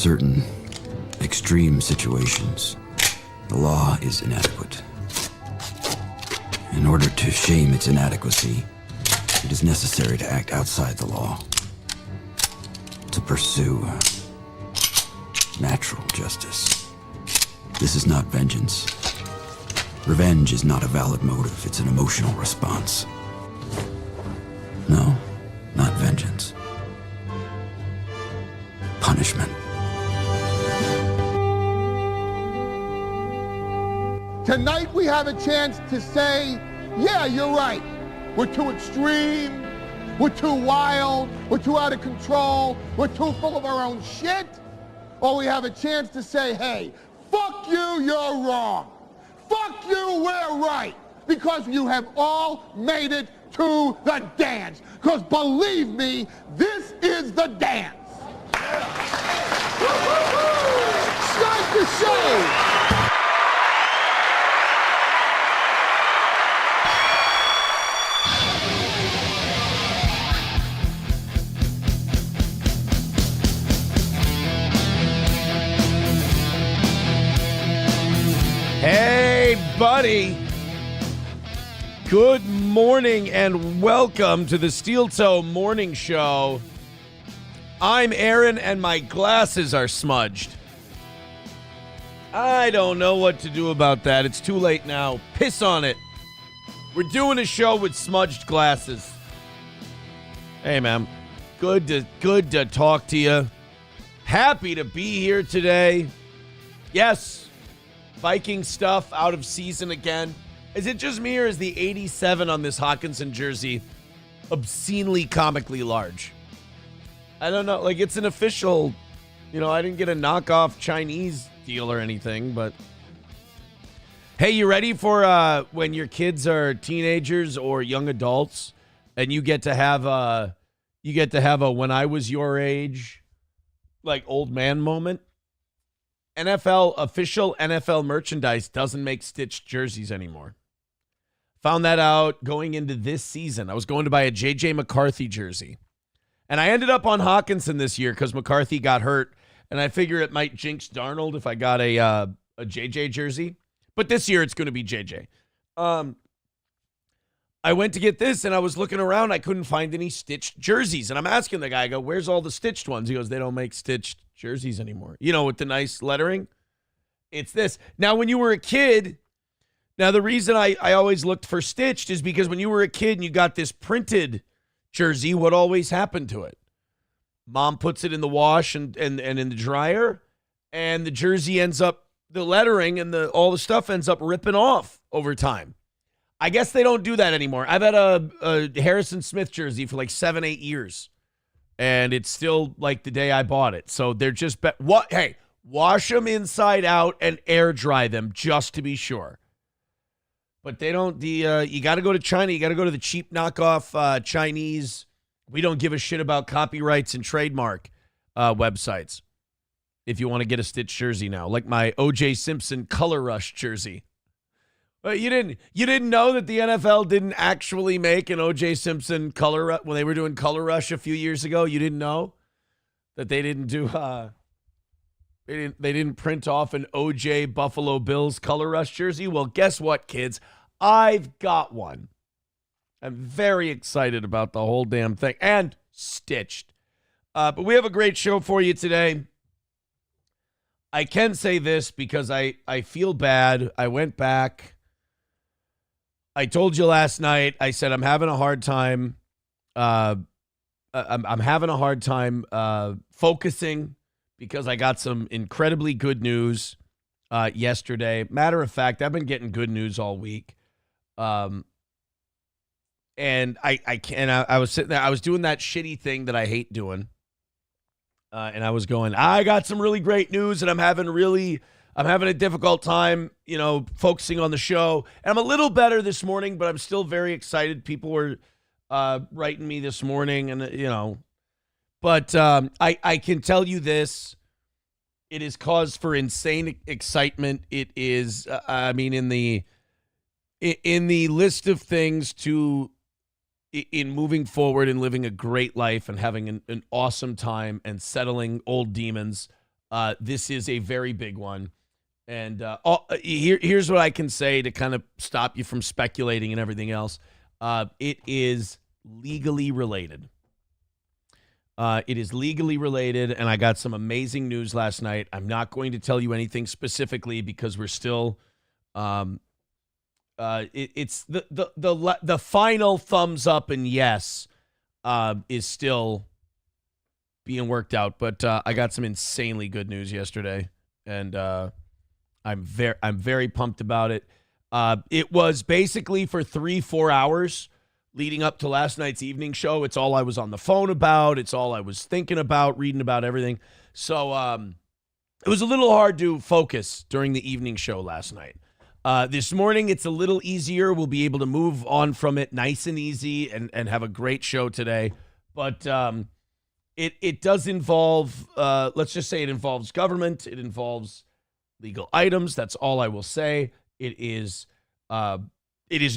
certain extreme situations, the law is inadequate. In order to shame its inadequacy, it is necessary to act outside the law, to pursue natural justice. This is not vengeance. Revenge is not a valid motive, it's an emotional response. No, not vengeance. Punishment. Tonight we have a chance to say, yeah, you're right. We're too extreme, we're too wild, we're too out of control, we're too full of our own shit. Or we have a chance to say, hey, fuck you, you're wrong. Fuck you, we're right. Because you have all made it to the dance. Because believe me, this is the dance. Start the show. Hey, buddy. Good morning and welcome to the Steel Toe Morning Show. I'm Aaron and my glasses are smudged. I don't know what to do about that. It's too late now. Piss on it. We're doing a show with smudged glasses. Hey, man. Good to talk to you. Happy to be here today. Yes. Viking stuff out of season again. Is it just me or is the 87 on this Hawkinson jersey obscenely comically large? I don't know. Like, it's an official, I didn't get a knockoff Chinese deal or anything, but hey, you ready for when your kids are teenagers or young adults and you get to have a when I was your age, like, old man moment? Official NFL merchandise doesn't make stitched jerseys anymore. Found that out going into this season. I was going to buy a J.J. McCarthy jersey. And I ended up on Hawkinson this year because McCarthy got hurt. And I figure it might jinx Darnold if I got a J.J. jersey. But this year it's going to be J.J. I went to get this and I was looking around. I couldn't find any stitched jerseys. And I'm asking the guy, I go, where's all the stitched ones? He goes, they don't make stitched jerseys anymore. With the nice lettering. It's this. Now, when you were a kid, the reason I always looked for stitched is because when you were a kid and you got this printed jersey, what always happened to it? Mom puts it in the wash and in the dryer, and the jersey ends up, the lettering and all the stuff ends up ripping off over time. I guess they don't do that anymore. I've had a Harrison Smith jersey for like 7-8 years. And it's still like the day I bought it. So they're just, hey, wash them inside out and air dry them just to be sure. But they don't, you got to go to China. You got to go to the cheap knockoff Chinese. We don't give a shit about copyrights and trademark websites. If you want to get a stitched jersey now, like my O.J. Simpson Color Rush jersey. But you didn't know that the NFL didn't actually make an O.J. Simpson Color Rush when they were doing Color Rush a few years ago? You didn't know that they didn't do they didn't print off an O.J. Buffalo Bills Color Rush jersey? Well, guess what, kids? I've got one. I'm very excited about the whole damn thing and stitched. But we have a great show for you today. I can say this because I feel bad. I went back. I told you last night, I said I'm having a hard time. I'm having a hard time focusing because I got some incredibly good news yesterday. Matter of fact, I've been getting good news all week. And I was sitting there, I was doing that shitty thing that I hate doing. And I was going, I got some really great news and I'm having a difficult time, focusing on the show. And I'm a little better this morning, but I'm still very excited. People were writing me this morning and, but I can tell you this, it is cause for insane excitement. It is, in the list of things in moving forward and living a great life and having an awesome time and settling old demons, This is a very big one. And here's what I can say to kind of stop you from speculating and everything else. It is legally related. It is legally related, and I got some amazing news last night. I'm not going to tell you anything specifically because we're still it's the final thumbs up and yes is still being worked out, but I got some insanely good news yesterday, and I'm very pumped about it. It was basically for 3-4 hours leading up to last night's evening show. It's all I was on the phone about. It's all I was thinking about, reading about everything. So it was a little hard to focus during the evening show last night. This morning, it's a little easier. We'll be able to move on from it nice and easy and have a great show today. But it does involve, let's just say it involves government. It involves legal items. That's all I will say. It is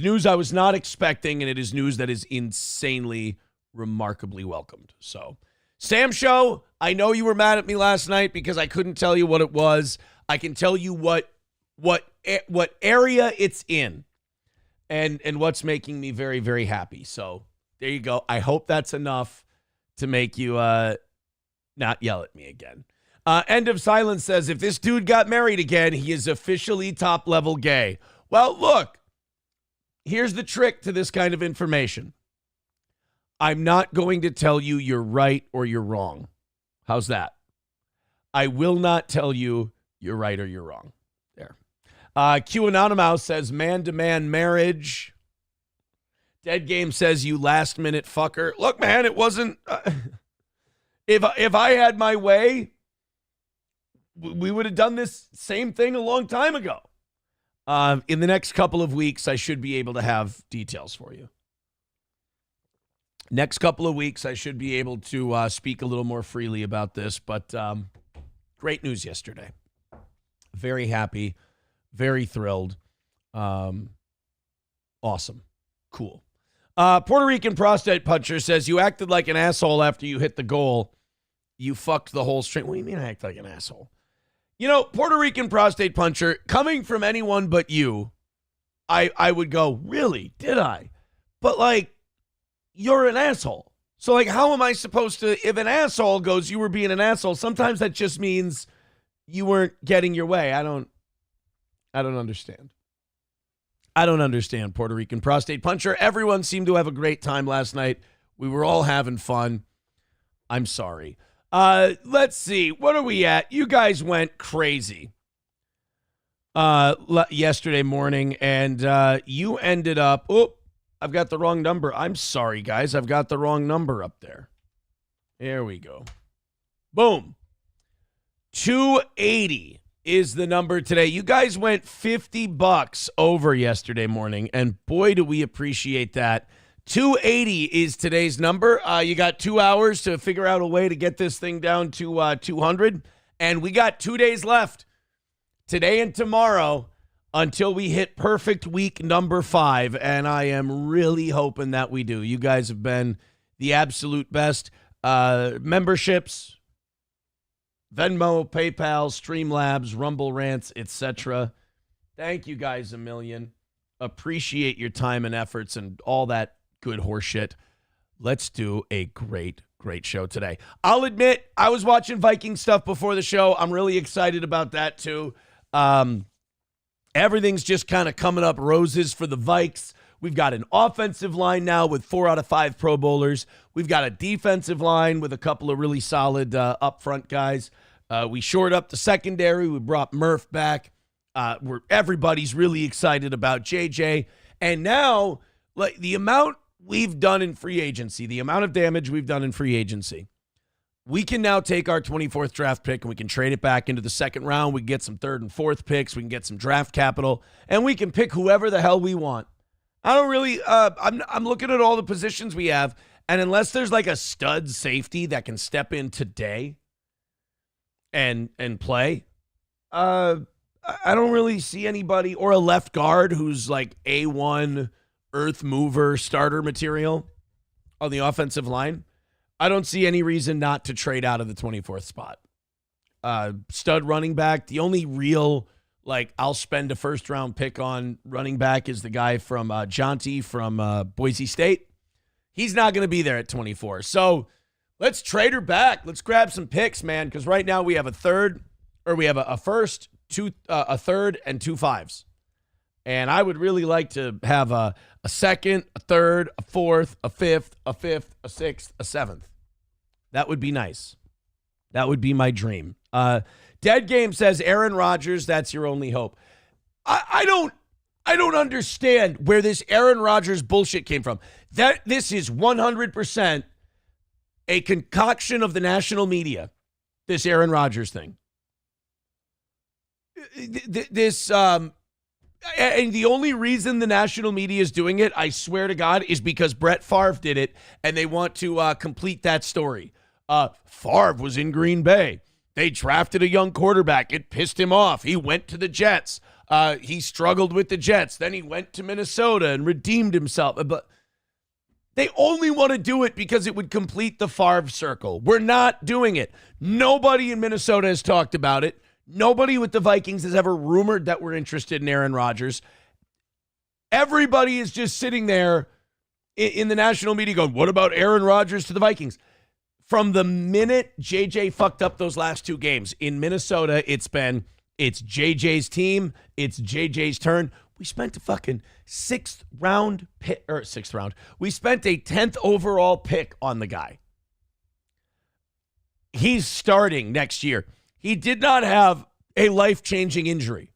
news I was not expecting, and it is news that is insanely, remarkably welcomed. So, Sam Show, I know you were mad at me last night because I couldn't tell you what it was. I can tell you what area it's in and what's making me very, very happy. So, there you go. I hope that's enough to make you not yell at me again. End of Silence says, if this dude got married again, he is officially top-level gay. Well, look. Here's the trick to this kind of information. I'm not going to tell you you're right or you're wrong. How's that? I will not tell you you're right or you're wrong. There. Q Anonymous says man-to-man marriage. Dead Game says you last-minute fucker. Look, man, it wasn't... if I had my way, we would have done this same thing a long time ago. In the next couple of weeks, I should be able to have details for you. Next couple of weeks, I should be able to speak a little more freely about this. But great news yesterday. Very happy. Very thrilled. Awesome. Cool. Puerto Rican prostate puncher says, you acted like an asshole after you hit the goal. You fucked the whole string. What do you mean I act like an asshole? You know, Puerto Rican prostate puncher, coming from anyone but you, I would go, really? Did I? But, like, you're an asshole. So, like, how am I supposed to, if an asshole goes, you were being an asshole, sometimes that just means you weren't getting your way. I don't understand. I don't understand, Puerto Rican prostate puncher. Everyone seemed to have a great time last night. We were all having fun. I'm sorry. Let's see. What are we at? You guys went crazy yesterday morning, and you ended up... Oh, I've got the wrong number. I'm sorry, guys. I've got the wrong number up there. There we go. Boom. 280 is the number today. You guys went $50 over yesterday morning, and boy, do we appreciate that. 280 is today's number. You got 2 hours to figure out a way to get this thing down to 200. And we got 2 days left, today and tomorrow, until we hit perfect week number 5. And I am really hoping that we do. You guys have been the absolute best. Memberships, Venmo, PayPal, Streamlabs, Rumble Rants, etc. Thank you guys a million. Appreciate your time and efforts and all that good horse shit. Let's do a great show today. I'll admit, I was watching Viking stuff before the show. I'm really excited about that too. Everything's just kind of coming up roses for the Vikes. We've got an offensive line now with 4 out of 5 Pro Bowlers. We've got a defensive line with a couple of really solid up-front guys. We shored up the secondary. We brought Murph back. Everybody's really excited about JJ. And now, like, the amount we've done in free agency, the amount of damage we've done in free agency, we can now take our 24th draft pick and we can trade it back into the second round. We can get some 3rd and 4th picks. We can get some draft capital, and we can pick whoever the hell we want. I don't really, I'm looking at all the positions we have, and unless there's like a stud safety that can step in today and play, I don't really see anybody, or a left guard who's like A1 earth mover starter material on the offensive line. I don't see any reason not to trade out of the 24th spot. stud running back. The only real, like, I'll spend a first-round pick on running back is the guy from Jonty from Boise State. He's not going to be there at 24. So let's trade her back. Let's grab some picks, man, because right now we have a first, a third, and 2 5s. And I would really like to have a second, a third, a fourth, a fifth, a sixth, a seventh. That would be nice. That would be my dream. Dead Game says, Aaron Rodgers, that's your only hope. I don't understand where this Aaron Rodgers bullshit came from. This is 100% a concoction of the national media, this Aaron Rodgers thing. And the only reason the national media is doing it, I swear to God, is because Brett Favre did it, and they want to complete that story. Favre was in Green Bay. They drafted a young quarterback. It pissed him off. He went to the Jets. He struggled with the Jets. Then he went to Minnesota and redeemed himself. But they only want to do it because it would complete the Favre circle. We're not doing it. Nobody in Minnesota has talked about it. Nobody with the Vikings has ever rumored that we're interested in Aaron Rodgers. Everybody is just sitting there in the national media going, what about Aaron Rodgers to the Vikings? From the minute JJ fucked up those last 2 games in Minnesota, it's JJ's team. It's JJ's turn. We spent a fucking 6th round pick, or 6th round. We spent a 10th overall pick on the guy. He's starting next year. He did not have a life-changing injury.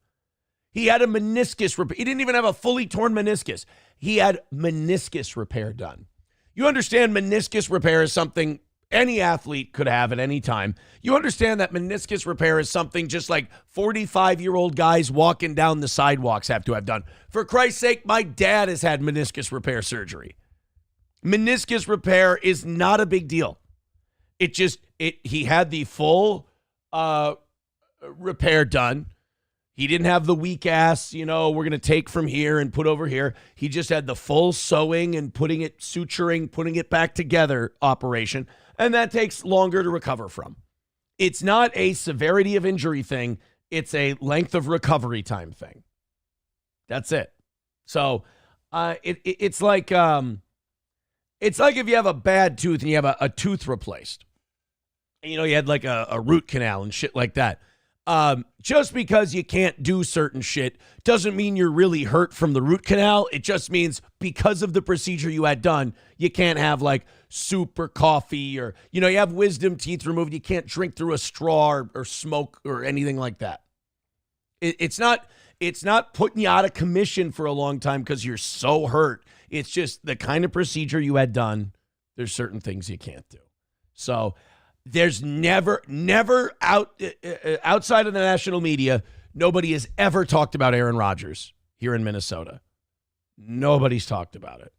He had a meniscus repair. He didn't even have a fully torn meniscus. He had meniscus repair done. You understand meniscus repair is something any athlete could have at any time. You understand that meniscus repair is something just like 45-year-old guys walking down the sidewalks have to have done. For Christ's sake, my dad has had meniscus repair surgery. Meniscus repair is not a big deal. He had the full repair done. He didn't have the weak ass, we're going to take from here and put over here. He just had the full sewing and putting it back together operation. And that takes longer to recover from. It's not a severity of injury thing. It's a length of recovery time thing. That's it. So it's like if you have a bad tooth and you have a tooth replaced. You had like a root canal and shit like that. Just because you can't do certain shit doesn't mean you're really hurt from the root canal. It just means because of the procedure you had done, you can't have like soup or coffee or, you have wisdom teeth removed. You can't drink through a straw or smoke or anything like that. It's not putting you out of commission for a long time because you're so hurt. It's just the kind of procedure you had done. There's certain things you can't do. So there's never outside of the national media, nobody has ever talked about Aaron Rodgers here in Minnesota. Nobody's talked about it.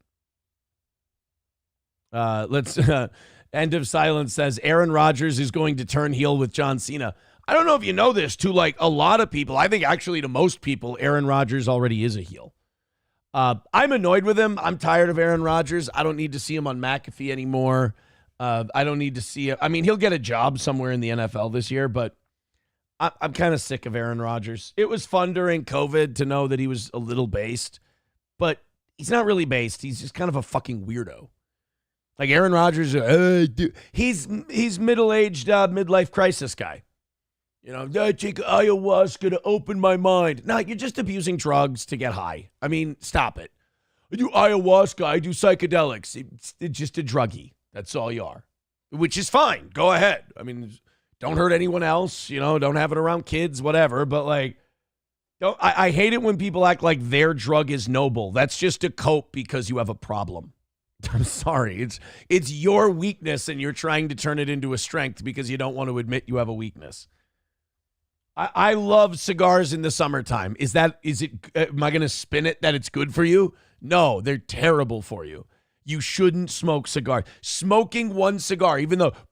End of Silence says Aaron Rodgers is going to turn heel with John Cena. I don't know if you know this, to like a lot of people. I think actually to most people, Aaron Rodgers already is a heel. I'm annoyed with him. I'm tired of Aaron Rodgers. I don't need to see him on McAfee anymore. I don't need to see it. I mean, he'll get a job somewhere in the NFL this year, but I'm kind of sick of Aaron Rodgers. It was fun during COVID to know that he was a little based, but he's not really based. He's just kind of a fucking weirdo. Like Aaron Rodgers, he's middle-aged midlife crisis guy. I take ayahuasca to open my mind. No, you're just abusing drugs to get high. I mean, stop it. I do ayahuasca. I do psychedelics. It's just a druggie. That's all you are, which is fine. Go ahead. I mean, don't hurt anyone else. Don't have it around kids, whatever. But like, I hate it when people act like their drug is noble. That's just to cope because you have a problem. I'm sorry. It's your weakness and you're trying to turn it into a strength because you don't want to admit you have a weakness. I love cigars in the summertime. Am I going to spin it that it's good for you? No, they're terrible for you. You shouldn't smoke cigars. Smoking one cigar,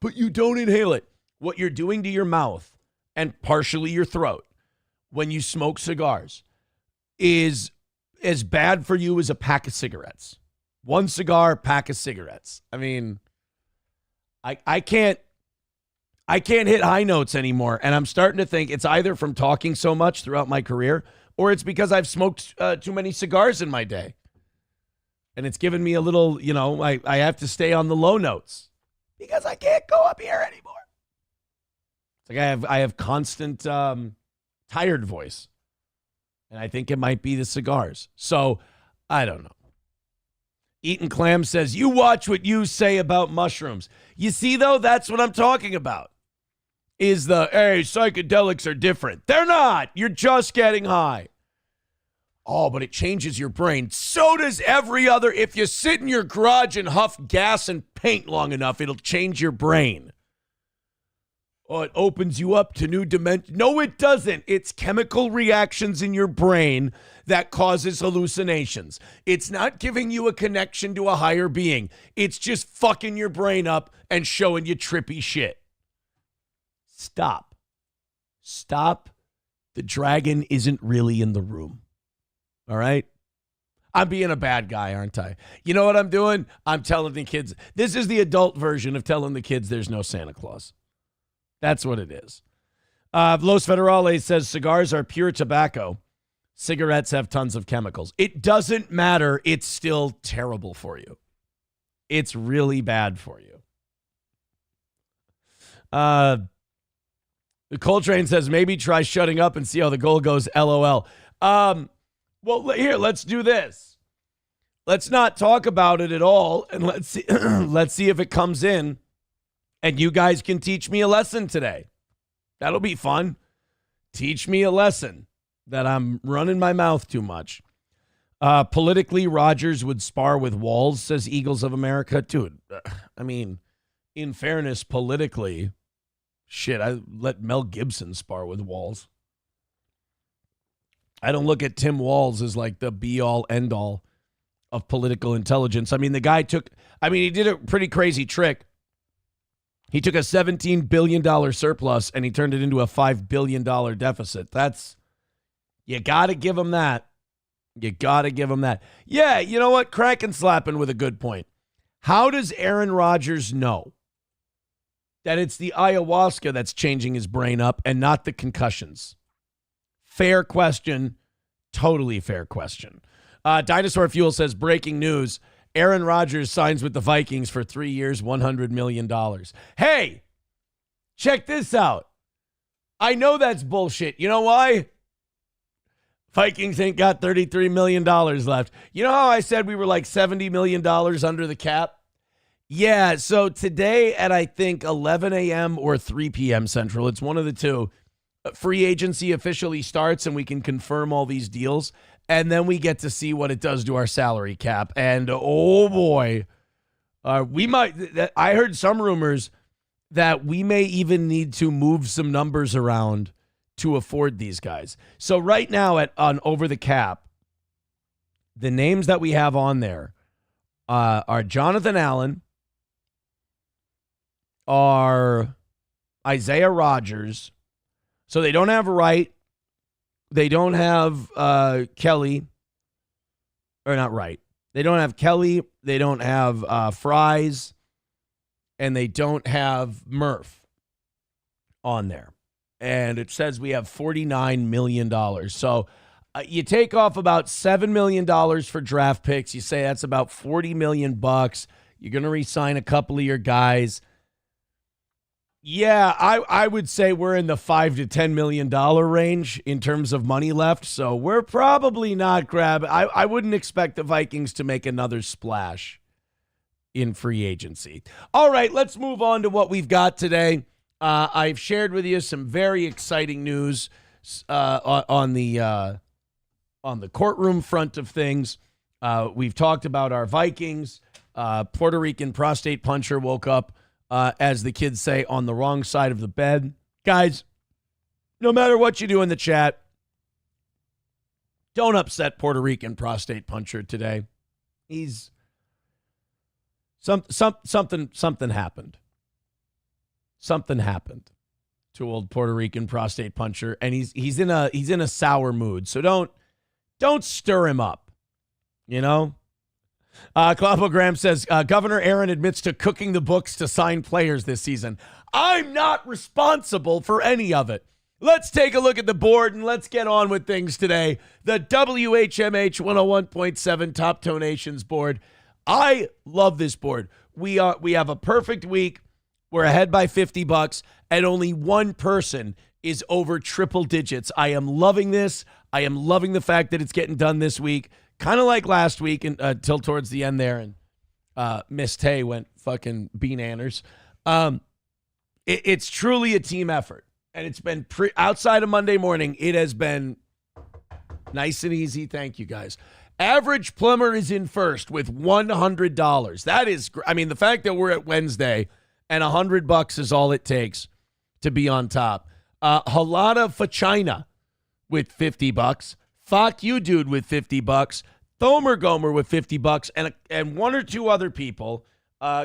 but you don't inhale it. What you're doing to your mouth and partially your throat when you smoke cigars is as bad for you as a pack of cigarettes. One cigar, pack of cigarettes. I mean, I can't I can't hit high notes anymore. And I'm starting to think it's either from talking so much throughout my career or it's because I've smoked too many cigars in my day. And it's given me a little, I have to stay on the low notes because I can't go up here anymore. It's like I have constant tired voice. And I think it might be the cigars. So I don't know. Eaton Clam says, you watch what you say about mushrooms. You see, though, that's what I'm talking about. Is hey, psychedelics are different. They're not. You're just getting high. Oh, but it changes your brain. So does every other. If you sit in your garage and huff gas and paint long enough, it'll change your brain. Oh, it opens you up to new dimensions. No, it doesn't. It's chemical reactions in your brain that causes hallucinations. It's not giving you a connection to a higher being. It's just fucking your brain up and showing you trippy shit. Stop. Stop. The dragon isn't really in the room. All right? I'm being a bad guy, aren't I? You know what I'm doing? I'm telling the kids. This is the adult version of telling the kids there's no Santa Claus. That's what it is. Los Federales says cigars are pure tobacco. Cigarettes have tons of chemicals. It doesn't matter. It's still terrible for you. It's really bad for you. Coltrane says maybe try shutting up and see how the goal goes. LOL. Well, here, let's do this. Let's not talk about it at all, and let's see. Let's see if it comes in. And you guys can teach me a lesson today. That'll be fun. Teach me a lesson that I'm running my mouth too much. Politically, Rogers would spar with Walls, says Eagles of America. Dude, I mean, in fairness, politically, shit, I let Mel Gibson spar with Walls. I don't look at Tim Walz as like the be-all, end-all of political intelligence. I mean, the guy he did a pretty crazy trick. He took a $17 billion surplus and he turned it into a $5 billion deficit. You got to give him that. You got to give him that. Yeah, you know what? Kraken slapping with a good point. How does Aaron Rodgers know that it's the ayahuasca that's changing his brain up and not the concussions? Fair question. Totally fair question. Dinosaur Fuel says, breaking news. Aaron Rodgers signs with the Vikings for 3 years, $100 million. Hey, check this out. I know that's bullshit. You know why? Vikings ain't got $33 million left. You know how I said we were like $70 million under the cap? Yeah, so today at I think 11 a.m. or 3 p.m. Central, it's one of the two, free agency officially starts and we can confirm all these deals. And then we get to see what it does to our salary cap. And oh boy, we might. I heard some rumors that we may even need to move some numbers around to afford these guys. So right now on Over the Cap, the names that we have on there are Jonathan Allen, are Isaiah Rodgers. So they don't have Wright. They don't have Kelly, or not Wright. They don't have Kelly. They don't have Fries, and they don't have Murph on there. And it says we have $49 million. So you take off about $7 million for draft picks. You say that's about $40 million. You're going to re-sign a couple of your guys. Yeah, I would say we're in the $5 to $10 million range in terms of money left. So we're probably not grabbing. I wouldn't expect the Vikings to make another splash in free agency. All right, let's move on to what we've got today. I've shared with you some very exciting news on the courtroom front of things. We've talked about our Vikings. Puerto Rican prostate puncher woke up, as the kids say, on the wrong side of the bed. Guys, no matter what you do in the chat, don't upset Puerto Rican prostate puncher today. He's something happened. Something happened to old Puerto Rican prostate puncher, and he's in a sour mood. So don't stir him up, you know? Clapogram says, Governor Aaron admits to cooking the books to sign players this season. I'm not responsible for any of it. Let's take a look at the board and let's get on with things today. The WHMH 101.7 Top Donations board. I love this board. We have a perfect week. We're ahead by $50, and only one person is over triple digits. I am loving this. I am loving the fact that it's getting done this week. Kind of like last week until towards the end there, and Miss Tay went fucking beananners. It's truly a team effort, and it's been outside of Monday morning. It has been nice and easy. Thank you, guys. Average Plumber is in first with $100. That is, I mean, the fact that we're at Wednesday and $100 is all it takes to be on top. Halada Fachina with $50. Fuck you, dude, with $50. Thomer Gomer with $50, and one or two other people,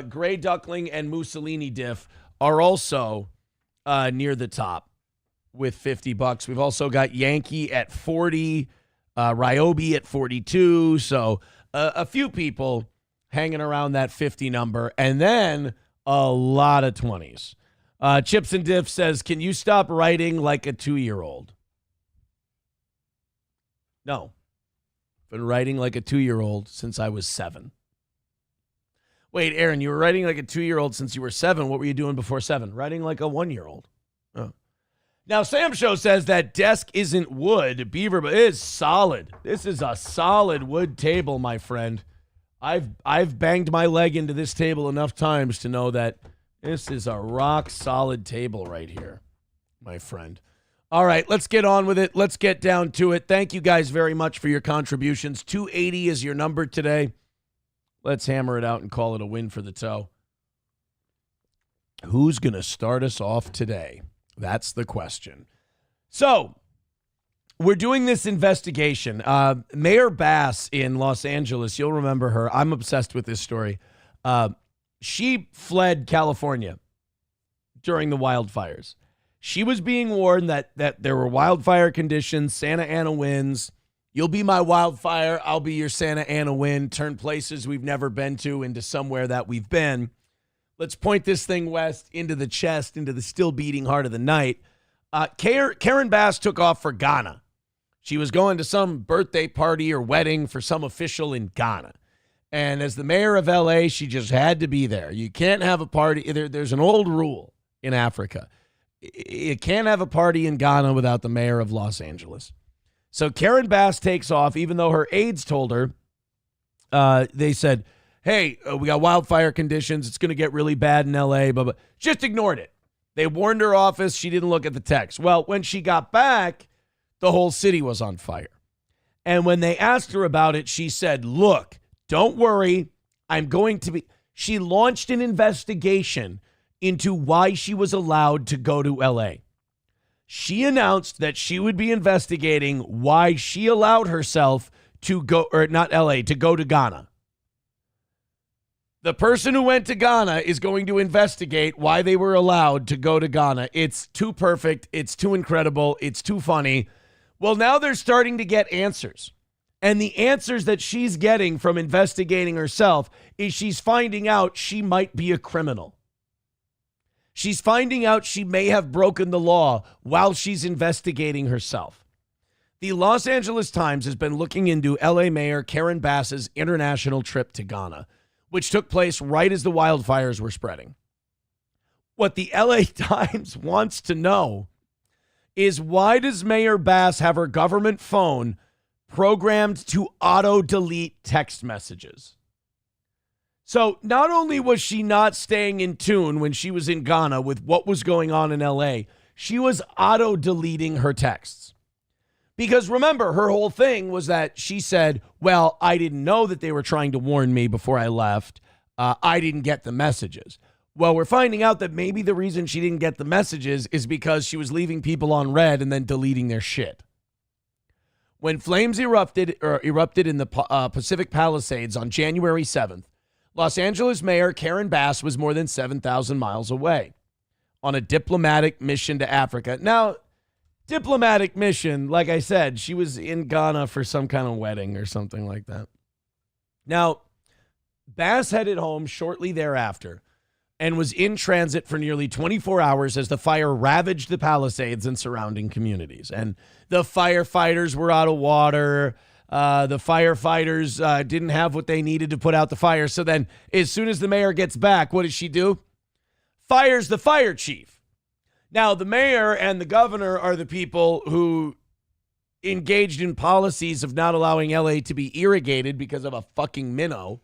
Gray Duckling and Mussolini Diff, are also near the top with $50. We've also got Yankee at 40, Ryobi at 42. So a few people hanging around that 50 number, and then a lot of 20s. Chips and Diff says, can you stop writing like a 2-year-old? No. Been writing like a 2-year-old since I was 7. Wait, Aaron, you were writing like a 2-year-old since you were 7. What were you doing before 7? Writing like a 1-year-old. Oh. Now, Sam Show says that desk isn't wood. Beaver is solid. This is a solid wood table, my friend. I've banged my leg into this table enough times to know that this is a rock solid table right here, my friend. All right, let's get on with it. Let's get down to it. Thank you guys very much for your contributions. 280 is your number today. Let's hammer it out and call it a win for the toe. Who's going to start us off today? That's the question. So, we're doing this investigation. Mayor Bass in Los Angeles, you'll remember her. I'm obsessed with this story. She fled California during the wildfires. She was being warned that there were wildfire conditions, Santa Ana winds. You'll be my wildfire, I'll be your Santa Ana wind. Turn places we've never been to into somewhere that we've been. Let's point this thing west into the chest, into the still beating heart of the night. Karen Bass took off for Ghana. She was going to some birthday party or wedding for some official in Ghana. And as the mayor of LA, she just had to be there. You can't have a party. There's an old rule in Africa. You can't have a party in Ghana without the mayor of Los Angeles. So Karen Bass takes off, even though her aides told her, they said, hey, we got wildfire conditions. It's going to get really bad in LA, but just ignored it. They warned her office. She didn't look at the text. Well, when she got back, the whole city was on fire. And when they asked her about it, she said, look, don't worry. I'm going to be. She launched an investigation into why she was allowed to go to LA. She announced that she would be investigating why she allowed herself to go, or not LA, to go to Ghana. The person who went to Ghana is going to investigate why they were allowed to go to Ghana. It's too perfect. It's too incredible. It's too funny. Well, now they're starting to get answers. And the answers that she's getting from investigating herself is she's finding out she might be a criminal. She's finding out she may have broken the law while she's investigating herself. The Los Angeles Times has been looking into LA Mayor Karen Bass's international trip to Ghana, which took place right as the wildfires were spreading. What the LA Times wants to know is, why does Mayor Bass have her government phone programmed to auto-delete text messages? So not only was she not staying in tune when she was in Ghana with what was going on in LA, she was auto-deleting her texts. Because remember, her whole thing was that she said, well, I didn't know that they were trying to warn me before I left. I didn't get the messages. Well, we're finding out that maybe the reason she didn't get the messages is because she was leaving people on red and then deleting their shit. When flames erupted in the Pacific Palisades on January 7th, Los Angeles Mayor Karen Bass was more than 7,000 miles away on a diplomatic mission to Africa. Now, diplomatic mission, like I said, she was in Ghana for some kind of wedding or something like that. Now, Bass headed home shortly thereafter and was in transit for nearly 24 hours as the fire ravaged the Palisades and surrounding communities. And the firefighters were out of water. The firefighters didn't have what they needed to put out the fire. So then as soon as the mayor gets back, what does she do? Fires the fire chief. Now, the mayor and the governor are the people who engaged in policies of not allowing LA to be irrigated because of a fucking minnow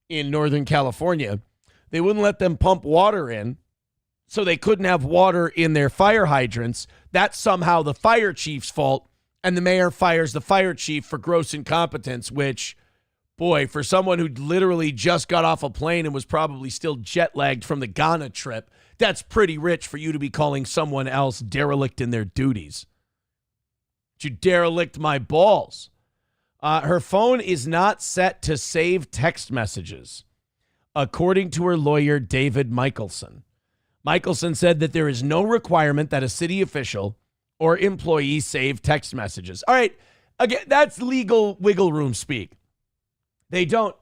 in Northern California. They wouldn't let them pump water in, so they couldn't have water in their fire hydrants. That's somehow the fire chief's fault, and the mayor fires the fire chief for gross incompetence, which, boy, for someone who literally just got off a plane and was probably still jet-lagged from the Ghana trip, that's pretty rich for you to be calling someone else derelict in their duties. You derelict my balls. Her phone is not set to save text messages, according to her lawyer, David Michelson. Michelson said that there is no requirement that a city official or employee save text messages. All right, again, that's legal wiggle room speak. They don't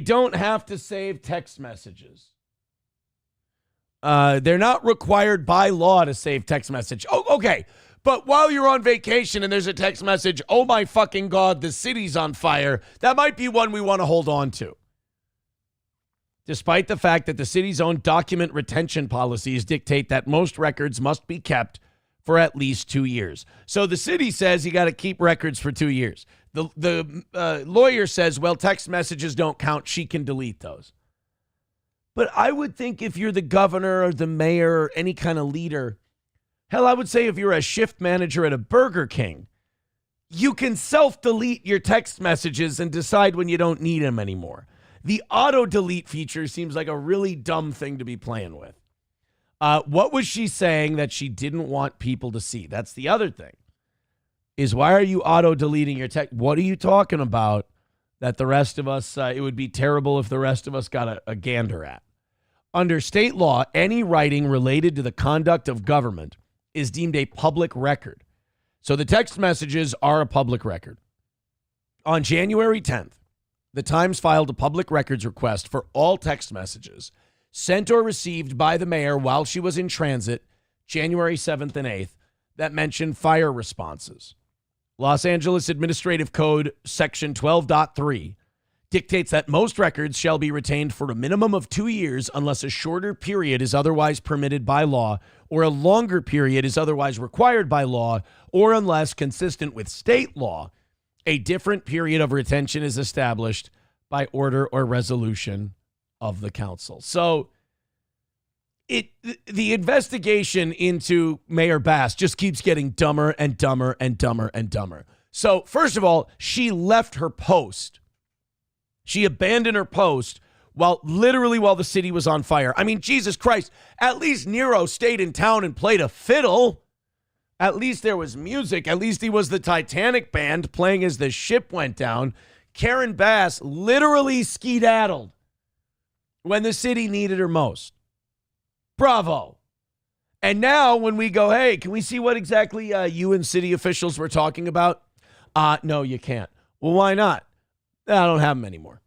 don't have to save text messages. They're not required by law to save text message. Oh, okay. But while you're on vacation and there's a text message, oh my fucking God, the city's on fire, that might be one we want to hold on to. Despite the fact that the city's own document retention policies dictate that most records must be kept for at least 2 years. So the city says you got to keep records for 2 years. The lawyer says, well, text messages don't count. She can delete those. But I would think if you're the governor or the mayor or any kind of leader, hell, I would say if you're a shift manager at a Burger King, you can self-delete your text messages and decide when you don't need them anymore. The auto-delete feature seems like a really dumb thing to be playing with. What was she saying that she didn't want people to see? That's the other thing. Is why are you auto-deleting your text? What are you talking about that the rest of us, it would be terrible if the rest of us got a gander at? Under state law, any writing related to the conduct of government is deemed a public record. So the text messages are a public record. On January 10th, the Times filed a public records request for all text messages sent or received by the mayor while she was in transit January 7th and 8th that mentioned fire responses. Los Angeles Administrative Code Section 12.3 dictates that most records shall be retained for a minimum of 2 years unless a shorter period is otherwise permitted by law or a longer period is otherwise required by law or unless, consistent with state law, a different period of retention is established by order or resolution of the council. So the investigation into Mayor Bass just keeps getting dumber and dumber and dumber and dumber. So first of all, she left her post. She abandoned her post while the city was on fire. I mean, Jesus Christ, at least Nero stayed in town and played a fiddle. At least there was music. At least he was the Titanic band playing as the ship went down. Karen Bass literally skedaddled when the city needed her most. Bravo. And now when we go, hey, can we see what exactly you and city officials were talking about? No, you can't. Well, why not? I don't have them anymore.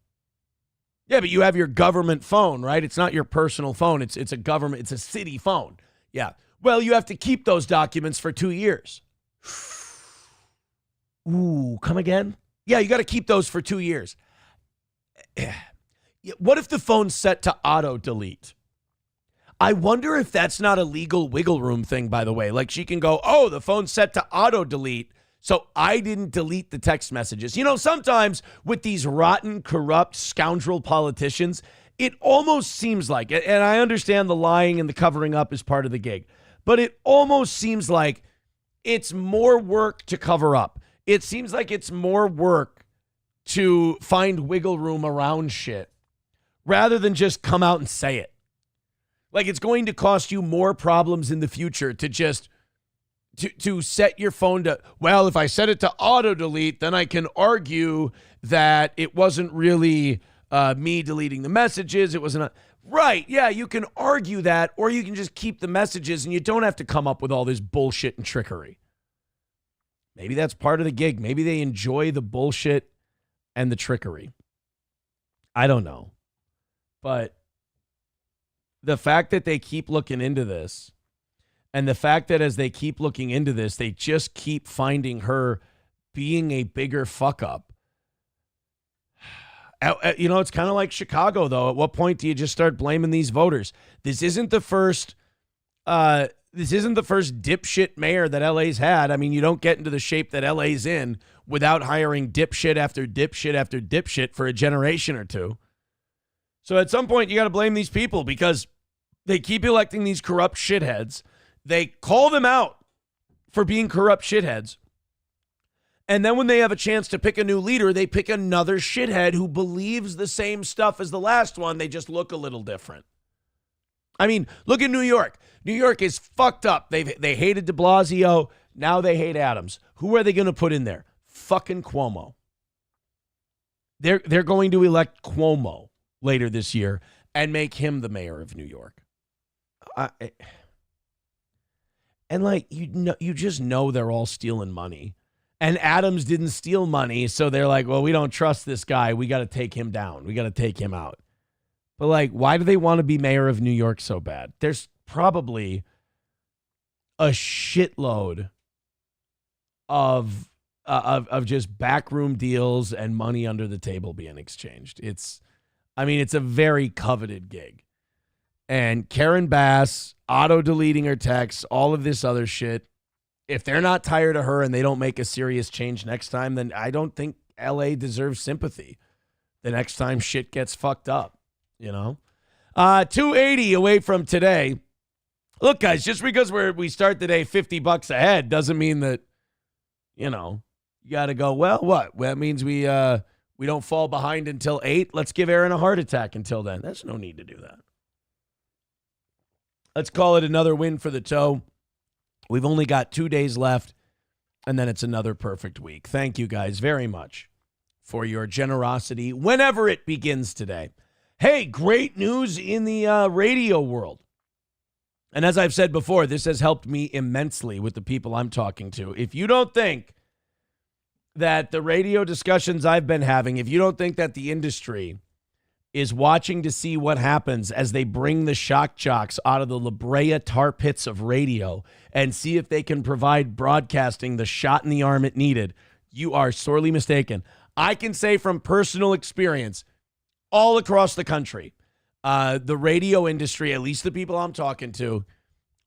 Yeah, but you have your government phone, right? It's not your personal phone. It's a government, it's a city phone. Yeah. Well, you have to keep those documents for 2 years. Ooh, come again? Yeah, you got to keep those for 2 years. What if the phone's set to auto-delete? I wonder if that's not a legal wiggle room thing, by the way. Like she can go, oh, the phone's set to auto-delete, so I didn't delete the text messages. You know, sometimes with these rotten, corrupt, scoundrel politicians, it almost seems like, and I understand the lying and the covering up is part of the gig, but it almost seems like it's more work to cover up. It seems like it's more work to find wiggle room around shit rather than just come out and say it. Like it's going to cost you more problems in the future to just to set your phone to, well, if I set it to auto delete, then I can argue that it wasn't really me deleting the messages. It wasn't right. Yeah, you can argue that, or you can just keep the messages and you don't have to come up with all this bullshit and trickery. Maybe that's part of the gig. Maybe they enjoy the bullshit and the trickery. I don't know. But the fact that they keep looking into this, and the fact that as they keep looking into this, they just keep finding her being a bigger fuck up. You know, it's kind of like Chicago, though. At what point do you just start blaming these voters? This isn't the first dipshit mayor that LA's had. I mean, you don't get into the shape that LA's in without hiring dipshit after dipshit after dipshit for a generation or two. So at some point, you got to blame these people because they keep electing these corrupt shitheads. They call them out for being corrupt shitheads. And then when they have a chance to pick a new leader, they pick another shithead who believes the same stuff as the last one. They just look a little different. I mean, look at New York. New York is fucked up. They hated de Blasio. Now they hate Adams. Who are they going to put in there? Fucking Cuomo. They're going to elect Cuomo later this year and make him the mayor of New York. And like, you just know they're all stealing money. And Adams didn't steal money, so they're like, well, we don't trust this guy. We got to take him down. We got to take him out. But like, why do they want to be mayor of New York so bad? There's probably a shitload of just backroom deals and money under the table being exchanged. It's a very coveted gig. And Karen Bass, auto-deleting her texts, all of this other shit. If they're not tired of her and they don't make a serious change next time, then I don't think LA deserves sympathy the next time shit gets fucked up, you know? 280 away from today. Look, guys, just because we start the day $50 ahead doesn't mean that, you know, you got to go, well, what? Well, that means we don't fall behind until 8. Let's give Aaron a heart attack until then. There's no need to do that. Let's call it another win for the toe. We've only got 2 days left, and then it's another perfect week. Thank you guys very much for your generosity whenever it begins today. Hey, great news in the radio world. And as I've said before, this has helped me immensely with the people I'm talking to. If you don't think that the radio discussions I've been having, if you don't think that the industry is watching to see what happens as they bring the shock jocks out of the La Brea tar pits of radio and see if they can provide broadcasting the shot in the arm it needed, you are sorely mistaken. I can say from personal experience, all across the country, the radio industry, at least the people I'm talking to,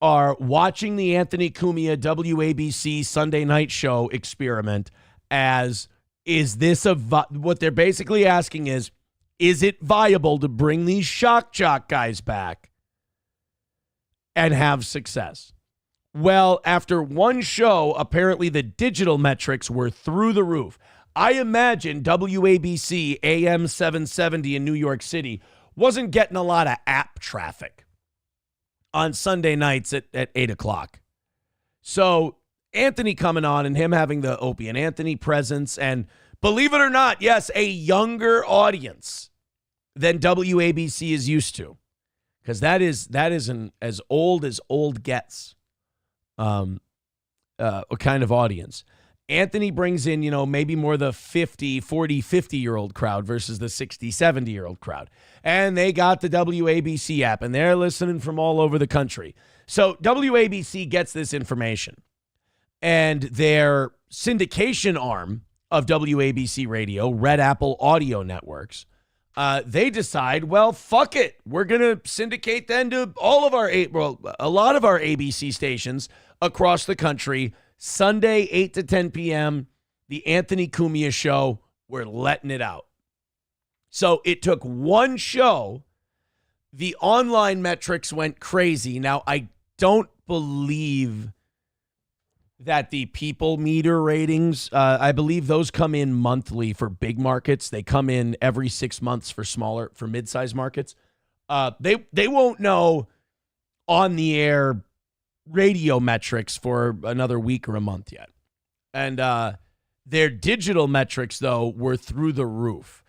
are watching the Anthony Cumia WABC Sunday night show experiment as, is this what they're basically asking is it viable to bring these shock jock guys back and have success? Well, after one show, apparently the digital metrics were through the roof. I imagine WABC AM 770 in New York City wasn't getting a lot of app traffic on Sunday nights at 8 o'clock. So Anthony coming on and him having the Opie and Anthony presence and, believe it or not, yes, a younger audience than WABC is used to, because that is an as old gets kind of audience. Anthony brings in, maybe more the 50-year-old crowd versus the 60-70-year-old crowd. And they got the WABC app, and they're listening from all over the country. So WABC gets this information. And their syndication arm of WABC Radio, Red Apple Audio Networks, they decide, well, fuck it. We're going to syndicate then to all of a lot of our ABC stations across the country. Sunday, 8 to 10 p.m., the Anthony Cumia Show, we're letting it out. So it took one show. The online metrics went crazy. Now, I don't believe that the people meter ratings, I believe those come in monthly for big markets. They come in every 6 months for mid-sized markets. They won't know on the air radio metrics for another week or a month yet. And their digital metrics, though, were through the roof.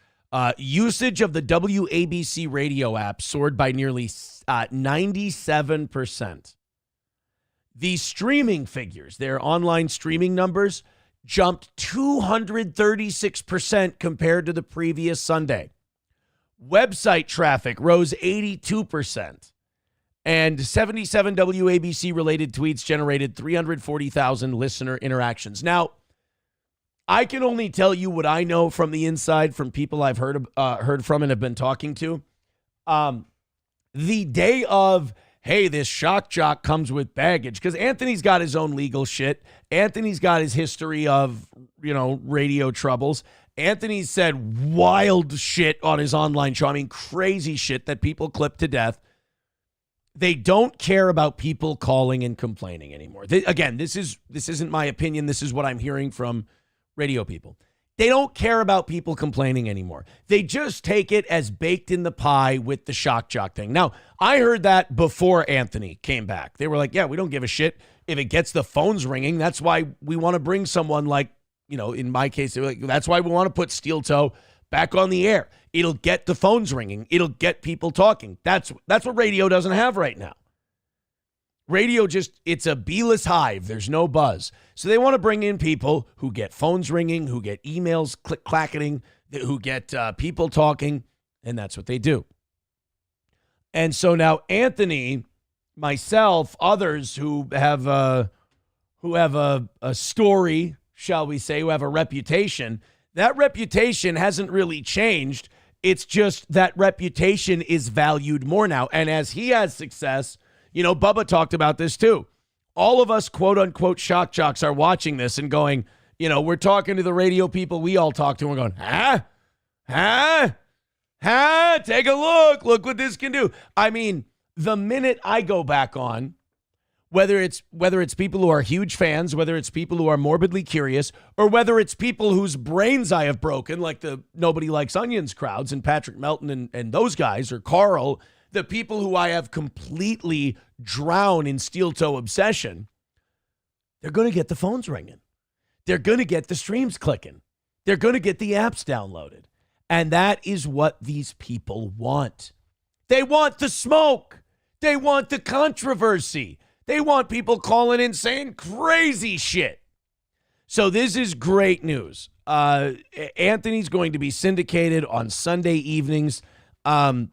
Usage of the WABC radio app soared by nearly 97%. The streaming figures, their online streaming numbers, jumped 236% compared to the previous Sunday. Website traffic rose 82%. And 77 WABC-related tweets generated 340,000 listener interactions. Now, I can only tell you what I know from the inside, from people I've heard from and have been talking to. The day of, hey, this shock jock comes with baggage, because Anthony's got his own legal shit. Anthony's got his history of, radio troubles. Anthony said wild shit on his online show. I mean, crazy shit that people clip to death. They don't care about people calling and complaining anymore. Again, this isn't my opinion. This is what I'm hearing from radio people. They don't care about people complaining anymore. They just take it as baked in the pie with the shock jock thing. Now, I heard that before Anthony came back. They were like, yeah, we don't give a shit if it gets the phones ringing. That's why we want to bring someone like, in my case, that's why we want to put Steel Toe back on the air. It'll get the phones ringing. It'll get people talking. That's what radio doesn't have right now. Radio it's a beeless hive. There's no buzz. So they want to bring in people who get phones ringing, who get emails click-clacketing, who get people talking, and that's what they do. And so now Anthony, myself, others who have a story, shall we say, who have a reputation, that reputation hasn't really changed. It's just that reputation is valued more now. And as he has success, Bubba talked about this too. All of us quote unquote shock jocks are watching this and going, we're talking to the radio people we all talk to and we're going, take a look what this can do. I mean, the minute I go back on, whether it's people who are huge fans, whether it's people who are morbidly curious, or whether it's people whose brains I have broken, like the Nobody Likes Onions crowds and Patrick Melton and those guys, or Carl, the people who I have completely drowned in steel toe obsession, they're going to get the phones ringing. They're going to get the streams clicking. They're going to get the apps downloaded. And that is what these people want. They want the smoke. They want the controversy. They want people calling in saying crazy shit. So this is great news. Anthony's going to be syndicated on Sunday evenings. The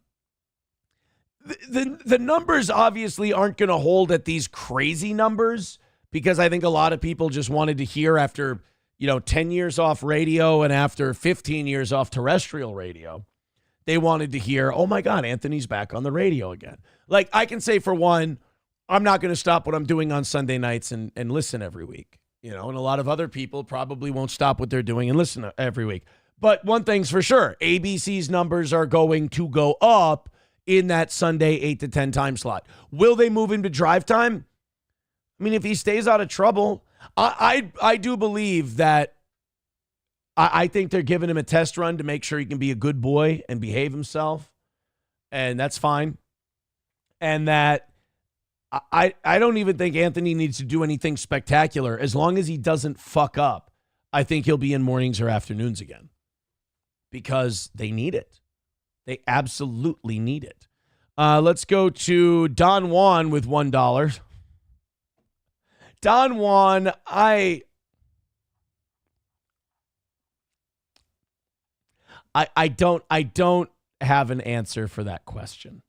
numbers obviously aren't going to hold at these crazy numbers, because I think a lot of people just wanted to hear after, 10 years off radio and after 15 years off terrestrial radio, they wanted to hear, oh my God, Anthony's back on the radio again. Like, I can say for one, I'm not going to stop what I'm doing on Sunday nights and listen every week, and a lot of other people probably won't stop what they're doing and listen every week. But one thing's for sure, ABC's numbers are going to go up in that Sunday 8 to 10 time slot. Will they move him to drive time? I mean, if he stays out of trouble, I do believe that I think they're giving him a test run to make sure he can be a good boy and behave himself, and that's fine. And that I don't even think Anthony needs to do anything spectacular. As long as he doesn't fuck up, I think he'll be in mornings or afternoons again, because they need it. They absolutely need it. Let's go to Don Juan with $1. Don Juan, I don't have an answer for that question.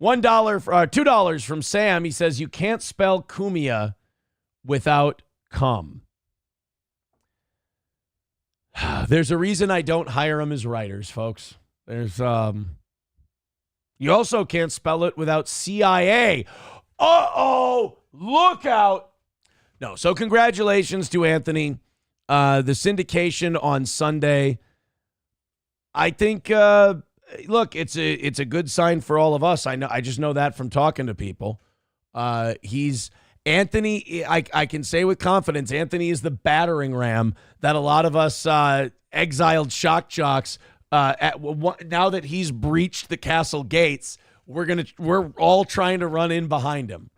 $2 from Sam. He says, you can't spell Cumia without cum. There's a reason I don't hire them as writers, folks. There's you also can't spell it without CIA. Uh-oh, look out. No, so congratulations to Anthony. The syndication on Sunday. I think look, it's a good sign for all of us. I just know that from talking to people. Anthony, I can say with confidence, Anthony is the battering ram that a lot of us exiled shock jocks, now that he's breached the castle gates, we're all trying to run in behind him.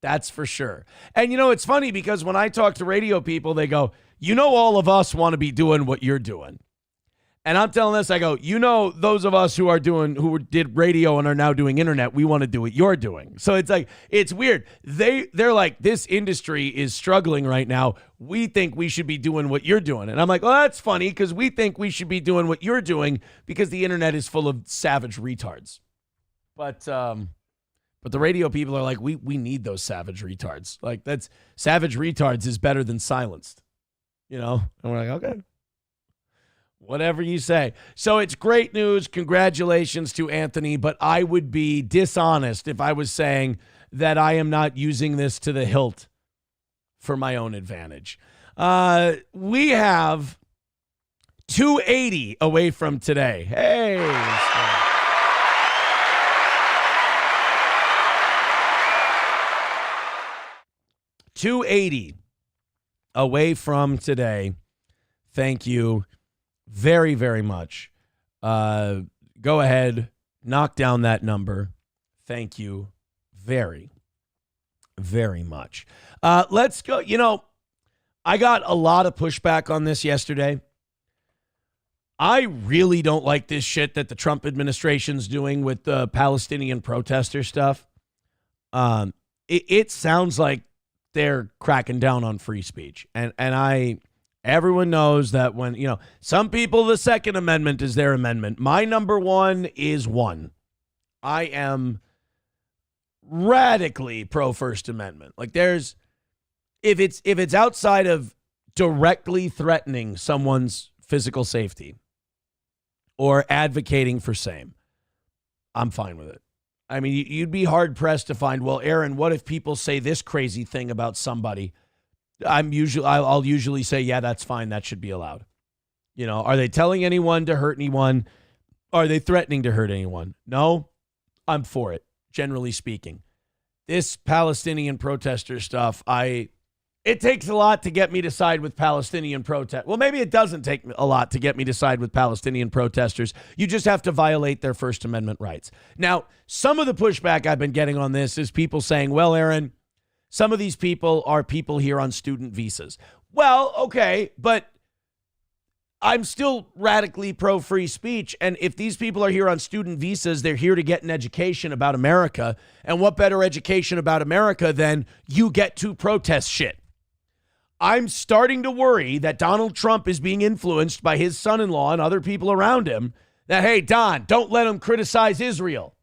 That's for sure. And it's funny, because when I talk to radio people, they go, all of us want to be doing what you're doing. And I'm telling this, I go, those of us who did radio and are now doing internet, we want to do what you're doing. So it's like, it's weird. They're like, this industry is struggling right now. We think we should be doing what you're doing. And I'm like, well, that's funny because we think we should be doing what you're doing because the internet is full of savage retards. But the radio people are like, we need those savage retards. Like, that's savage retards is better than silenced, And we're like, okay. Whatever you say. So it's great news. Congratulations to Anthony, but I would be dishonest if I was saying that I am not using this to the hilt for my own advantage. We have 280 away from today. Hey. 280 away from today. Thank you very, very much. Go ahead, knock down that number. Thank you very, very much. Let's go. I got a lot of pushback on this yesterday. I really don't like this shit that the Trump administration's doing with the Palestinian protester stuff. It sounds like they're cracking down on free speech. Everyone knows that when, some people, the Second Amendment is their amendment. My number one is one. I am radically pro First Amendment. Like if it's outside of directly threatening someone's physical safety or advocating for same, I'm fine with it. I mean, you'd be hard pressed to find, well, Aaron, what if people say this crazy thing about somebody? I'll usually say, yeah, that's fine. That should be allowed. Are they telling anyone to hurt anyone? Are they threatening to hurt anyone? No, I'm for it. Generally speaking, this Palestinian protester stuff, it takes a lot to get me to side with Palestinian protest. Well, maybe it doesn't take a lot to get me to side with Palestinian protesters. You just have to violate their First Amendment rights. Now, some of the pushback I've been getting on this is people saying, well, Aaron, some of these people are people here on student visas. Well, okay, but I'm still radically pro-free speech. And if these people are here on student visas, they're here to get an education about America. And what better education about America than you get to protest shit? I'm starting to worry that Donald Trump is being influenced by his son-in-law and other people around him that, hey, Don, don't let him criticize Israel.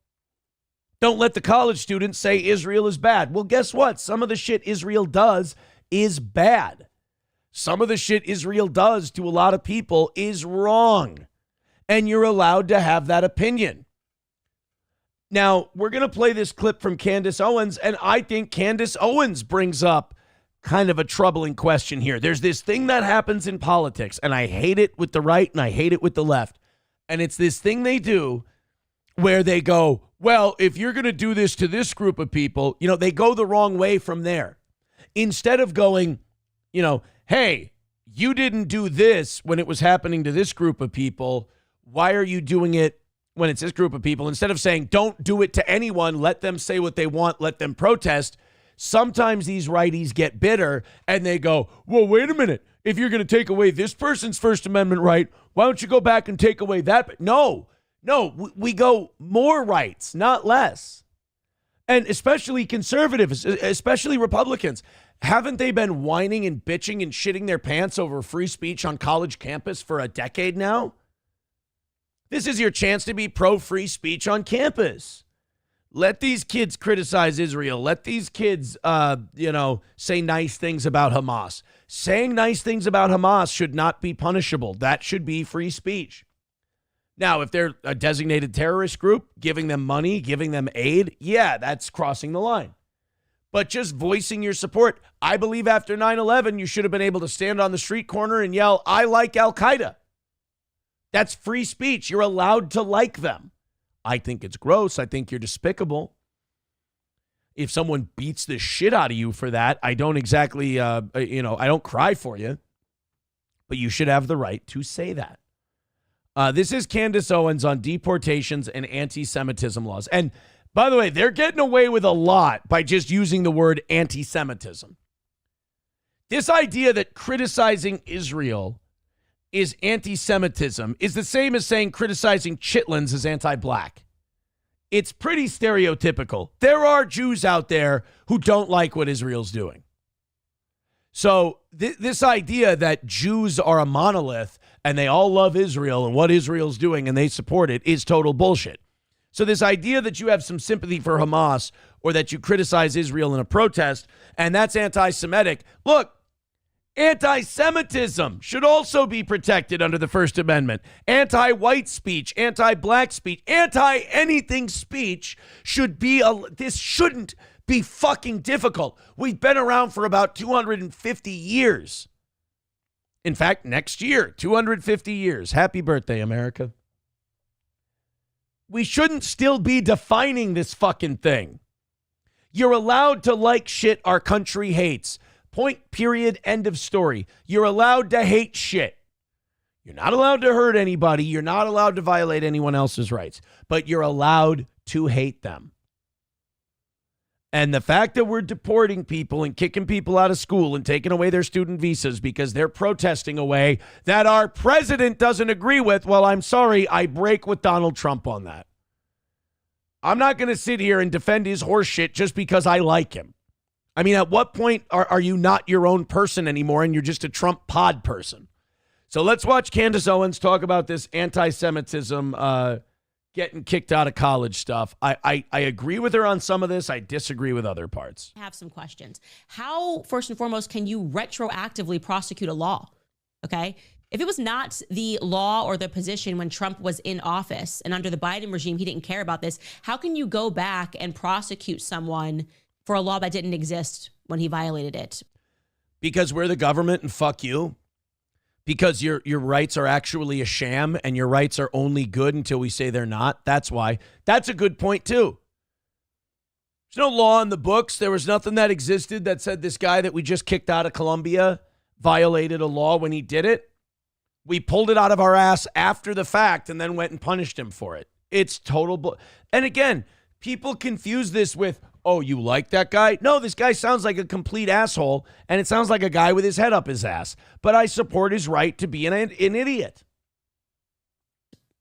Don't let the college students say Israel is bad. Well, guess what? Some of the shit Israel does is bad. Some of the shit Israel does to a lot of people is wrong. And you're allowed to have that opinion. Now, we're going to play this clip from Candace Owens, and I think Candace Owens brings up kind of a troubling question here. There's this thing that happens in politics, and I hate it with the right and I hate it with the left. And it's this thing they do where they go, well, if you're going to do this to this group of people, they go the wrong way from there. Instead of going, hey, you didn't do this when it was happening to this group of people. Why are you doing it when it's this group of people? Instead of saying, don't do it to anyone, let them say what they want, let them protest. Sometimes these righties get bitter and they go, well, wait a minute. If you're going to take away this person's First Amendment right, why don't you go back and take away that? No, we go more rights, not less. And especially conservatives, especially Republicans, haven't they been whining and bitching and shitting their pants over free speech on college campus for a decade now? This is your chance to be pro-free speech on campus. Let these kids criticize Israel. Let these kids, say nice things about Hamas. Saying nice things about Hamas should not be punishable. That should be free speech. Now, if they're a designated terrorist group, giving them money, giving them aid, yeah, that's crossing the line. But just voicing your support. I believe after 9/11, you should have been able to stand on the street corner and yell, I like Al-Qaeda. That's free speech. You're allowed to like them. I think it's gross. I think you're despicable. If someone beats the shit out of you for that, I don't exactly, I don't cry for you. But you should have the right to say that. This is Candace Owens on deportations and anti-Semitism laws. And by the way, they're getting away with a lot by just using the word anti-Semitism. This idea that criticizing Israel is anti-Semitism is the same as saying criticizing chitlins is anti-black. It's pretty stereotypical. There are Jews out there who don't like what Israel's doing. So this idea that Jews are a monolith and they all love Israel and what Israel's doing and they support it is total bullshit. So this idea that you have some sympathy for Hamas or that you criticize Israel in a protest and that's anti-Semitic, look, anti-Semitism should also be protected under the First Amendment. Anti-white speech, anti-black speech, anti-anything speech should be, this shouldn't be fucking difficult. We've been around for about 250 years. In fact, next year, 250 years. Happy birthday, America. We shouldn't still be defining this fucking thing. You're allowed to like shit our country hates. Point, period, end of story. You're allowed to hate shit. You're not allowed to hurt anybody. You're not allowed to violate anyone else's rights. But you're allowed to hate them. And the fact that we're deporting people and kicking people out of school and taking away their student visas because they're protesting a way that our president doesn't agree with, well, I'm sorry, I break with Donald Trump on that. I'm not going to sit here and defend his horse shit just because I like him. I mean, at what point are you not your own person anymore and you're just a Trump pod person? So let's watch Candace Owens talk about this anti-Semitism getting kicked out of college stuff. I agree with her on some of this. I disagree with other parts. I have some questions. How, first and foremost, can you retroactively prosecute a law? Okay. If it was not the law or the position when Trump was in office and under the Biden regime, he didn't care about this. How can you go back and prosecute someone for a law that didn't exist when he violated it? Because we're the government and fuck you. Because your rights are actually a sham and your rights are only good until we say they're not. That's why. That's a good point, too. There's no law in the books. There was nothing that existed that said this guy that we just kicked out of Columbia violated a law when he did it. We pulled it out of our ass after the fact and then went and punished him for it. It's total and again, people confuse this with, oh, you like that guy? No, this guy sounds like a complete asshole, and it sounds like a guy with his head up his ass. But I support his right to be an idiot.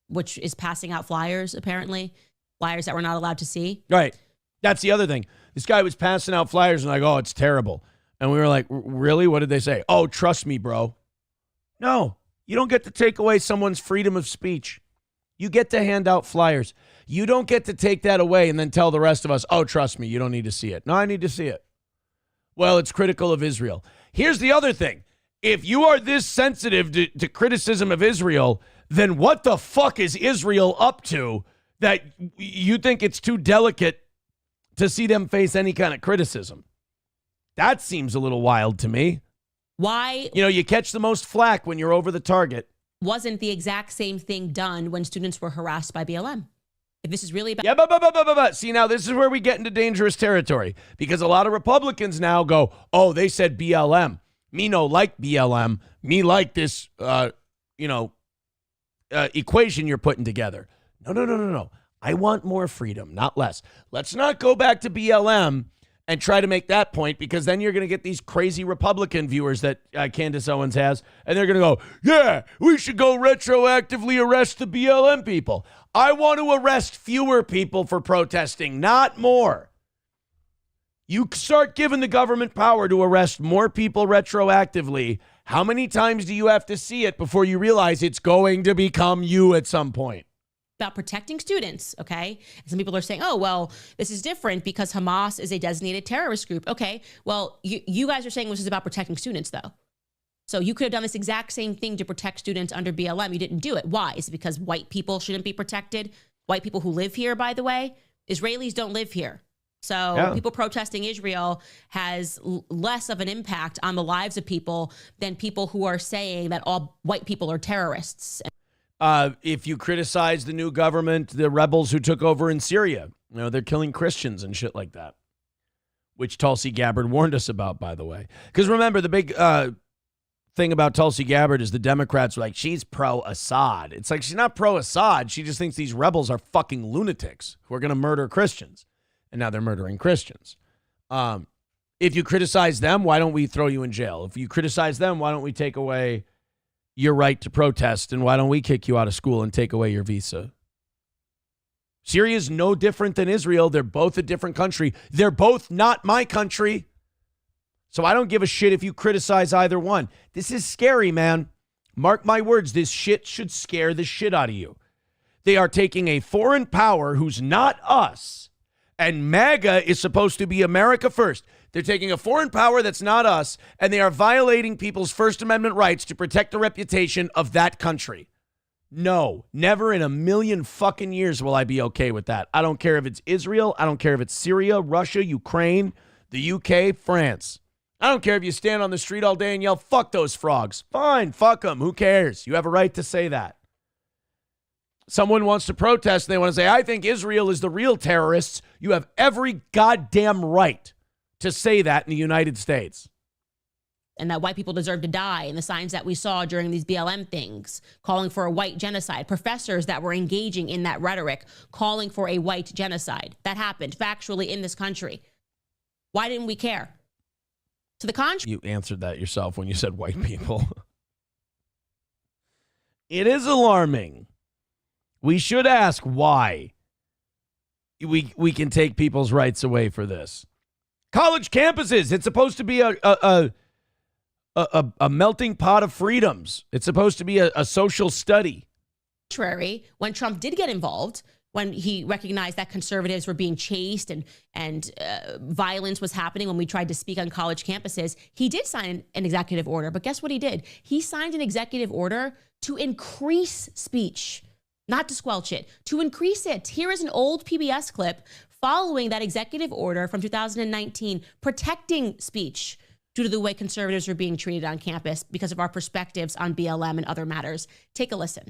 Which is passing out flyers, apparently. Flyers that we're not allowed to see. Right. That's the other thing. This guy was passing out flyers and like, oh, it's terrible. And we were like, really? What did they say? Oh, trust me, bro. No, you don't get to take away someone's freedom of speech. You get to hand out flyers. You don't get to take that away and then tell the rest of us, oh, trust me, you don't need to see it. No, I need to see it. Well, it's critical of Israel. Here's the other thing. If you are this sensitive to criticism of Israel, then what the fuck is Israel up to that you think it's too delicate to see them face any kind of criticism? That seems a little wild to me. Why? You know, you catch the most flack when you're over the target. Wasn't the exact same thing done when students were harassed by BLM? If this is really about... Yeah, but. See, now this is where we get into dangerous territory because a lot of Republicans now go, oh, they said BLM. Me no like BLM. Me like this, equation you're putting together. No. I want more freedom, not less. Let's not go back to BLM and try to make that point because then you're going to get these crazy Republican viewers that Candace Owens has, and they're going to go, yeah, we should go retroactively arrest the BLM people. I want to arrest fewer people for protesting, not more. You start giving the government power to arrest more people retroactively. How many times do you have to see it before you realize it's going to become you at some point? About protecting students, okay? And some people are saying, oh, well, this is different because Hamas is a designated terrorist group. Okay, well, you guys are saying this is about protecting students, though. So you could have done this exact same thing to protect students under BLM. You didn't do it. Why? Is it because white people shouldn't be protected? White people who live here, by the way? Israelis don't live here. So people protesting Israel has less of an impact on the lives of people than people who are saying that all white people are terrorists. If you criticize the new government, the rebels who took over in Syria, they're killing Christians and shit like that, which Tulsi Gabbard warned us about, by the way. Because remember, the big thing about Tulsi Gabbard is the Democrats were like, she's pro-Assad. It's like she's not pro-Assad. She just thinks these rebels are fucking lunatics who are going to murder Christians. And now they're murdering Christians. If you criticize them, why don't we throw you in jail? If you criticize them, why don't we take away your right to protest, and why don't we kick you out of school and take away your visa? Syria is no different than Israel. They're both a different country. They're both not my country. So I don't give a shit if you criticize either one. This is scary, man. Mark my words, this shit should scare the shit out of you. They are taking a foreign power who's not us, and MAGA is supposed to be America first. They're taking a foreign power that's not us, and they are violating people's First Amendment rights to protect the reputation of that country. No, never in a million fucking years will I be okay with that. I don't care if it's Israel. I don't care if it's Syria, Russia, Ukraine, the UK, France. I don't care if you stand on the street all day and yell, fuck those frogs. Fine, fuck them. Who cares? You have a right to say that. Someone wants to protest and they want to say, I think Israel is the real terrorists. You have every goddamn right to say that in the United States. And that white people deserve to die, and the signs that we saw during these BLM things, calling for a white genocide, professors that were engaging in that rhetoric, calling for a white genocide. That happened factually in this country. Why didn't we care? To the contrary. You answered that yourself when you said white people. It is alarming. We should ask why we can take people's rights away for this. College campuses, it's supposed to be a melting pot of freedoms. It's supposed to be a social study. When Trump did get involved, when he recognized that conservatives were being chased and violence was happening when we tried to speak on college campuses, he did sign an executive order. But guess what he did? He signed an executive order to increase speech, not to squelch it, to increase it. Here is an old PBS clip following that executive order from 2019, protecting speech due to the way conservatives are being treated on campus because of our perspectives on BLM and other matters. Take a listen.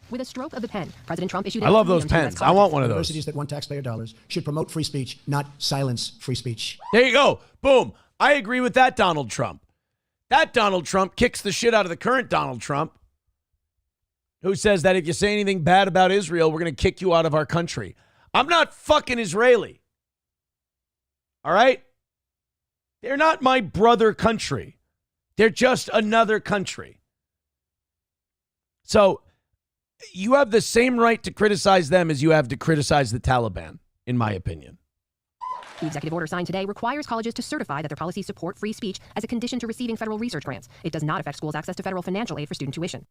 With a stroke of the pen, President Trump issued. I love those pens. I want one of those. Universities that want taxpayer dollars should promote free speech, not silence free speech. There you go. Boom. I agree with that, Donald Trump. That Donald Trump kicks the shit out of the current Donald Trump, who says that if you say anything bad about Israel, we're going to kick you out of our country. I'm not fucking Israeli. All right? They're not my brother country. They're just another country. So you have the same right to criticize them as you have to criticize the Taliban, in my opinion. The executive order signed today requires colleges to certify that their policies support free speech as a condition to receiving federal research grants. It does not affect schools' access to federal financial aid for student tuition.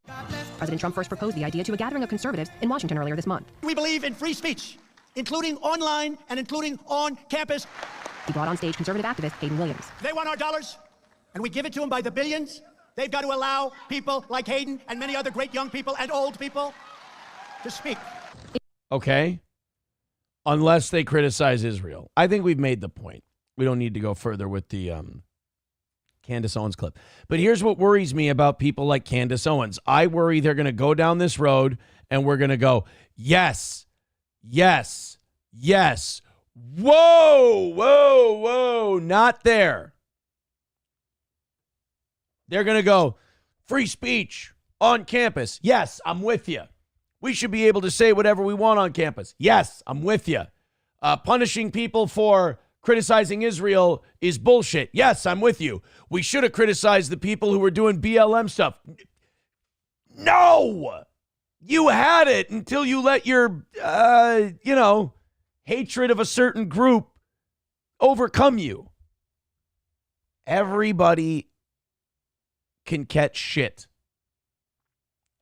President Trump first proposed the idea to a gathering of conservatives in Washington earlier this month. We believe in free speech, including online and including on campus. He brought on stage conservative activist Hayden Williams. They want our dollars, and we give it to them by the billions. They've got to allow people like Hayden and many other great young people and old people to speak. Okay. Unless they criticize Israel. I think we've made the point. We don't need to go further with the Candace Owens clip. But here's what worries me about people like Candace Owens. I worry they're going to go down this road and we're going to go, yes, yes, yes. Whoa, whoa, whoa, not there. They're going to go, free speech on campus. Yes, I'm with you. We should be able to say whatever we want on campus. Yes, I'm with you. Punishing people for criticizing Israel is bullshit. Yes, I'm with you. We should have criticized the people who were doing BLM stuff. No! You had it until you let your, hatred of a certain group overcome you. Everybody can catch shit.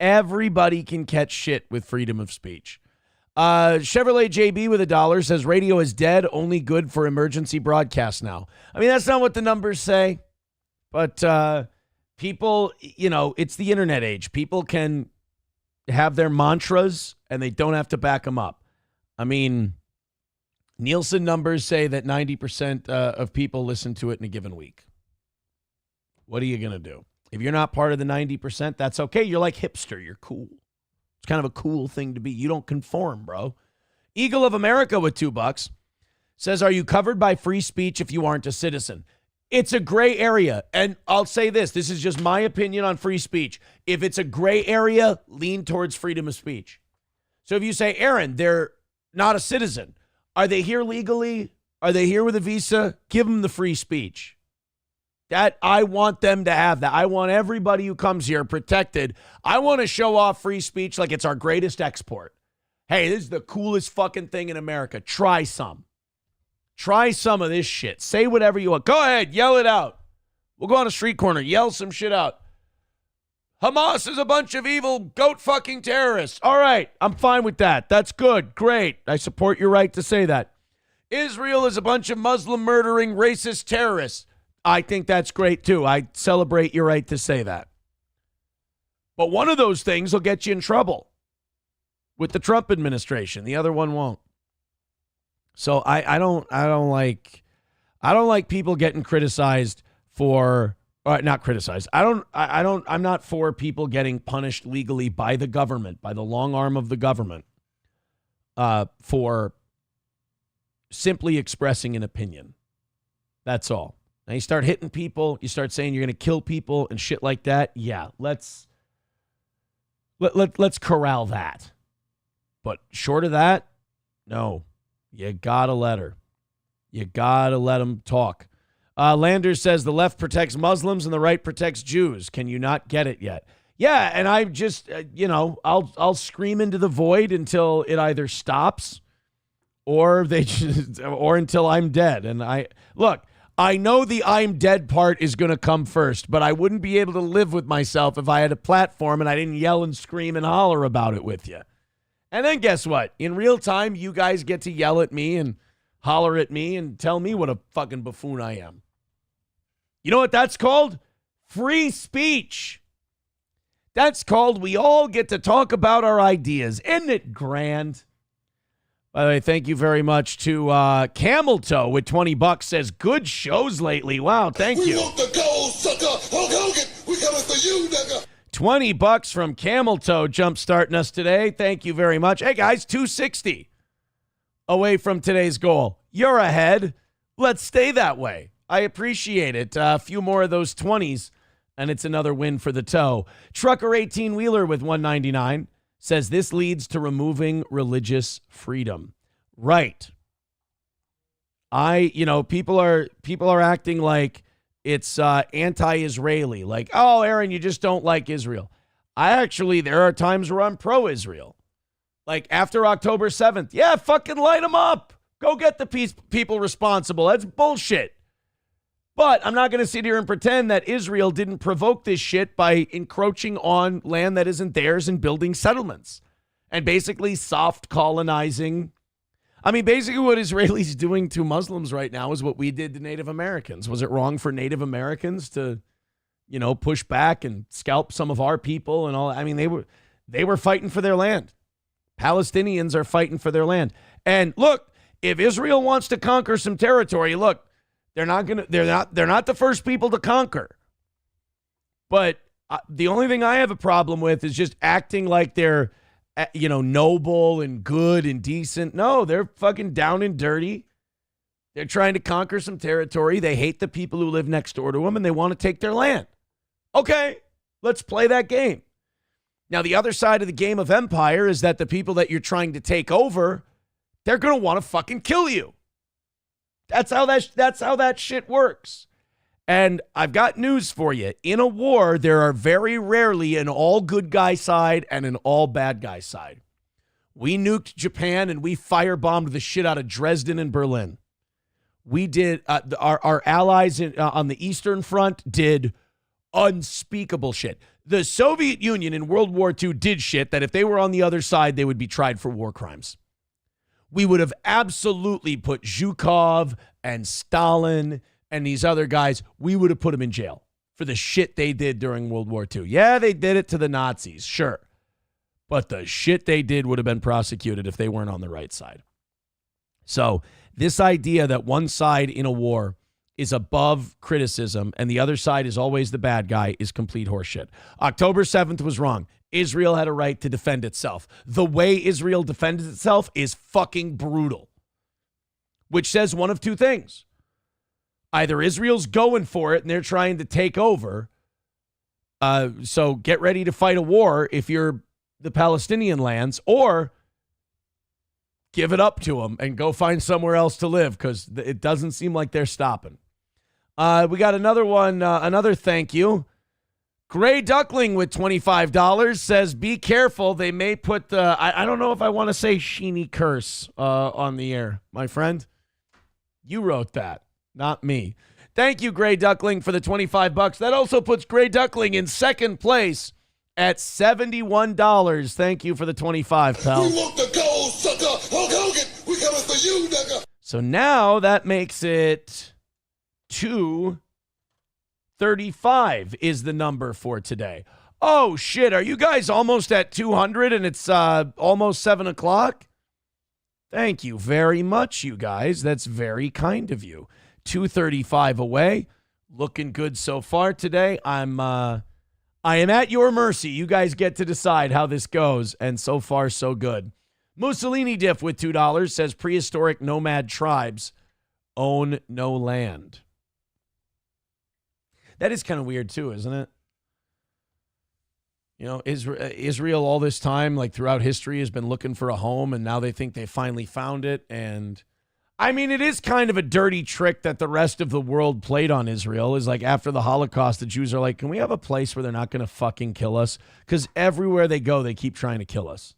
Everybody can catch shit with freedom of speech. Chevrolet JB with $1 says radio is dead, only good for emergency broadcasts now. I mean, that's not what the numbers say, but people, it's the internet age. People can have their mantras and they don't have to back them up. I mean, Nielsen numbers say that 90% of people listen to it in a given week. What are you going to do? If you're not part of the 90%, that's okay. You're like hipster. You're cool. It's kind of a cool thing to be. You don't conform, bro. Eagle of America with $2 says, are you covered by free speech if you aren't a citizen? It's a gray area. And I'll say this. This is just my opinion on free speech. If it's a gray area, lean towards freedom of speech. So if you say, Aaron, they're not a citizen. Are they here legally? Are they here with a visa? Give them the free speech. That I want them to have that. I want everybody who comes here protected. I want to show off free speech like it's our greatest export. Hey, this is the coolest fucking thing in America. Try some. Try some of this shit. Say whatever you want. Go ahead, yell it out. We'll go on a street corner, yell some shit out. Hamas is a bunch of evil goat fucking terrorists. All right, I'm fine with that. That's good. Great. I support your right to say that. Israel is a bunch of Muslim murdering racist terrorists. I think that's great too. I celebrate your right to say that. But one of those things will get you in trouble with the Trump administration. The other one won't. So I don't like people getting criticized for not criticized. I'm not for people getting punished legally by the government, by the long arm of the government, for simply expressing an opinion. That's all. Now you start hitting people, you start saying you're going to kill people and shit like that. Yeah, let's corral that. But short of that, no. You got to let her. You got to let them talk. Landers says the left protects Muslims and the right protects Jews. Can you not get it yet? Yeah, and I just, I'll scream into the void until it either stops or until I'm dead. And I know the I'm dead part is going to come first, but I wouldn't be able to live with myself if I had a platform and I didn't yell and scream and holler about it with you. And then guess what? In real time, you guys get to yell at me and holler at me and tell me what a fucking buffoon I am. You know what that's called? Free speech. That's called we all get to talk about our ideas. Isn't it grand? By the way, thank you very much to Camel Toe with $20 says, good shows lately. Wow, thank you. We want the gold, sucker. Hulk Hogan, we coming for you, nigga. $20 from Camel Toe jump-starting us today. Thank you very much. Hey, guys, $260 away from today's goal. You're ahead. Let's stay that way. I appreciate it. A few more of those 20s, and it's another win for the Toe. Trucker 18-wheeler with $199 says this leads to removing religious freedom. Right. People are acting like it's anti-Israeli. Like, oh, Aaron, you just don't like Israel. There are times where I'm pro-Israel. Like after October 7th. Yeah, fucking light them up. Go get the people responsible. That's bullshit. But I'm not going to sit here and pretend that Israel didn't provoke this shit by encroaching on land that isn't theirs and building settlements and basically soft colonizing. I mean, basically what Israelis doing to Muslims right now is what we did to Native Americans. Was it wrong for Native Americans to, push back and scalp some of our people and all? I mean, they were fighting for their land. Palestinians are fighting for their land. And look, if Israel wants to conquer some territory, look, they're not the first people to conquer. But the only thing I have a problem with is just acting like they're, noble and good and decent. No, they're fucking down and dirty. They're trying to conquer some territory. They hate the people who live next door to them and they want to take their land. Okay, let's play that game. Now, the other side of the game of empire is that the people that you're trying to take over, they're going to want to fucking kill you. That's how that shit works. And I've got news for you. In a war, there are very rarely an all good guy side and an all bad guy side. We nuked Japan and we firebombed the shit out of Dresden and Berlin. We did, our allies on the Eastern Front did unspeakable shit. The Soviet Union in World War II did shit that if they were on the other side, they would be tried for war crimes. We would have absolutely put Zhukov and Stalin and these other guys, we would have put them in jail for the shit they did during World War II. Yeah, they did it to the Nazis, sure. But the shit they did would have been prosecuted if they weren't on the right side. So this idea that one side in a war is above criticism and the other side is always the bad guy is complete horseshit. October 7th was wrong. Israel had a right to defend itself. The way Israel defended itself is fucking brutal, which says one of two things. Either Israel's going for it and they're trying to take over, so get ready to fight a war if you're the Palestinian lands, or give it up to them and go find somewhere else to live because it doesn't seem like they're stopping. We got another one, another thank you. Gray Duckling with $25 says, be careful. They may put the, I don't know if I want to say Sheeny curse on the air. My friend, you wrote that, not me. Thank you, Gray Duckling, for the $25. That also puts Gray Duckling in second place at $71. Thank you for the 25, pal. We want the gold, sucker. Hulk Hogan, we coming for you, nigga. So now that makes it 235 is the number for today. Oh, shit. Are you guys almost at 200 and it's almost 7 o'clock? Thank you very much, you guys. That's very kind of you. 235 away. Looking good so far today. I am at your mercy. You guys get to decide how this goes, and so far, so good. Mussolini Diff with $2 says prehistoric nomad tribes own no land. That is kind of weird too, isn't it? You know, Israel all this time, like throughout history, has been looking for a home, and now they think they finally found it. And I mean, it is kind of a dirty trick that the rest of the world played on Israel. Is like after the Holocaust, the Jews are like, can we have a place where they're not going to fucking kill us? Because everywhere they go, they keep trying to kill us.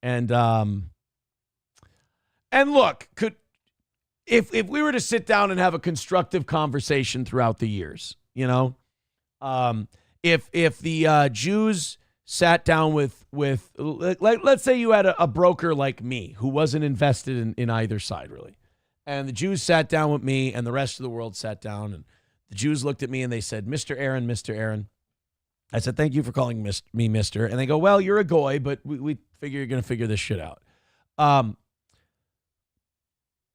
And look, if we were to sit down and have a constructive conversation throughout the years, you know, if the Jews sat down with like, let's say you had a broker like me who wasn't invested in either side really, and the Jews sat down with me and the rest of the world sat down, and the Jews looked at me and they said, Mr. Aaron. I said, thank you for calling me Mr. And they go, well, you're a goy, but we figure you're going to figure this shit out.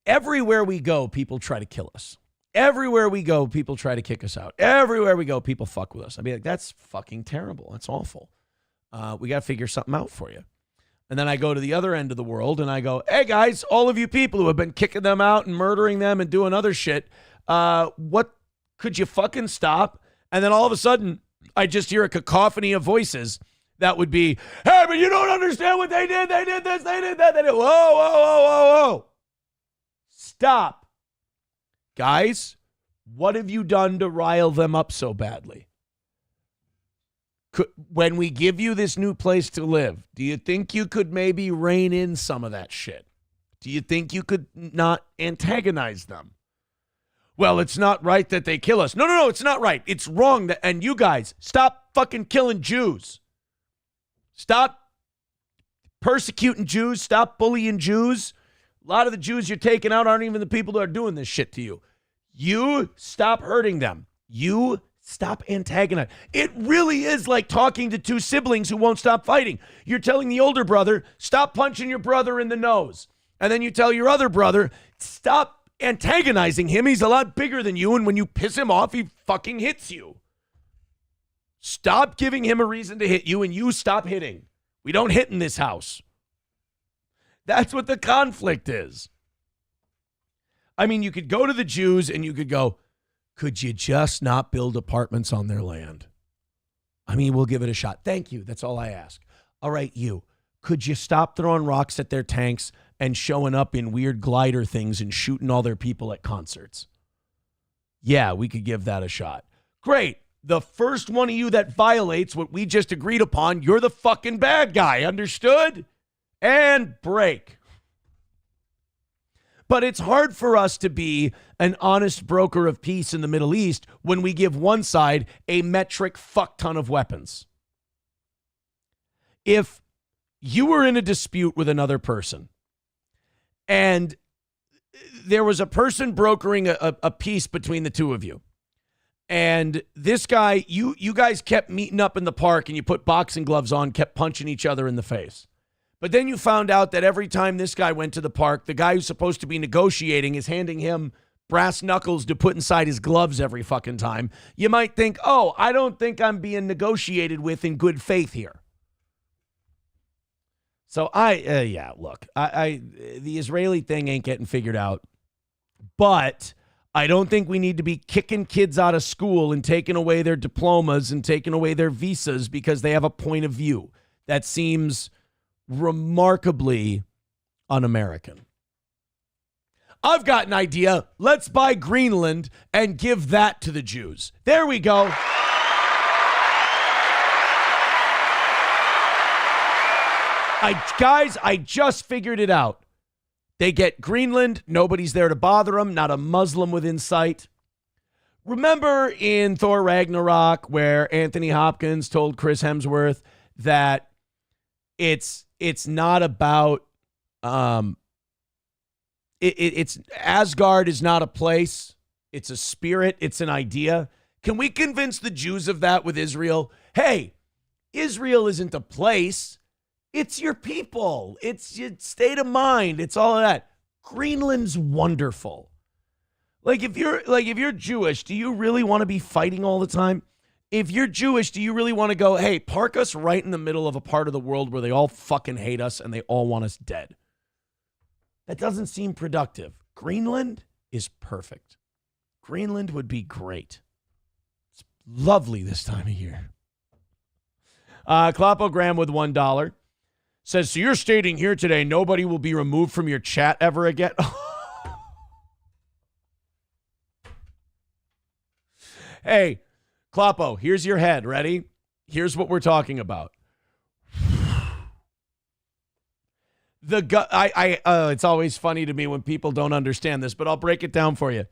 Everywhere we go, people try to kill us. Everywhere we go, people try to kick us out. Everywhere we go, people fuck with us. I'd be like, that's fucking terrible. That's awful. We got to figure something out for you. And then I go to the other end of the world and I go, hey guys, all of you people who have been kicking them out and murdering them and doing other shit, what could you fucking stop? And then all of a sudden, I just hear a cacophony of voices that would be, hey, but you don't understand what they did. They did this, they did that. They did. Whoa. Stop. Guys, what have you done to rile them up so badly? When we give you this new place to live, do you think you could maybe rein in some of that shit? Do you think you could not antagonize them? Well, it's not right that they kill us. No, it's not right. It's wrong. And you guys, stop fucking killing Jews. Stop persecuting Jews. Stop bullying Jews. A lot of the Jews you're taking out aren't even the people that are doing this shit to you. You stop hurting them. You stop antagonizing. It really is like talking to two siblings who won't stop fighting. You're telling the older brother, stop punching your brother in the nose. And then you tell your other brother, stop antagonizing him. He's a lot bigger than you, and when you piss him off, he fucking hits you. Stop giving him a reason to hit you, and you stop hitting. We don't hit in this house. That's what the conflict is. I mean, you could go to the Jews and you could go, could you just not build apartments on their land? I mean, we'll give it a shot. Thank you. That's all I ask. All right, you. Could you stop throwing rocks at their tanks and showing up in weird glider things and shooting all their people at concerts? Yeah, we could give that a shot. Great. The first one of you that violates what we just agreed upon, you're the fucking bad guy. Understood? And break. But it's hard for us to be an honest broker of peace in the Middle East when we give one side a metric fuck ton of weapons. If you were in a dispute with another person and there was a person brokering a peace between the two of you, and this guy, you guys kept meeting up in the park and you put boxing gloves on, kept punching each other in the face. But then you found out that every time this guy went to the park, the guy who's supposed to be negotiating is handing him brass knuckles to put inside his gloves every fucking time. You might think, oh, I don't think I'm being negotiated with in good faith here. So look, the Israeli thing ain't getting figured out. But I don't think we need to be kicking kids out of school and taking away their diplomas and taking away their visas because they have a point of view that seems remarkably un-American. I've got an idea. Let's buy Greenland and give that to the Jews. There we go. I just figured it out. They get Greenland. Nobody's there to bother them. Not a Muslim within sight. Remember in Thor Ragnarok where Anthony Hopkins told Chris Hemsworth that it's not about it's Asgard is not a place. It's a spirit. It's an idea. Can we convince the Jews of that with Israel? Hey, Israel isn't a place. It's your people. It's your state of mind. It's all of that. Greenland's wonderful. Like if you're Jewish, do you really want to be fighting all the time? If you're Jewish, do you really want to go, hey, park us right in the middle of a part of the world where they all fucking hate us and they all want us dead? That doesn't seem productive. Greenland is perfect. Greenland would be great. It's lovely this time of year. Klopogram with $1 says, so you're stating here today nobody will be removed from your chat ever again? Hey, Klopo, here's your head. Ready? Here's what we're talking about. It's always funny to me when people don't understand this, but I'll break it down for you.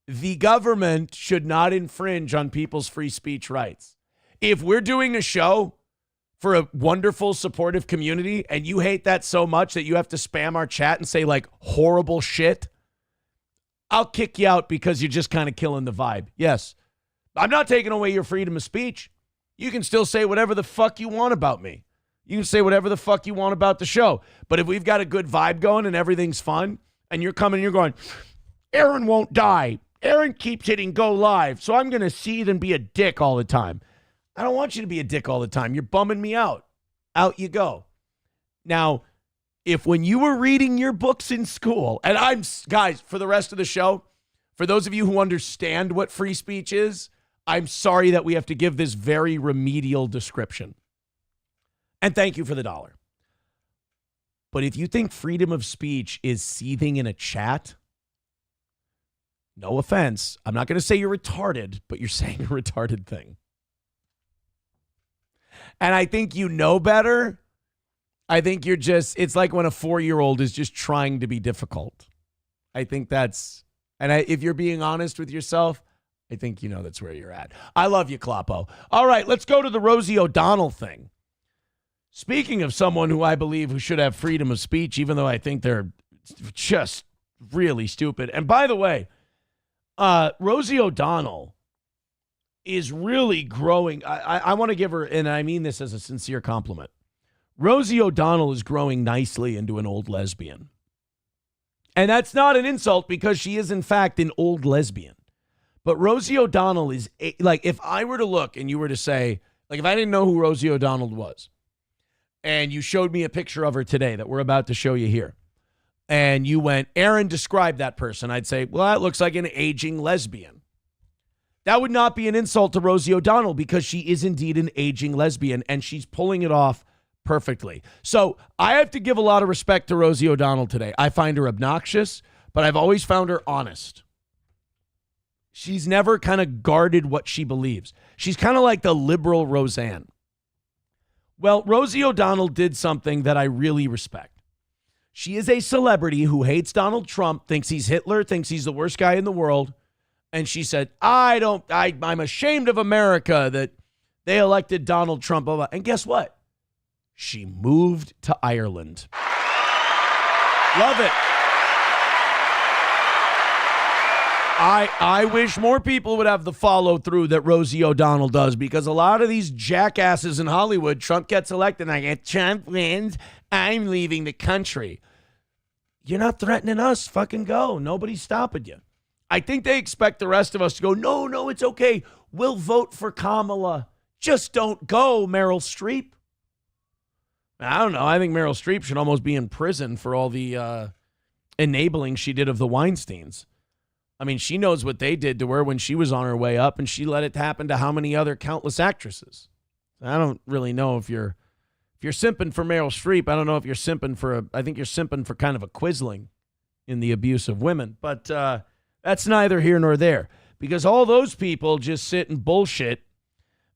The government should not infringe on people's free speech rights. If we're doing a show for a wonderful, supportive community and you hate that so much that you have to spam our chat and say like horrible shit, I'll kick you out because you're just kind of killing the vibe. Yes. I'm not taking away your freedom of speech. You can still say whatever the fuck you want about me. You can say whatever the fuck you want about the show. But if we've got a good vibe going and everything's fun, and you're coming and you're going, Aaron won't die. Aaron keeps hitting go live, so I'm going to seethe and be a dick all the time. I don't want you to be a dick all the time. You're bumming me out. Out you go. Now, if when you were reading your books in school, and guys, for the rest of the show, for those of you who understand what free speech is, I'm sorry that we have to give this very remedial description. And thank you for the $1. But if you think freedom of speech is seething in a chat, no offense, I'm not going to say you're retarded, but you're saying a retarded thing. And I think you know better. I think you're just, it's like when a 4-year-old is just trying to be difficult. I think that's, if you're being honest with yourself, I think you know that's where you're at. I love you, Kloppo. All right, let's go to the Rosie O'Donnell thing. Speaking of someone who I believe who should have freedom of speech, even though I think they're just really stupid. And by the way, Rosie O'Donnell is really growing. I want to give her, and I mean this as a sincere compliment. Rosie O'Donnell is growing nicely into an old lesbian. And that's not an insult because she is, in fact, an old lesbian. But Rosie O'Donnell is, like, if I were to look and you were to say, like, if I didn't know who Rosie O'Donnell was, and you showed me a picture of her today that we're about to show you here, and you went, Aaron, describe that person, I'd say, well, that looks like an aging lesbian. That would not be an insult to Rosie O'Donnell because she is indeed an aging lesbian, and she's pulling it off perfectly. So I have to give a lot of respect to Rosie O'Donnell today. I find her obnoxious, but I've always found her honest. She's never kind of guarded what she believes. She's kind of like the liberal Roseanne. Well, Rosie O'Donnell did something that I really respect. She is a celebrity who hates Donald Trump, thinks he's Hitler, thinks he's the worst guy in the world. And she said, I'm ashamed of America that they elected Donald Trump. And guess what? She moved to Ireland. Love it. I wish more people would have the follow through that Rosie O'Donnell does, because a lot of these jackasses in Hollywood, Trump gets elected and I get, Trump wins, I'm leaving the country. You're not threatening us. Fucking go. Nobody's stopping you. I think they expect the rest of us to go, no, it's okay. We'll vote for Kamala. Just don't go, Meryl Streep. I don't know. I think Meryl Streep should almost be in prison for all the enabling she did of the Weinsteins. I mean, she knows what they did to her when she was on her way up, and she let it happen to how many other countless actresses. I don't really know if you're simping for Meryl Streep. I don't know if you're simping for I think you're simping for kind of a Quisling. in the abuse of women. But that's neither here nor there, because all those people just sit and bullshit,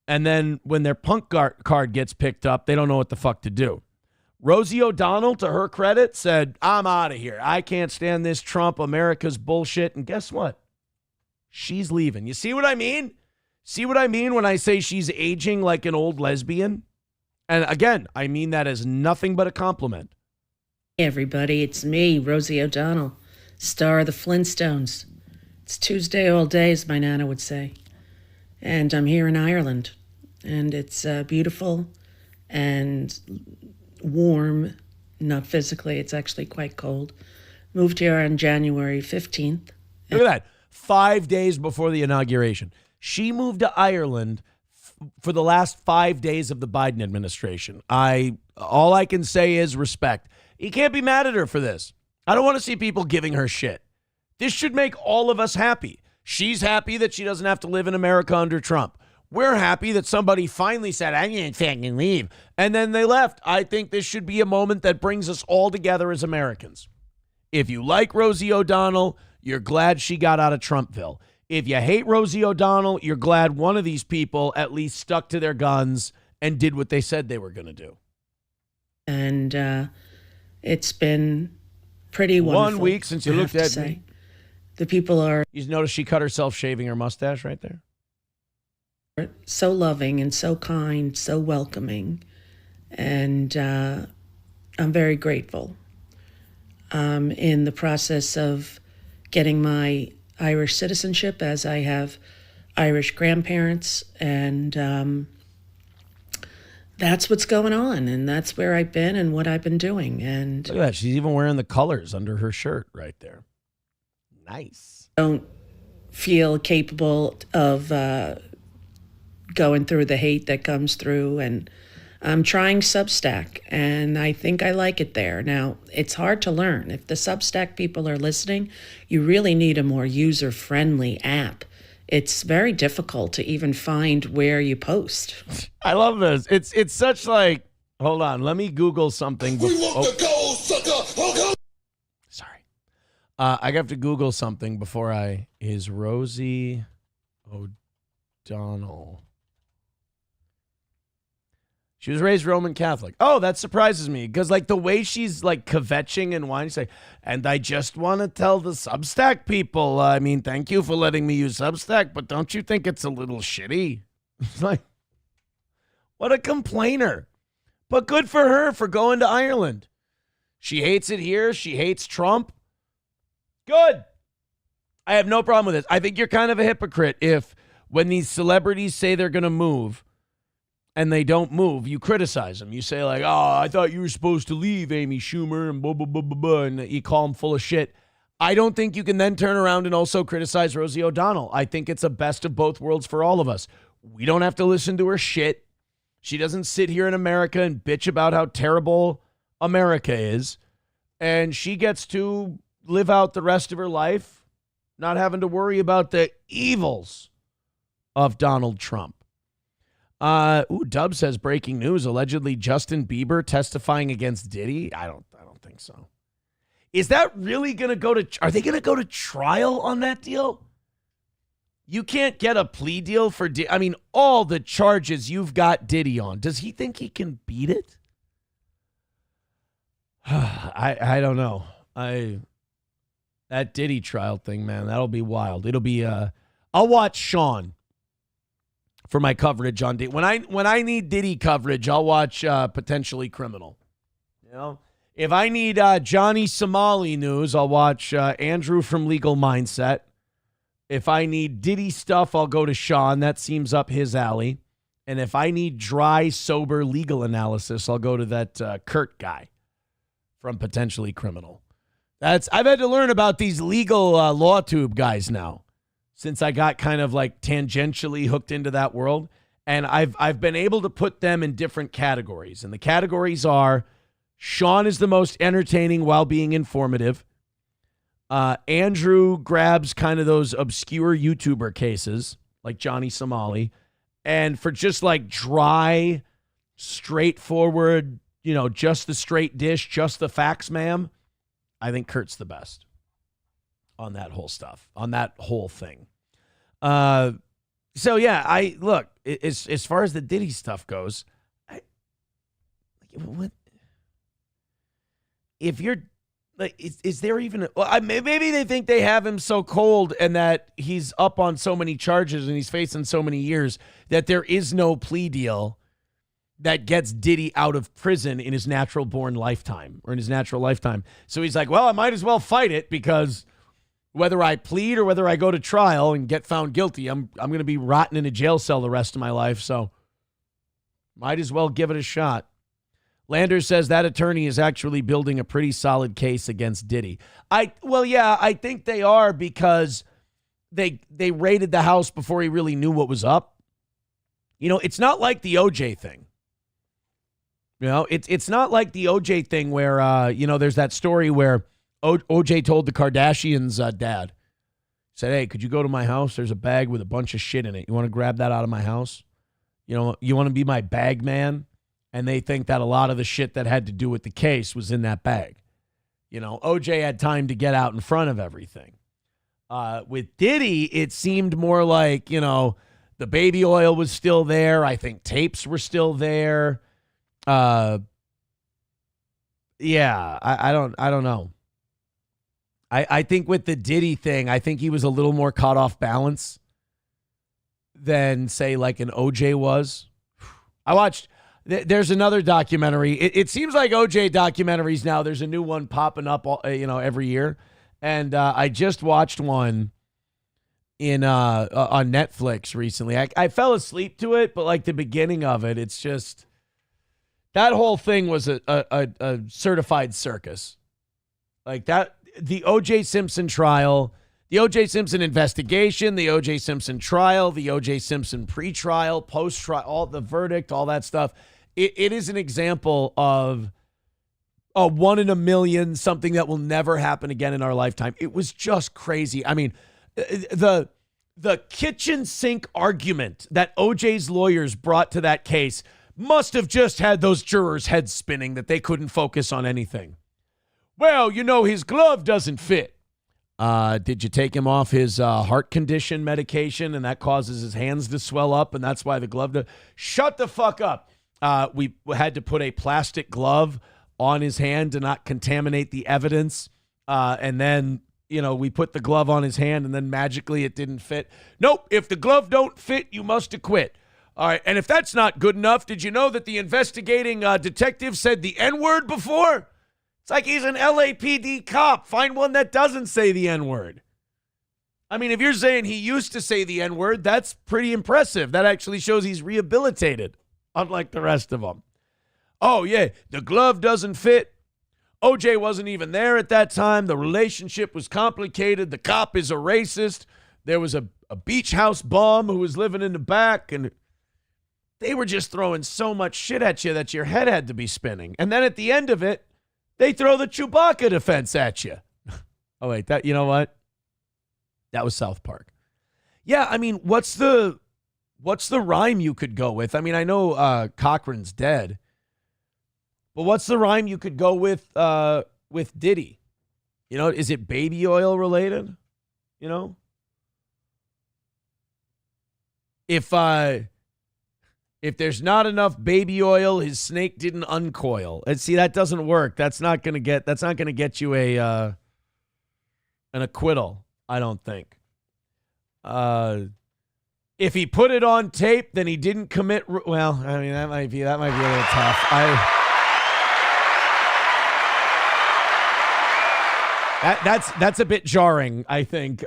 and then when their punk card gets picked up, they don't know what the fuck to do. Rosie O'Donnell, to her credit, said, I'm out of here. I can't stand this Trump, America's bullshit. And guess what? She's leaving. You see what I mean? See what I mean when I say she's aging like an old lesbian? And again, I mean that as nothing but a compliment. Hey everybody, it's me, Rosie O'Donnell, star of the Flintstones. It's Tuesday all day, as my nana would say. And I'm here in Ireland. And it's beautiful and warm, not physically, it's actually quite cold. Moved here on January 15th. Look at that. 5 days before the inauguration. She moved to Ireland for the last 5 days of the Biden administration. All I can say is respect. You can't be mad at her for this. I don't want to see people giving her shit. This should make all of us happy. She's happy that she doesn't have to live in America under Trump. We're happy that somebody finally said, I'm going to fucking leave. And then they left. I think this should be a moment that brings us all together as Americans. If you like Rosie O'Donnell, you're glad she got out of Trumpville. If you hate Rosie O'Donnell, you're glad one of these people at least stuck to their guns and did what they said they were going to do. And it's been pretty wonderful. 1 week since you looked at me. The people are... You notice she cut herself shaving her mustache right there? So loving and so kind, so welcoming. And I'm very grateful. I'm in the process of getting my Irish citizenship, as I have Irish grandparents, and that's what's going on, and that's where I've been and what I've been doing. And look at that. She's even wearing the colors under her shirt right there. Nice. Don't feel capable of going through the hate that comes through, and I'm trying Substack, and I think I like it there. Now, it's hard to learn. If the Substack people are listening, you really need a more user-friendly app. It's very difficult to even find where you post. I love this. It's such like, hold on, let me Google something. We want the gold, sucker. Sorry. I have to Google something before is Rosie O'Donnell. She was raised Roman Catholic. Oh, that surprises me, because like the way she's like kvetching and whining, she's like, and I just want to tell the Substack people, I mean, thank you for letting me use Substack, but don't you think it's a little shitty? It's like, what a complainer. But good for her for going to Ireland. She hates it here. She hates Trump. Good. I have no problem with this. I think you're kind of a hypocrite if when these celebrities say they're going to move, and they don't move, you criticize them. You say like, oh, I thought you were supposed to leave, Amy Schumer, and blah, blah, blah, blah, blah, and you call them full of shit. I don't think you can then turn around and also criticize Rosie O'Donnell. I think it's a best of both worlds for all of us. We don't have to listen to her shit. She doesn't sit here in America and bitch about how terrible America is. And she gets to live out the rest of her life not having to worry about the evils of Donald Trump. Dub says breaking news. Allegedly Justin Bieber testifying against Diddy. I don't think so. Is that really going to go to, are they going to go to trial on that deal? You can't get a plea deal for Diddy. I mean, all the charges you've got Diddy on. Does he think he can beat it? I don't know. That Diddy trial thing, man, that'll be wild. It'll be, I'll watch Sean for my coverage on Diddy. When I need Diddy coverage, I'll watch Potentially Criminal. You know, if I need Johnny Somali news, I'll watch Andrew from Legal Mindset. If I need Diddy stuff, I'll go to Sean. That seems up his alley. And if I need dry, sober legal analysis, I'll go to that Kurt guy from Potentially Criminal. I've had to learn about these legal law tube guys now, since I got kind of like tangentially hooked into that world. And I've been able to put them in different categories. And the categories are Sean is the most entertaining while being informative. Andrew grabs kind of those obscure YouTuber cases like Johnny Somali. And for just like dry, straightforward, you know, just the straight dish, just the facts, ma'am, I think Kurt's the best. on that whole stuff, on that whole thing. So yeah, I look, as far as the Diddy stuff goes, what if you're like, is there even maybe they think they have him so cold and that he's up on so many charges and he's facing so many years that there is no plea deal that gets Diddy out of prison in his natural born lifetime or in his natural lifetime. So he's like, well, I might as well fight it, because whether I plead or whether I go to trial and get found guilty, I'm going to be rotting in a jail cell the rest of my life. So might as well give it a shot. Landers says that attorney is actually building a pretty solid case against Diddy. I think they are, because they raided the house before he really knew what was up. You know, it's not like the OJ thing. You know, it's not like the OJ thing where, there's that story where OJ told the Kardashians' dad, said, hey, could you go to my house? There's a bag with a bunch of shit in it. You want to grab that out of my house? You know, you want to be my bag man? And they think that a lot of the shit that had to do with the case was in that bag. You know, OJ had time to get out in front of everything. With Diddy, it seemed more like, the baby oil was still there. I think tapes were still there. I don't know. I think with the Diddy thing, I think he was a little more caught off balance than, say, like an OJ was. I watched... There's another documentary. It seems like OJ documentaries now, there's a new one popping up, every year. And I just watched one on Netflix recently. I fell asleep to it, but like the beginning of it, it's just, that whole thing was a certified circus. Like that, the O.J. Simpson trial, the O.J. Simpson investigation, the O.J. Simpson trial, the O.J. Simpson pretrial, post-trial, all the verdict, all that stuff. It is an example of a 1 in a million, something that will never happen again in our lifetime. It was just crazy. I mean, the kitchen sink argument that O.J.'s lawyers brought to that case must have just had those jurors' heads spinning that they couldn't focus on anything. Well, his glove doesn't fit. Did you take him off his heart condition medication and that causes his hands to swell up and that's why the glove... Shut the fuck up. We had to put a plastic glove on his hand to not contaminate the evidence. And then, we put the glove on his hand and then magically it didn't fit. Nope. If the glove don't fit, you must acquit. All right. And if that's not good enough, did you know that the investigating detective said the N-word before? It's like he's an LAPD cop. Find one that doesn't say the N-word. I mean, if you're saying he used to say the N-word, that's pretty impressive. That actually shows he's rehabilitated, unlike the rest of them. Oh, yeah, the glove doesn't fit. OJ wasn't even there at that time. The relationship was complicated. The cop is a racist. There was a beach house bum who was living in the back, and they were just throwing so much shit at you that your head had to be spinning. And then at the end of it, they throw the Chewbacca defense at you. Oh, wait, you know what? That was South Park. Yeah, I mean, what's the rhyme you could go with? I mean, I know Cochran's dead, but what's the rhyme you could go with Diddy? Is it baby oil related? If there's not enough baby oil, his snake didn't uncoil. And see, that doesn't work. That's not gonna get you an acquittal, I don't think. If he put it on tape, then he didn't commit. Well, I mean, that might be a little tough. That's a bit jarring, I think.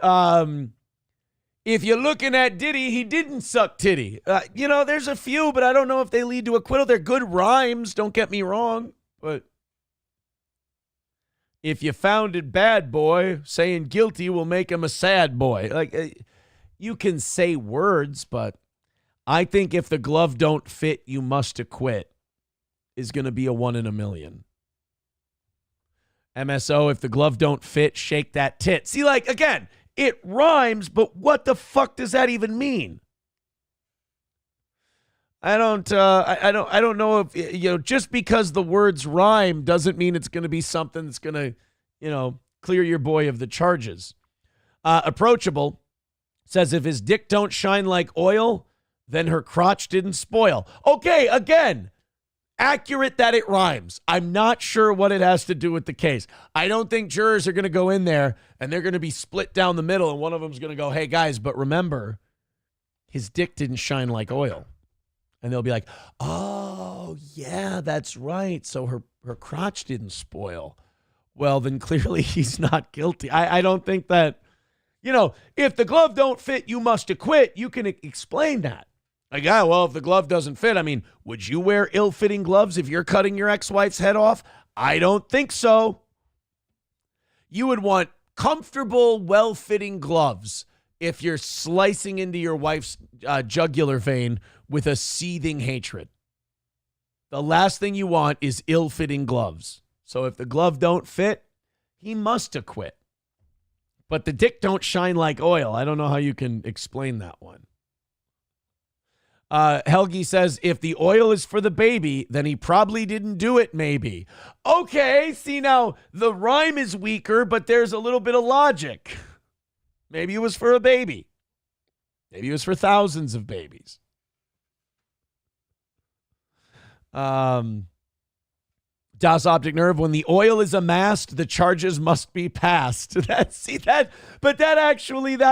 If you're looking at Diddy, he didn't suck titty. There's a few, but I don't know if they lead to acquittal. They're good rhymes, don't get me wrong. But if you found it bad, boy, saying guilty will make him a sad boy. Like, you can say words, but I think if the glove don't fit, you must acquit is going to be a 1 in a million. MSO, if the glove don't fit, shake that tit. See, like, again, it rhymes, but what the fuck does that even mean? I don't know if, just because the words rhyme doesn't mean it's going to be something that's going to, clear your boy of the charges. Approachable says if his dick don't shine like oil, then her crotch didn't spoil. Okay, again, accurate that it rhymes. I'm not sure what it has to do with the case. I don't think jurors are going to go in there and they're going to be split down the middle and one of them's going to go, hey, guys, but remember, his dick didn't shine like oil. And they'll be like, oh, yeah, that's right. So her crotch didn't spoil. Well, then clearly he's not guilty. I don't think that, if the glove don't fit, you must acquit. You can explain that. Like, well, if the glove doesn't fit, would you wear ill-fitting gloves if you're cutting your ex-wife's head off? I don't think so. You would want comfortable, well-fitting gloves if you're slicing into your wife's jugular vein with a seething hatred. The last thing you want is ill-fitting gloves. So if the glove don't fit, he must acquit. But the dick don't shine like oil. I don't know how you can explain that one. Helgi says, if the oil is for the baby, then he probably didn't do it, maybe. Okay, see now, the rhyme is weaker, but there's a little bit of logic. Maybe it was for a baby. Maybe it was for thousands of babies. Das Optic Nerve, when the oil is amassed, the charges must be passed. That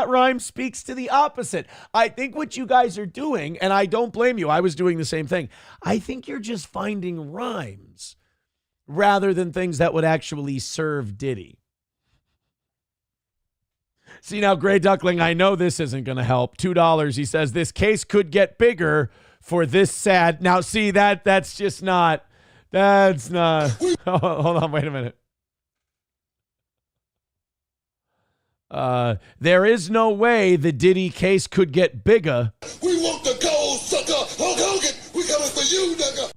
rhyme speaks to the opposite. I think what you guys are doing, and I don't blame you, I was doing the same thing. I think you're just finding rhymes rather than things that would actually serve Diddy. See now, Gray Duckling, I know this isn't going to help. $2. He says, this case could get bigger for this sad. Now, see, that's just not. That's not. Hold on, wait a minute. There is no way the Diddy case could get bigger. We want the gold, sucker. Hulk Hogan, we coming for you, nigga.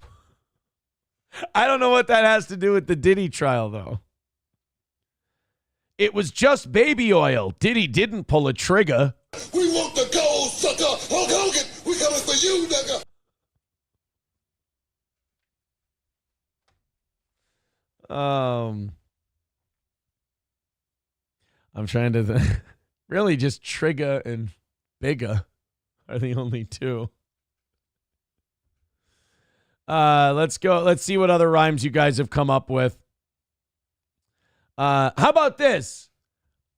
I don't know what that has to do with the Diddy trial, though. It was just baby oil. Diddy didn't pull a trigger. We want the gold, sucker. Hulk Hogan, we coming for you, nigga. I'm trying to really just trigger and bigger are the only two. Let's go. Let's see what other rhymes you guys have come up with. How about this?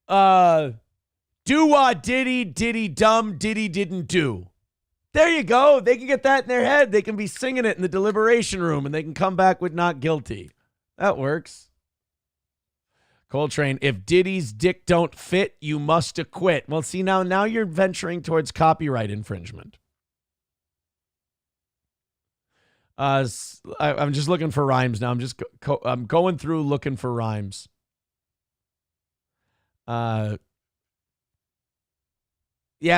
Do-wah Diddy, Diddy dumb, Diddy didn't do. There you go. They can get that in their head. They can be singing it in the deliberation room and they can come back with not guilty. That works. Coltrane, if Diddy's dick don't fit, you must acquit. Well, see, now you're venturing towards copyright infringement. I'm just looking for rhymes now. I'm going through looking for rhymes. Yeah,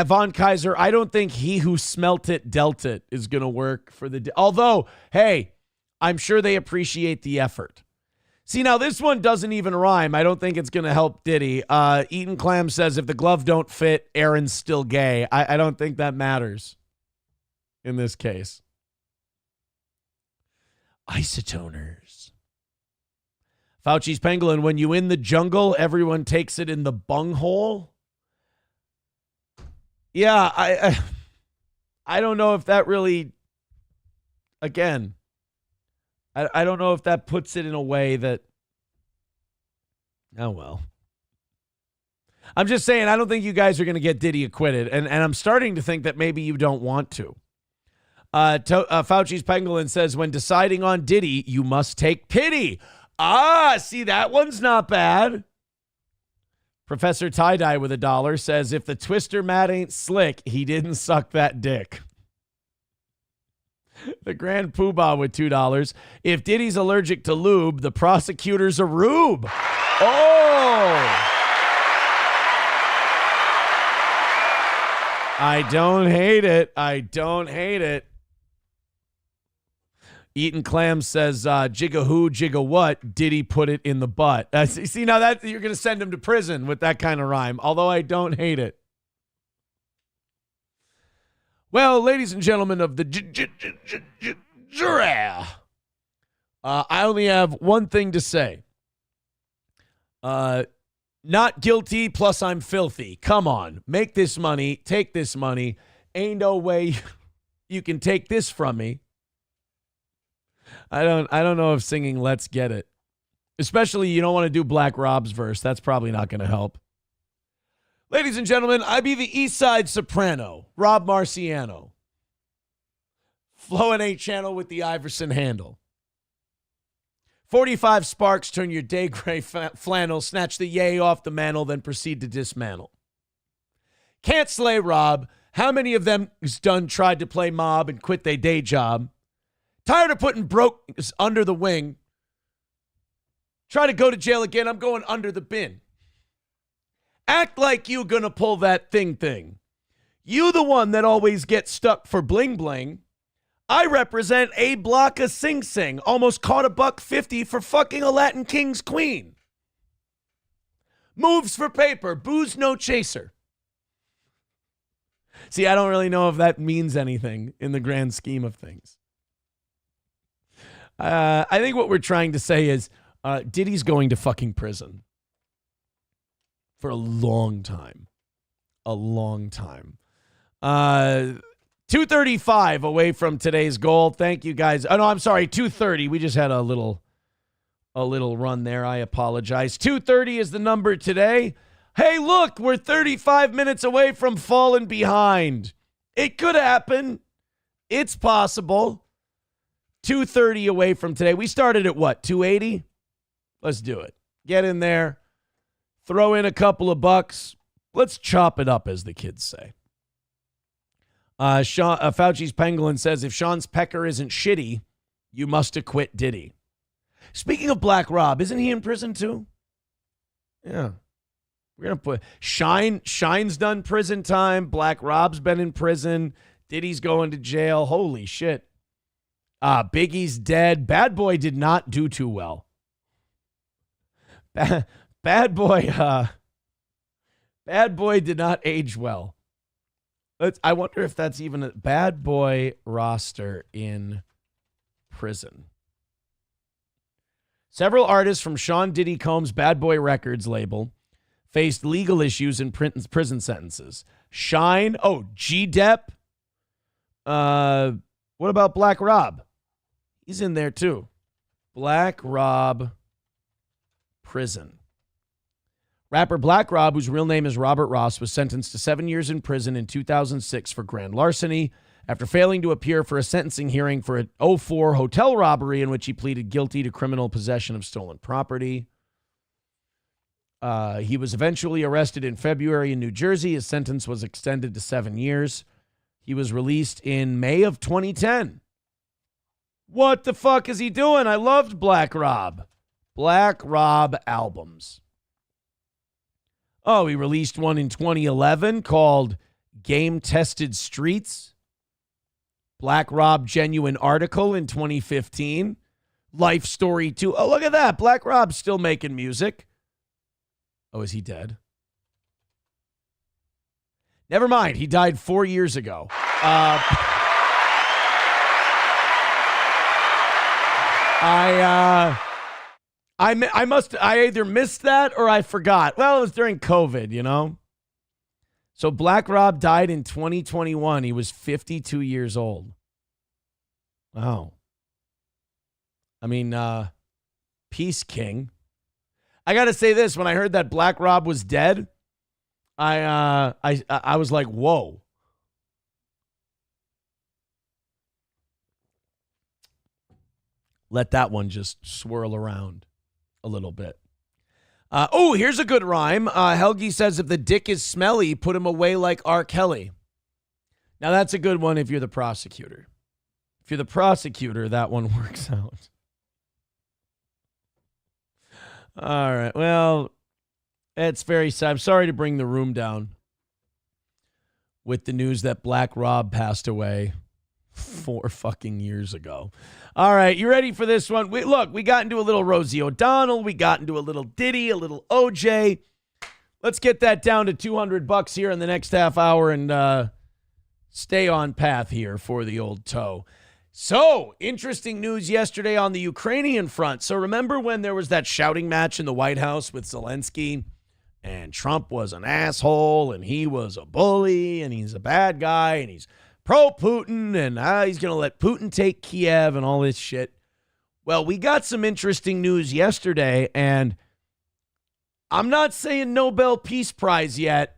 Von Kaiser, I don't think he who smelt it dealt it is going to work for the... Although, hey, I'm sure they appreciate the effort. See, now this one doesn't even rhyme. I don't think it's going to help Diddy. Eaton Clam says, if the glove don't fit, Aaron's still gay. I don't think that matters in this case. Isotoners. Fauci's Pangolin, when you in the jungle, everyone takes it in the bunghole. Yeah, I don't know if that really, again, I don't know if that puts it in a way that, oh, well. I'm just saying, I don't think you guys are going to get Diddy acquitted. And I'm starting to think that maybe you don't want to. Fauci's Pangolin says, when deciding on Diddy, you must take pity. See, that one's not bad. Professor Tie-Dye with $1 says, if the Twister Matt ain't slick, he didn't suck that dick. The Grand Poobah with $2. If Diddy's allergic to lube, the prosecutor's a rube. Oh! I don't hate it. I don't hate it. Eaton Clam says, jigga who, jigga what, Diddy put it in the butt. See, now that you're going to send him to prison with that kind of rhyme, although I don't hate it. Well, ladies and gentlemen of the jury, I only have one thing to say. Not guilty, plus I'm filthy. Come on. Make this money. Take this money. Ain't no way you can take this from me. I don't know if singing Let's Get It. Especially you don't want to do Black Rob's verse. That's probably not going to help. Ladies and gentlemen, I be the East Side Soprano, Rob Marciano. Flow and 8 channel with the Iverson handle. 45 sparks, turn your day gray flannel, snatch the yay off the mantle, then proceed to dismantle. Can't slay Rob. How many of them tried to play mob and quit their day job? Tired of putting broke under the wing. Try to go to jail again, I'm going under the bin. Act like you gonna pull that thing. You the one that always gets stuck for bling bling. I represent a block of Sing Sing. Almost caught $150 for fucking a Latin King's queen. Moves for paper. Booze no chaser. See, I don't really know if that means anything in the grand scheme of things. I think what we're trying to say is Diddy's going to fucking prison. For a long time. A long time. 235 away from today's goal. Thank you guys. Oh, no, I'm sorry. 230. We just had a little run there. I apologize. 230 is the number today. Hey, look, we're 35 minutes away from falling behind. It could happen. It's possible. 230 away from today. We started at what? 280? Let's do it. Get in there. Throw in a couple of bucks. Let's chop it up, as the kids say. Fauci's Pangolin says, if Sean's pecker isn't shitty, you must acquit Diddy. Speaking of Black Rob, isn't he in prison too? Yeah. We're going to put Shine's done prison time. Black Rob's been in prison. Diddy's going to jail. Holy shit. Biggie's dead. Bad Boy did not do too well. Bad Boy did not age well. I wonder if that's even a Bad Boy roster in prison. Several artists from Sean Diddy Combs' Bad Boy Records label faced legal issues in prison sentences. Shine. Oh, G-Dep. What about Black Rob? He's in there too. Black Rob prison. Rapper Black Rob, whose real name is Robert Ross, was sentenced to 7 years in prison in 2006 for grand larceny after failing to appear for a sentencing hearing for an 2004 hotel robbery in which he pleaded guilty to criminal possession of stolen property. He was eventually arrested in February in New Jersey. His sentence was extended to 7 years. He was released in May of 2010. What the fuck is he doing? I loved Black Rob. Black Rob albums. Oh, he released one in 2011 called Game Tested Streets. Black Rob Genuine Article in 2015. Life Story 2. Oh, look at that. Black Rob's still making music. Oh, is he dead? Never mind. He died 4 years ago. I either missed that or I forgot. Well, it was during COVID, you know? So Black Rob died in 2021. He was 52 years old. Wow. I mean, Peace King. I got to say this. When I heard that Black Rob was dead, I was like, whoa. Let that one just swirl around a little bit. Here's a good rhyme. Helgi says, if the dick is smelly, put him away like R. Kelly. Now, that's a good one if you're the prosecutor. If you're the prosecutor, that one works out. All right. Well, it's very sad. I'm sorry to bring the room down with the news that Black Rob passed away 4 fucking years ago. All right, you ready for this one? We got into a little Rosie O'Donnell. We got into a little Diddy, a little OJ. Let's get that down to $200 here in the next half hour and stay on path here for the old toe. So, interesting news yesterday on the Ukrainian front. So remember when there was that shouting match in the White House with Zelensky and Trump was an asshole, and he was a bully, and he's a bad guy, and he's pro-Putin, and he's going to let Putin take Kiev and all this shit. Well, we got some interesting news yesterday, and I'm not saying Nobel Peace Prize yet,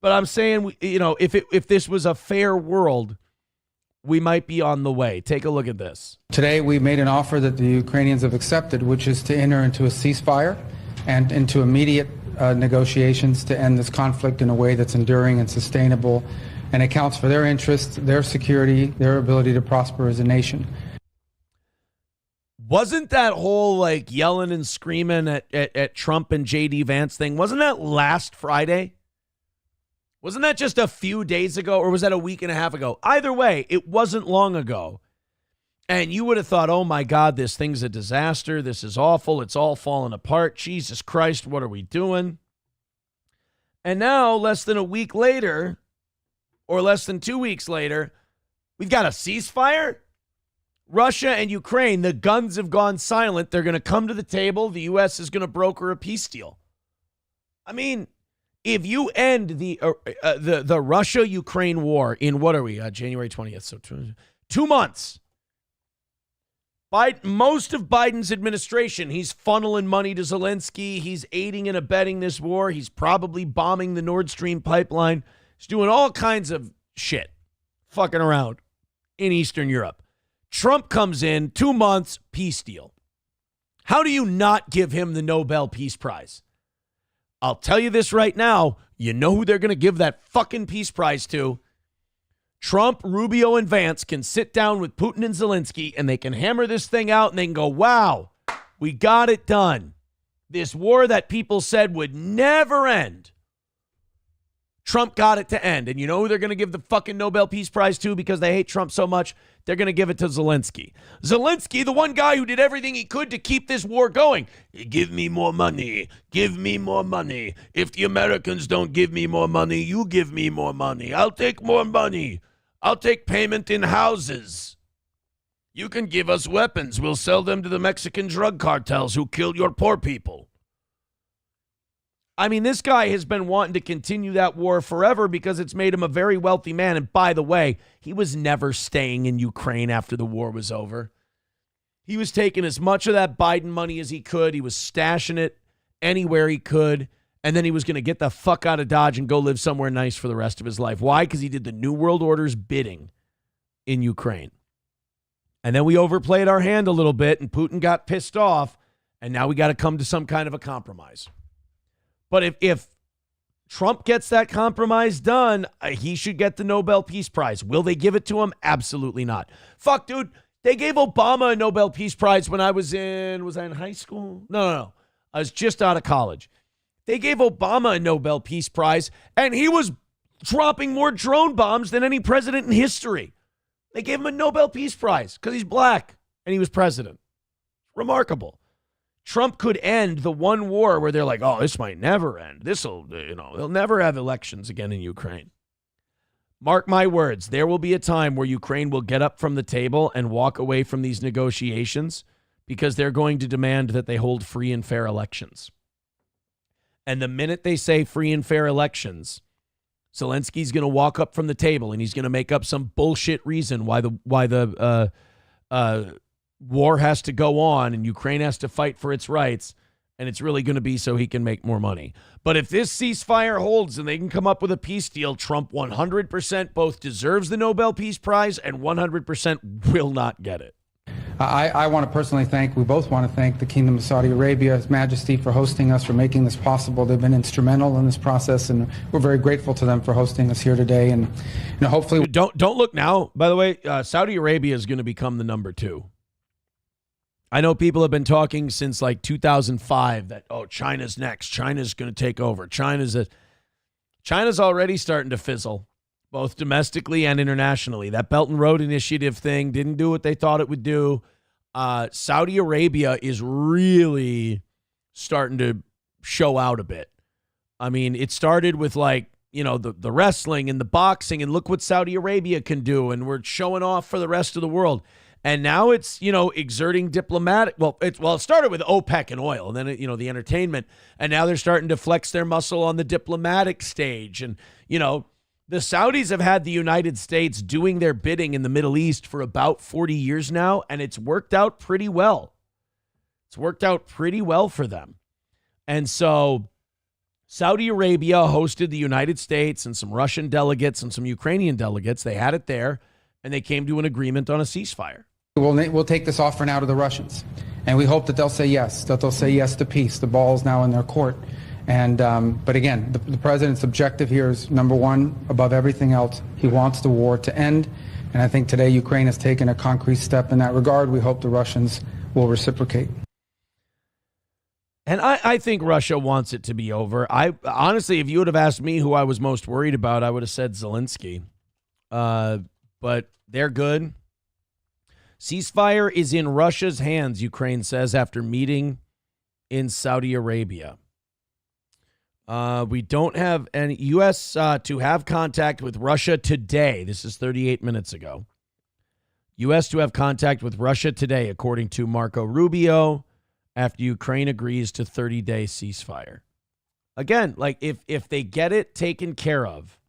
but I'm saying, if this was a fair world, we might be on the way. Take a look at this. Today, we made an offer that the Ukrainians have accepted, which is to enter into a ceasefire and into immediate negotiations to end this conflict in a way that's enduring and sustainable and accounts for their interests, their security, their ability to prosper as a nation. Wasn't that whole yelling and screaming at Trump and J.D. Vance thing, wasn't that last Friday? Wasn't that just a few days ago, or was that a week and a half ago? Either way, it wasn't long ago. And you would have thought, oh my God, this thing's a disaster. This is awful. It's all falling apart. Jesus Christ, what are we doing? And now, less than a week later, or less than 2 weeks later, we've got a ceasefire? Russia and Ukraine, the guns have gone silent. They're going to come to the table. The U.S. is going to broker a peace deal. I mean, if you end the Russia-Ukraine war in, what are we, January 20th, so 2 months. Most of Biden's administration, he's funneling money to Zelensky. He's aiding and abetting this war. He's probably bombing the Nord Stream pipeline. He's doing all kinds of shit, fucking around in Eastern Europe. Trump comes in, 2 months, peace deal. How do you not give him the Nobel Peace Prize? I'll tell you this right now. You know who they're going to give that fucking peace prize to? Trump, Rubio, and Vance can sit down with Putin and Zelensky, and they can hammer this thing out, and they can go, wow, we got it done. This war that people said would never end, Trump got it to end. And you know who they're going to give the fucking Nobel Peace Prize to because they hate Trump so much? They're going to give it to Zelensky. Zelensky, the one guy who did everything he could to keep this war going. Give me more money. Give me more money. If the Americans don't give me more money, you give me more money. I'll take more money. I'll take payment in houses. You can give us weapons. We'll sell them to the Mexican drug cartels who killed your poor people. I mean, this guy has been wanting to continue that war forever because it's made him a very wealthy man. And by the way, he was never staying in Ukraine after the war was over. He was taking as much of that Biden money as he could. He was stashing it anywhere he could. And then he was going to get the fuck out of Dodge and go live somewhere nice for the rest of his life. Why? Because he did the New World Order's bidding in Ukraine. And then we overplayed our hand a little bit, and Putin got pissed off, and now we got to come to some kind of a compromise. But if Trump gets that compromise done, he should get the Nobel Peace Prize. Will they give it to him? Absolutely not. Fuck, dude. They gave Obama a Nobel Peace Prize when I was in high school? No. I was just out of college. They gave Obama a Nobel Peace Prize, and he was dropping more drone bombs than any president in history. They gave him a Nobel Peace Prize because he's black and he was president. Remarkable. Trump could end the one war where they're like, oh, this might never end. They'll never have elections again in Ukraine. Mark my words, there will be a time where Ukraine will get up from the table and walk away from these negotiations because they're going to demand that they hold free and fair elections. And the minute they say free and fair elections, Zelensky's going to walk up from the table and he's going to make up some bullshit reason why the war has to go on and Ukraine has to fight for its rights, and it's really going to be so he can make more money. But if this ceasefire holds and they can come up with a peace deal, Trump 100% both deserves the Nobel Peace Prize and 100% will not get it. I want to personally we both want to thank the Kingdom of Saudi Arabia, His Majesty, for hosting us, for making this possible. They've been instrumental in this process, and we're very grateful to them for hosting us here today. And hopefully, don't look now. By the way, Saudi Arabia is going to become the number 2. I know people have been talking since 2005 that China's next. China's going to take over. China's already starting to fizzle, both domestically and internationally. That Belt and Road Initiative thing didn't do what they thought it would do. Saudi Arabia is really starting to show out a bit. I mean, it started with the wrestling and the boxing, and look what Saudi Arabia can do, and we're showing off for the rest of the world. And now it's, exerting diplomatic. It started with OPEC and oil, and then, the entertainment. And now they're starting to flex their muscle on the diplomatic stage. And, the Saudis have had the United States doing their bidding in the Middle East for about 40 years now, and it's worked out pretty well. It's worked out pretty well for them. And so Saudi Arabia hosted the United States and some Russian delegates and some Ukrainian delegates. They had it there, and they came to an agreement on a ceasefire. We'll take this offer now to the Russians, and we hope that they'll say yes, to peace. The ball's now in their court. And but again, the president's objective here is, number one, above everything else, he wants the war to end. And I think today Ukraine has taken a concrete step in that regard. We hope the Russians will reciprocate. And I think Russia wants it to be over. Honestly, if you would have asked me who I was most worried about, I would have said Zelensky. But they're good. Ceasefire is in Russia's hands, Ukraine says, after meeting in Saudi Arabia. We don't have any U.S. To have contact with Russia today. This is 38 minutes ago. U.S. to have contact with Russia today, according to Marco Rubio, after Ukraine agrees to 30-day ceasefire. Again, like if they get it taken care of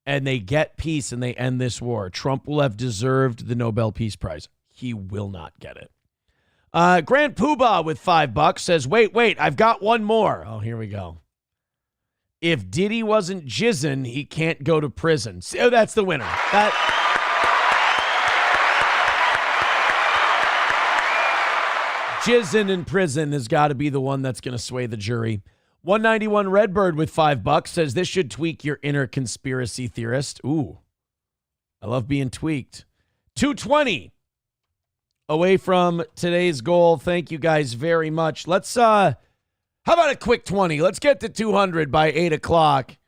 and they get peace and they end this war, Trump will have deserved the Nobel Peace Prize. He will not get it. Grand Poobah with $5 says, wait, I've got one more. Oh, here we go. If Diddy wasn't jizzing, he can't go to prison. So that's the winner. Jizzing in prison has got to be the one that's going to sway the jury. 191 Redbird with $5 says, this should tweak your inner conspiracy theorist. Ooh, I love being tweaked. 220. Away from today's goal. Thank you guys very much. Let's, how about a quick 20? Let's get to 200 by 8 o'clock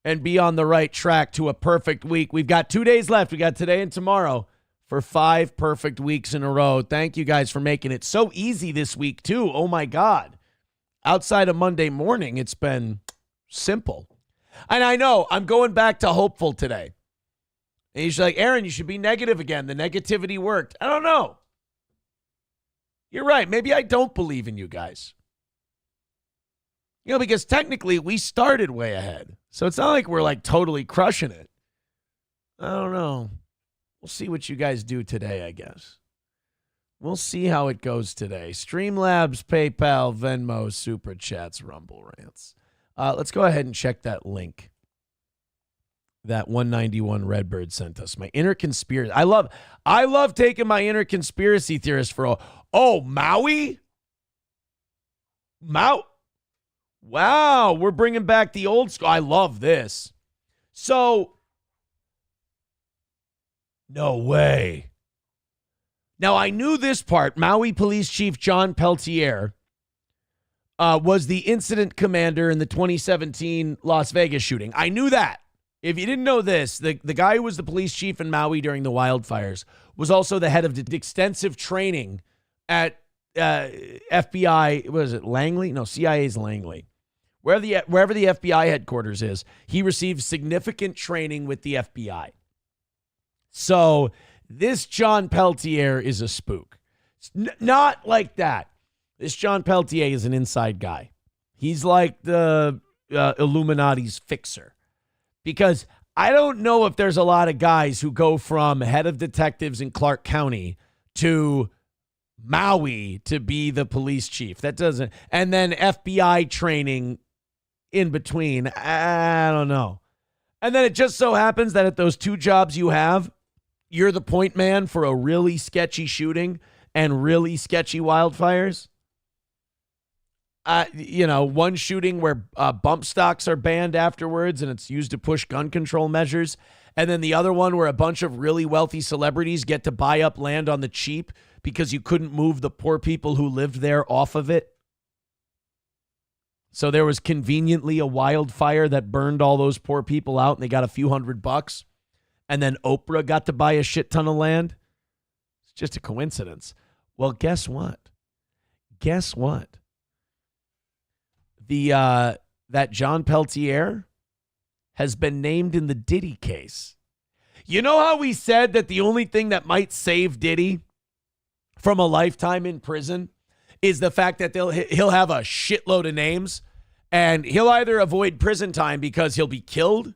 and be on the right track to a perfect week. We've got 2 days left. We got today and tomorrow for 5 perfect weeks in a row. Thank you guys for making it so easy this week, too. Oh, my God. Outside of Monday morning, it's been simple. And I know I'm going back to hopeful today. And he's like, Aaron, you should be negative again. The negativity worked. I don't know. You're right. Maybe I don't believe in you guys. Because technically we started way ahead. So it's not like we're like totally crushing it. I don't know. We'll see what you guys do today, I guess. We'll see how it goes today. Streamlabs, PayPal, Venmo, Super Chats, Rumble Rants. Let's go ahead and check that link that 191 Redbird sent us. My inner conspiracy. I love taking my inner conspiracy theorist for Maui? Wow, we're bringing back the old school. I love this. So, no way. Now, I knew this part. Maui Police Chief John Peltier was the incident commander in the 2017 Las Vegas shooting. I knew that. If you didn't know this, the guy who was the police chief in Maui during the wildfires was also the head of the extensive training at FBI. What is it, Langley? No, CIA's Langley. Wherever the FBI headquarters is, he received significant training with the FBI. So this John Peltier is a spook. Not like that. This John Peltier is an inside guy. He's like the Illuminati's fixer. Because I don't know if there's a lot of guys who go from head of detectives in Clark County to Maui to be the police chief. That doesn't. And then FBI training in between. I don't know. And then it just so happens that at those 2 jobs you have, you're the point man for a really sketchy shooting and really sketchy wildfires. One shooting where bump stocks are banned afterwards and it's used to push gun control measures. And then the other one where a bunch of really wealthy celebrities get to buy up land on the cheap because you couldn't move the poor people who lived there off of it. So there was conveniently a wildfire that burned all those poor people out and they got a few $100. And then Oprah got to buy a shit ton of land. It's just a coincidence. Well, guess what? That John Peltier has been named in the Diddy case. You know how we said that the only thing that might save Diddy from a lifetime in prison is the fact that he'll have a shitload of names, and he'll either avoid prison time because he'll be killed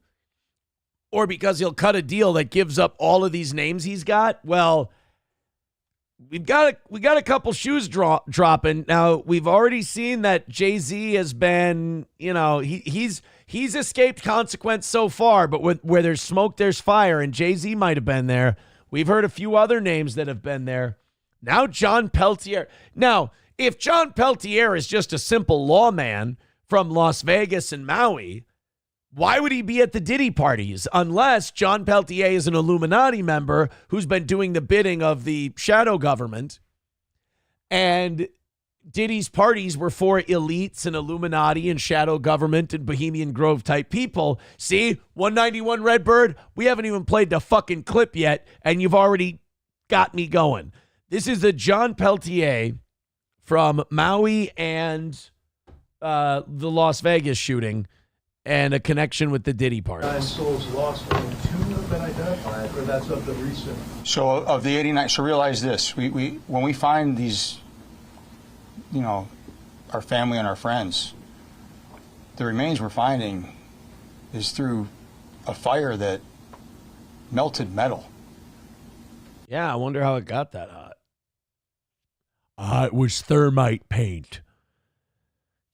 or because he'll cut a deal that gives up all of these names he's got. Well, we got a couple shoes dropping. Now, we've already seen that Jay-Z has been, he's escaped consequence so far, but where there's smoke, there's fire, and Jay-Z might have been there. We've heard a few other names that have been there. Now, John Peltier. Now, if John Peltier is just a simple lawman from Las Vegas and Maui, why would he be at the Diddy parties? Unless John Peltier is an Illuminati member who's been doing the bidding of the shadow government, and Diddy's parties were for elites and Illuminati and shadow government and Bohemian Grove type people. See, 191 Redbird, we haven't even played the fucking clip yet, and you've already got me going. This is the John Peltier from Maui and the Las Vegas shooting, and a connection with the Diddy parties. 9 souls lost, only 2 have been identified, or that's of the recent. So of the 89, so realize this, we when we find these, our family and our friends, the remains we're finding is through a fire that melted metal. Yeah, I wonder how it got that hot. It was thermite paint.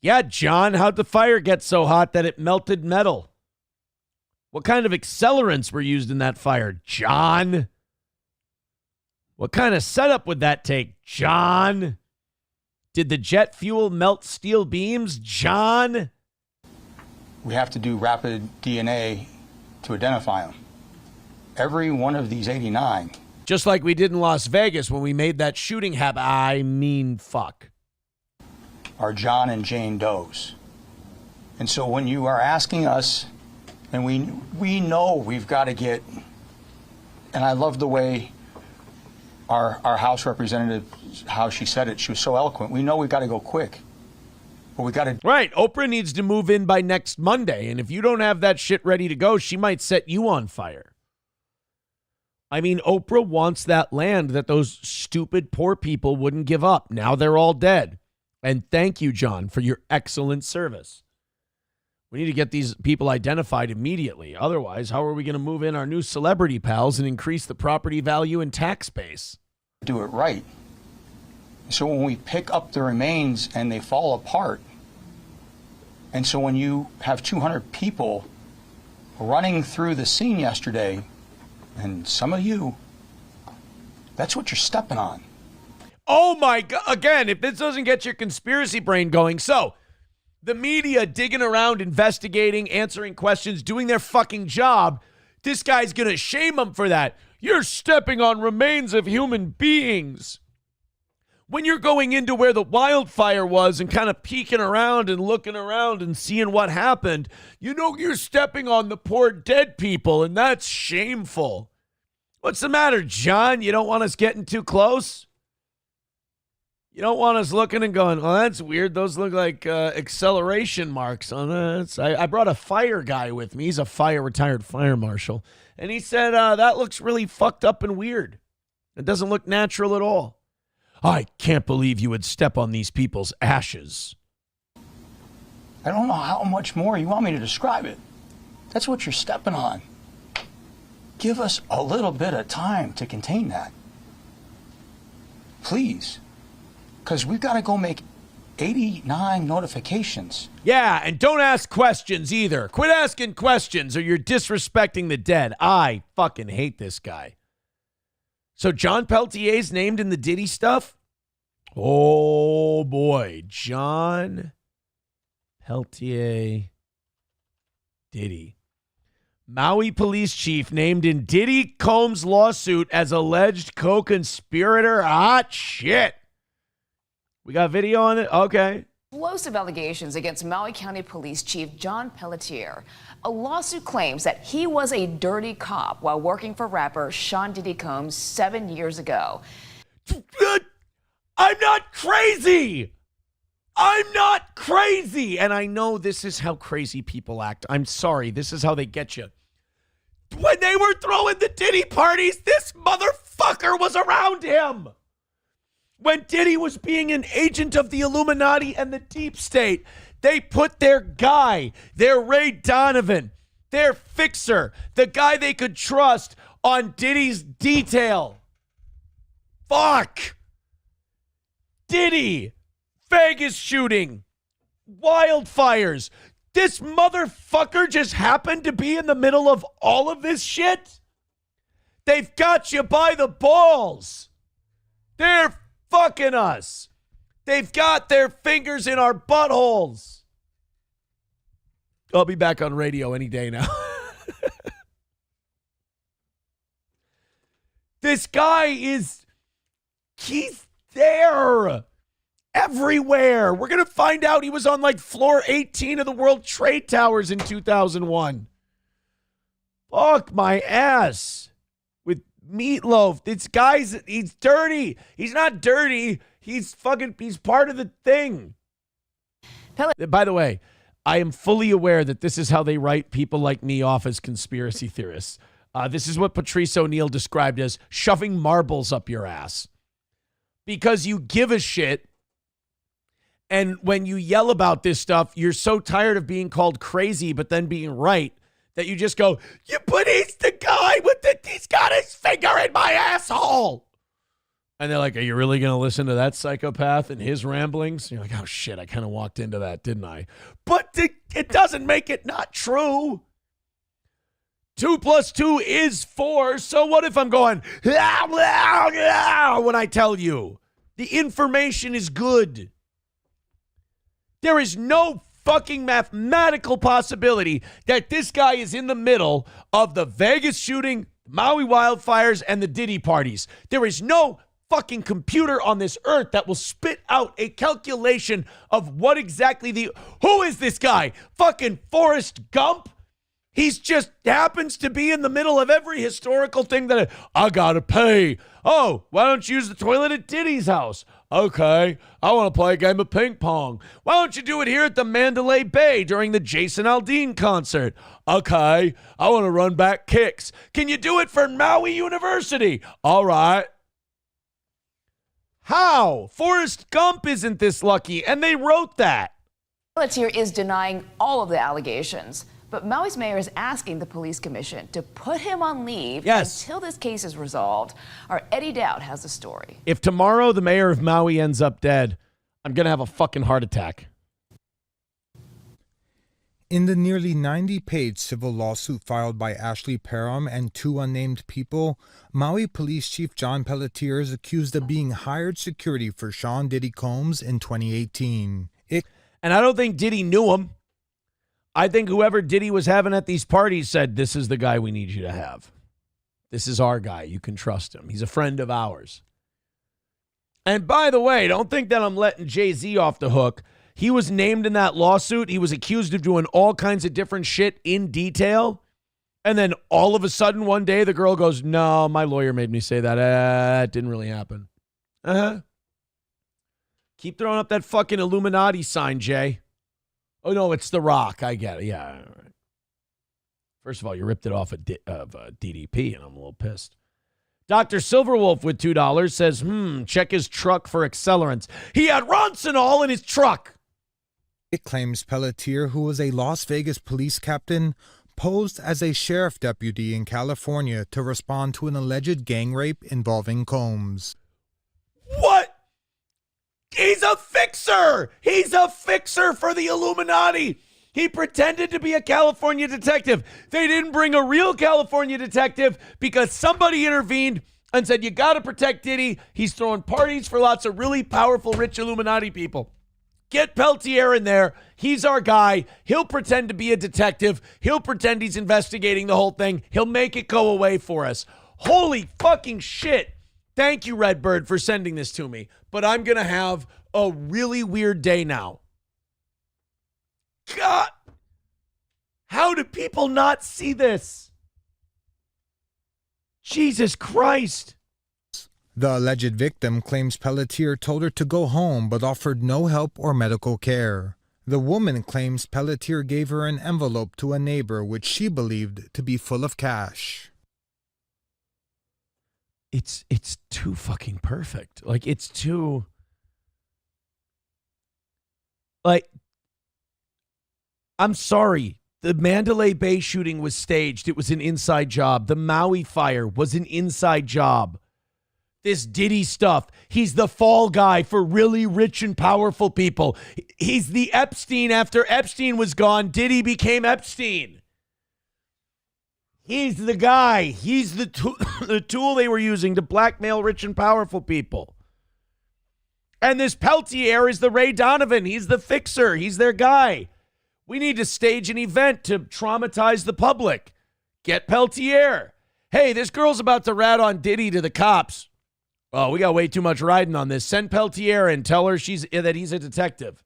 Yeah, John, how'd the fire get so hot that it melted metal? What kind of accelerants were used in that fire, John? What kind of setup would that take, John? Did the jet fuel melt steel beams, John? We have to do rapid DNA to identify them. Every one of these 89. Just like we did in Las Vegas when we made that shooting fuck. Are John and Jane Does. And so when you are asking us, and we know we've got to get, and I love the way our House representative, how she said it, she was so eloquent. We know we've got to go quick. But we got to... Right, Oprah needs to move in by next Monday, and if you don't have that shit ready to go, she might set you on fire. I mean, Oprah wants that land that those stupid poor people wouldn't give up. Now they're all dead. And thank you, John, for your excellent service. We need to get these people identified immediately. Otherwise, how are we going to move in our new celebrity pals and increase the property value and tax base? Do it right. So when we pick up the remains and they fall apart, and so when you have 200 people running through the scene yesterday, and some of you, that's what you're stepping on. Oh my God. Again, if this doesn't get your conspiracy brain going. So the media digging around, investigating, answering questions, doing their fucking job. This guy's going to shame them for that. You're stepping on remains of human beings. When you're going into where the wildfire was and kind of peeking around and looking around and seeing what happened, you're stepping on the poor dead people, and that's shameful. What's the matter, John? You don't want us getting too close? You don't want us looking and going, oh, that's weird. Those look like acceleration marks on that. I brought a fire guy with me. He's a retired fire marshal. And he said, that looks really fucked up and weird. It doesn't look natural at all. I can't believe you would step on these people's ashes. I don't know how much more you want me to describe it. That's what you're stepping on. Give us a little bit of time to contain that. Please. Because we've got to go make 89 notifications. Yeah, and don't ask questions either. Quit asking questions or you're disrespecting the dead. I fucking hate this guy. So John Peltier's named in the Diddy stuff? Oh, boy. John Peltier Diddy. Maui police chief named in Diddy Combs' lawsuit as alleged co-conspirator. Hot shit. We got video on it? Okay. Explosive allegations against Maui County Police Chief John Pelletier. A lawsuit claims that he was a dirty cop while working for rapper Sean Diddy Combs 7 years ago. I'm not crazy! I'm not crazy! And I know this is how crazy people act. I'm sorry. This is how they get you. When they were throwing the Diddy parties, this motherfucker was around him. When Diddy was being an agent of the Illuminati and the deep state, they put their guy, their Ray Donovan, their fixer, the guy they could trust on Diddy's detail. Fuck. Diddy, Vegas shooting, wildfires. This motherfucker just happened to be in the middle of all of this shit? They've got you by the balls. They're fucking us. They've got their fingers in our buttholes. I'll be back on radio any day now. This guy he's there everywhere. We're going to find out he was on like floor 18 of the World Trade Towers in 2001. Fuck my ass. With Meatloaf. This guy's, he's dirty. He's not dirty. He's part of the thing. By the way, I am fully aware that this is how they write people like me off as conspiracy theorists. This is what Patrice O'Neill described as shoving marbles up your ass. Because you give a shit, and when you yell about this stuff, you're so tired of being called crazy but then being right that you just go, yeah, but he's the guy he's got his finger in my asshole. And they're like, are you really going to listen to that psychopath and his ramblings? And you're like, oh shit, I kind of walked into that, didn't I? But it doesn't make it not true. 2 + 2 is 4. So what if I'm going, blah, blah, blah, when I tell you the information is good? There is no fucking mathematical possibility that this guy is in the middle of the Vegas shooting, Maui wildfires, and the Diddy parties. There is no fucking computer on this earth that will spit out a calculation of what exactly who is this guy? Fucking Forrest Gump? He's just happens to be in the middle of every historical thing that I gotta pay. Oh, why don't you use the toilet at Diddy's house? Okay, I want to play a game of ping pong. Why don't you do it here at the Mandalay Bay during the Jason Aldean concert? Okay, I want to run back kicks. Can you do it for Maui University? All right. How? Forrest Gump isn't this lucky, and they wrote that. Pelletier is denying all of the allegations. But Maui's mayor is asking the police commission to put him on leave until this case is resolved. Our Eddie Dowd has the story. If tomorrow the mayor of Maui ends up dead, I'm going to have a fucking heart attack. In the nearly 90-page civil lawsuit filed by Ashley Parham and 2 unnamed people, Maui Police Chief John Pelletier is accused of being hired security for Sean Diddy Combs in 2018. And I don't think Diddy knew him. I think whoever Diddy was having at these parties said, this is the guy we need you to have. This is our guy. You can trust him. He's a friend of ours. And by the way, don't think that I'm letting Jay-Z off the hook. He was named in that lawsuit. He was accused of doing all kinds of different shit in detail. And then all of a sudden one day the girl goes, no, my lawyer made me say that. It didn't really happen. Keep throwing up that fucking Illuminati sign, Jay. Oh, no, it's The Rock. I get it. Yeah. All right. First of all, you ripped it off of DDP, and I'm a little pissed. Dr. Silverwolf with $2 says, check his truck for accelerants. He had Ronsinol in his truck. It claims Pelletier, who was a Las Vegas police captain, posed as a sheriff deputy in California to respond to an alleged gang rape involving Combs. What? He's a fixer. He's a fixer for the Illuminati. He pretended to be a California detective. They didn't bring a real California detective because somebody intervened and said, you got to protect Diddy. He's throwing parties for lots of really powerful, rich Illuminati people. Get Pelletier in there. He's our guy. He'll pretend to be a detective. He'll pretend he's investigating the whole thing. He'll make it go away for us. Holy fucking shit. Thank you, Redbird, for sending this to me. But I'm going to have a really weird day now. God, how do people not see this? Jesus Christ. The alleged victim claims Pelletier told her to go home but offered no help or medical care. The woman claims Pelletier gave her an envelope to a neighbor which she believed to be full of cash. it's too fucking perfect. Like, it's too, like, I'm sorry. The Mandalay Bay shooting was staged. It was an inside job. The Maui fire was an inside job. This Diddy stuff, he's the fall guy for really rich and powerful people. He's the Epstein. After Epstein was gone, Diddy became Epstein. He's the guy. He's the tool they were using to blackmail rich and powerful people. And this Peltier is the Ray Donovan. He's the fixer. He's their guy. We need to stage an event to traumatize the public. Get Peltier. Hey, this girl's about to rat on Diddy to the cops. Oh, we got way too much riding on this. Send Peltier and tell her that he's a detective.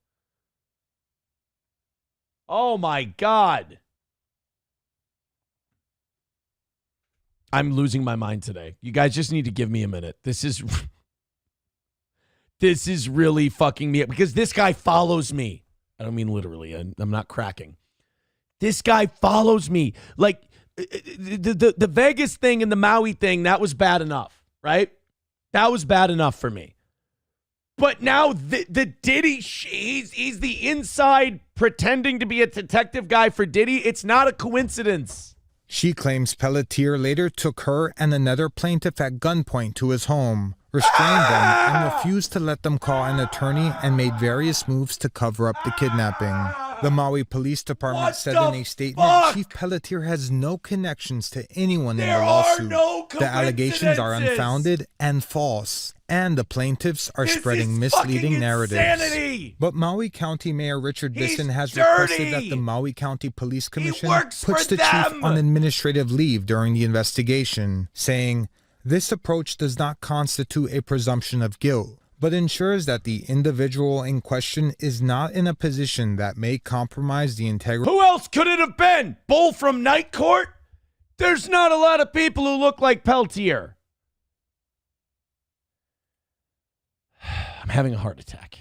Oh, my God. I'm losing my mind today. You guys just need to give me a minute. This is really fucking me up because this guy follows me. I don't mean literally. I'm not cracking. This guy follows me. Like the Vegas thing and the Maui thing, that was bad enough, right? That was bad enough for me. But now the Diddy, he's the inside pretending to be a detective guy for Diddy. It's not a coincidence. She claims Pelletier later took her and another plaintiff at gunpoint to his home, restrained them, and refused to let them call an attorney and made various moves to cover up the kidnapping. The Maui Police Department said in a statement, Chief Pelletier has no connections to anyone in the lawsuit. The allegations are unfounded and false, and the plaintiffs are spreading misleading narratives. But Maui County Mayor Richard Bisson has requested that the Maui County Police Commission puts the chief on administrative leave during the investigation, saying, "This approach does not constitute a presumption of guilt, but ensures that the individual in question is not in a position that may compromise the integrity." Who else could it have been? Bull from Night Court? There's not a lot of people who look like Peltier. I'm having a heart attack.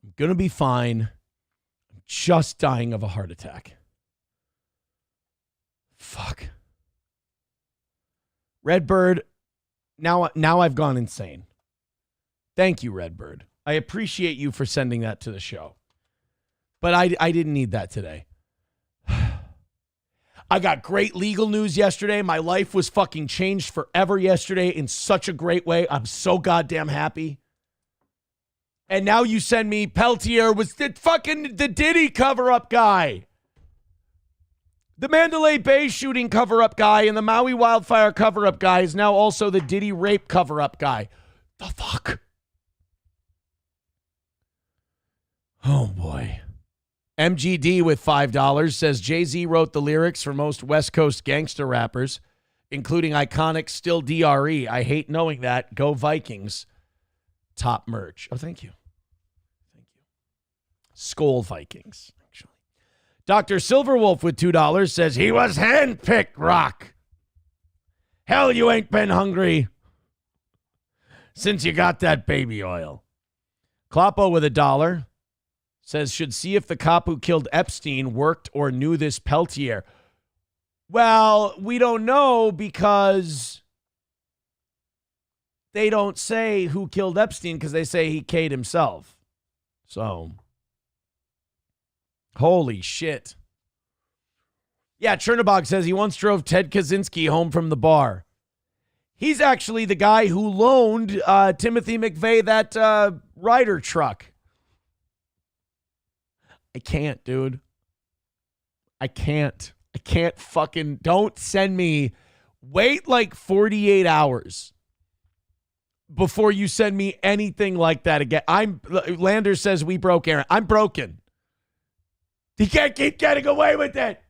I'm going to be fine. I'm just dying of a heart attack. Fuck. Redbird, now I've gone insane. Thank you, Redbird. I appreciate you for sending that to the show. But I didn't need that today. I got great legal news yesterday. My life was fucking changed forever yesterday in such a great way. I'm so goddamn happy. And now you send me Peltier was the Diddy cover-up guy. The Mandalay Bay shooting cover-up guy and the Maui wildfire cover-up guy is now also the Diddy rape cover-up guy. The fuck? Oh, boy. MGD with $5 says Jay-Z wrote the lyrics for most West Coast gangster rappers, including iconic Still DRE. I hate knowing that. Go Vikings. Top merch. Oh, thank you. Thank you. Skol Vikings, actually. Dr. Silverwolf with $2 says he was handpicked, Rock. Hell, you ain't been hungry since you got that baby oil. Kloppo with $1 says should see if the cop who killed Epstein worked or knew this Peltier. Well, we don't know because they don't say who killed Epstein because they say he K'd himself. So, holy shit. Yeah, Chernobog says he once drove Ted Kaczynski home from the bar. He's actually the guy who loaned Timothy McVeigh that Ryder truck. I can't, dude. I can't fucking, don't send me, wait like 48 hours before you send me anything like that again. Lander says we broke Aaron. I'm broken. You can't keep getting away with it.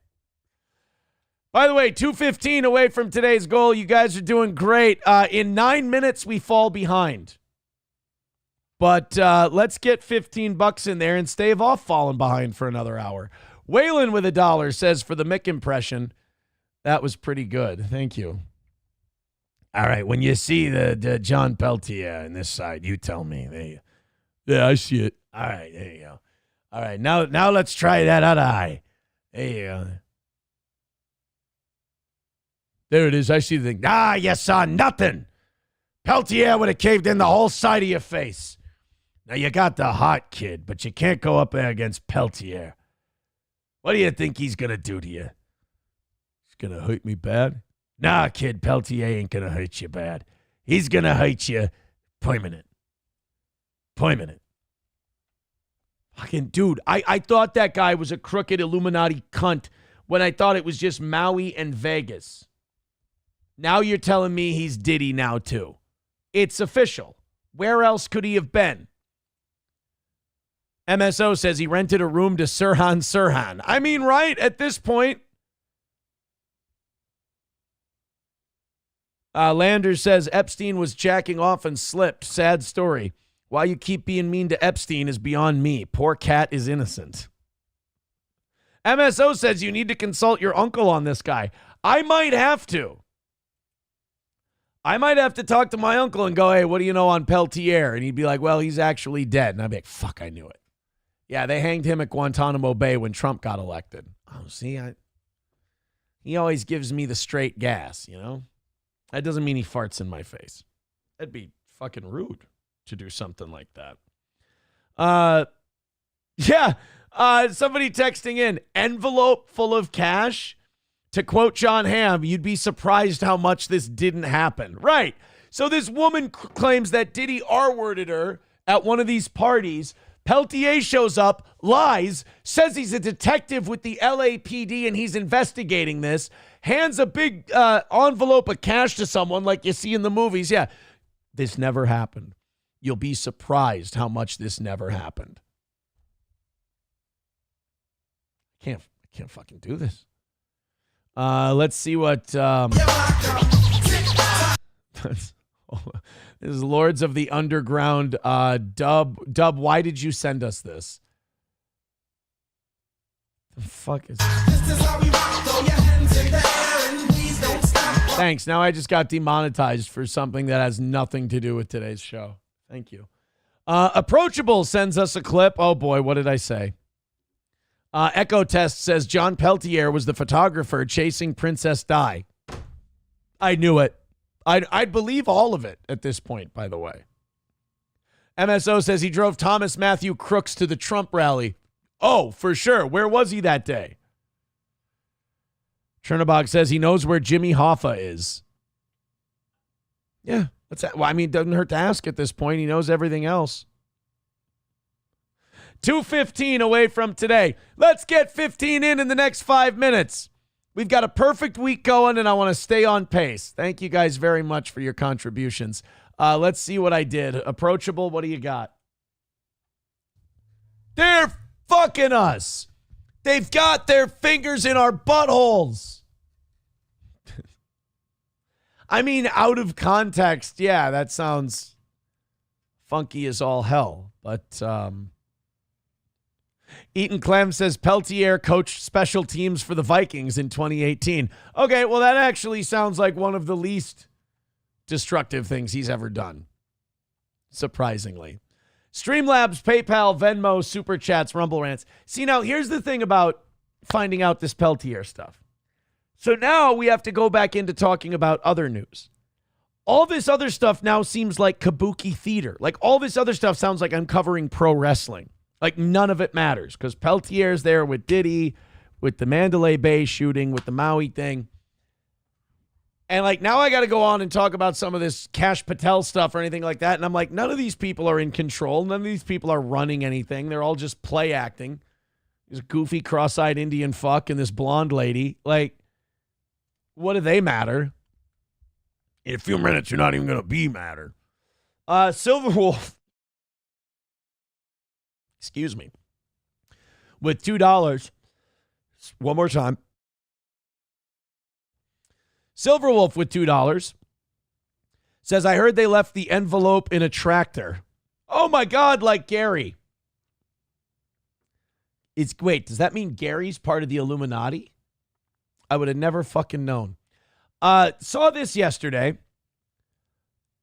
By the way, 2:15 away from today's goal. You guys are doing great. In 9 minutes, we fall behind. But let's get $15 in there and stave off falling behind for another hour. Waylon with $1 says for the Mick impression, that was pretty good. Thank you. All right, when you see the John Peltier on this side, you tell me. Yeah, I see it. All right, there you go. All right, now let's try that other eye. There you go. There it is. I see the thing. Ah, you saw nothing. Peltier would have caved in the whole side of your face. Now, you got the heart, kid, but you can't go up there against Peltier. What do you think he's going to do to you? He's going to hurt me bad? Nah, kid, Peltier ain't going to hurt you bad. He's going to hurt you permanent. Permanent. Fucking dude, I thought that guy was a crooked Illuminati cunt when I thought it was just Maui and Vegas. Now you're telling me he's Diddy now, too. It's official. Where else could he have been? MSO says he rented a room to Sirhan. I mean, right, at this point. Landers says Epstein was jacking off and slipped. Sad story. Why you keep being mean to Epstein is beyond me. Poor cat is innocent. MSO says you need to consult your uncle on this guy. I might have to. I might have to talk to my uncle and go, hey, what do you know on Peltier? And he'd be like, well, he's actually dead. And I'd be like, fuck, I knew it. Yeah, they hanged him at Guantanamo Bay when Trump got elected. Oh, see, he always gives me the straight gas, you know? That doesn't mean he farts in my face. That'd be fucking rude to do something like that. Somebody texting in, envelope full of cash. To quote John Hamm, you'd be surprised how much this didn't happen. Right. So this woman claims that Diddy R-worded her at one of these parties. Peltier shows up, lies, says he's a detective with the LAPD and he's investigating this, hands a big envelope of cash to someone like you see in the movies. Yeah, this never happened. You'll be surprised how much this never happened. I can't fucking do this. Let's see what this is Lords of the Underground Dub, why did you send us this? The fuck is Thanks. Now I just got demonetized for something that has nothing to do with today's show. Thank you. Approachable sends us a clip. Oh boy, what did I say? Echo Test says John Peltier was the photographer chasing Princess Di. I knew it. I'd believe all of it at this point, by the way. MSO says he drove Thomas Matthew Crooks to the Trump rally. Oh, for sure. Where was he that day? Chernobog says he knows where Jimmy Hoffa is. Yeah. Well, I mean, it doesn't hurt to ask at this point. He knows everything else. 2:15 away from today. Let's get 15 in the next 5 minutes. We've got a perfect week going, and I want to stay on pace. Thank you guys very much for your contributions. Let's see what I did. Approachable, what do you got? They're fucking us. They've got their fingers in our buttholes. I mean, out of context, yeah, that sounds funky as all hell. But Eaton Clem says Peltier coached special teams for the Vikings in 2018. Okay, well, that actually sounds like one of the least destructive things he's ever done. Surprisingly. Streamlabs, PayPal, Venmo, Super Chats, Rumble Rants. See, now, here's the thing about finding out this Peltier stuff. So now we have to go back into talking about other news. All this other stuff now seems like kabuki theater. Like, all this other stuff sounds like I'm covering pro wrestling. Like, none of it matters because Peltier's there with Diddy, with the Mandalay Bay shooting, with the Maui thing. And, like, now I got to go on and talk about some of this Kash Patel stuff or anything like that. And I'm like, none of these people are in control. None of these people are running anything. They're all just play acting. This goofy, cross-eyed Indian fuck and this blonde lady. Like, what do they matter? In a few minutes, you're not even going to be matter. Silverwolf. Excuse me. With $2. One more time. Silverwolf with $2 says, I heard they left the envelope in a tractor. Oh my God, like Gary. Wait, does that mean Gary's part of the Illuminati? I would have never fucking known. Saw this yesterday.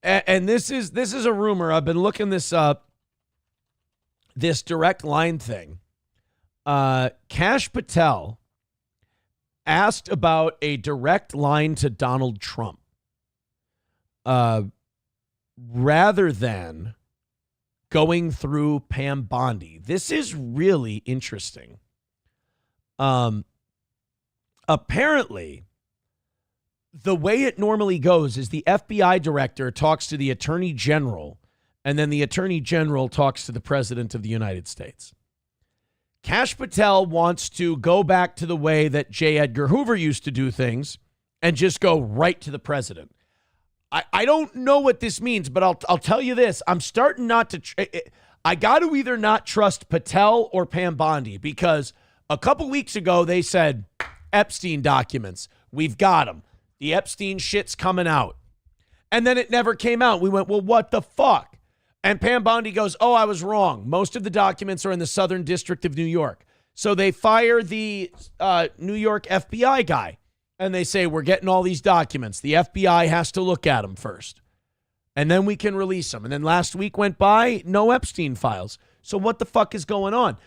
And this is a rumor. I've been looking this up. This direct line thing. Kash Patel asked about a direct line to Donald Trump, rather than going through Pam Bondi. This is really interesting. Apparently, the way it normally goes is the FBI director talks to the attorney general, and then the attorney general talks to the president of the United States. Kash Patel wants to go back to the way that J. Edgar Hoover used to do things and just go right to the president. I don't know what this means, but I'll tell you this. I'm starting not to. I got to either not trust Patel or Pam Bondi, because a couple weeks ago they said Epstein documents. We've got them. The Epstein shit's coming out. And then it never came out. We went, well, what the fuck? And Pam Bondi goes, oh, I was wrong. Most of the documents are in the Southern District of New York. So they fire the New York FBI guy. And they say, we're getting all these documents. The FBI has to look at them first. And then we can release them. And then last week went by, no Epstein files. So what the fuck is going on?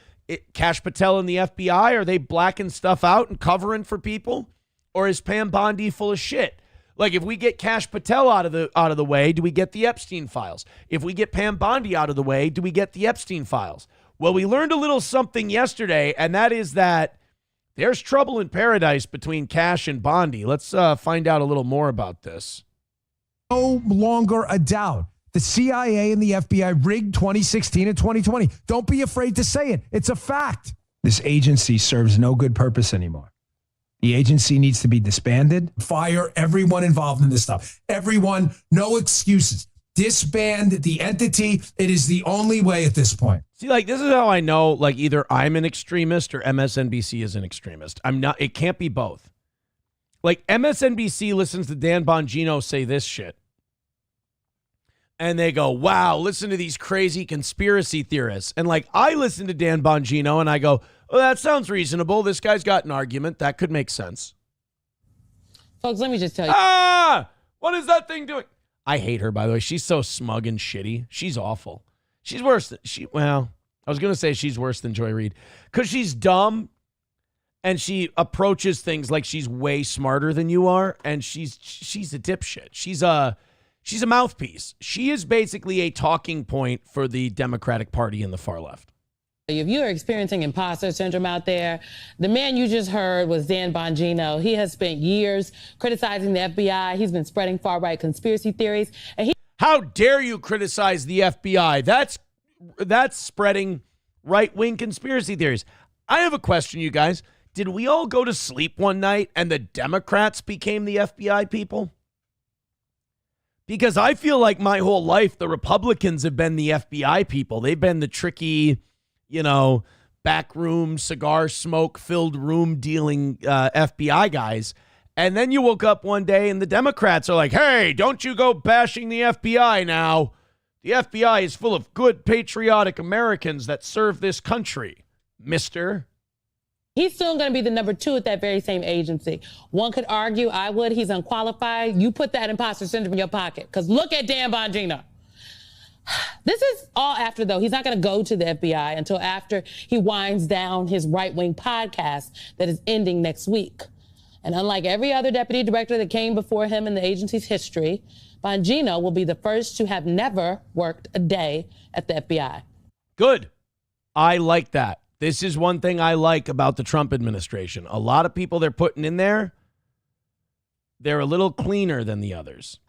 Kash Patel and the FBI, are they blacking stuff out and covering for people? Or is Pam Bondi full of shit? Like, if we get Kash Patel out of the way, do we get the Epstein files? If we get Pam Bondi out of the way, do we get the Epstein files? Well, we learned a little something yesterday, and that is that there's trouble in paradise between Kash and Bondi. Let's find out a little more about this. No longer a doubt. The CIA and the FBI rigged 2016 and 2020. Don't be afraid to say it. It's a fact. This agency serves no good purpose anymore. The agency needs to be disbanded. Fire everyone involved in this stuff. Everyone, no excuses. Disband the entity. It is the only way at this point. See, like, this is how I know, like, either I'm an extremist or MSNBC is an extremist. I'm not. It can't be both. Like, MSNBC listens to Dan Bongino say this shit. And they go, wow, listen to these crazy conspiracy theorists. And, like, I listen to Dan Bongino and I go, oh, that sounds reasonable. This guy's got an argument. That could make sense. Folks, let me just tell you. What is that thing doing? I hate her, by the way. She's so smug and shitty. She's awful. She's worse than I was going to say she's worse than Joy Reid, because she's dumb and she approaches things like she's way smarter than you are. And she's a dipshit. She's a mouthpiece. She is basically a talking point for the Democratic Party and the far left. If you are experiencing imposter syndrome out there, the man you just heard was Dan Bongino. He has spent years criticizing the FBI. He's been spreading far-right conspiracy theories. And how dare you criticize the FBI? That's spreading right-wing conspiracy theories. I have a question, you guys. Did we all go to sleep one night and the Democrats became the FBI people? Because I feel like my whole life, the Republicans have been the FBI people. They've been the tricky, backroom, cigar smoke-filled room dealing FBI guys. And then you woke up one day and the Democrats are like, hey, don't you go bashing the FBI now. The FBI is full of good, patriotic Americans that serve this country, mister. He's still going to be the number 2 at that very same agency. One could argue, I would, he's unqualified. You put that imposter syndrome in your pocket, because look at Dan Bongino. This is all after, though. He's not going to go to the FBI until after he winds down his right-wing podcast that is ending next week. And unlike every other deputy director that came before him in the agency's history, Bongino will be the first to have never worked a day at the FBI. Good. I like that. This is one thing I like about the Trump administration. A lot of people they're putting in there, they're a little cleaner than the others.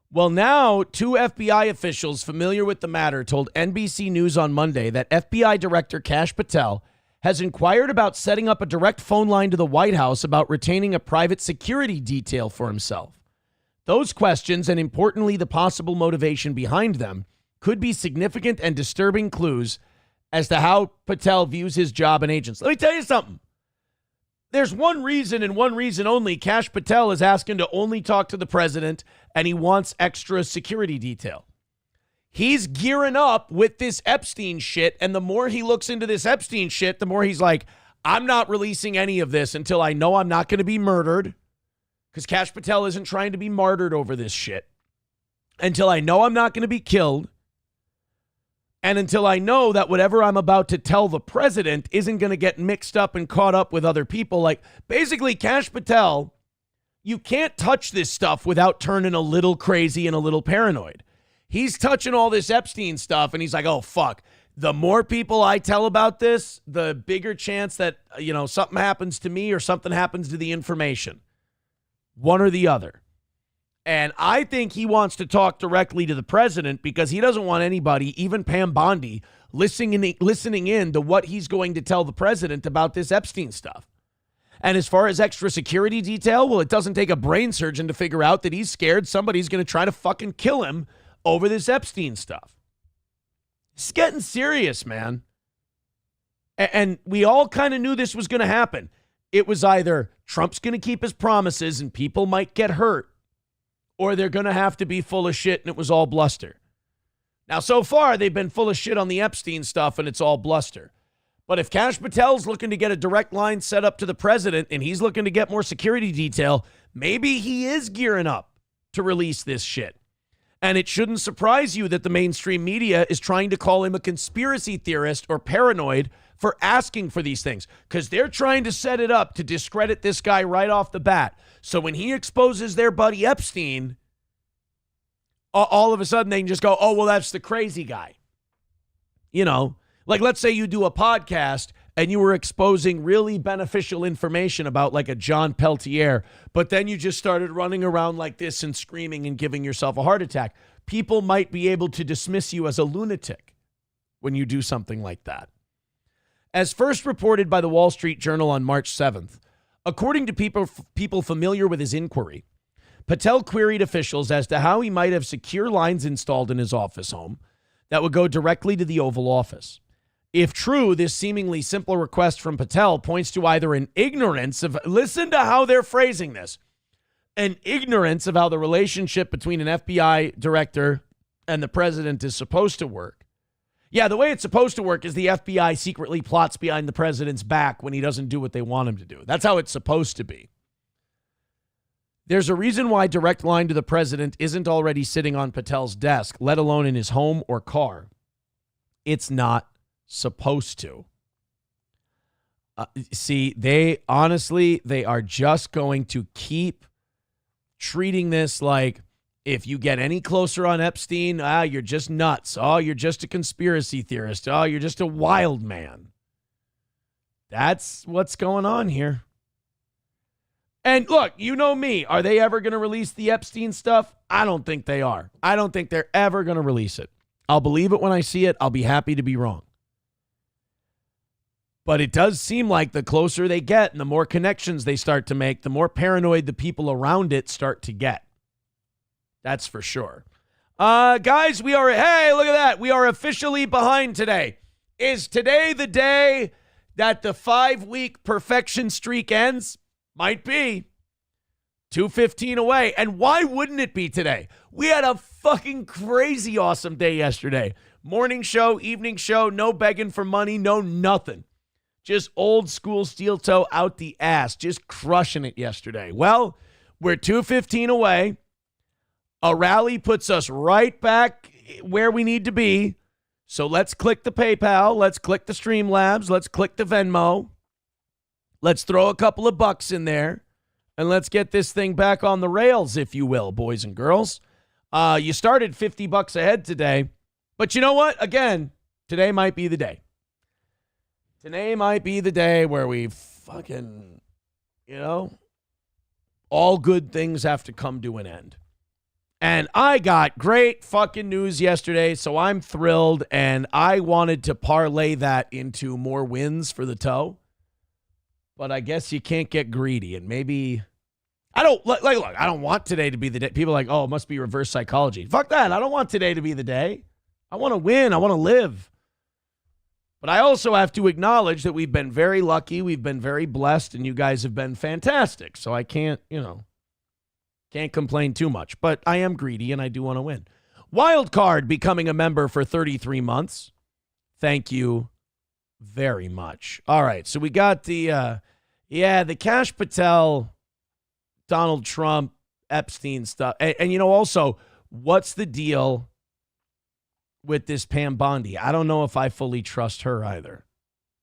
Well, now 2 FBI officials familiar with the matter told NBC News on Monday that FBI Director Kash Patel has inquired about setting up a direct phone line to the White House about retaining a private security detail for himself. Those questions, and importantly, the possible motivation behind them, could be significant and disturbing clues as to how Patel views his job and agents. Let me tell you something. There's one reason and one reason only Kash Patel is asking to only talk to the president, and he wants extra security detail. He's gearing up with this Epstein shit, and the more he looks into this Epstein shit, the more he's like, I'm not releasing any of this until I know I'm not going to be murdered, because Kash Patel isn't trying to be martyred over this shit, until I know I'm not going to be killed. And until I know that whatever I'm about to tell the president isn't going to get mixed up and caught up with other people, like basically Kash Patel, you can't touch this stuff without turning a little crazy and a little paranoid. He's touching all this Epstein stuff and he's like, oh, fuck. The more people I tell about this, the bigger chance that, something happens to me or something happens to the information. One or the other. And I think he wants to talk directly to the president because he doesn't want anybody, even Pam Bondi, listening in to what he's going to tell the president about this Epstein stuff. And as far as extra security detail, well, it doesn't take a brain surgeon to figure out that he's scared somebody's going to try to fucking kill him over this Epstein stuff. It's getting serious, man. And we all kind of knew this was going to happen. It was either Trump's going to keep his promises and people might get hurt, or they're going to have to be full of shit and it was all bluster. Now, so far, they've been full of shit on the Epstein stuff and it's all bluster. But if Kash Patel's looking to get a direct line set up to the president and he's looking to get more security detail, maybe he is gearing up to release this shit. And it shouldn't surprise you that the mainstream media is trying to call him a conspiracy theorist or paranoid for asking for these things, because they're trying to set it up to discredit this guy right off the bat. So when he exposes their buddy Epstein, all of a sudden they can just go, oh, well, that's the crazy guy. Like let's say you do a podcast and you were exposing really beneficial information about like a John Peltier, but then you just started running around like this and screaming and giving yourself a heart attack. People might be able to dismiss you as a lunatic when you do something like that. As first reported by the Wall Street Journal on March 7th, according to people familiar with his inquiry, Patel queried officials as to how he might have secure lines installed in his office home that would go directly to the Oval Office. If true, this seemingly simple request from Patel points to either an ignorance of, listen to how they're phrasing this, an ignorance of how the relationship between an FBI director and the president is supposed to work. Yeah, the way it's supposed to work is the FBI secretly plots behind the president's back when he doesn't do what they want him to do. That's how it's supposed to be. There's a reason why direct line to the president isn't already sitting on Patel's desk, let alone in his home or car. It's not supposed to. They are just going to keep treating this like, if you get any closer on Epstein, you're just nuts. Oh, you're just a conspiracy theorist. Oh, you're just a wild man. That's what's going on here. And look, you know me. Are they ever going to release the Epstein stuff? I don't think they are. I don't think they're ever going to release it. I'll believe it when I see it. I'll be happy to be wrong. But it does seem like the closer they get and the more connections they start to make, the more paranoid the people around it start to get. That's for sure. Guys, hey, look at that. We are officially behind today. Is today the day that the 5-week perfection streak ends? Might be. 2:15 away. And why wouldn't it be today? We had a fucking crazy awesome day yesterday. Morning show, evening show, no begging for money, no nothing. Just old school steel toe out the ass, just crushing it yesterday. Well, we're 2:15 away. A rally puts us right back where we need to be. So let's click the PayPal. Let's click the Streamlabs. Let's click the Venmo. Let's throw a couple of bucks in there. And let's get this thing back on the rails, if you will, boys and girls. You started $50 ahead today. But you know what? Again, today might be the day. Today might be the day where we fucking, all good things have to come to an end. And I got great fucking news yesterday, so I'm thrilled, and I wanted to parlay that into more wins for the toe. But I guess you can't get greedy, and maybe I don't look, I don't want today to be the day. People are like, oh, it must be reverse psychology. Fuck that. I don't want today to be the day. I want to win. I want to live. But I also have to acknowledge that we've been very lucky. We've been very blessed, and you guys have been fantastic. So I can't complain too much. But I am greedy, and I do want to win. Wildcard becoming a member for 33 months. Thank you very much. All right, so we got the Kash Patel, Donald Trump, Epstein stuff. And also, what's the deal with this Pam Bondi. I don't know if I fully trust her either,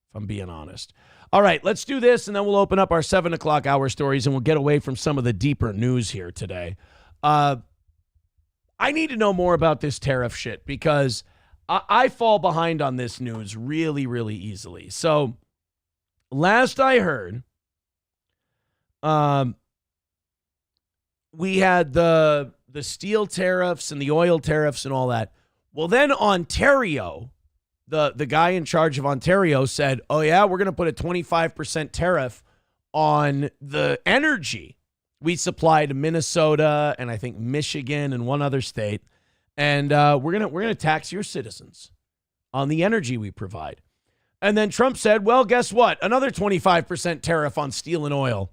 if I'm being honest. All right, let's do this, and then we'll open up our 7 o'clock hour stories, and we'll get away from some of the deeper news here today. I need to know more about this tariff shit because I fall behind on this news really, really easily. So last I heard, we had the steel tariffs and the oil tariffs and all that. Well, then Ontario, the guy in charge of Ontario said, oh, yeah, we're going to put a 25% tariff on the energy we supply to Minnesota and I think Michigan and one other state. And we're gonna tax your citizens on the energy we provide. And then Trump said, well, guess what? Another 25% tariff on steel and oil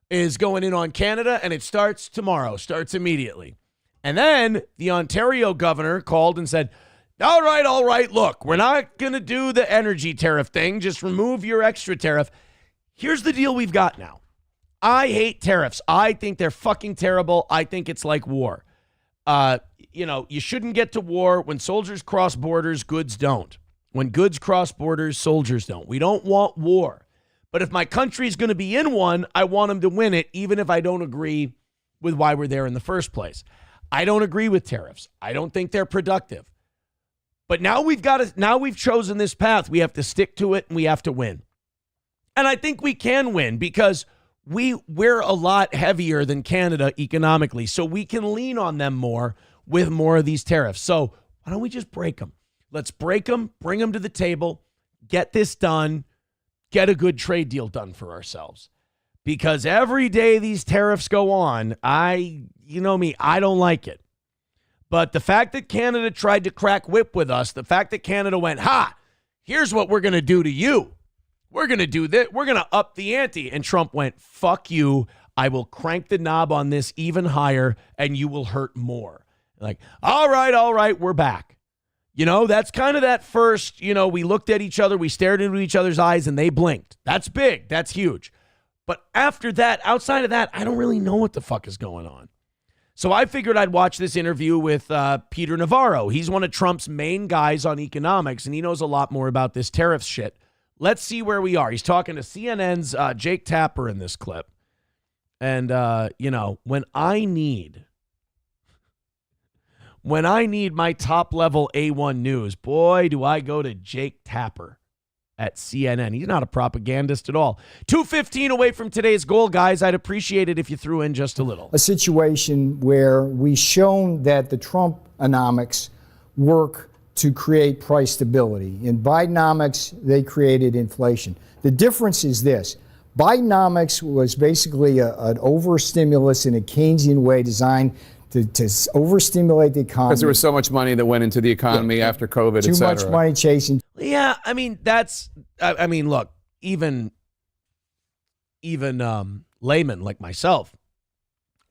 is going in on Canada, and it starts tomorrow, starts immediately. And then the Ontario governor called and said, all right, look, we're not going to do the energy tariff thing. Just remove your extra tariff. Here's the deal we've got now. I hate tariffs. I think they're fucking terrible. I think it's like war. You shouldn't get to war. When soldiers cross borders, goods don't. When goods cross borders, soldiers don't. We don't want war. But if my country's going to be in one, I want them to win it, even if I don't agree with why we're there in the first place. I don't agree with tariffs. I don't think they're productive. But now we've chosen this path. We have to stick to it and we have to win. And I think we can win because we're a lot heavier than Canada economically. So we can lean on them more with more of these tariffs. So why don't we just break them? Let's break them, bring them to the table, get this done, get a good trade deal done for ourselves. Because every day these tariffs go on, you know me, I don't like it. But the fact that Canada tried to crack whip with us, the fact that Canada went, here's what we're going to do to you. We're going to do this. We're going to up the ante. And Trump went, fuck you. I will crank the knob on this even higher and you will hurt more. Like, all right, we're back. That's kind of that first, we looked at each other, we stared into each other's eyes and they blinked. That's big. That's huge. But after that, outside of that, I don't really know what the fuck is going on. So I figured I'd watch this interview with Peter Navarro. He's one of Trump's main guys on economics, and he knows a lot more about this tariff shit. Let's see where we are. He's talking to CNN's Jake Tapper in this clip. And, when I need my top-level A1 news, boy, do I go to Jake Tapper at CNN. He's not a propagandist at all. 2:15 away from today's goal, guys. I'd appreciate it if you threw in just a little. A situation where we've shown that the Trumponomics work to create price stability. In Bidenomics, they created inflation. The difference is this. Bidenomics was basically an overstimulus in a Keynesian way designed to overstimulate the economy. Because there was so much money that went into the economy after COVID, et cetera. Too much money chasing. Yeah, look, even laymen like myself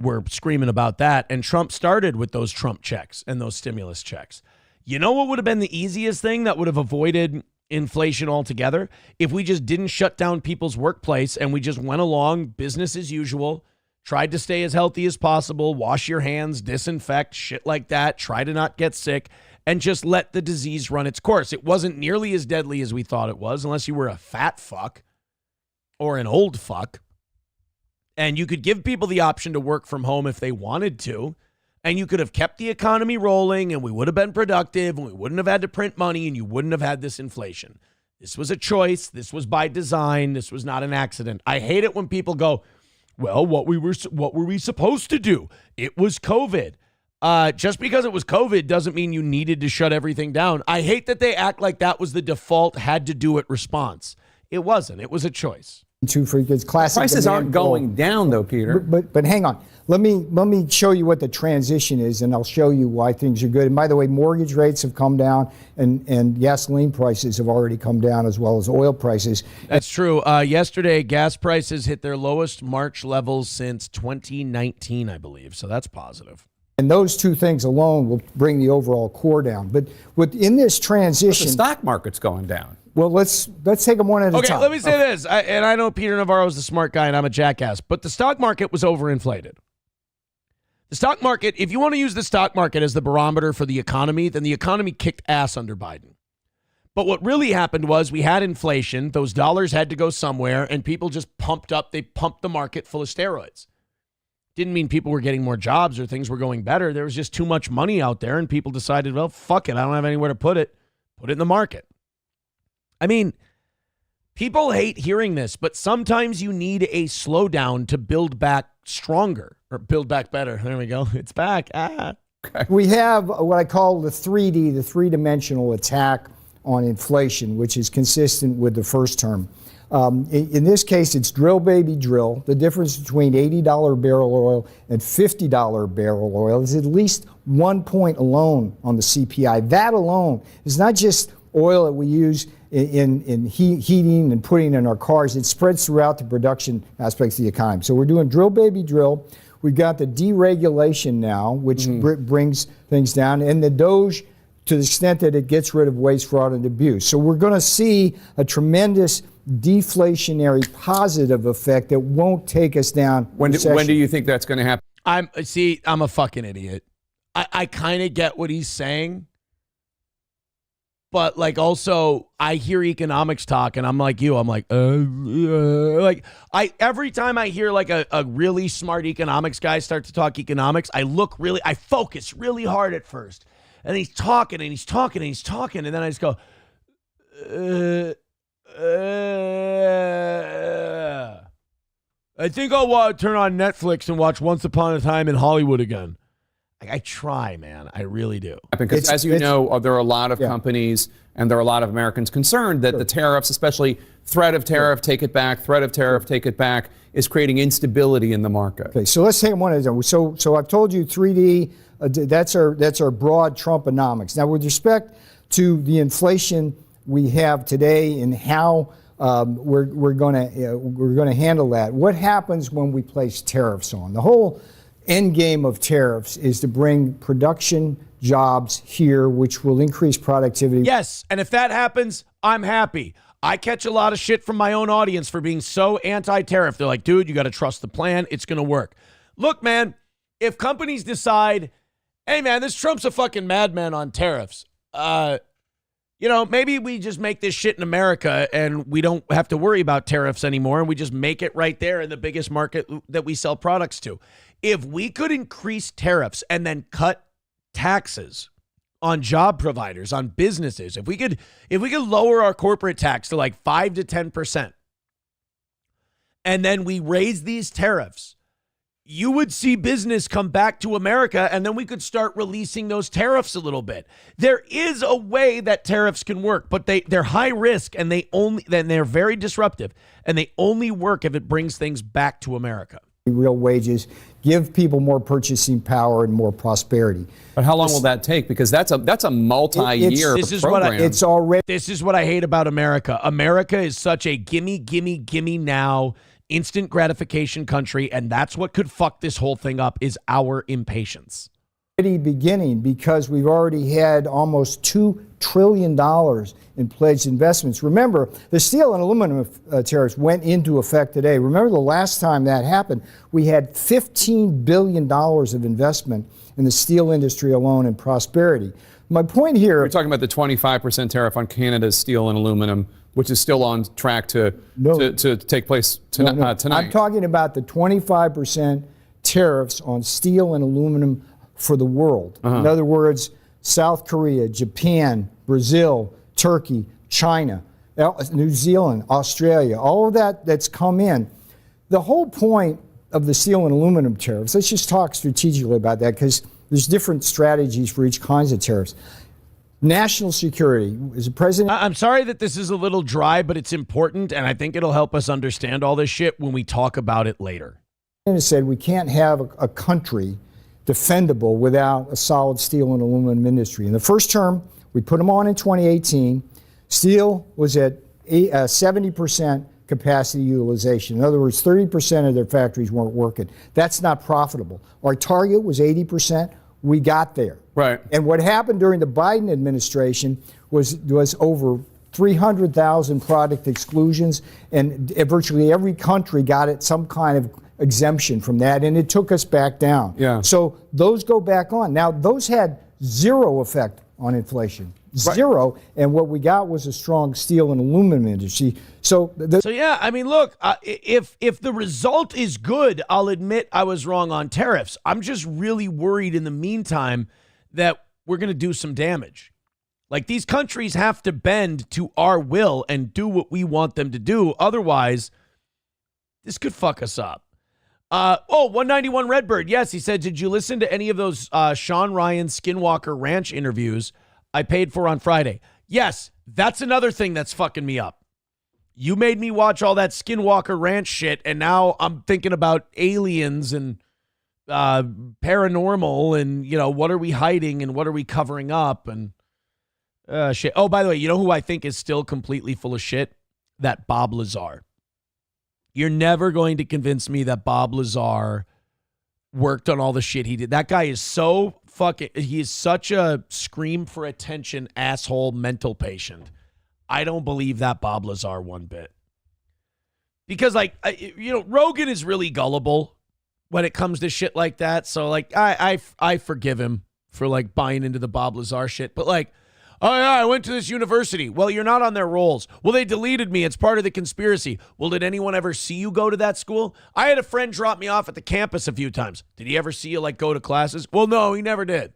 were screaming about that, and Trump started with those Trump checks and those stimulus checks. You know what would have been the easiest thing that would have avoided inflation altogether? If we just didn't shut down people's workplace and we just went along business as usual, tried to stay as healthy as possible, wash your hands, disinfect, shit like that, try to not get sick, and just let the disease run its course. It wasn't nearly as deadly as we thought it was, unless you were a fat fuck or an old fuck. And you could give people the option to work from home if they wanted to, and you could have kept the economy rolling, and we would have been productive, and we wouldn't have had to print money, and you wouldn't have had this inflation. This was a choice. This was by design. This was not an accident. I hate it when people go, well, what were we supposed to do? It was COVID. Just because it was COVID doesn't mean you needed to shut everything down. I hate that they act like that was the default had to do it response. It wasn't. It was a choice. Prices aren't going down, though, Peter. But hang on. Let me show you what the transition is, and I'll show you why things are good. And by the way, mortgage rates have come down, and gasoline prices have already come down, as well as oil prices. That's true. Yesterday, gas prices hit their lowest March levels since 2019, I believe. So that's positive. And those two things alone will bring the overall core down. But within this transition, the stock market's going down. Well, let's take them one at a time. Okay, let me say this. I know Peter Navarro is the smart guy and I'm a jackass, but the stock market was overinflated. The stock market, if you want to use the stock market as the barometer for the economy, then the economy kicked ass under Biden. But what really happened was we had inflation. Those dollars had to go somewhere, and people just pumped the market full of steroids. Didn't mean people were getting more jobs or things were going better. There was just too much money out there, and people decided, well, fuck it. I don't have anywhere to put it. Put it in the market. I mean, people hate hearing this, but sometimes you need a slowdown to build back stronger or build back better. There we go. It's back. We have what I call the 3D, the three-dimensional attack on inflation, which is consistent with the first term. In this case, it's drill, baby, drill. The difference between $80 barrel oil and $50 barrel oil is at least 1 point alone on the CPI. That alone is not just oil that we use in heating and putting in our cars. It spreads throughout the production aspects of the economy. So we're doing drill, baby, drill. We've got the deregulation now, which brings things down, and the DOGE to the extent that it gets rid of waste, fraud, and abuse. So we're going to see a tremendous deflationary positive effect that won't take us down. When do you think that's going to happen? I'm a fucking idiot. I kind of get what he's saying. But like also I hear economics talk and I'm like you, I'm like, every time I hear like a really smart economics guy start to talk economics, I focus really hard at first. And he's talking and he's talking and he's talking. And then I just go, I think I'll turn on Netflix and watch Once Upon a Time in Hollywood again. I try, man. I really do. Because as you know, there are a lot of companies and there are a lot of Americans concerned that the tariffs, especially threat of tariff, take it back, threat of tariff, take it back, is creating instability in the market. Okay, so let's take one at a time. So I've told you 3D, that's our broad Trumponomics. Now, with respect to the inflation we have today and how we're going to handle that, what happens when we place tariffs on? The whole end game of tariffs is to bring production jobs here, which will increase productivity. Yes, and if that happens, I'm happy. I catch a lot of shit from my own audience for being so anti-tariff. They're like, dude, you got to trust the plan. It's going to work. Look, man, if companies decide, hey, man, this Trump's a fucking madman on tariffs, maybe we just make this shit in America and we don't have to worry about tariffs anymore and we just make it right there in the biggest market that we sell products to. If we could increase tariffs and then cut taxes on job providers, on businesses, if we could lower our corporate tax to like 5 to 10%, and then we raise these tariffs, you would see business come back to America, and then we could start releasing those tariffs a little bit. There is a way that tariffs can work, but they're high risk and they're very disruptive, and they only work if it brings things back to America. Real wages, give people more purchasing power and more prosperity. But how long will that take? Because that's a multi-year program. This is what I hate about America. America is such a gimme now, instant gratification country, and that's what could fuck this whole thing up is our impatience. Beginning because we've already had almost $2 trillion in pledged investments. Remember, the steel and aluminum tariffs went into effect today. Remember the last time that happened, we had $15 billion of investment in the steel industry alone in prosperity. My point here... We're talking about the 25% tariff on Canada's steel and aluminum, which is still on track to take place tonight. I'm talking about the 25% tariffs on steel and aluminum for the world. In other words, South Korea, Japan, Brazil, Turkey, China, New Zealand, Australia, all of that's come in. The whole point of the steel and aluminum tariffs, let's just talk strategically about that because there's different strategies for each kinds of tariffs. National security. Is the president... I'm sorry that this is a little dry, but it's important, and I think it'll help us understand all this shit when we talk about it later. The president said we can't have a country defendable without a solid steel and aluminum industry. In the first term, we put them on in 2018. Steel was at 70% capacity utilization. In other words, 30% of their factories weren't working. That's not profitable. Our target was 80%. We got there. Right. And what happened during the Biden administration was over 300,000 product exclusions, and virtually every country got it some kind of exemption from that, and it took us back down. Yeah. So those go back on. Now, those had zero effect on inflation. Zero. And what we got was a strong steel and aluminum industry. So yeah, I mean, look, if the result is good, I'll admit I was wrong on tariffs. I'm just really worried in the meantime that we're going to do some damage. Like, these countries have to bend to our will and do what we want them to do. Otherwise, this could fuck us up. 191 Redbird. Yes, he said, did you listen to any of those Sean Ryan Skinwalker Ranch interviews I paid for on Friday? Yes, that's another thing that's fucking me up. You made me watch all that Skinwalker Ranch shit, and now I'm thinking about aliens and paranormal and, you know, what are we hiding and what are we covering up and shit. Oh, by the way, you know who I think is still completely full of shit? That Bob Lazar. You're never going to convince me that Bob Lazar worked on all the shit he did. That guy is so he is such a scream for attention asshole mental patient. I don't believe that Bob Lazar one bit. Because, like, Rogan is really gullible when it comes to shit like that. So, like, I forgive him for, like, buying into the Bob Lazar shit. But, like, oh, yeah, I went to this university. Well, you're not on their rolls. Well, they deleted me. It's part of the conspiracy. Well, did anyone ever see you go to that school? I had a friend drop me off at the campus a few times. Did he ever see you, like, go to classes? Well, no, he never did.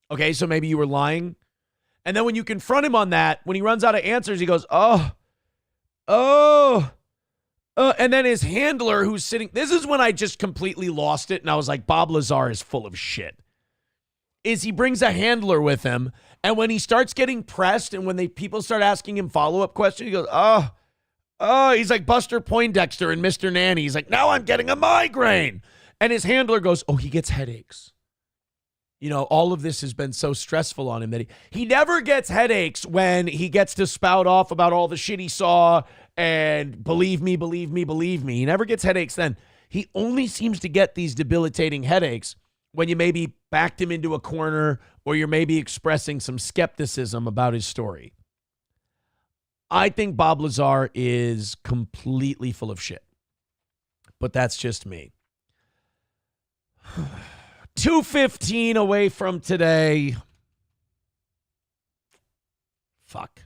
Okay, so maybe you were lying. And then when you confront him on that, when he runs out of answers, he goes, and then his handler who's sitting, this is when I just completely lost it. And I was like, Bob Lazar is full of shit. Is he brings a handler with him, and when he starts getting pressed and when people start asking him follow-up questions, he goes, he's like Buster Poindexter and Mr. Nanny. He's like, now I'm getting a migraine. And his handler goes, he gets headaches. You know, all of this has been so stressful on him that he never gets headaches when he gets to spout off about all the shit he saw and believe me. He never gets headaches then. He only seems to get these debilitating headaches when you maybe backed him into a corner or you're maybe expressing some skepticism about his story. I think Bob Lazar is completely full of shit. But that's just me. 2:15 away from today. Fuck.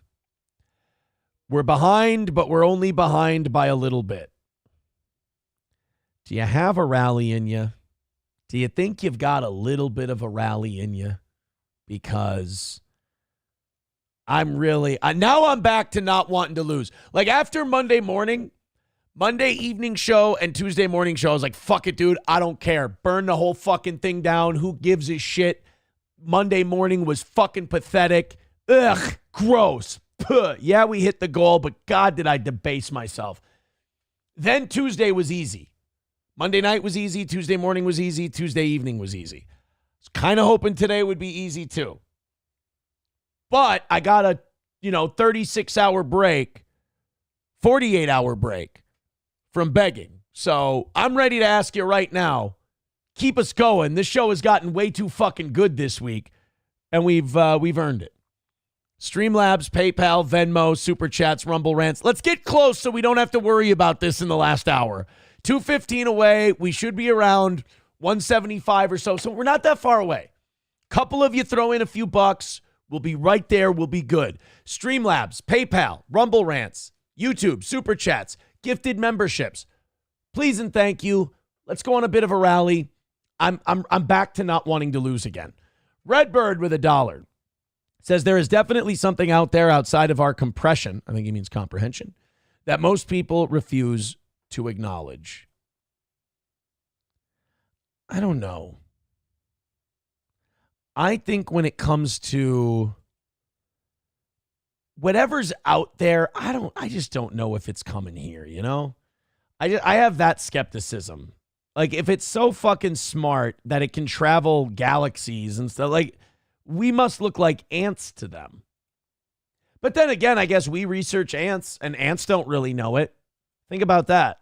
We're behind, but we're only behind by a little bit. Do you have a rally in you? Do you think you've got a little bit of a rally in you? Because now I'm back to not wanting to lose. Like, after Monday evening show and Tuesday morning show, I was like, fuck it, dude. I don't care. Burn the whole fucking thing down. Who gives a shit? Monday morning was fucking pathetic. Ugh, gross. Puh. Yeah, we hit the goal, but God, did I debase myself. Then Tuesday was easy. Monday night was easy. Tuesday morning was easy. Tuesday evening was easy. I was kind of hoping today would be easy too. But I got a, 36-hour break, 48-hour break from begging. So I'm ready to ask you right now, keep us going. This show has gotten way too fucking good this week, and we've earned it. Streamlabs, PayPal, Venmo, Super Chats, Rumble Rants. Let's get close so we don't have to worry about this in the last hour. 2:15 away. We should be around 175 or so. So we're not that far away. Couple of you throw in a few bucks. We'll be right there. We'll be good. Streamlabs, PayPal, Rumble Rants, YouTube, Super Chats, gifted memberships. Please and thank you. Let's go on a bit of a rally. I'm back to not wanting to lose again. Redbird with $1 says there is definitely something out there outside of our compression. I think he means comprehension. That most people refuse to acknowledge. I don't know. I think when it comes to whatever's out there, I just don't know if it's coming here, I have that skepticism. Like, if it's so fucking smart that it can travel galaxies and stuff, like, we must look like ants to them. But then again, I guess we research ants and ants don't really know it. Think about that.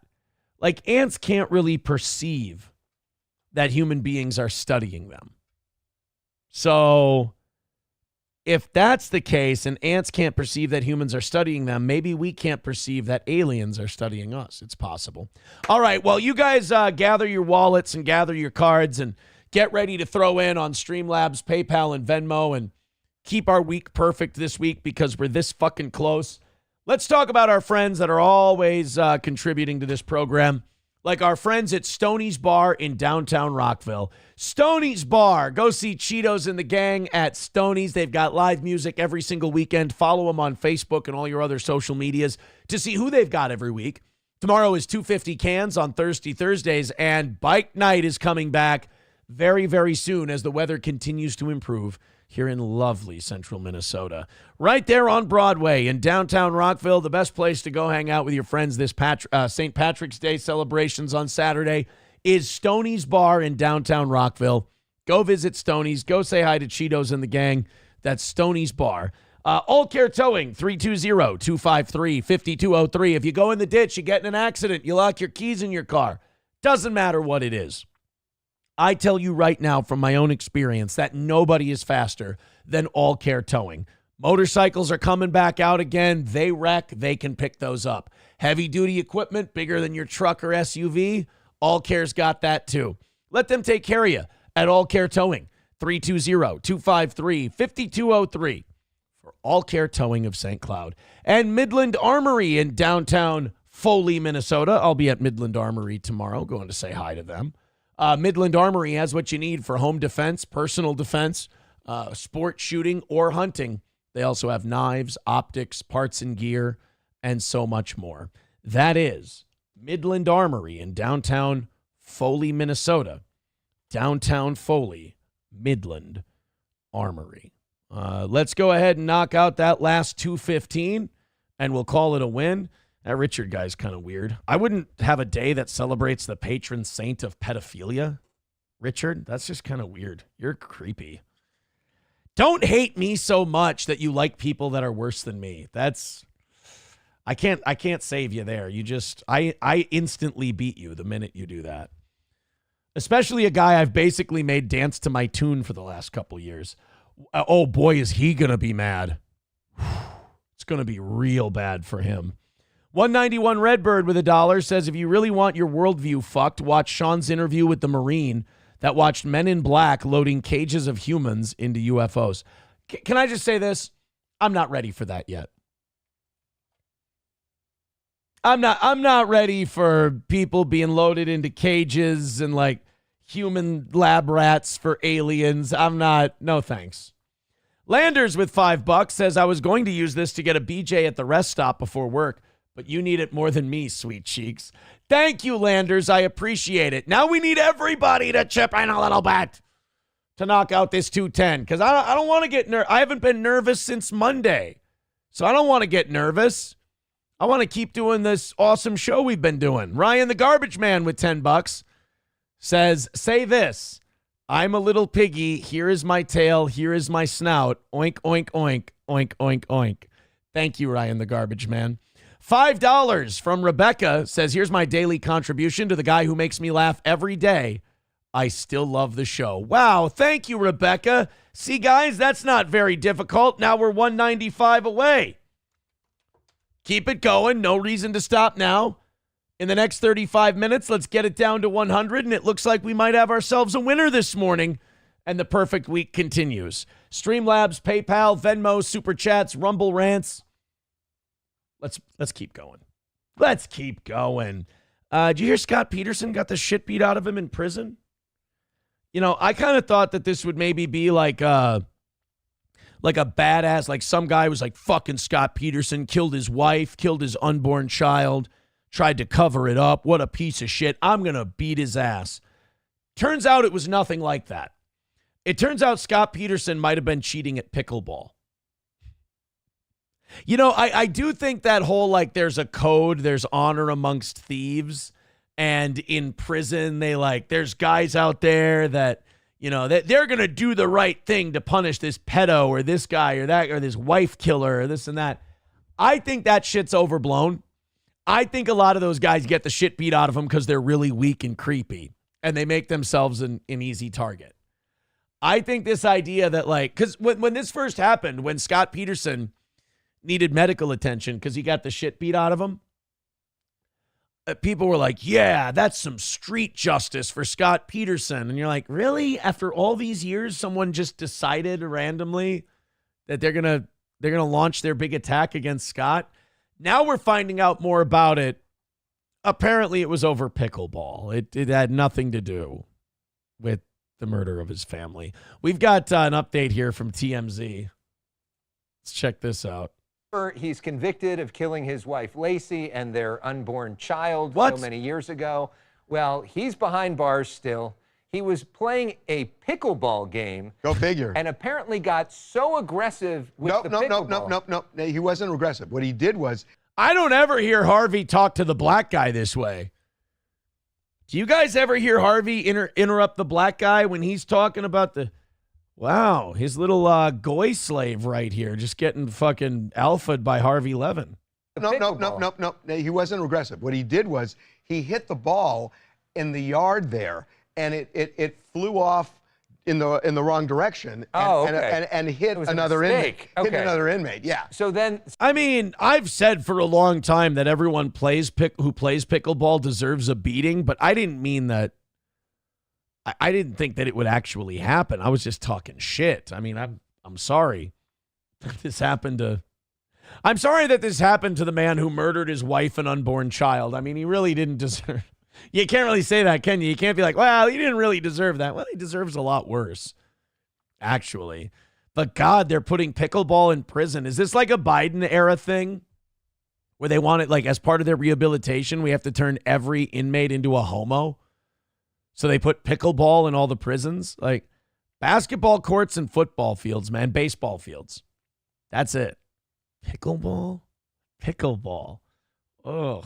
Like, ants can't really perceive that human beings are studying them. So If that's the case and ants can't perceive that humans are studying them, maybe we can't perceive that aliens are studying us. It's possible. All right, well, you guys gather your wallets and gather your cards and get ready to throw in on Streamlabs, PayPal, and Venmo and keep our week perfect this week because we're this fucking close. Let's talk about our friends that are always contributing to this program, like our friends at Stoney's Bar in downtown Rockville. Stoney's Bar. Go see Cheetos and the gang at Stoney's. They've got live music every single weekend. Follow them on Facebook and all your other social medias to see who they've got every week. Tomorrow is 250 cans on Thursdays, and Bike Night is coming back very, very soon as the weather continues to improve here in lovely central Minnesota. Right there on Broadway in downtown Rockville, the best place to go hang out with your friends this St. Patrick's Day celebrations on Saturday is Stoney's Bar in downtown Rockville. Go visit Stoney's. Go say hi to Cheetos and the gang. That's Stoney's Bar. All Care Towing, 320-253-5203. If you go in the ditch, you get in an accident, you lock your keys in your car. Doesn't matter what it is. I tell you right now from my own experience that nobody is faster than All Care Towing. Motorcycles are coming back out again. They wreck. They can pick those up. Heavy-duty equipment, bigger than your truck or SUV, All Care's got that too. Let them take care of you at All Care Towing, 320-253-5203 for All Care Towing of St. Cloud. And Midland Armory in downtown Foley, Minnesota. I'll be at Midland Armory tomorrow, going to say hi to them. Midland Armory has what you need for home defense, personal defense, sport shooting, or hunting. They also have knives, optics, parts and gear, and so much more. That is Midland Armory in downtown Foley, Minnesota. Downtown Foley, Midland Armory. Let's go ahead and knock out that last 215, and we'll call it a win. That Richard guy's kind of weird. I wouldn't have a day that celebrates the patron saint of pedophilia. Richard, that's just kind of weird. You're creepy. Don't hate me so much that you like people that are worse than me. I can't save you there. I instantly beat you the minute you do that. Especially a guy I've basically made dance to my tune for the last couple years. Oh boy, is he going to be mad. It's going to be real bad for him. 191 Redbird with $1 says, if you really want your worldview fucked, watch Sean's interview with the Marine that watched Men in Black loading cages of humans into UFOs. Can I just say this? I'm not ready for that yet. I'm not ready for people being loaded into cages and like human lab rats for aliens. No thanks. Landers with $5 says, I was going to use this to get a BJ at the rest stop before work, but you need it more than me, sweet cheeks. Thank you, Landers. I appreciate it. Now we need everybody to chip in a little bit to knock out this 210 because I don't want to get nervous. I haven't been nervous since Monday, so I don't want to get nervous. I want to keep doing this awesome show we've been doing. Ryan the Garbage Man with $10 says, say this. I'm a little piggy. Here is my tail. Here is my snout. Oink, oink, oink, oink, oink, oink. Thank you, Ryan the Garbage Man. $5 from Rebecca says, here's my daily contribution to the guy who makes me laugh every day. I still love the show. Wow, thank you, Rebecca. See, guys, that's not very difficult. Now we're 195 away. Keep it going. No reason to stop now. In the next 35 minutes, let's get it down to 100, and it looks like we might have ourselves a winner this morning, and the perfect week continues. Streamlabs, PayPal, Venmo, Super Chats, Rumble Rants. Let's keep going. Let's keep going. Did you hear Scott Peterson got the shit beat out of him in prison? You know, I kind of thought that this would maybe be like a badass, like some guy was like, fucking Scott Peterson, killed his wife, killed his unborn child, tried to cover it up. What a piece of shit. I'm going to beat his ass. Turns out it was nothing like that. It turns out Scott Peterson might have been cheating at pickleball. You know, I do think that whole, like, there's a code, there's honor amongst thieves, and in prison, there's guys out there that, you know, that they're going to do the right thing to punish this pedo or this guy or that or this wife killer or this and that. I think that shit's overblown. I think a lot of those guys get the shit beat out of them because they're really weak and creepy, and they make themselves an easy target. I think this idea that, like, because when this first happened, when Scott Peterson needed medical attention because he got the shit beat out of him, people were like, yeah, that's some street justice for Scott Peterson. And you're like, really? After all these years, someone just decided randomly that they're gonna launch their big attack against Scott? Now we're finding out more about it. Apparently it was over pickleball. It had nothing to do with the murder of his family. We've got an update here from TMZ. Let's check this out. He's convicted of killing his wife, Lacey, and their unborn child so many years ago. Well, he's behind bars still. He was playing a pickleball game. Go figure. And apparently got so aggressive with the pickleball. No. He wasn't aggressive. What he did was... I don't ever hear Harvey talk to the black guy this way. Do you guys ever hear Harvey interrupt the black guy when he's talking about wow, his little goy slave right here, just getting fucking alphaed by Harvey Levin? No. He wasn't aggressive. What he did was he hit the ball in the yard there, and it flew off in the wrong direction and hit another inmate. Hit another inmate, yeah. So then... I mean, I've said for a long time that everyone who plays pickleball deserves a beating, but I didn't mean that. I didn't think that it would actually happen. I was just talking shit. I mean, I'm sorry that this happened to... I'm sorry that this happened to the man who murdered his wife and unborn child. I mean, he really didn't deserve... You can't really say that, can you? You can't be like, well, he didn't really deserve that. Well, he deserves a lot worse, actually. But God, they're putting pickleball in prison. Is this like a Biden era thing where they want it, like, as part of their rehabilitation, we have to turn every inmate into a homo? So they put pickleball in all the prisons? Like, basketball courts and football fields, man. Baseball fields. That's it. Pickleball? Ugh.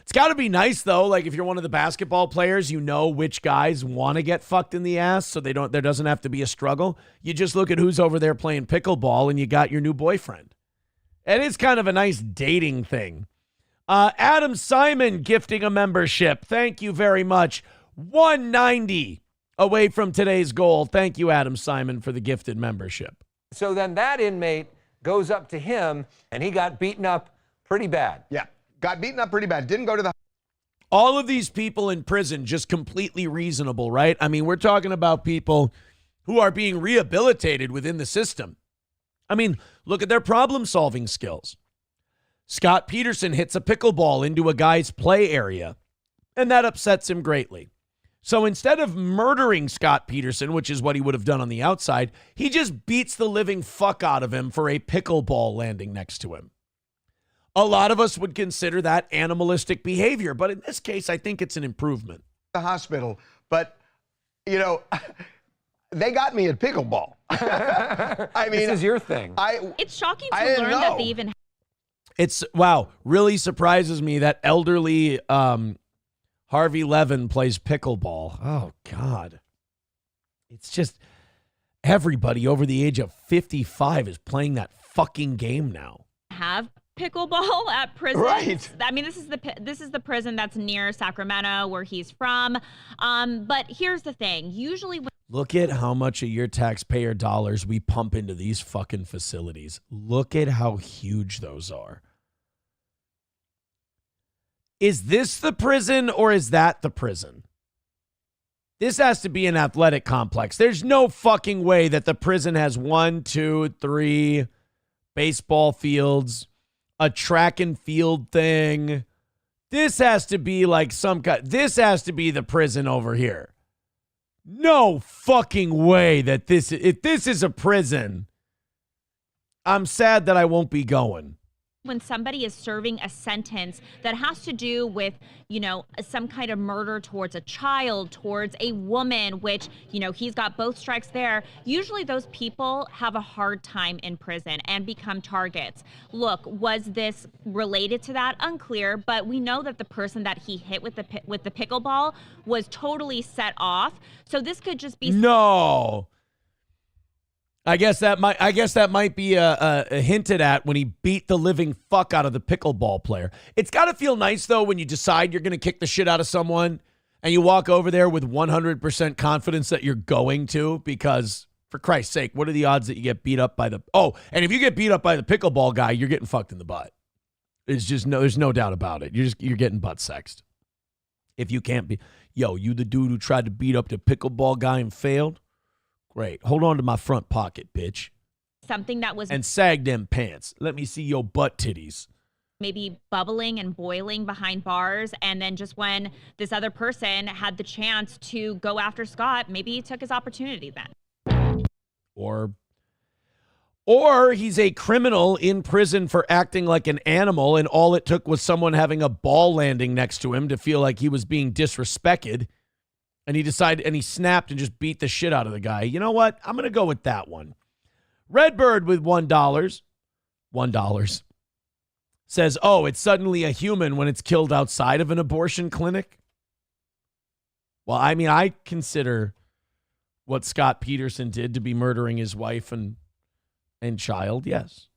It's got to be nice, though. Like, if you're one of the basketball players, you know which guys want to get fucked in the ass, so there doesn't have to be a struggle. You just look at who's over there playing pickleball, and you got your new boyfriend. It is kind of a nice dating thing. Adam Simon gifting a membership. Thank you very much. 190 away from today's goal. Thank you, Adam Simon, for the gifted membership. So then that inmate goes up to him, and he got beaten up pretty bad. Yeah. Got beaten up pretty bad. Didn't go to the... All of these people in prison, just completely reasonable, right? I mean, we're talking about people who are being rehabilitated within the system. I mean, look at their problem-solving skills. Scott Peterson hits a pickleball into a guy's play area, and that upsets him greatly. So instead of murdering Scott Peterson, which is what he would have done on the outside, he just beats the living fuck out of him for a pickleball landing next to him. A lot of us would consider that animalistic behavior, but in this case, I think it's an improvement. The hospital, but, you know, they got me at pickleball. I mean, this is your thing. It's shocking to learn that they even... It's, wow, really surprises me that elderly Harvey Levin plays pickleball. Oh, God. It's just everybody over the age of 55 is playing that fucking game now. Have pickleball at prison. Right. I mean, this is the prison that's near Sacramento, where he's from. But here's the thing. Usually when... Look at how much of your taxpayer dollars we pump into these fucking facilities. Look at how huge those are. Is this the prison or is that the prison? This has to be an athletic complex. There's no fucking way that the prison has 1, 2, 3 baseball fields, a track and field thing. This has to be like this has to be the prison over here. No fucking way that if this is a prison, I'm sad that I won't be going. When somebody is serving a sentence that has to do with, you know, some kind of murder towards a child, towards a woman, which, you know, he's got both strikes there. Usually those people have a hard time in prison and become targets. Look, was this related to that? Unclear, but we know that the person that he hit with the pickleball was totally set off. So this could just be... No. I guess that might be hinted at when he beat the living fuck out of the pickleball player. It's got to feel nice, though, when you decide you're going to kick the shit out of someone and you walk over there with 100% confidence that you're going to, because for Christ's sake, what are the odds that you get beat up by the, and if you get beat up by the pickleball guy, you're getting fucked in the butt. It's just there's no doubt about it. You're getting butt sexed. If you can't be, you the dude who tried to beat up the pickleball guy and failed? Great. Hold on to my front pocket, bitch. Something that was and sag them pants. Let me see your butt titties. maybe bubbling and boiling behind bars. And then just when this other person had the chance to go after Scott, maybe he took his opportunity then. Or he's a criminal in prison for acting like an animal, and all it took was someone having a ball landing next to him to feel like he was being disrespected. And he decided, and he snapped and just beat the shit out of the guy. You know what? I'm going to go with that one. Redbird with $1 says, oh, it's suddenly a human when it's killed outside of an abortion clinic. Well, I mean, I consider what Scott Peterson did to be murdering his wife and child. Yes.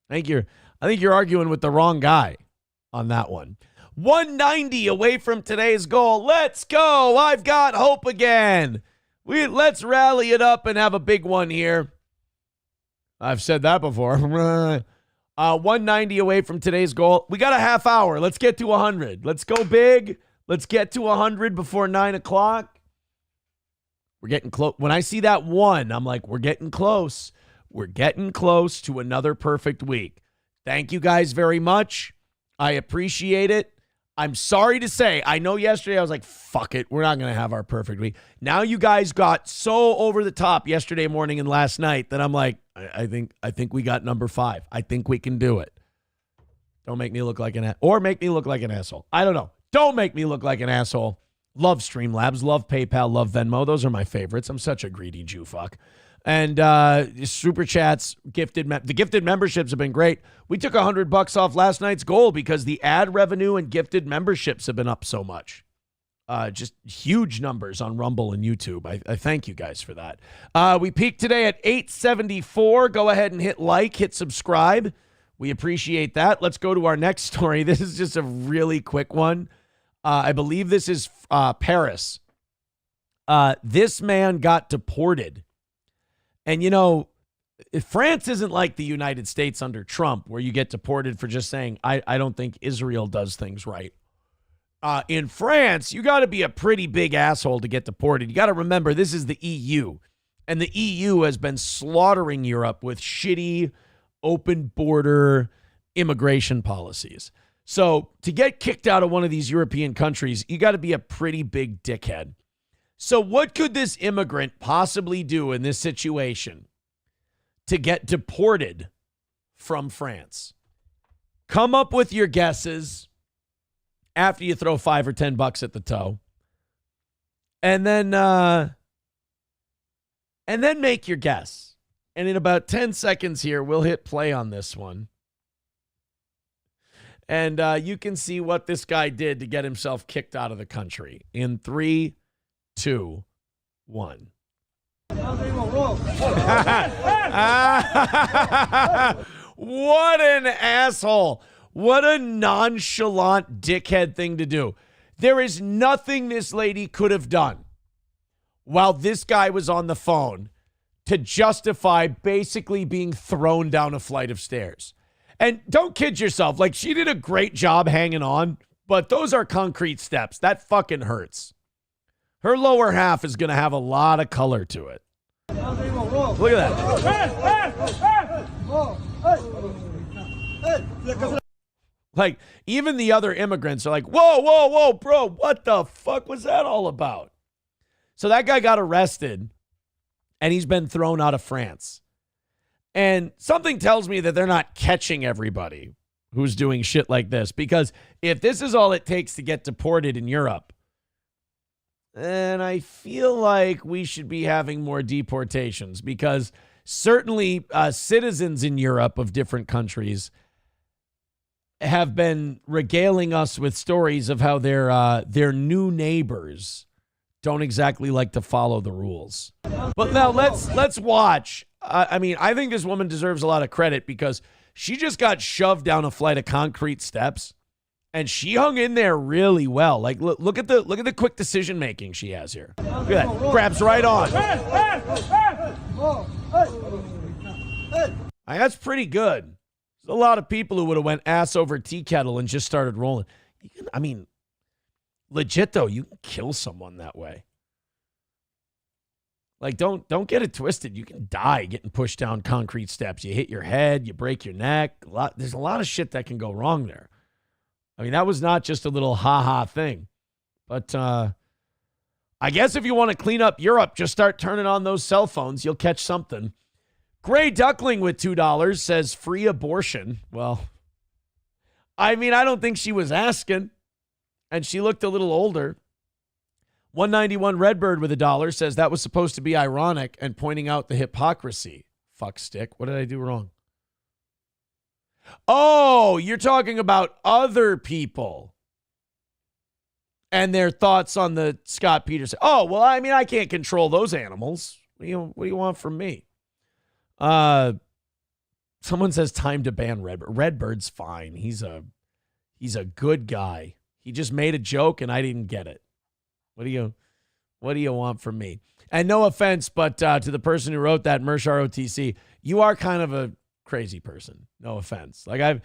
I think you're arguing with the wrong guy on that one. 190 away from today's goal. Let's go. I've got hope again. Let's rally it up and have a big one here. I've said that before. 190 away from today's goal. We got a half hour. Let's get to 100. Let's go big. Let's get to 100 before 9 o'clock. We're getting close. When I see that one, I'm like, we're getting close. We're getting close to another perfect week. Thank you guys very much. I appreciate it. I'm sorry to say, I know yesterday I was like, fuck it, we're not going to have our perfect week. Now you guys got so over the top yesterday morning and last night that I'm like, I think we got number 5. I think we can do it. Don't make me look like or make me look like an asshole. I don't know. Don't make me look like an asshole. Love Streamlabs, love PayPal, love Venmo. Those are my favorites. I'm such a greedy Jew fuck. And super chats, the gifted memberships have been great. We took $100 off last night's goal because the ad revenue and gifted memberships have been up so much. Just huge numbers on Rumble and YouTube. I thank you guys for that. We peaked today at 874. Go ahead and hit like, hit subscribe. We appreciate that. Let's go to our next story. This is just a really quick one. I believe this is Paris. This man got deported. And, you know, France isn't like the United States under Trump, where you get deported for just saying, I don't think Israel does things right. In France, you got to be a pretty big asshole to get deported. You got to remember, this is the EU. And the EU has been slaughtering Europe with shitty, open border immigration policies. So to get kicked out of one of these European countries, you got to be a pretty big dickhead. So what could this immigrant possibly do in this situation to get deported from France? Come up with your guesses after you throw $5 or $10 at the toe. And then make your guess. And in about 10 seconds here, we'll hit play on this one. And you can see what this guy did to get himself kicked out of the country. In 3, 2, 1. What an asshole. What a nonchalant dickhead thing to do. There is nothing this lady could have done while this guy was on the phone to justify basically being thrown down a flight of stairs. And don't kid yourself. Like, she did a great job hanging on, but those are concrete steps. That fucking hurts. Her lower half is going to have a lot of color to it. Look at that. Like, even the other immigrants are like, whoa, bro, what the fuck was that all about? So that guy got arrested, and he's been thrown out of France. And something tells me that they're not catching everybody who's doing shit like this, because if this is all it takes to get deported in Europe, and I feel like we should be having more deportations, because certainly citizens in Europe of different countries have been regaling us with stories of how their new neighbors don't exactly like to follow the rules. But now let's watch. I mean, I think this woman deserves a lot of credit because she just got shoved down a flight of concrete steps, And she hung in there really well. Like, look at the quick decision making she has here. Look at that. Grabs right on. That's pretty good. There's a lot of people who would have went ass over tea kettle and just started rolling. Legit though, you can kill someone that way. Like, don't get it twisted. You can die getting pushed down concrete steps. You hit your head, you break your neck. There's a lot of shit that can go wrong there. I mean, that was not just a little ha-ha thing. But I guess if you want to clean up Europe, just start turning on those cell phones. You'll catch something. Gray Duckling with $2 says free abortion. Well, I mean, I don't think she was asking. And she looked a little older. 191 Redbird with $1 says that was supposed to be ironic and pointing out the hypocrisy. Fuck stick. What did I do wrong? Oh, you're talking about other people and their thoughts on the Scott Peterson. Oh, well, I mean, I can't control those animals. What do you want from me? Someone says time to ban Redbird. Redbird's fine. He's a good guy. He just made a joke and I didn't get it. What do you want from me? And no offense, but to the person who wrote that, Mersh ROTC, you are kind of a crazy person. No offense. Like I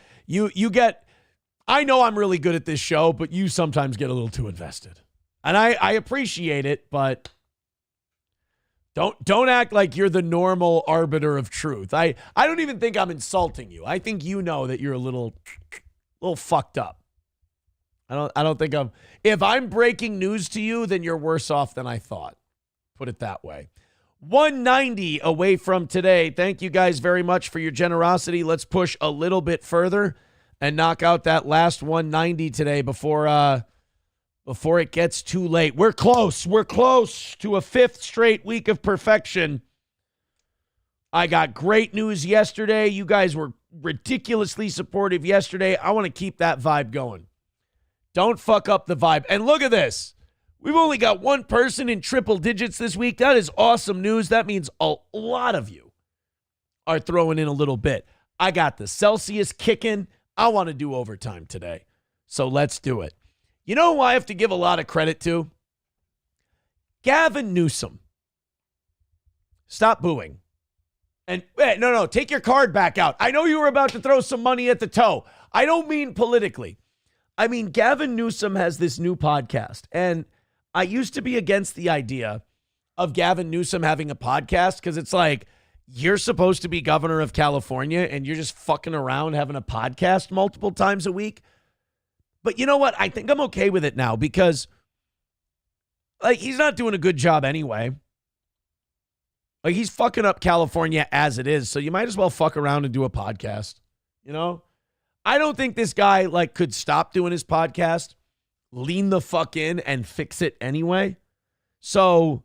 know I'm really good at this show, but you sometimes get a little too invested. And I appreciate it, but don't act like you're the normal arbiter of truth. I don't even think I'm insulting you. I think you know that you're a little fucked up. I don't think if I'm breaking news to you, then you're worse off than I thought. Put it that way. 190 away from today. Thank you guys very much for your generosity. Let's push a little bit further and knock out that last 190 today before it gets too late. We're close. We're close to a fifth straight week of perfection. I got great news yesterday. You guys were ridiculously supportive yesterday. I want to keep that vibe going. Don't fuck up the vibe. And look at this. We've only got one person in triple digits this week. That is awesome news. That means a lot of you are throwing in a little bit. I got the Celsius kicking. I want to do overtime today. So let's do it. You know who I have to give a lot of credit to? Gavin Newsom. Stop booing. And no, take your card back out. I know you were about to throw some money at the toe. I don't mean politically. I mean, Gavin Newsom has this new podcast, and I used to be against the idea of Gavin Newsom having a podcast because it's like, you're supposed to be governor of California and you're just fucking around having a podcast multiple times a week. But you know what? I think I'm okay with it now because, like, he's not doing a good job anyway. Like, he's fucking up California as it is, so you might as well fuck around and do a podcast, you know? I don't think this guy, like, could stop doing his podcast, lean the fuck in, and fix it anyway. So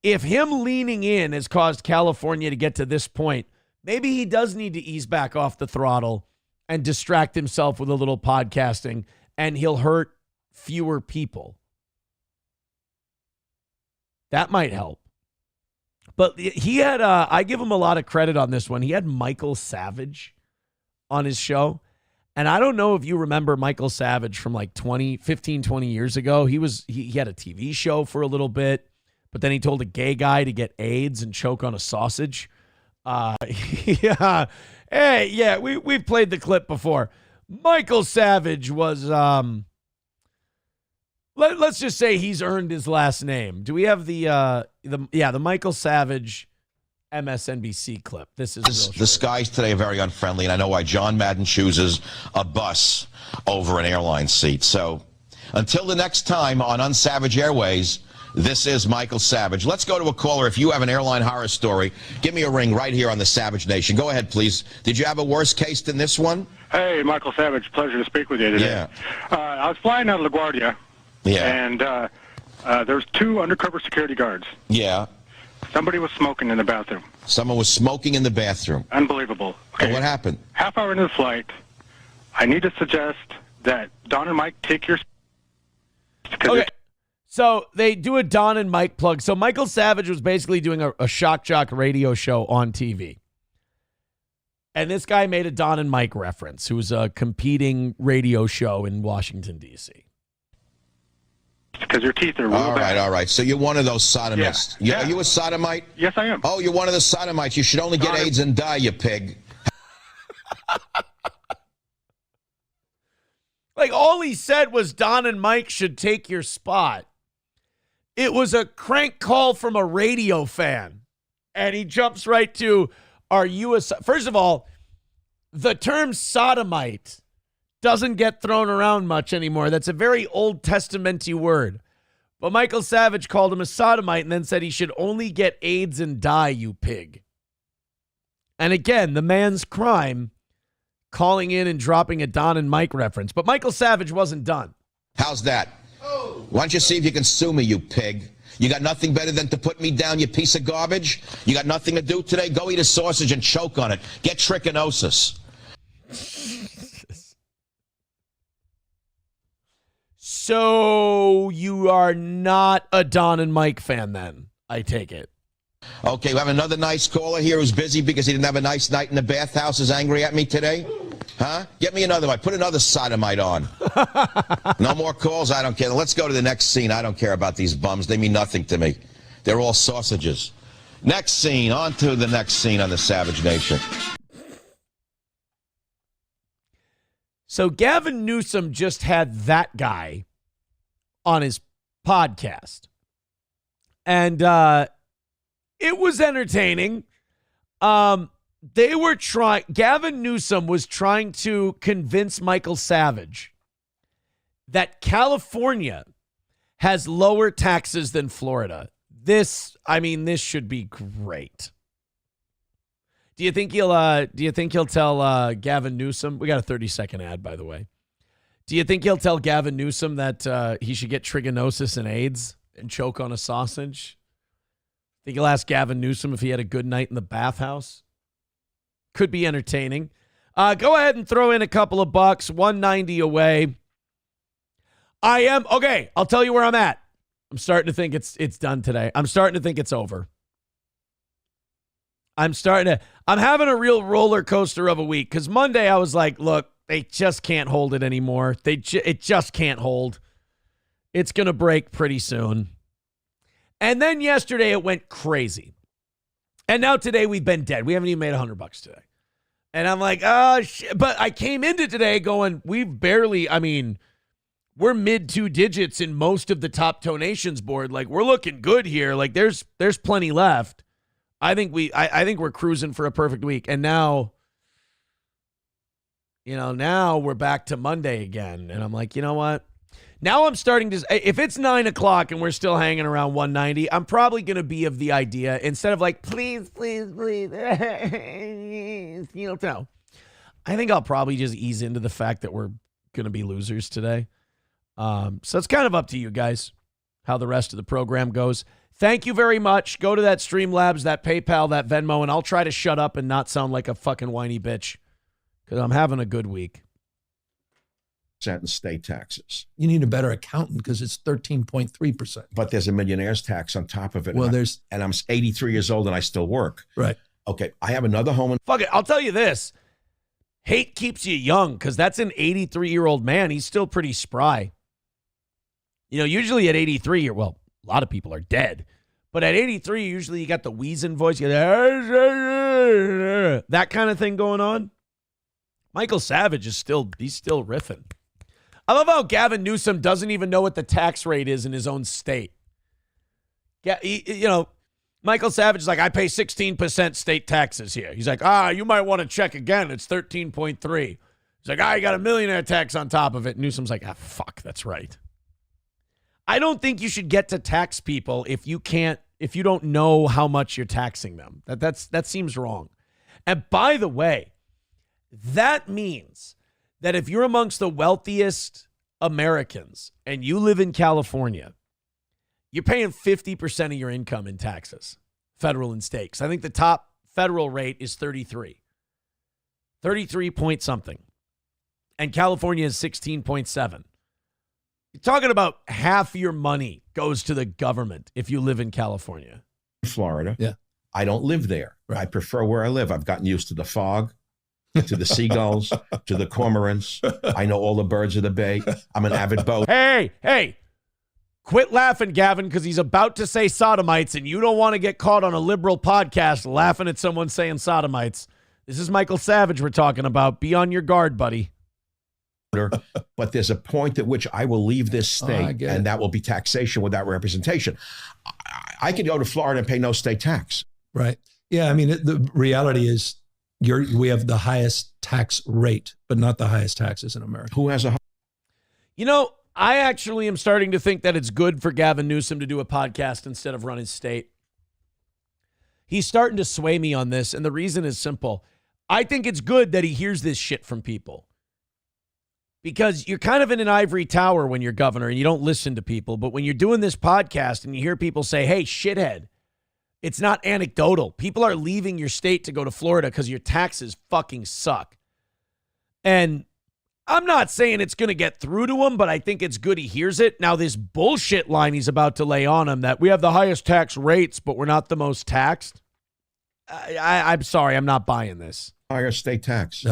if him leaning in has caused California to get to this point, maybe he does need to ease back off the throttle and distract himself with a little podcasting, and he'll hurt fewer people. That might help. But he had, I give him a lot of credit on this one. He had Michael Savage on his show. And I don't know if you remember Michael Savage from like 15, 20 years ago. He had a TV show for a little bit, but then he told a gay guy to get AIDS and choke on a sausage. Yeah. Hey, yeah, we've played the clip before. Michael Savage was, let's just say he's earned his last name. Do we have the Michael Savage MSNBC clip? This is the skies today are very unfriendly, and I know why. John Madden chooses a bus over an airline seat. So until the next time on Unsavage Airways, this is Michael Savage. Let's go to a caller. If you have an airline horror story, give me a ring right here on the Savage Nation. Go ahead, please. Did you have a worse case than this one? Hey, Michael Savage. Pleasure to speak with you today. Yeah. I was flying out of LaGuardia. Yeah. And there was two undercover security guards. Yeah. Somebody was smoking in the bathroom. Someone was smoking in the bathroom. Unbelievable. Okay. And what happened? Half hour into the flight, I need to suggest that Don and Mike take your... Okay. So they do a Don and Mike plug. So Michael Savage was basically doing a shock jock radio show on TV. And this guy made a Don and Mike reference, who was a competing radio show in Washington, D.C. Because your teeth are real bad. All right. So you're one of those sodomites. Yeah. Are you a sodomite? Yes, I am. Oh, you're one of the sodomites. You should only get AIDS and die, you pig. Like, all he said was Don and Mike should take your spot. It was a crank call from a radio fan. And he jumps right to, are you a... First of all, the term sodomite doesn't get thrown around much anymore. That's a very Old Testament-y word. But Michael Savage called him a sodomite and then said he should only get AIDS and die, you pig. And again, the man's crime, calling in and dropping a Don and Mike reference. But Michael Savage wasn't done. How's that? Why don't you see if you can sue me, you pig? You got nothing better than to put me down, you piece of garbage? You got nothing to do today? Go eat a sausage and choke on it. Get trichinosis. So you are not a Don and Mike fan then, I take it. Okay, we have another nice caller here who's busy because he didn't have a nice night in the bathhouse, is angry at me today. Huh? Get me another one. Put another sodomite on. No more calls? I don't care. Let's go to the next scene. I don't care about these bums. They mean nothing to me. They're all sausages. Next scene. On to the next scene on the Savage Nation. So Gavin Newsom just had that guy on his podcast. And it was entertaining. Gavin Newsom was trying to convince Michael Savage that California has lower taxes than Florida. This should be great. Do you think he'll tell Gavin Newsom? We got a 30-second ad, by the way. Do you think he'll tell Gavin Newsom that he should get trichinosis and AIDS and choke on a sausage? Think he'll ask Gavin Newsom if he had a good night in the bathhouse? Could be entertaining. Go ahead and throw in a couple of bucks. 190 away. Okay, I'll tell you where I'm at. I'm starting to think it's done today. I'm starting to think it's over. I'm having a real roller coaster of a week because Monday I was like, look, they just can't hold it anymore. It just can't hold. It's going to break pretty soon. And then yesterday it went crazy. And now today we've been dead. We haven't even made $100 today. And I'm like, oh, shit. But I came into today going, we're mid 2 digits in most of the top donations board. Like, we're looking good here. Like, there's plenty left. I think we're cruising for a perfect week. And now we're back to Monday again. And I'm like, you know what? Now I'm starting to, if it's 9 o'clock and we're still hanging around 190, I'm probably going to be of the idea, instead of like, please, I think I'll probably just ease into the fact that we're going to be losers today. So it's kind of up to you guys how the rest of the program goes. Thank you very much. Go to that Streamlabs, that PayPal, that Venmo, and I'll try to shut up and not sound like a fucking whiny bitch because I'm having a good week. In state taxes. You need a better accountant because it's 13.3%. But there's a millionaire's tax on top of it. Well, and I'm 83 years old and I still work. Right. Okay, I have another home. Fuck it. I'll tell you this. Hate keeps you young because that's an 83-year-old man. He's still pretty spry. Usually at 83, a lot of people are dead. But at 83, usually you got the wheezing voice. That kind of thing going on. Michael Savage is still riffing. I love how Gavin Newsom doesn't even know what the tax rate is in his own state. Yeah, Michael Savage is like, I pay 16% state taxes here. He's like, you might want to check again. It's 13.3. He's like, you got a millionaire tax on top of it. Newsom's like, fuck, that's right. I don't think you should get to tax people if you don't know how much you're taxing them. That seems wrong. And by the way, that means that if you're amongst the wealthiest Americans and you live in California, you're paying 50% of your income in taxes, federal and state. I think the top federal rate is 33 point something. And California is 16.7. You're talking about half your money goes to the government if you live in California. Florida. Yeah. I don't live there. Right. I prefer where I live. I've gotten used to the fog. to the seagulls, to the cormorants. I know all the birds of the bay. I'm an avid boat. Hey, quit laughing, Gavin, because he's about to say sodomites, and you don't want to get caught on a liberal podcast laughing at someone saying sodomites. This is Michael Savage we're talking about. Be on your guard, buddy. But there's a point at which I will leave this state, and that will be taxation without representation. I could go to Florida and pay no state tax. Right. Yeah, I mean, the reality is we have the highest tax rate, but not the highest taxes in America. Who has a... You know, I actually am starting to think that it's good for Gavin Newsom to do a podcast instead of run his state. He's starting to sway me on this, and the reason is simple. I think it's good that he hears this shit from people. Because you're kind of in an ivory tower when you're governor and you don't listen to people. But when you're doing this podcast and you hear people say, hey, shithead, it's not anecdotal. People are leaving your state to go to Florida because your taxes fucking suck. And I'm not saying it's going to get through to him, but I think it's good he hears it. Now, this bullshit line he's about to lay on him that we have the highest tax rates, but we're not the most taxed. I'm sorry, I'm not buying this. Higher state tax.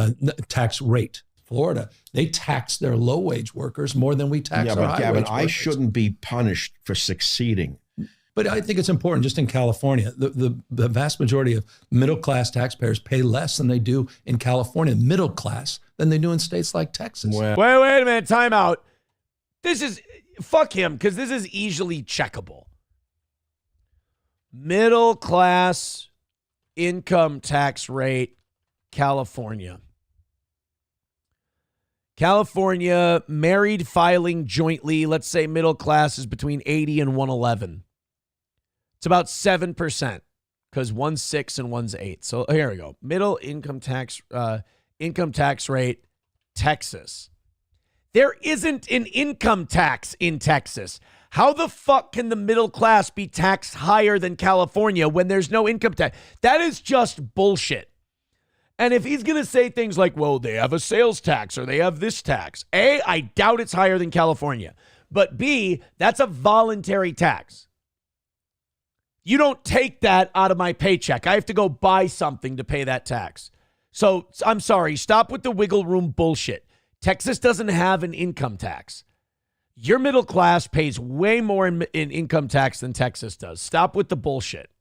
Tax rate. Florida, they tax their low-wage workers more than we tax our high-wage Gavin, workers. I shouldn't be punished for succeeding. But I think it's important, just in California, the vast majority of middle-class taxpayers pay less than they do in California, middle class, than they do in states like Texas. Wait a minute, time out. This is, fuck him, because this is easily checkable. Middle class income tax rate, California. California, married filing jointly, let's say middle class is between 80 and 111. It's about 7% because one's 6 and one's 8. So here we go. Middle income tax rate, Texas. There isn't an income tax in Texas. How the fuck can the middle class be taxed higher than California when there's no income tax? That is just bullshit. And if he's going to say things like, well, they have a sales tax or they have this tax, A, I doubt it's higher than California. But B, that's a voluntary tax. You don't take that out of my paycheck. I have to go buy something to pay that tax. So I'm sorry, stop with the wiggle room bullshit. Texas doesn't have an income tax. Your middle class pays way more in income tax than Texas does. Stop with the bullshit.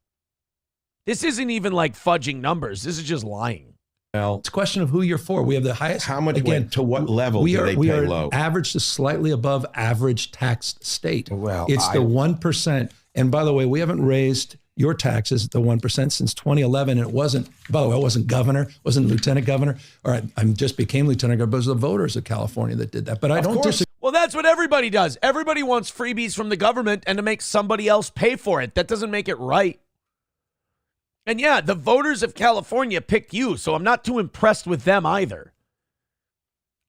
This isn't even like fudging numbers. This is just lying. Well, it's a question of who you're for. We have the highest. How much, again, to what level do they pay low? Average to slightly above average taxed state. Well, it's the 1%. And by the way, we haven't raised your taxes, the 1%, since 2011. And it wasn't, by the way, I wasn't governor, wasn't lieutenant governor, or I just became lieutenant governor, but it was the voters of California that did that. But I don't disagree. Well, that's what everybody does. Everybody wants freebies from the government and to make somebody else pay for it. That doesn't make it right. And yeah, the voters of California picked you, so I'm not too impressed with them either.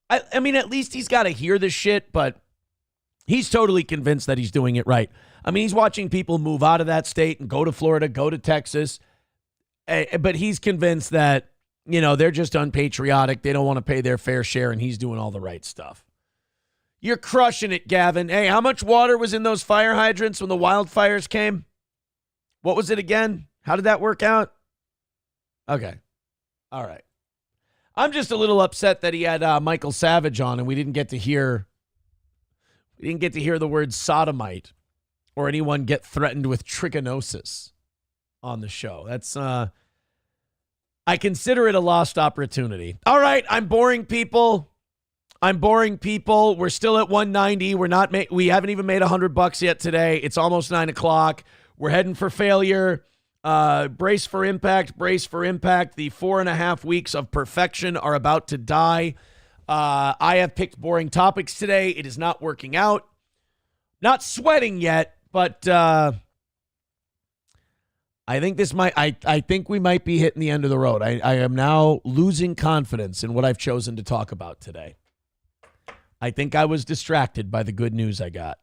I mean, at least he's got to hear this shit, but he's totally convinced that he's doing it right. I mean, he's watching people move out of that state and go to Florida, go to Texas, but he's convinced that, you know, they're just unpatriotic. They don't want to pay their fair share, and he's doing all the right stuff. You're crushing it, Gavin. Hey, how much water was in those fire hydrants when the wildfires came? What was it again? How did that work out? Okay. All right. I'm just a little upset that he had Michael Savage on and we didn't get to hear the word sodomite or anyone get threatened with trichinosis on the show. That's I consider it a lost opportunity. All right, I'm boring people. We're still at 190. We haven't even made $100 yet today. It's almost 9 o'clock. We're heading for failure. Brace for impact. The 4.5 weeks of perfection are about to die. I have picked boring topics today. It is not working out. Not sweating yet, but I think I think we might be hitting the end of the road. I am now losing confidence in what I've chosen to talk about today. I think I was distracted by the good news I got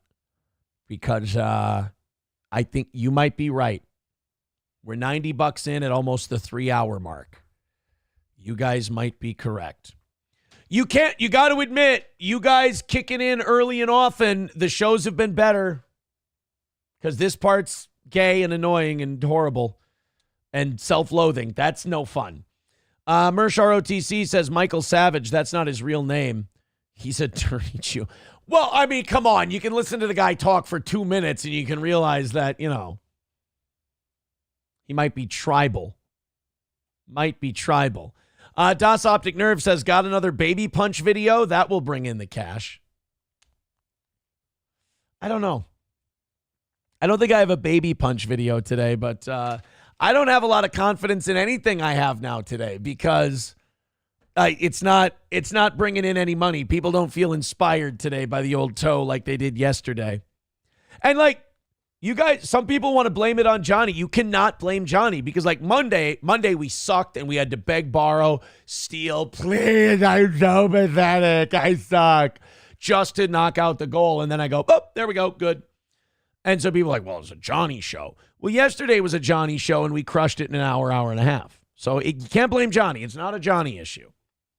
because I think you might be right. We're $90 in at almost the 3-hour mark. You guys might be correct. You got to admit, you guys kicking in early and often, the shows have been better because this part's gay and annoying and horrible and self-loathing. That's no fun. Mersh ROTC says Michael Savage. That's not his real name. He's a dirty Jew. Well, I mean, come on. You can listen to the guy talk for 2 minutes and you can realize that, he might be tribal. Das Optic Nerve says, got another baby punch video? That will bring in the cash. I don't know. I don't think I have a baby punch video today, but I don't have a lot of confidence in anything I have now today because it's not bringing in any money. People don't feel inspired today by the old toe like they did yesterday. And you guys, some people want to blame it on Johnny. You cannot blame Johnny because Monday we sucked and we had to beg, borrow, steal. Please, I'm so pathetic. I suck. Just to knock out the goal. And then I go, oh, there we go. Good. And so people are like, well, it's a Johnny show. Well, yesterday was a Johnny show and we crushed it in an hour and a half. So you can't blame Johnny. It's not a Johnny issue.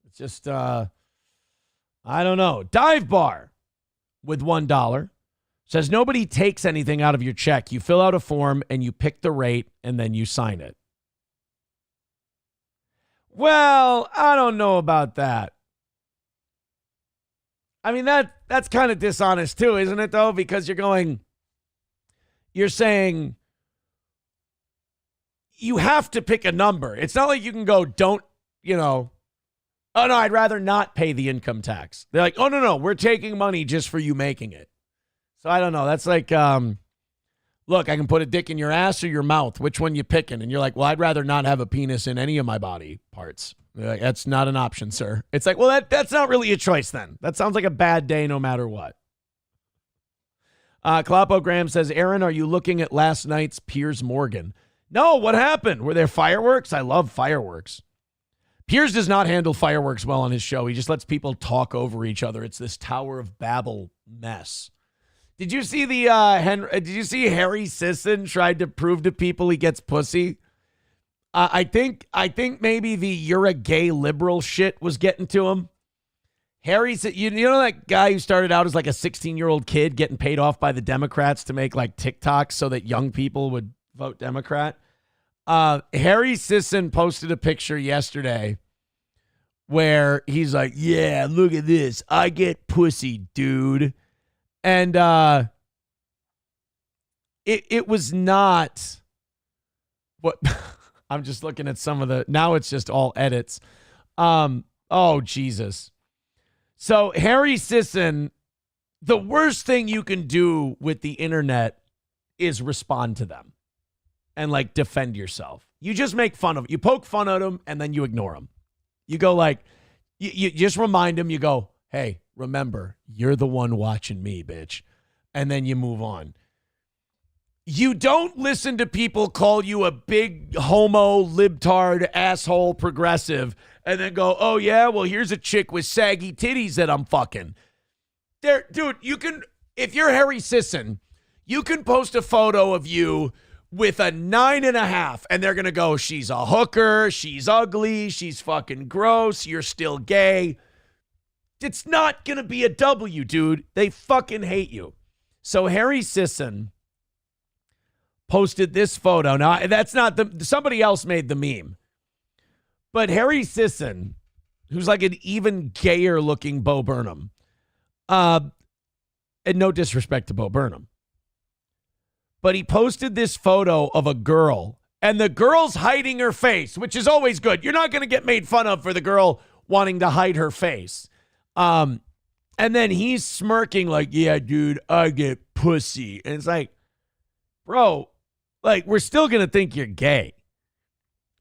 It's just, I don't know. Dive Bar with $1 says nobody takes anything out of your check. You fill out a form and you pick the rate and then you sign it. Well, I don't know about that. I mean, that's kind of dishonest too, isn't it, though? Because you're saying you have to pick a number. It's not like you can go, oh, no, I'd rather not pay the income tax. They're like, oh, no, we're taking money just for you making it. So I don't know. That's like, look, I can put a dick in your ass or your mouth. Which one you picking? And you're like, well, I'd rather not have a penis in any of my body parts. They're like, that's not an option, sir. It's like, well, that's not really a choice then. That sounds like a bad day no matter what. Clapogram says, Aaron, are you looking at last night's Piers Morgan? No, what happened? Were there fireworks? I love fireworks. Piers does not handle fireworks well on his show. He just lets people talk over each other. It's this Tower of Babel mess. Did you see did you see Harry Sisson tried to prove to people he gets pussy? I think maybe the you're a gay liberal shit was getting to him. Harry said, you know that guy who started out as like a 16-year-old kid getting paid off by the Democrats to make like TikToks so that young people would vote Democrat? Harry Sisson posted a picture yesterday where he's like, yeah, look at this. I get pussy, dude. And it was not what I'm just looking at some of the, now it's just all edits. Oh, Jesus. So Harry Sisson, the worst thing you can do with the internet is respond to them and like defend yourself. You just make fun of it. You poke fun at them and then you ignore them. You go like, you just remind them, you go, hey, remember, you're the one watching me, bitch. And then you move on. You don't listen to people call you a big homo, libtard, asshole, progressive, and then go, oh, yeah, well, here's a chick with saggy titties that I'm fucking. Dude, you can, if you're Harry Sisson, you can post a photo of you with a 9.5, and they're going to go, she's a hooker, she's ugly, she's fucking gross, you're still gay. It's not going to be a W, dude. They fucking hate you. So Harry Sisson posted this photo. Now, that's not somebody else made the meme. But Harry Sisson, who's like an even gayer looking Bo Burnham, and no disrespect to Bo Burnham, but he posted this photo of a girl, and the girl's hiding her face, which is always good. You're not going to get made fun of for the girl wanting to hide her face. And then he's smirking like, yeah, dude, I get pussy. And it's like, bro, like, we're still going to think you're gay.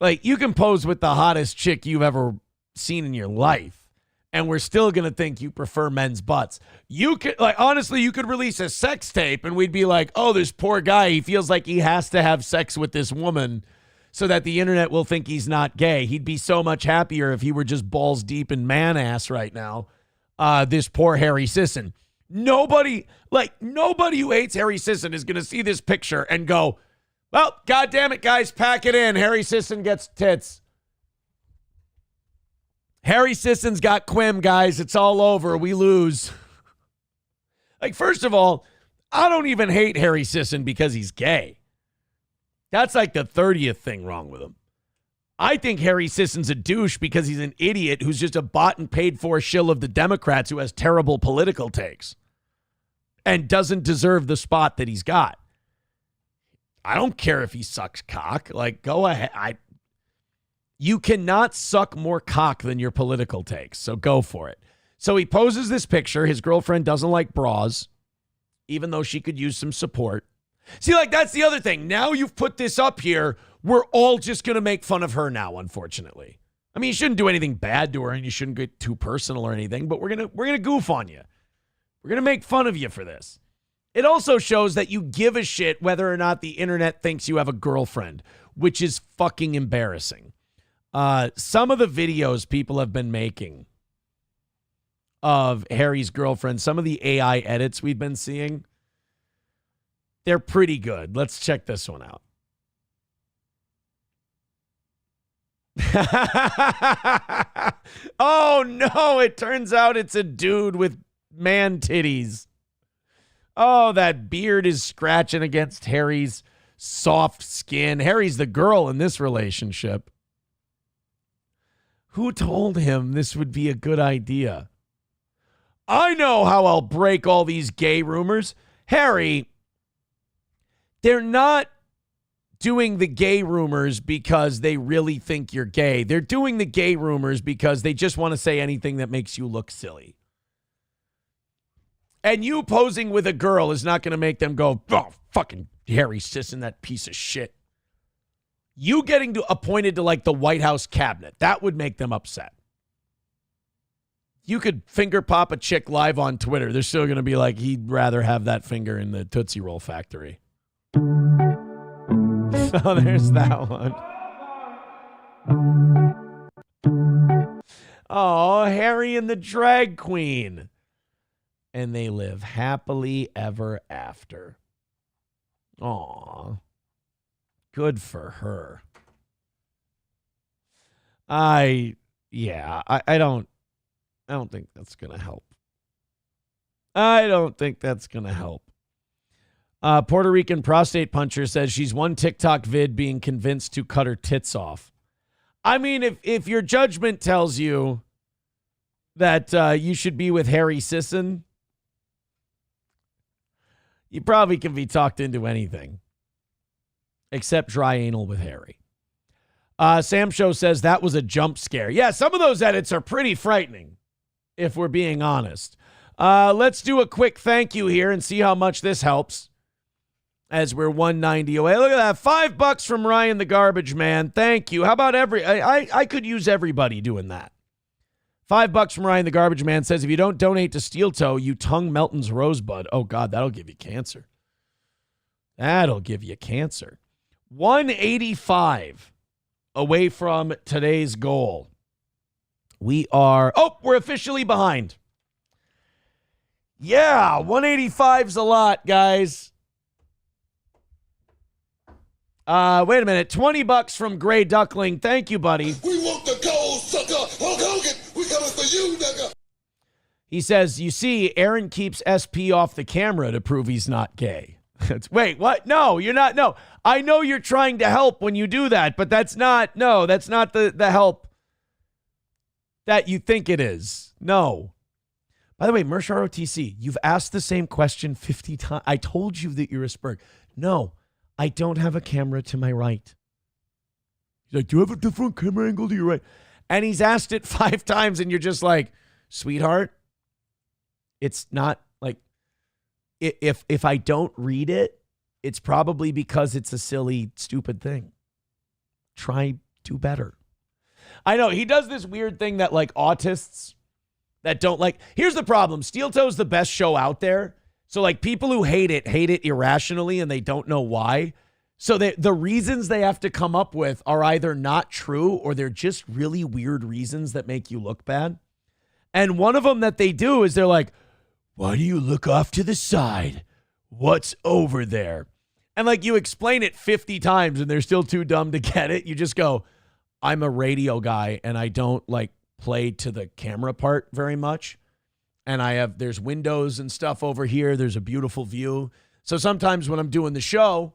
Like, you can pose with the hottest chick you've ever seen in your life, and we're still going to think you prefer men's butts. You could, like, honestly, you could release a sex tape, and we'd be like, oh, this poor guy, he feels like he has to have sex with this woman so that the internet will think he's not gay. He'd be so much happier if he were just balls deep in man ass right now. This poor Harry Sisson. Nobody who hates Harry Sisson is going to see this picture and go, well, God damn it, guys, pack it in. Harry Sisson gets tits. Harry Sisson's got Quim, guys. It's all over. We lose. Like, first of all, I don't even hate Harry Sisson because he's gay. That's like the 30th thing wrong with him. I think Harry Sisson's a douche because he's an idiot who's just a bought and paid for shill of the Democrats who has terrible political takes and doesn't deserve the spot that he's got. I don't care if he sucks cock. Like, go ahead. You cannot suck more cock than your political takes, so go for it. So he poses this picture. His girlfriend doesn't like bras, even though she could use some support. See, like, that's the other thing. Now you've put this up here. We're all just going to make fun of her now, unfortunately. I mean, you shouldn't do anything bad to her and you shouldn't get too personal or anything, but we're going to goof on you. We're going to make fun of you for this. It also shows that you give a shit whether or not the internet thinks you have a girlfriend, which is fucking embarrassing. Some of the videos people have been making of Harry's girlfriend, some of the AI edits we've been seeing, they're pretty good. Let's check this one out. Oh, no, it turns out it's a dude with man titties. Oh, that beard is scratching against Harry's soft skin. Harry's the girl in this relationship. Who told him this would be a good idea? I know how I'll break all these gay rumors. Harry, they're not doing the gay rumors because they really think you're gay. They're doing the gay rumors because they just want to say anything that makes you look silly. And you posing with a girl is not going to make them go, oh, fucking Harry Sisson, that piece of shit. You getting appointed to like the White House cabinet, that would make them upset. You could finger pop a chick live on Twitter. They're still going to be like, he'd rather have that finger in the Tootsie Roll factory. So there's that one. Oh, Harry and the drag queen. And they live happily ever after. Aw. Good for her. I don't think that's going to help. I don't think that's going to help. Puerto Rican prostate puncher says she's one TikTok vid being convinced to cut her tits off. I mean, if your judgment tells you that you should be with Harry Sisson, you probably can be talked into anything except dry anal with Harry. Sam Show says that was a jump scare. Yeah, some of those edits are pretty frightening, if we're being honest. Let's do a quick thank you here and see how much this helps as we're 190 away. Look at that. $5 from Ryan the Garbage Man. Thank you. How about I could use everybody doing that. $5 from Ryan the Garbage Man says, if you don't donate to Steel Toe, you tongue Melton's Rosebud. Oh, God, that'll give you cancer. That'll give you cancer. 185 away from today's goal. We're officially behind. Yeah, 185's a lot, guys. Wait a minute. $20 from Gray Duckling. Thank you, buddy. We want the gold, sucker. Hulk Hogan, we coming for you, nigga. He says, you see, Aaron keeps SP off the camera to prove he's not gay. Wait, what? No, you're not. No, I know you're trying to help when you do that, but that's not the help that you think it is. No. By the way, Mersh ROTC, you've asked the same question 50 times. I told you that you're a Spurg. No, I don't have a camera to my right. He's like, do you have a different camera angle to your right? And he's asked it 5 times, and you're just like, sweetheart, it's not like, if I don't read it, it's probably because it's a silly, stupid thing. Try do better. I know, he does this weird thing that like autists that don't like. Here's the problem. Steel Toe's the best show out there. So like people who hate it irrationally and they don't know why. So the reasons they have to come up with are either not true or they're just really weird reasons that make you look bad. And one of them that they do is they're like, why do you look off to the side? What's over there? And like you explain it 50 times and they're still too dumb to get it. You just go, I'm a radio guy and I don't like play to the camera part very much. And there's windows and stuff over here. There's a beautiful view. So sometimes when I'm doing the show,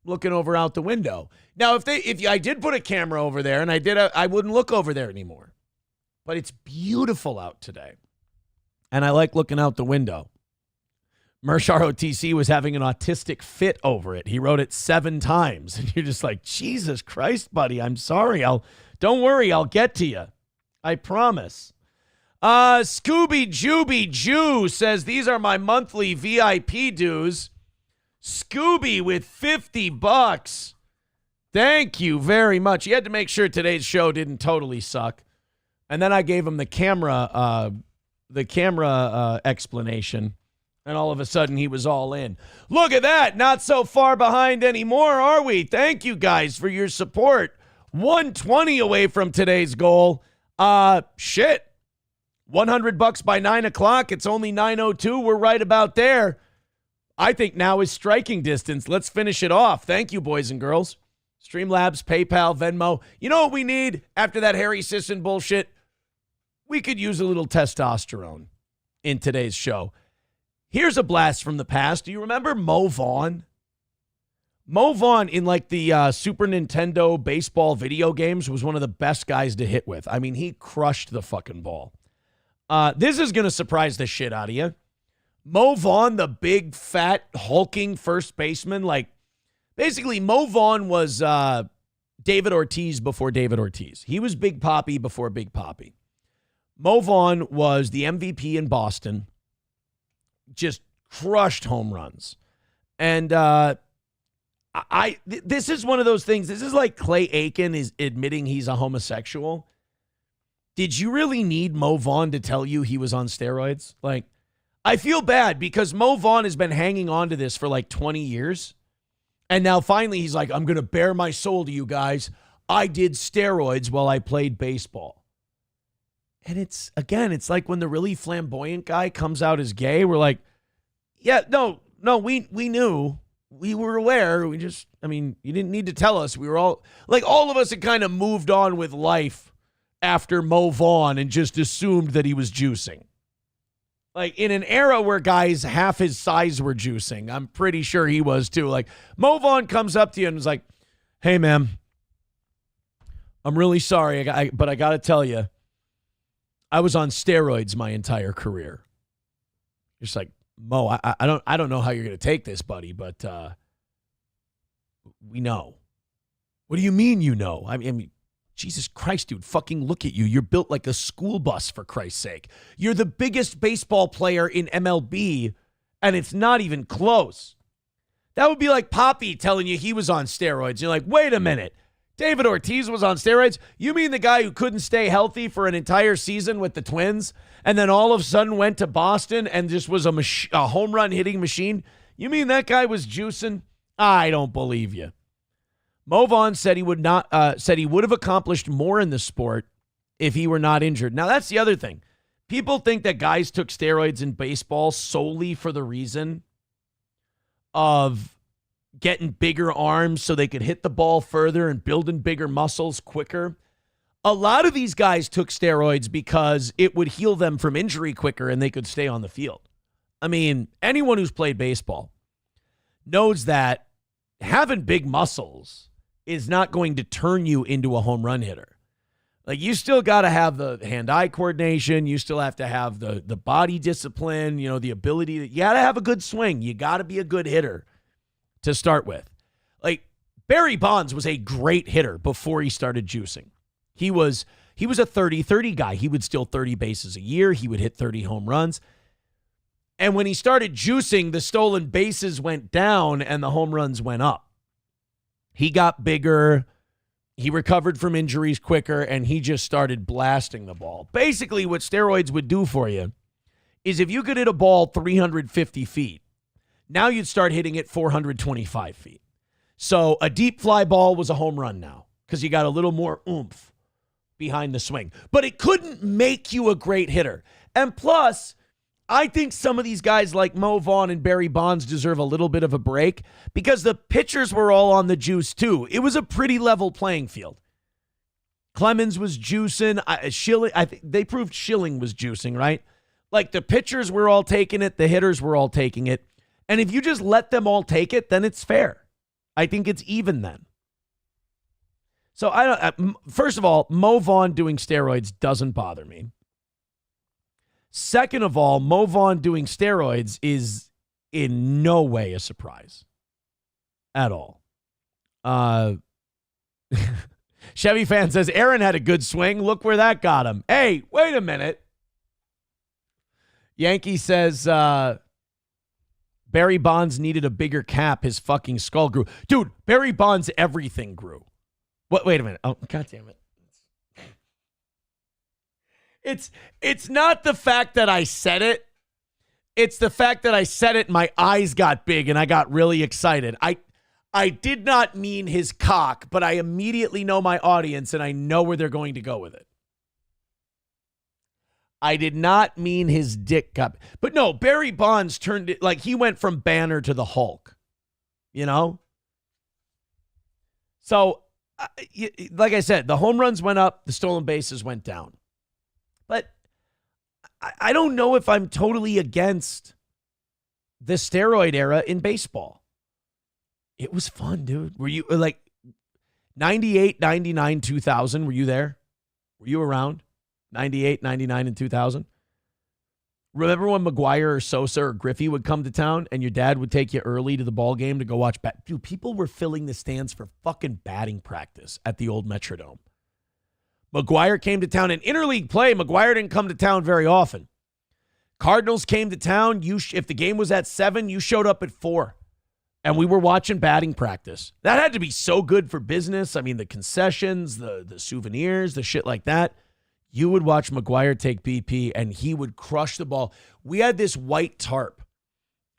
looking over out the window. Now, if I did put a camera over there and I wouldn't look over there anymore. But it's beautiful out today. And I like looking out the window. Mersh ROTC was having an autistic fit over it. He wrote it 7 times. And you're just like, Jesus Christ, buddy, I'm sorry. Don't worry, I'll get to you. I promise. Scooby Jooby Jew says, these are my monthly VIP dues. Scooby with $50. Thank you very much. You had to make sure today's show didn't totally suck. And then I gave him the camera explanation. And all of a sudden, he was all in. Look at that. Not so far behind anymore, are we? Thank you guys for your support. 120 away from today's goal. Shit. $100 by 9 o'clock. It's only 9:02. We're right about there. I think now is striking distance. Let's finish it off. Thank you, boys and girls. Streamlabs, PayPal, Venmo. You know what we need after that Harry Sisson bullshit? We could use a little testosterone in today's show. Here's a blast from the past. Do you remember Mo Vaughn? Mo Vaughn in like the Super Nintendo baseball video games was one of the best guys to hit with. I mean, he crushed the fucking ball. This is going to surprise the shit out of you. Mo Vaughn, the big, fat, hulking first baseman, like basically Mo Vaughn was David Ortiz before David Ortiz. He was Big Papi before Big Papi. Mo Vaughn was the MVP in Boston. Just crushed home runs. And this is one of those things. This is like Clay Aiken is admitting he's a homosexual. Did you really need Mo Vaughn to tell you he was on steroids? Like, I feel bad because Mo Vaughn has been hanging on to this for like 20 years. And now finally he's like, I'm going to bare my soul to you guys. I did steroids while I played baseball. And it's like when the really flamboyant guy comes out as gay, we're like, yeah, no, we knew. We were aware. You didn't need to tell us. We were all of us had kind of moved on with life after Mo Vaughn and just assumed that he was juicing. Like in an era where guys half his size were juicing, I'm pretty sure he was too. Like Mo Vaughn comes up to you and is like, hey, man, I'm really sorry, but I got to tell you, I was on steroids my entire career. Just like, Mo, I don't know how you're going to take this, buddy, but we know. What do you mean you know? I mean, Jesus Christ, dude, fucking look at you. You're built like a school bus, for Christ's sake. You're the biggest baseball player in MLB, and it's not even close. That would be like Papi telling you he was on steroids. You're like, wait a minute. David Ortiz was on steroids? You mean the guy who couldn't stay healthy for an entire season with the Twins and then all of a sudden went to Boston and just was a home run hitting machine? You mean that guy was juicing? I don't believe you. Mo Vaughn said he would have accomplished more in the sport if he were not injured. Now, that's the other thing. People think that guys took steroids in baseball solely for the reason of getting bigger arms so they could hit the ball further and building bigger muscles quicker. A lot of these guys took steroids because it would heal them from injury quicker and they could stay on the field. I mean, anyone who's played baseball knows that having big muscles is not going to turn you into a home run hitter. Like, you still got to have the hand-eye coordination. You still have to have the body discipline, the ability. You got to have a good swing. You got to be a good hitter to start with. Like, Barry Bonds was a great hitter before he started juicing. He was a 30-30 guy. He would steal 30 bases a year. He would hit 30 home runs. And when he started juicing, the stolen bases went down and the home runs went up. He got bigger. He recovered from injuries quicker, and he just started blasting the ball. Basically, what steroids would do for you is if you could hit a ball 350 feet, now you'd start hitting it 425 feet. So a deep fly ball was a home run now because you got a little more oomph behind the swing. But it couldn't make you a great hitter. And plus, I think some of these guys like Mo Vaughn and Barry Bonds deserve a little bit of a break because the pitchers were all on the juice too. It was a pretty level playing field. Clemens was juicing. Schilling, I think they proved Schilling was juicing, right? Like the pitchers were all taking it. The hitters were all taking it. And if you just let them all take it, then it's fair. I think it's even then. So first of all, Mo Vaughn doing steroids doesn't bother me. Second of all, Mo Vaughn doing steroids is in no way a surprise at all. Chevy fan says, Aaron had a good swing. Look where that got him. Hey, wait a minute. Yankee says, Barry Bonds needed a bigger cap. His fucking skull grew. Dude, Barry Bonds, everything grew. What? Wait a minute. Oh, God damn it. It's not the fact that I said it. It's the fact that I said it and my eyes got big and I got really excited. I did not mean his cock, but I immediately know my audience and I know where they're going to go with it. I did not mean his dick cup. But no, Barry Bonds turned it, like he went from Banner to the Hulk, you know? So, like I said, the home runs went up, the stolen bases went down. But I don't know if I'm totally against the steroid era in baseball. It was fun, dude. Were you like 98, 99, 2000? Were you there? Were you around? 98, 99, and 2000? Remember when McGuire or Sosa or Griffey would come to town and your dad would take you early to the ball game to go watch Dude, people were filling the stands for fucking batting practice at the old Metrodome. McGuire came to town. In interleague play, McGuire didn't come to town very often. Cardinals came to town. If the game was at 7, you showed up at 4. And we were watching batting practice. That had to be so good for business. I mean, the concessions, the souvenirs, the shit like that. You would watch McGuire take BP, and he would crush the ball. We had this white tarp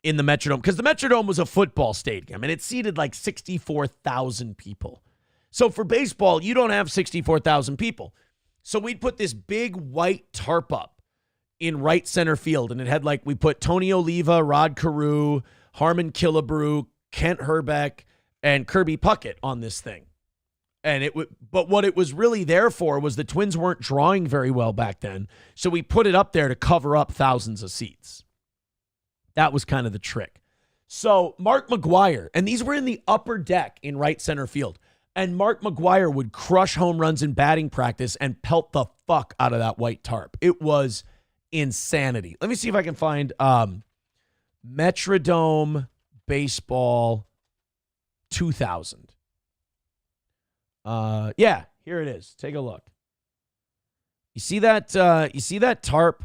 in the Metrodome, because the Metrodome was a football stadium, and it seated like 64,000 people. So for baseball, you don't have 64,000 people. So we'd put this big white tarp up in right center field, and it had like, we put Tony Oliva, Rod Carew, Harmon Killebrew, Kent Herbeck, and Kirby Puckett on this thing. And but what it was really there for was the Twins weren't drawing very well back then. So we put it up there to cover up thousands of seats. That was kind of the trick. So Mark McGuire, and these were in the upper deck in right center field. And Mark McGuire would crush home runs in batting practice and pelt the fuck out of that white tarp. It was insanity. Let me see if I can find Metrodome Baseball 2000. Yeah, here it is. Take a look. You see that? You see that tarp?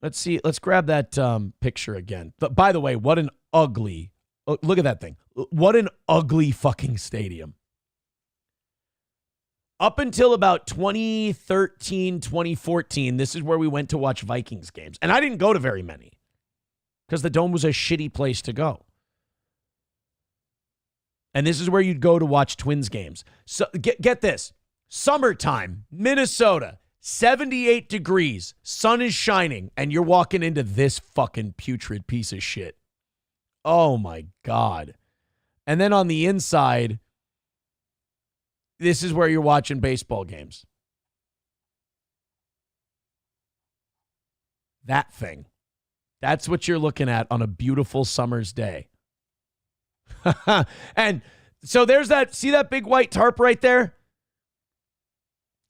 Let's see. Let's grab that picture again. But by the way, what an ugly. Look at that thing. What an ugly fucking stadium. Up until about 2013, 2014, this is where we went to watch Vikings games. And I didn't go to very many because the Dome was a shitty place to go. And this is where you'd go to watch Twins games. So get this. Summertime, Minnesota, 78 degrees, sun is shining, and you're walking into this fucking putrid piece of shit. Oh, my God. And then on the inside, this is where you're watching baseball games. That thing. That's what you're looking at on a beautiful summer's day. And so there's that. See that big white tarp right there?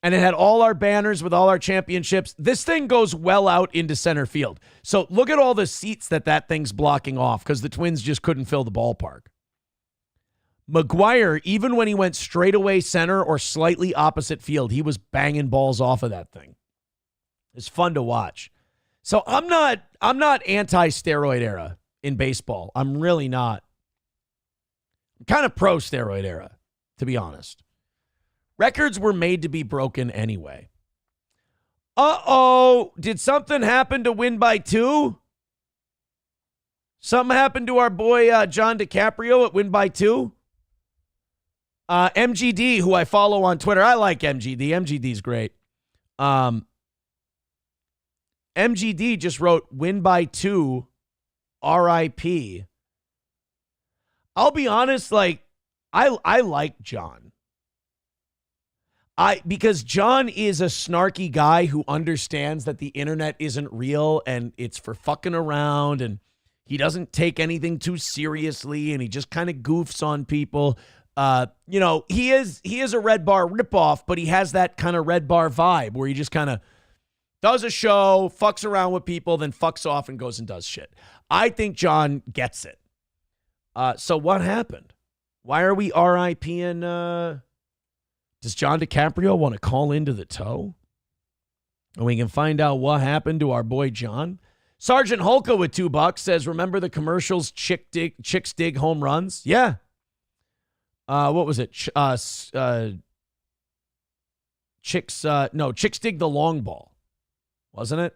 And it had all our banners with all our championships. This thing goes well out into center field. So look at all the seats that thing's blocking off because the Twins just couldn't fill the ballpark. McGuire, even when he went straight away center or slightly opposite field, he was banging balls off of that thing. It's fun to watch. So I'm not anti-steroid era in baseball. I'm really not. I'm kind of pro-steroid era, to be honest. Records were made to be broken anyway. Uh-oh. Did something happen to Win by 2? Something happened to our boy John DiCaprio at Win by 2? MGD, who I follow on Twitter. I like MGD. MGD's great. MGD just wrote Win by 2, RIP. I'll be honest, like, I like John. Because John is a snarky guy who understands that the internet isn't real and it's for fucking around, and He doesn't take anything too seriously, and he just kind of goofs on people. He is a Red Bar ripoff, but he has that kind of Red Bar vibe where he just kind of does a show, fucks around with people, then fucks off and goes and does shit. I think John gets it. So what happened? Why are we RIPing? Does John DiCaprio want to call into the toe? And we can find out what happened to our boy John. Sergeant Holka with $2 says, remember the commercials, Chicks Dig Home Runs? Yeah. What was it? Chicks Dig the Long Ball. Wasn't it?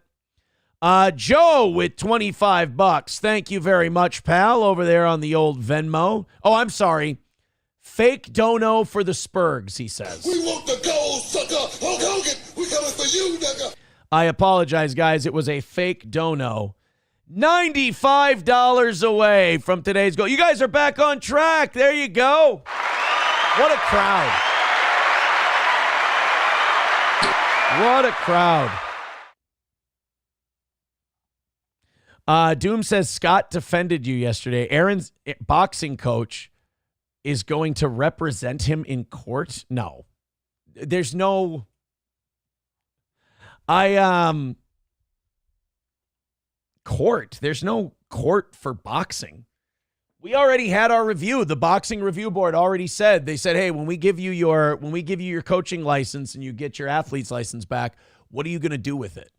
Joe with $25. Thank you very much, pal, over there on the old Venmo. Oh, I'm sorry. Fake dono for the Spurgs, he says. We want the gold, sucker. Hulk Hogan, we coming for you, nigga. I apologize, guys. It was a fake dono. $95 away from today's goal. You guys are back on track. There you go. What a crowd. What a crowd. Doom says Scott defended you yesterday. Aaron's boxing coach is going to represent him in court. No, there's no, court. There's no court for boxing. We already had our review. The boxing review board already said, they said, hey, when we give you your coaching license and you get your athlete's license back, what are you going to do with it?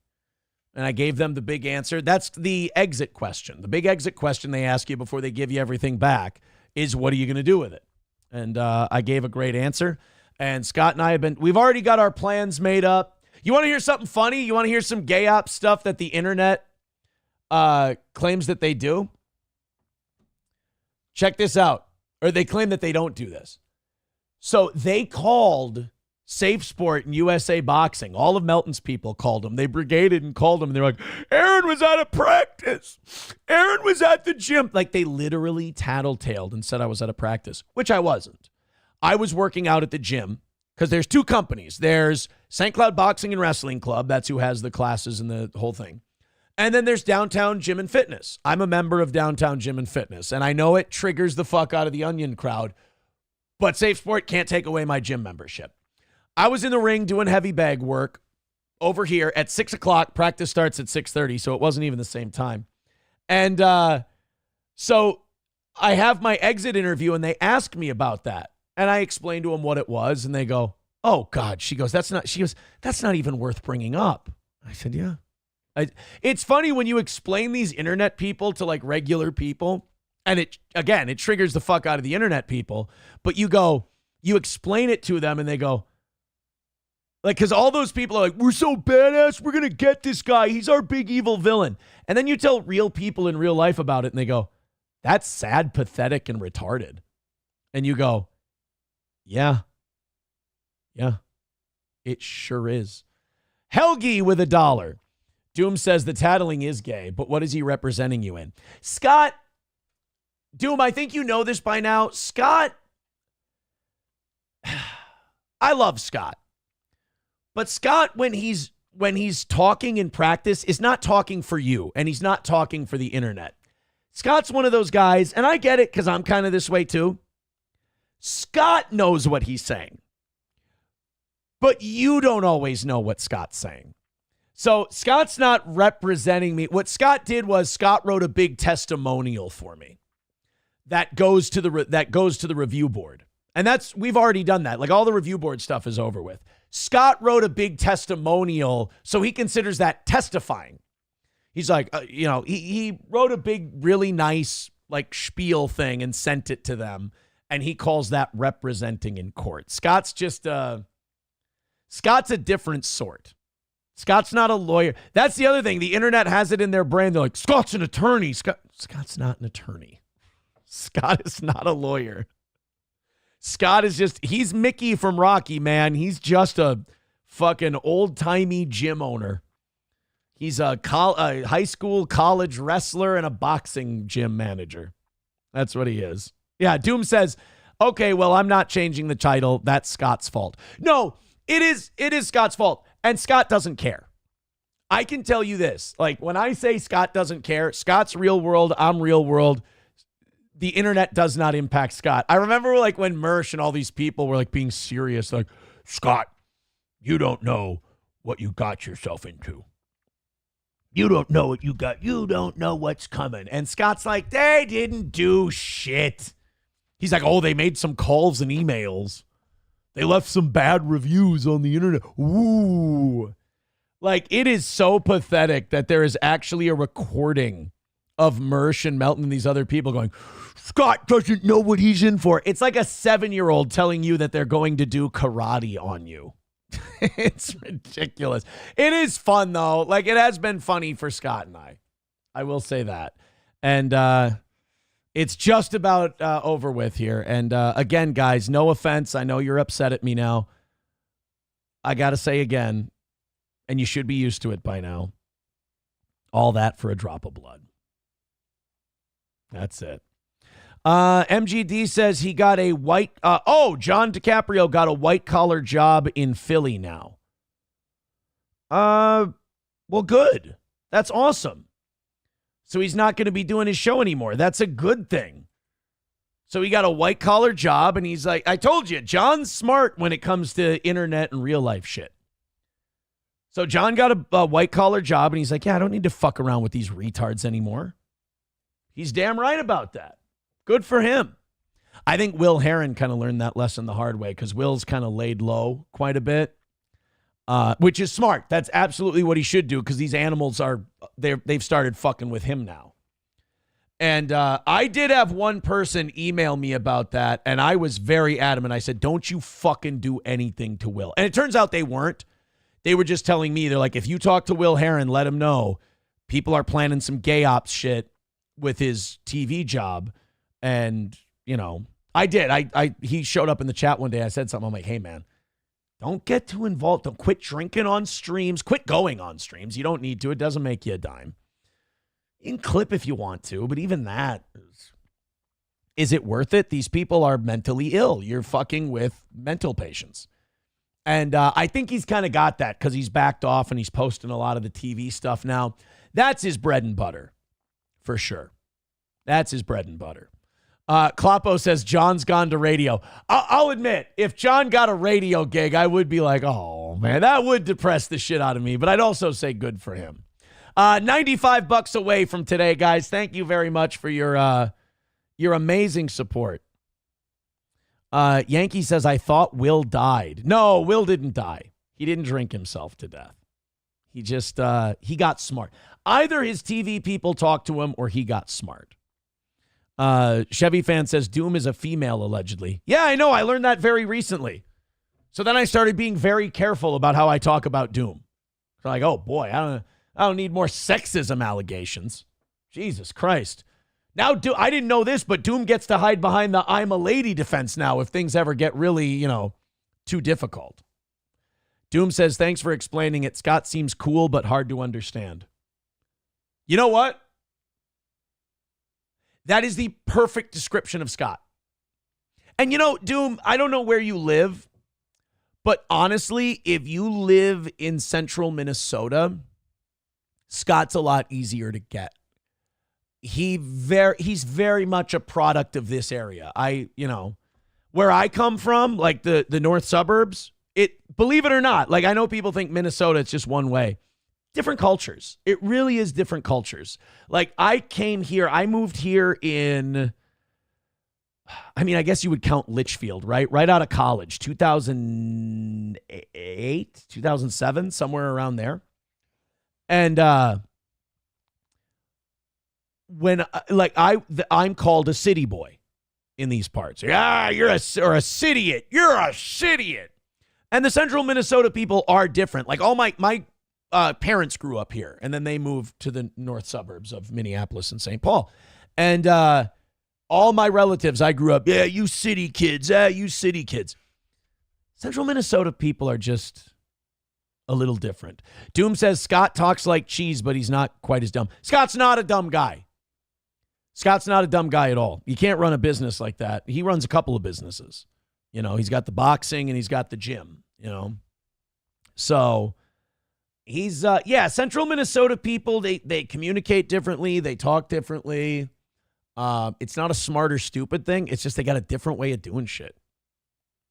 And I gave them the big answer. That's the exit question. The big exit question they ask you before they give you everything back is, what are you going to do with it? And I gave a great answer. And Scott and I we've already got our plans made up. You want to hear something funny? You want to hear some gay op stuff that the internet claims that they do? Check this out. Or they claim that they don't do this. So they called Safe Sport and USA Boxing. All of Melton's people called them. They brigaded and called them. And they're like, Aaron was out of practice. Aaron was at the gym. Like, they literally tattletaled and said I was out of practice, which I wasn't. I was working out at the gym because there's two companies. There's St. Cloud Boxing and Wrestling Club. That's who has the classes and the whole thing. And then there's Downtown Gym and Fitness. I'm a member of Downtown Gym and Fitness. And I know it triggers the fuck out of the Onion crowd, but Safe Sport can't take away my gym membership. I was in the ring doing heavy bag work over here at 6 o'clock. Practice starts at 6:30, so it wasn't even the same time. And so I have my exit interview, and they asked me about that. And I explained to them what it was, and they go, oh, God. She goes, that's not even worth bringing up. I said, yeah. It's funny when you explain these internet people to, like, regular people, and it triggers the fuck out of the internet people, but you explain it to them, and they go, like, because all those people are like, we're so badass, we're going to get this guy. He's our big evil villain. And then you tell real people in real life about it, and they go, that's sad, pathetic, and retarded. And you go, yeah, it sure is. Helgi with $1. Doom says the tattling is gay, but what is he representing you in? Scott, Doom, I think you know this by now. Scott, I love Scott. But Scott, when he's talking in practice, is not talking for you, and he's not talking for the internet. Scott's one of those guys, and I get it because I'm kind of this way too. Scott knows what he's saying, but you don't always know what Scott's saying. So Scott's not representing me. What Scott did was Scott wrote a big testimonial for me that goes to the review board. And we've already done that. Like, all the review board stuff is over with. Scott wrote a big testimonial, so he considers that testifying. He's like, he wrote a big, really nice, like, spiel thing and sent it to them, and he calls that representing in court. Scott's a different sort. Scott's not a lawyer. That's the other thing. The internet has it in their brain. They're like, Scott's an attorney. Scott's not an attorney. Scott is not a lawyer. Scott is he's Mickey from Rocky, man. He's just a fucking old-timey gym owner. He's a high school, college wrestler and a boxing gym manager. That's what he is. Yeah, Doom says, okay, well, I'm not changing the title. That's Scott's fault. No, it is Scott's fault. And Scott doesn't care. I can tell you this. Like, when I say Scott doesn't care, Scott's real world, I'm real world. The internet does not impact Scott. I remember, like, when Mersh and all these people were, like, being serious, like, Scott, you don't know what you got yourself into. You don't know what you got. You don't know what's coming. And Scott's like, they didn't do shit. He's like, oh, they made some calls and emails. They left some bad reviews on the internet. Ooh. Like, it is so pathetic that there is actually a recording of Mersh and Melton and these other people going, Scott doesn't know what he's in for. It's like a 7-year-old telling you that they're going to do karate on you. It's ridiculous. It is fun, though. Like, it has been funny for Scott and I will say that. And it's just about over with here. And again, guys, no offense. I know you're upset at me now. I got to say again, and you should be used to it by now, all that for a drop of blood. That's it. MGD says he got a John DiCaprio got a white-collar job in Philly now. Well, good. That's awesome. So he's not going to be doing his show anymore. That's a good thing. So he got a white-collar job, and he's like, I told you, John's smart when it comes to internet and real-life shit. So John got a white-collar job, and he's like, yeah, I don't need to fuck around with these retards anymore. He's damn right about that. Good for him. I think Will Heron kind of learned that lesson the hard way because Will's kind of laid low quite a bit, which is smart. That's absolutely what he should do because these animals they've started fucking with him now. And I did have one person email me about that, and I was very adamant. I said, don't you fucking do anything to Will. And it turns out they weren't. They were just telling me, they're like, if you talk to Will Heron, let him know people are planning some gay ops shit with his TV job. And, you know, I did. He showed up in the chat one day. I said something. I'm like, hey, man, don't get too involved. Don't quit drinking on streams. Quit going on streams. You don't need to. It doesn't make you a dime. You can clip if you want to, but even that, is it worth it? These people are mentally ill. You're fucking with mental patients. And I think he's kind of got that because he's backed off and he's posting a lot of the TV stuff now. That's his bread and butter, for sure. That's his bread and butter. Kloppo says John's gone to radio. I'll admit, if John got a radio gig, I would be like, oh, man, that would depress the shit out of me. But I'd also say good for him. $95 away from today, guys. Thank you very much for your amazing support. Yankee says, I thought Will died. No, Will didn't die. He didn't drink himself to death. He just, he got smart. Either his TV people talked to him or he got smart. Chevy fan says Doom is a female, allegedly. Yeah, I know. I learned that very recently. So then I started being very careful about how I talk about Doom. So like, oh boy, I don't need more sexism allegations. Jesus Christ. Now, I didn't know this, but Doom gets to hide behind the I'm a lady defense now if things ever get really, too difficult. Doom says, thanks for explaining it. Scott seems cool, but hard to understand. You know what? That is the perfect description of Scott. And Doom, I don't know where you live, but honestly, if you live in central Minnesota, Scott's a lot easier to get. He's very much a product of this area. Where I come from, like the north suburbs, believe it or not, like I know people think Minnesota, it's just one way. Different cultures. It really is different cultures. Like I moved here in, I guess you would count Litchfield, right? Right out of college, 2008, 2007, somewhere around there. And when I'm called a city boy in these parts. Yeah, you're a city-it. You're a city-it. And the central Minnesota people are different. Like all my parents grew up here, and then they moved to the north suburbs of Minneapolis and St. Paul. And all my relatives, I grew up, yeah, you city kids, you city kids. Central Minnesota people are just a little different. Doom says Scott talks like cheese, but he's not quite as dumb. Scott's not a dumb guy. Scott's not a dumb guy at all. You can't run a business like that. He runs a couple of businesses. He's got the boxing and he's got the gym, So He's Central Minnesota people, they communicate differently, they talk differently. It's not a smart or stupid thing. It's just they got a different way of doing shit.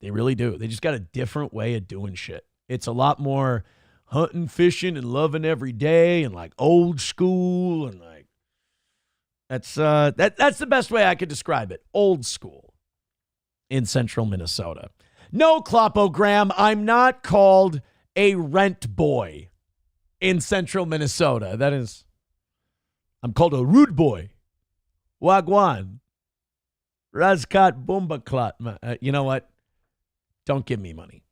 They really do. They just got a different way of doing shit. It's a lot more hunting, fishing, and loving every day, and like old school, and like that's the best way I could describe it. Old school in Central Minnesota. No, Clopogram, I'm not called a rent boy in Central Minnesota. I'm called a rude boy. Wagwan. Razkat Bumbaklat. You know what? Don't give me money.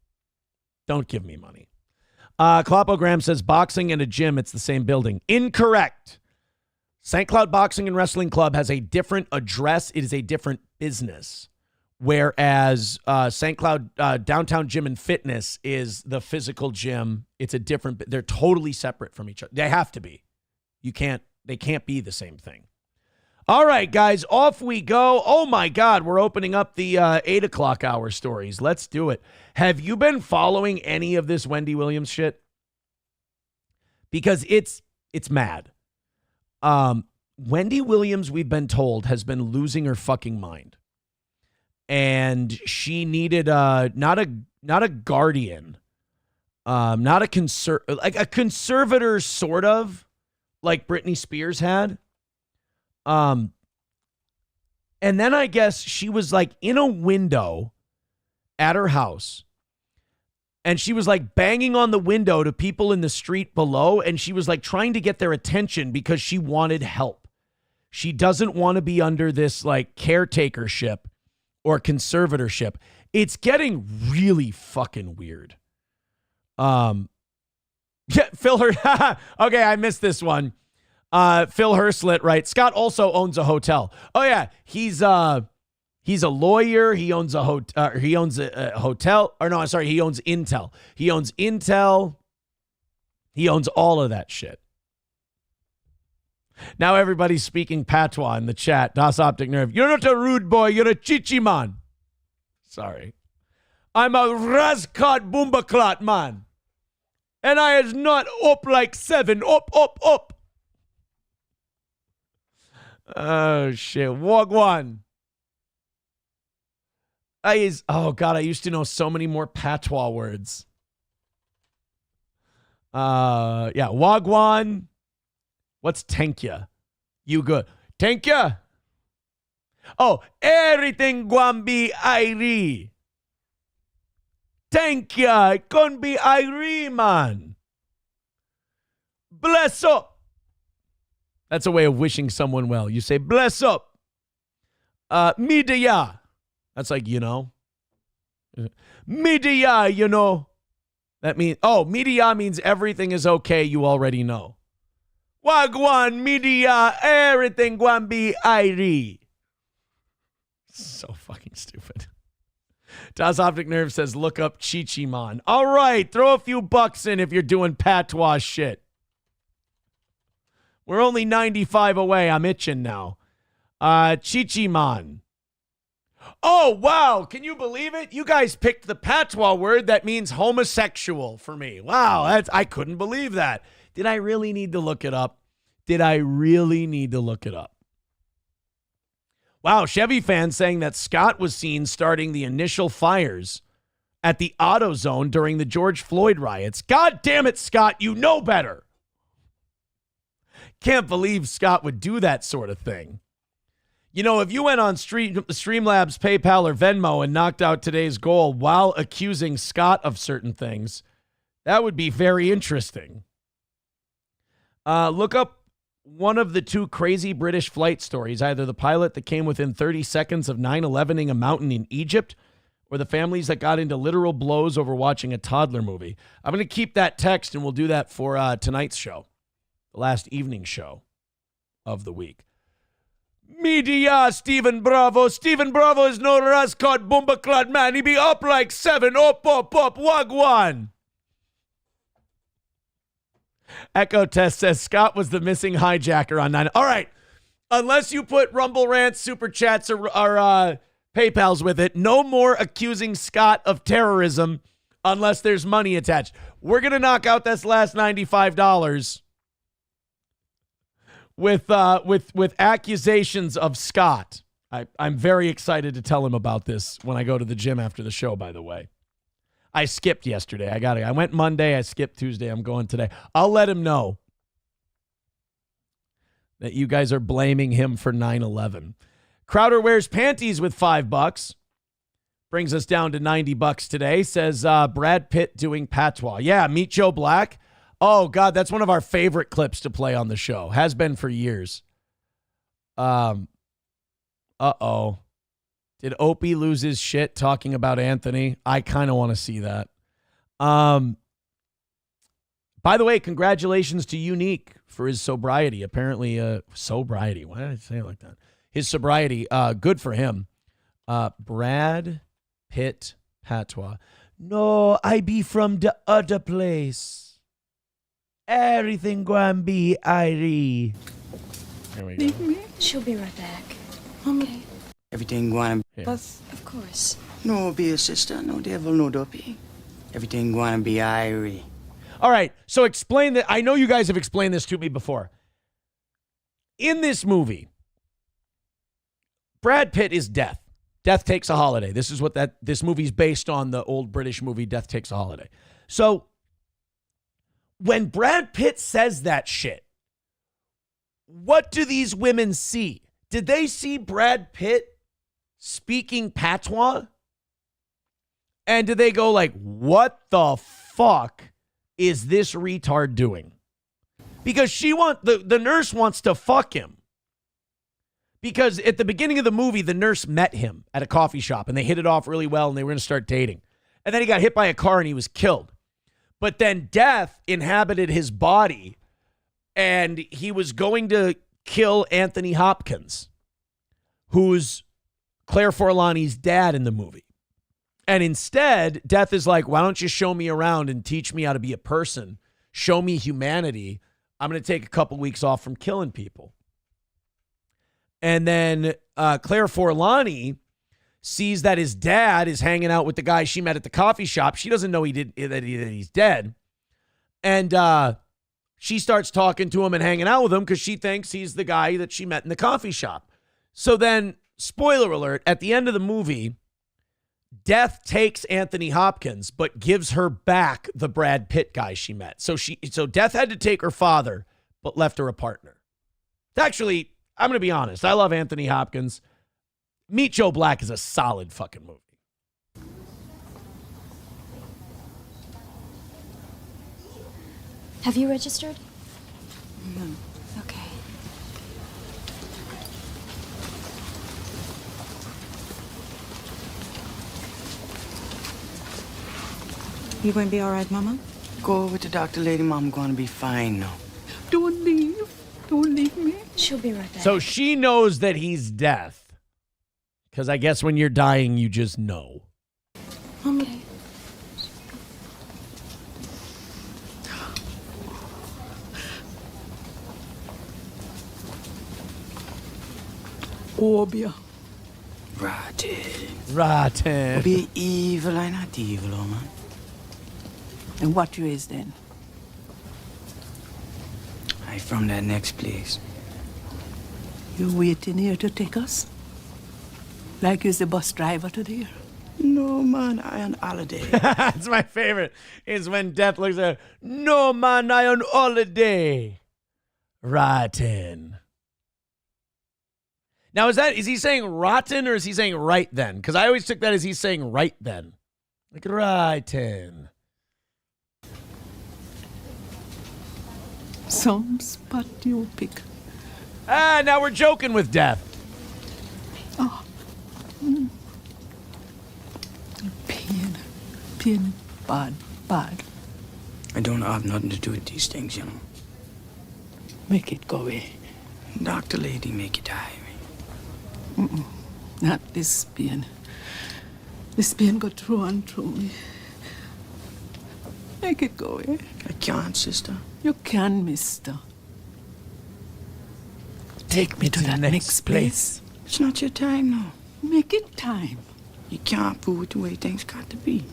Don't give me money. Clopogram says boxing and a gym, it's the same building. Incorrect. St. Cloud Boxing and Wrestling Club has a different address. It is a different business. Whereas St. Cloud Downtown Gym and Fitness is the physical gym. It's a different, they're totally separate from each other. They have to be. They can't be the same thing. All right, guys, off we go. Oh, my God, we're opening up the 8 o'clock hour stories. Let's do it. Have you been following any of this Wendy Williams shit? Because it's mad. Wendy Williams, we've been told, has been losing her fucking mind. And she needed not a guardian, not a conservator, sort of, like Britney Spears had. And then I guess she was like in a window at her house, and she was like banging on the window to people in the street below, and she was like trying to get their attention because she wanted help. She doesn't want to be under this like caretakership or conservatorship. It's getting really fucking weird. Yeah, Phil Hurst. Okay, I missed this one. Phil Hurstlet, right? Scott also owns a hotel. Oh yeah, he's a lawyer. He owns a hotel. He owns a hotel. Or no, I'm sorry. He owns Intel. He owns Intel. He owns all of that shit. Now everybody's speaking patois in the chat. Das Optic Nerve. You're not a rude boy. You're a chichi man. Sorry. I'm a Razkat Bumbaklat man. And I is not up like 7. Up. Oh, shit. Wagwan. Oh, God, I used to know so many more patois words. Yeah, Wagwan. What's Tenkya? You good. Tenkya? Oh, everything Gwambi Airi. Tenkya. Konbi Airi, man. Bless up. That's a way of wishing someone well. You say, bless up. Midiya. That's like, you know. Midiya, you know. That means, Midiya means everything is okay, you already know. Wagwan, Midiya, everything Gwambi Airi. So fucking stupid. Das Optic Nerve says, look up Chichimon. All right, throw a few bucks in if you're doing patois shit. We're only 95 away. I'm itching now. Chichiman. Oh, wow. Can you believe it? You guys picked the patois word that means homosexual for me. Wow. I couldn't believe that. Did I really need to look it up? Wow. Chevy fans saying that Scott was seen starting the initial fires at the AutoZone during the George Floyd riots. God damn it, Scott. You know better. Can't believe Scott would do that sort of thing. You know, if you went on Streamlabs, PayPal, or Venmo and knocked out today's goal while accusing Scott of certain things, that would be very interesting. Look up one of the 2 crazy British flight stories, either the pilot that came within 30 seconds of 9/11ing a mountain in Egypt, or the families that got into literal blows over watching a toddler movie. I'm going to keep that text, and we'll do that for tonight's show. The last evening show of the week. Media, Stephen Bravo. Stephen Bravo is no Rascot Bumbaclad man. He be up like 7. Up, Wagwan. Echo Test says Scott was the missing hijacker on 9. All right. Unless you put Rumble Rants, Super Chats, or PayPals with it, no more accusing Scott of terrorism unless there's money attached. We're going to knock out this last $95 with accusations of Scott. I'm very excited to tell him about this when I go to the gym after the show, by the way. I skipped yesterday. I went Monday. I skipped Tuesday. I'm going today. I'll let him know that you guys are blaming him for 9/11. Crowder wears panties with $5. Brings us down to $90 today. Says Brad Pitt doing patois. Yeah, Meet Joe Black. Oh, God, that's one of our favorite clips to play on the show. Has been for years. Uh-oh. Did Opie lose his shit talking about Anthony? I kind of want to see that. By the way, congratulations to Unique for his sobriety. Apparently, sobriety. Why did I say it like that? His sobriety. Good for him. Brad Pitt patois. No, I be from the other place. Everything gonna be Irie. There we go. She'll be right back. Okay. Everything going Here. Of course. no be a sister, no devil, no dopey. Everything going to be irie. All right, so explain that. I know you guys have explained this to me before. In this movie, Brad Pitt is Death. Death Takes a Holiday. This is what this movie's based on, the old British movie Death Takes a Holiday. So when Brad Pitt says that shit, what do these women see? Did they see Brad Pitt speaking patois? And did they go like, what the fuck is this retard doing? Because the nurse wants to fuck him. Because at the beginning of the movie, the nurse met him at a coffee shop and they hit it off really well and they were going to start dating. And then he got hit by a car and he was killed. But then Death inhabited his body and he was going to kill Anthony Hopkins, who's Claire Forlani's dad in the movie. And instead, Death is like, why don't you show me around and teach me how to be a person? Show me humanity. I'm going to take a couple weeks off from killing people. And then Claire Forlani sees that his dad is hanging out with the guy she met at the coffee shop. She doesn't know that he's dead. And she starts talking to him and hanging out with him because she thinks he's the guy that she met in the coffee shop. So then, spoiler alert, at the end of the movie, Death takes Anthony Hopkins, but gives her back the Brad Pitt guy she met. So Death had to take her father, but left her a partner. Actually, I'm going to be honest. I love Anthony Hopkins. Meet Joe Black is a solid fucking movie. Have you registered? No. Okay. You going to be all right, Mama? Go with the doctor, lady. Mom going to be fine now. Don't leave. Don't leave me. She'll be right back. So she knows that he's Death. Because I guess when you're dying, you just know. Okay. Obia. Rotten. Be evil, I not evil, oh man. And what you is then? I from that next place. You waiting here to take us? Like you's the bus driver today? No, man, I on holiday. That's my favorite, is when Death looks at her. No, man, I on holiday. Rotten. Now, is he saying rotten or is he saying right then? Because I always took that as he's saying right then. Like rotten. Some spot you pick. Now we're joking with Death. Oh. Pain. Bad. I don't have nothing to do with these things, you know. Make it go away. Doctor lady, make it die. Not this pain. This pain go through and through me. Make it go away. I can't, sister. You can, mister. Take me to that next place. It's not your time now. Make it time. You can't fool with the way things got to be.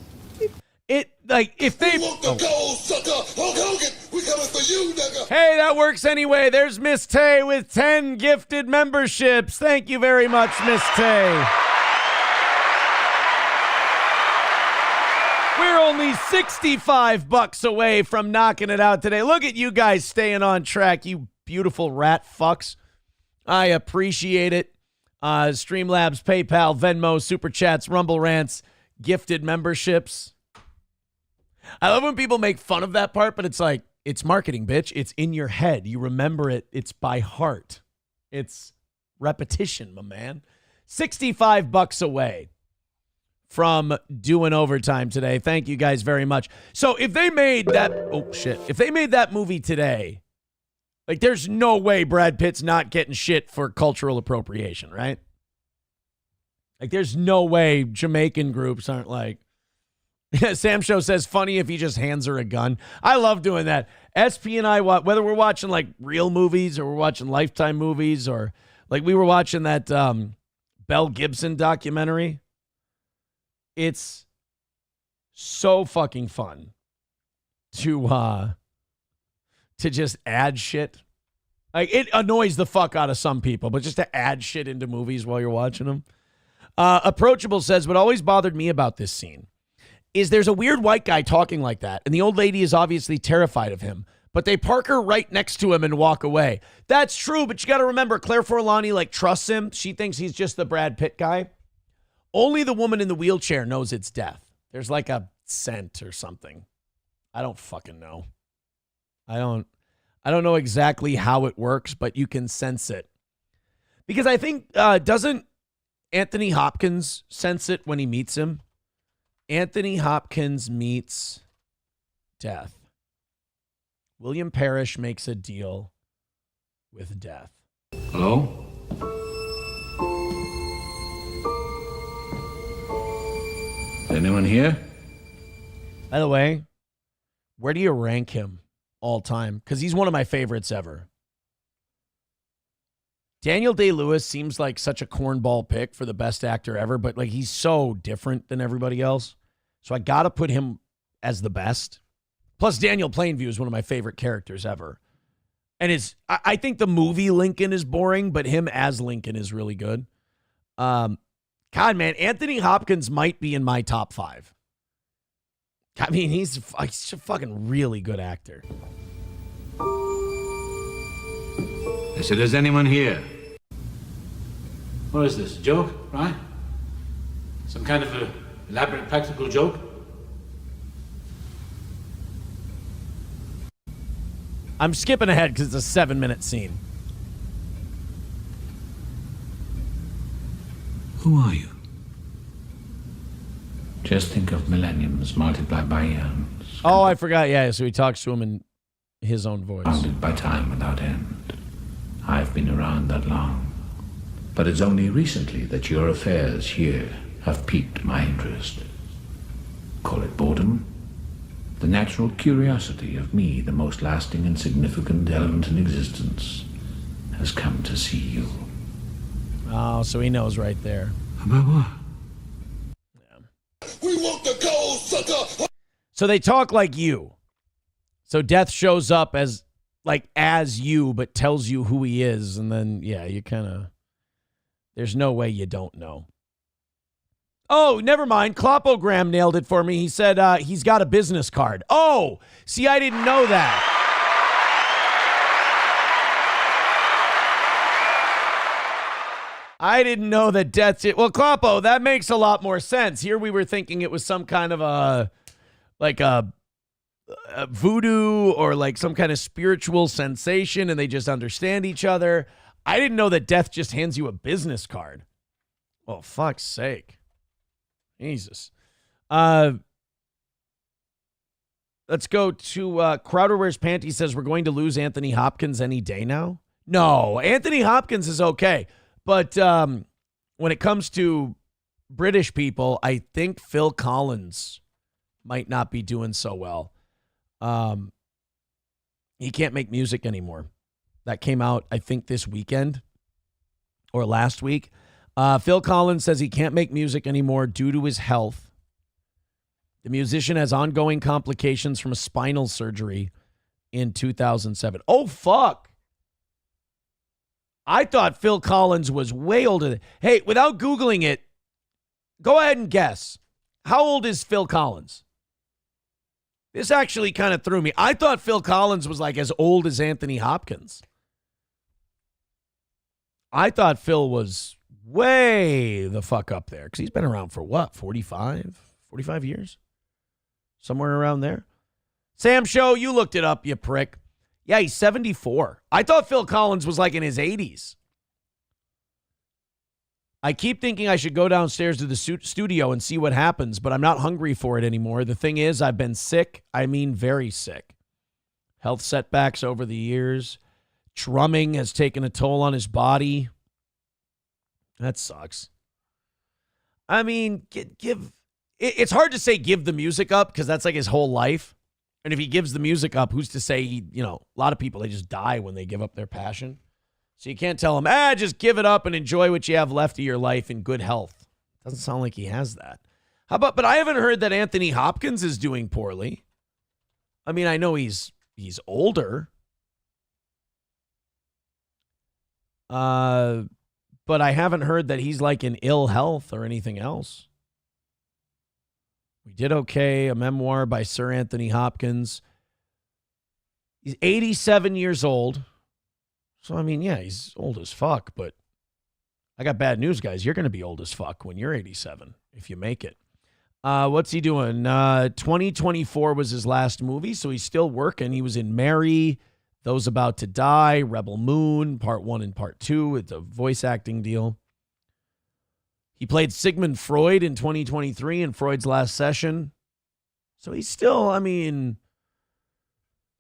If they want the gold, sucker. Hulk Hogan, we coming for you, nigga. Hey, that works anyway. There's Miss Tay with 10 gifted memberships. Thank you very much, Miss Tay. We're only $65 away from knocking it out today. Look at you guys staying on track, you beautiful rat fucks. I appreciate it. Streamlabs, PayPal, Venmo, Super Chats, Rumble Rants, gifted memberships. I love when people make fun of that part, but it's like, it's marketing, bitch. It's in your head. You remember it. It's by heart. It's repetition, my man. $65 away from doing overtime today. Thank you guys very much. So if they made that, if they made that movie today, like there's no way Brad Pitt's not getting shit for cultural appropriation, right? Like there's no way Jamaican groups aren't like, Sam Show says, funny if he just hands her a gun. I love doing that. SP and I, whether we're watching like real movies or we're watching Lifetime movies or like we were watching that Belle Gibson documentary. It's so fucking fun to just add shit. Like it annoys the fuck out of some people, but just to add shit into movies while you're watching them. Approachable says, what always bothered me about this scene is there's a weird white guy talking like that, and the old lady is obviously terrified of him, but they park her right next to him and walk away. That's true, but you got to remember, Claire Forlani like trusts him. She thinks he's just the Brad Pitt guy. Only the woman in the wheelchair knows it's death. There's like a scent or something. I don't fucking know. I don't know exactly how it works, but you can sense it. Because I think, doesn't Anthony Hopkins sense it when he meets him? Anthony Hopkins meets death. William Parrish makes a deal with death. Hello? Anyone here? By the way, where do you rank him all time? Because he's one of my favorites ever. Daniel Day-Lewis seems like such a cornball pick for the best actor ever, but like he's so different than everybody else. So I got to put him as the best. Plus, Daniel Plainview is one of my favorite characters ever. And I think the movie Lincoln is boring, but him as Lincoln is really good. God, man, Anthony Hopkins might be in my top 5. I mean, he's a fucking really good actor. I said, is anyone here? What is this, a joke, right? Some kind of a elaborate practical joke? I'm skipping ahead because it's a 7-minute scene. Who are you? Just think of millenniums multiplied by eons. Oh, I forgot. Yeah, so he talks to him in his own voice. Bounded by time without end. I've been around that long. But it's only recently that your affairs here have piqued my interest. Call it boredom. The natural curiosity of me, the most lasting and significant element in existence, has come to see you. Oh, so he knows right there. About what? We want the gold, sucker. So they talk like you. So Death shows up as you, but tells you who he is. And then, yeah, you kind of, there's no way you don't know. Oh, never mind. Klopogram nailed it for me. He said he's got a business card. Oh, see, I didn't know that. I didn't know that Death's it. Well, Klopo, that makes a lot more sense. Here we were thinking it was some kind of a voodoo or like some kind of spiritual sensation and they just understand each other. I didn't know that Death just hands you a business card. Oh, fuck's sake. Jesus. Let's go to Crowder Wears Panties says we're going to lose Anthony Hopkins any day now. No, Anthony Hopkins is okay. But when it comes to British people, I think Phil Collins might not be doing so well. He can't make music anymore. That came out, I think, this weekend or last week. Phil Collins says he can't make music anymore due to his health. The musician has ongoing complications from a spinal surgery in 2007. Oh, fuck. I thought Phil Collins was way older. Hey, without Googling it, go ahead and guess. How old is Phil Collins? This actually kind of threw me. I thought Phil Collins was like as old as Anthony Hopkins. I thought Phil was way the fuck up there because he's been around for what, 45 years? Somewhere around there. Sam Show, you looked it up, you prick. Yeah, he's 74. I thought Phil Collins was like in his 80s. I keep thinking I should go downstairs to the studio and see what happens, but I'm not hungry for it anymore. The thing is, I've been sick. I mean, very sick. Health setbacks over the years. Drumming has taken a toll on his body. That sucks. I mean, it's hard to say give the music up because that's like his whole life. And if he gives the music up, who's to say a lot of people, they just die when they give up their passion. So you can't tell him, just give it up and enjoy what you have left of your life in good health. Doesn't sound like he has that. But I haven't heard that Anthony Hopkins is doing poorly. I mean, I know he's older. But I haven't heard that he's like in ill health or anything else. We Did Okay, a memoir by Sir Anthony Hopkins. He's 87 years old. So, I mean, yeah, he's old as fuck, but I got bad news, guys. You're going to be old as fuck when you're 87, if you make it. What's he doing? 2024 was his last movie, so he's still working. He was in Mary, Those About to Die, Rebel Moon, Part 1 and Part 2. It's a voice acting deal. He played Sigmund Freud in 2023 in Freud's Last Session. So he's still,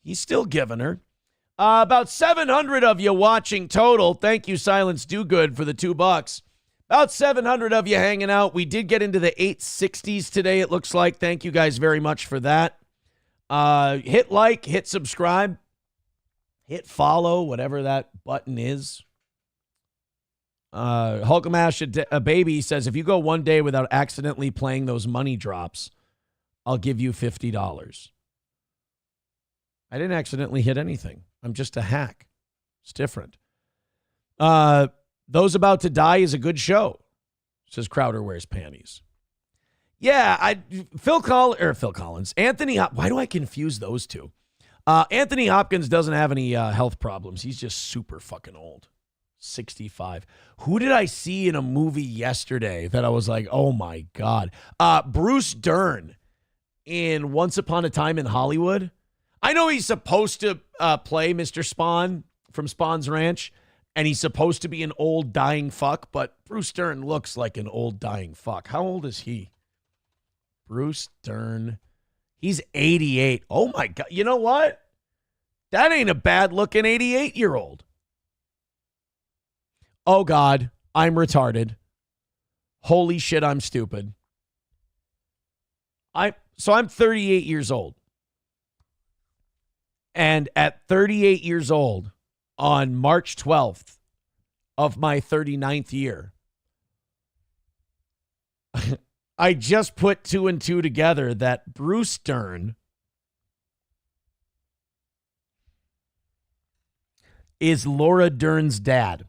he's still giving her. About 700 of you watching total. Thank you, Silence Do Good, for the $2. About 700 of you hanging out. We did get into the 860s today, it looks like. Thank you guys very much for that. Hit like, hit subscribe, hit follow, whatever that button is. Hulkamash a baby says, if you go one day without accidentally playing those money drops, I'll give you $50. I didn't accidentally hit anything. I'm just a hack. It's different. Those About to Die is a good show, says Crowder Wears Panties. Yeah, Phil Collins. Anthony why do I confuse those two? Anthony Hopkins doesn't have any health problems. He's just super fucking old. 65. Who did I see in a movie yesterday that I was like, oh my God? Bruce Dern in Once Upon a Time in Hollywood. I know he's supposed to play Mr. Spawn from Spawn's Ranch, and he's supposed to be an old dying fuck, but Bruce Dern looks like an old dying fuck. How old is he? Bruce Dern. He's 88. Oh my God. You know what? That ain't a bad looking 88-year-old. Oh God, I'm retarded. Holy shit, I'm stupid. I'm 38 years old. And at 38 years old, on March 12th of my 39th year, I just put 2 and 2 together that Bruce Dern is Laura Dern's dad.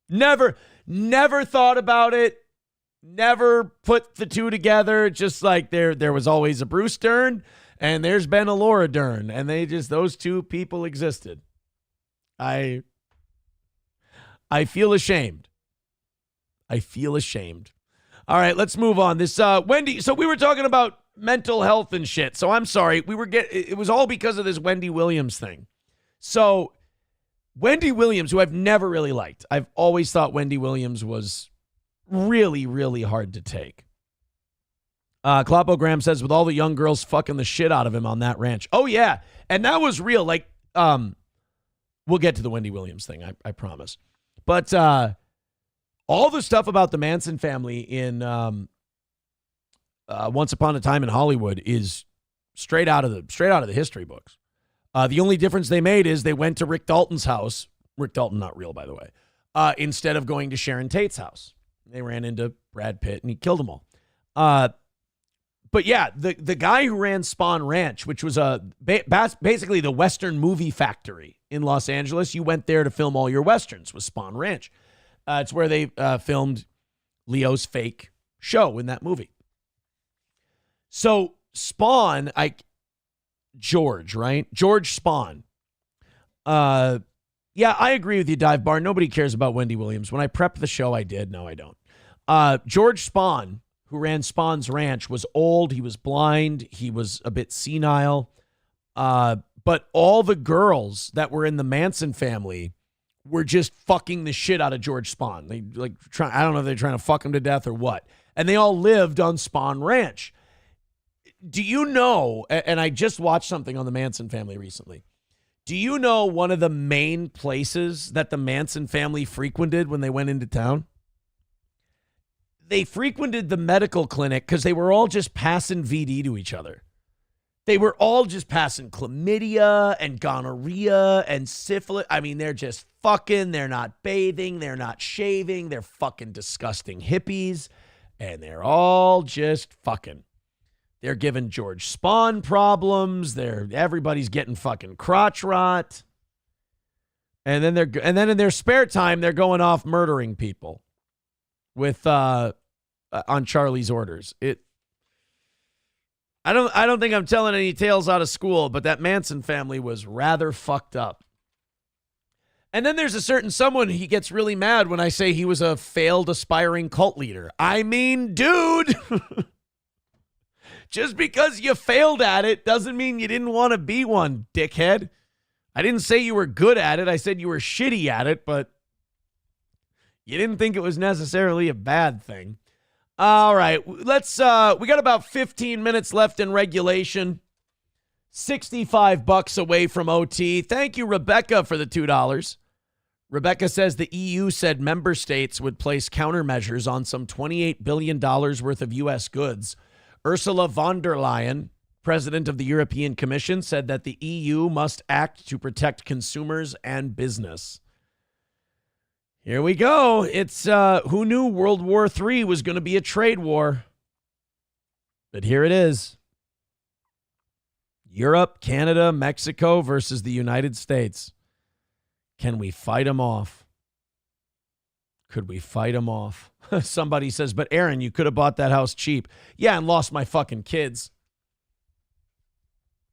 Never thought about it. Never put the two together. Just like there was always a Bruce Dern. And there's been a Laura Dern, and those two people existed. I feel ashamed. I feel ashamed. All right, let's move on. This Wendy. So we were talking about mental health and shit. So I'm sorry. It was all because of this Wendy Williams thing. So Wendy Williams, who I've never really liked. I've always thought Wendy Williams was really, really hard to take. Klopogram says, with all the young girls fucking the shit out of him on that ranch. Oh, yeah. And that was real. Like, we'll get to the Wendy Williams thing, I promise. But all the stuff about the Manson family in Once Upon a Time in Hollywood is straight out of the history books. The only difference they made is they went to Rick Dalton's house. Rick Dalton, not real, by the way. Instead of going to Sharon Tate's house. They ran into Brad Pitt and he killed them all. But yeah, the guy who ran Spawn Ranch, which was basically the Western movie factory in Los Angeles, you went there to film all your Westerns, was Spawn Ranch. It's where they filmed Leo's fake show in that movie. So Spawn, George, right? George Spawn. Yeah, I agree with you, Dive Bar. Nobody cares about Wendy Williams. When I prepped the show, I did. No, I don't. George Spawn, who ran Spawn's Ranch, was old. He was blind. He was a bit senile. But all the girls that were in the Manson family were just fucking the shit out of George Spawn. They I don't know if they're trying to fuck him to death or what. And they all lived on Spawn Ranch. Do you know, and I just watched something on the Manson family recently. Do you know one of the main places that the Manson family frequented when they went into town? They frequented the medical clinic because they were all just passing VD to each other. They were all just passing chlamydia and gonorrhea and syphilis. I mean, they're just fucking. They're not bathing. They're not shaving. They're fucking disgusting hippies. And they're all just fucking. They're giving George Spawn problems. Everybody's getting fucking crotch rot. And then in their spare time, they're going off murdering people with on Charlie's orders. I don't think I'm telling any tales out of school, but that Manson family was rather fucked up. And then there's a certain someone, he gets really mad when I say he was a failed aspiring cult leader. I mean, dude, just because you failed at it doesn't mean you didn't want to be one, dickhead. I didn't say you were good at it. I said you were shitty at it, but you didn't think it was necessarily a bad thing. All right, we got about 15 minutes left in regulation. $65 away from OT. Thank you, Rebecca, for the $2. Rebecca says the EU said member states would place countermeasures on some $28 billion worth of U.S. goods. Ursula von der Leyen, president of the European Commission, said that the EU must act to protect consumers and business. Here we go. It's who knew World War III was going to be a trade war? But here it is. Europe, Canada, Mexico versus the United States. Can we fight them off? Could we fight them off? Somebody says, but Aaron, you could have bought that house cheap. Yeah, and lost my fucking kids.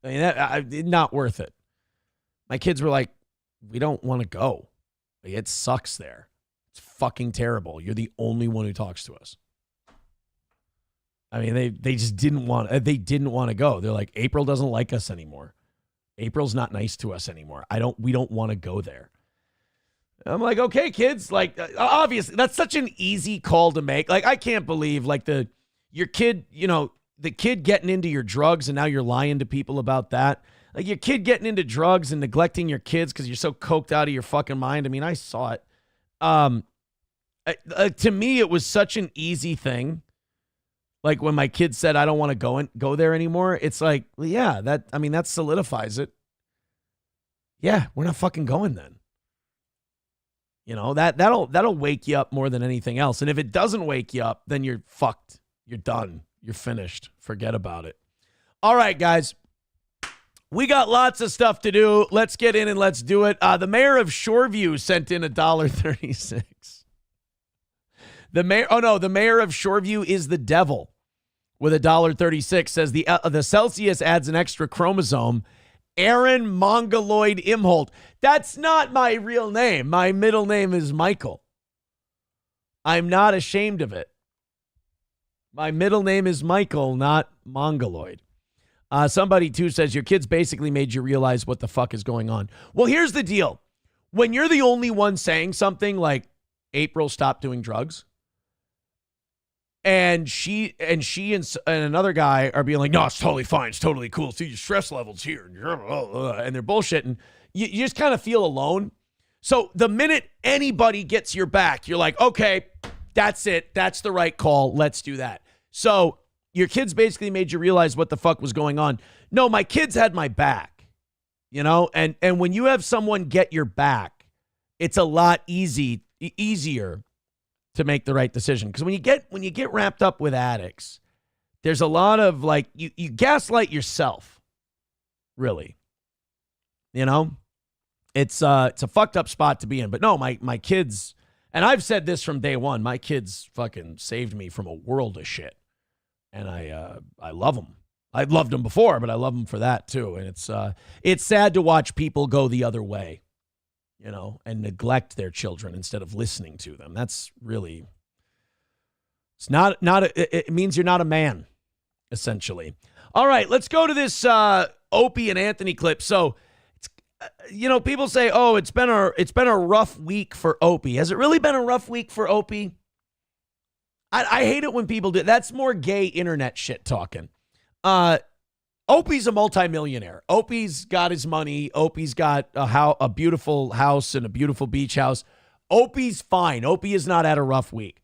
I mean, not worth it. My kids were like, we don't want to go. It sucks there. It's fucking terrible. You're the only one who talks to us. I mean, they just didn't want to go. They're like, April doesn't like us anymore. April's not nice to us anymore. We don't want to go there. I'm like, okay, kids, like, obviously that's such an easy call to make. Like, I can't believe like your kid, the kid getting into your drugs and now you're lying to people about that. Like your kid getting into drugs and neglecting your kids because you're so coked out of your fucking mind. I mean, I saw it. To me, it was such an easy thing. Like when my kid said, I don't want to go there anymore. It's like, well, yeah, that solidifies it. Yeah, we're not fucking going then. That'll wake you up more than anything else. And if it doesn't wake you up, then you're fucked. You're done. You're finished. Forget about it. All right, guys. We got lots of stuff to do. Let's get in and let's do it. The mayor of Shoreview sent in $1.36. The mayor of Shoreview is the devil with $1.36. Says the Celsius adds an extra chromosome. Aaron Mongoloid Imholt. That's not my real name. My middle name is Michael. I'm not ashamed of it. My middle name is Michael, not Mongoloid. Somebody, too, says your kids basically made you realize what the fuck is going on. Well, here's the deal. When you're the only one saying something like, April stopped doing drugs, and she and another guy are being like, no, it's totally fine. It's totally cool. See, your stress level's here. And they're bullshitting. You just kind of feel alone. So the minute anybody gets your back, you're like, okay, that's it. That's the right call. Let's do that. So your kids basically made you realize what the fuck was going on. No, my kids had my back, and when you have someone get your back, it's a lot easier to make the right decision. Because when you get wrapped up with addicts there's a lot of like, you gaslight yourself, really. You know, it's a fucked up spot to be in. But no, my kids, and I've said this from day one, my kids fucking saved me from a world of shit. And I love them. I've loved them before, but I love them for that too. And it's sad to watch people go the other way, you know, and neglect their children instead of listening to them. That's really, it's not it means you're not a man, essentially. All right, let's go to this Opie and Anthony clip. So, you know, people say, "Oh, it's been a rough week for Opie." Has it really been a rough week for Opie? I hate it when people do. That's more gay internet shit talking. Opie's a multimillionaire. Opie's got his money. Opie's got a beautiful house and a beautiful beach house. Opie's fine. Opie has not had a rough week.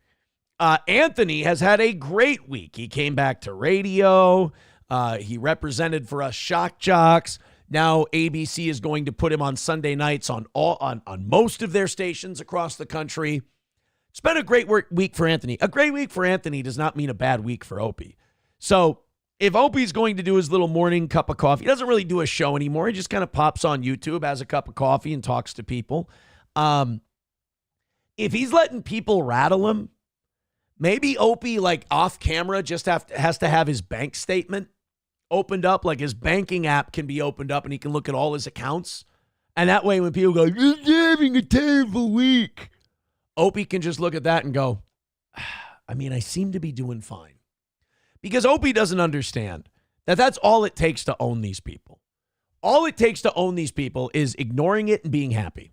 Anthony has had a great week. He came back to radio. He represented for us shock jocks. Now ABC is going to put him on Sunday nights on most of their stations across the country. It's been a great week for Anthony. A great week for Anthony does not mean a bad week for Opie. So if Opie's going to do his little morning cup of coffee, he doesn't really do a show anymore. He just kind of pops on YouTube, has a cup of coffee, and talks to people. If he's letting people rattle him, maybe Opie, like off camera, just has to have his bank statement opened up. Like his banking app can be opened up and he can look at all his accounts. And that way when people go, "You're having a terrible week," Opie can just look at that and go, I mean, I seem to be doing fine. Because Opie doesn't understand that that's all it takes to own these people. All it takes to own these people is ignoring it and being happy.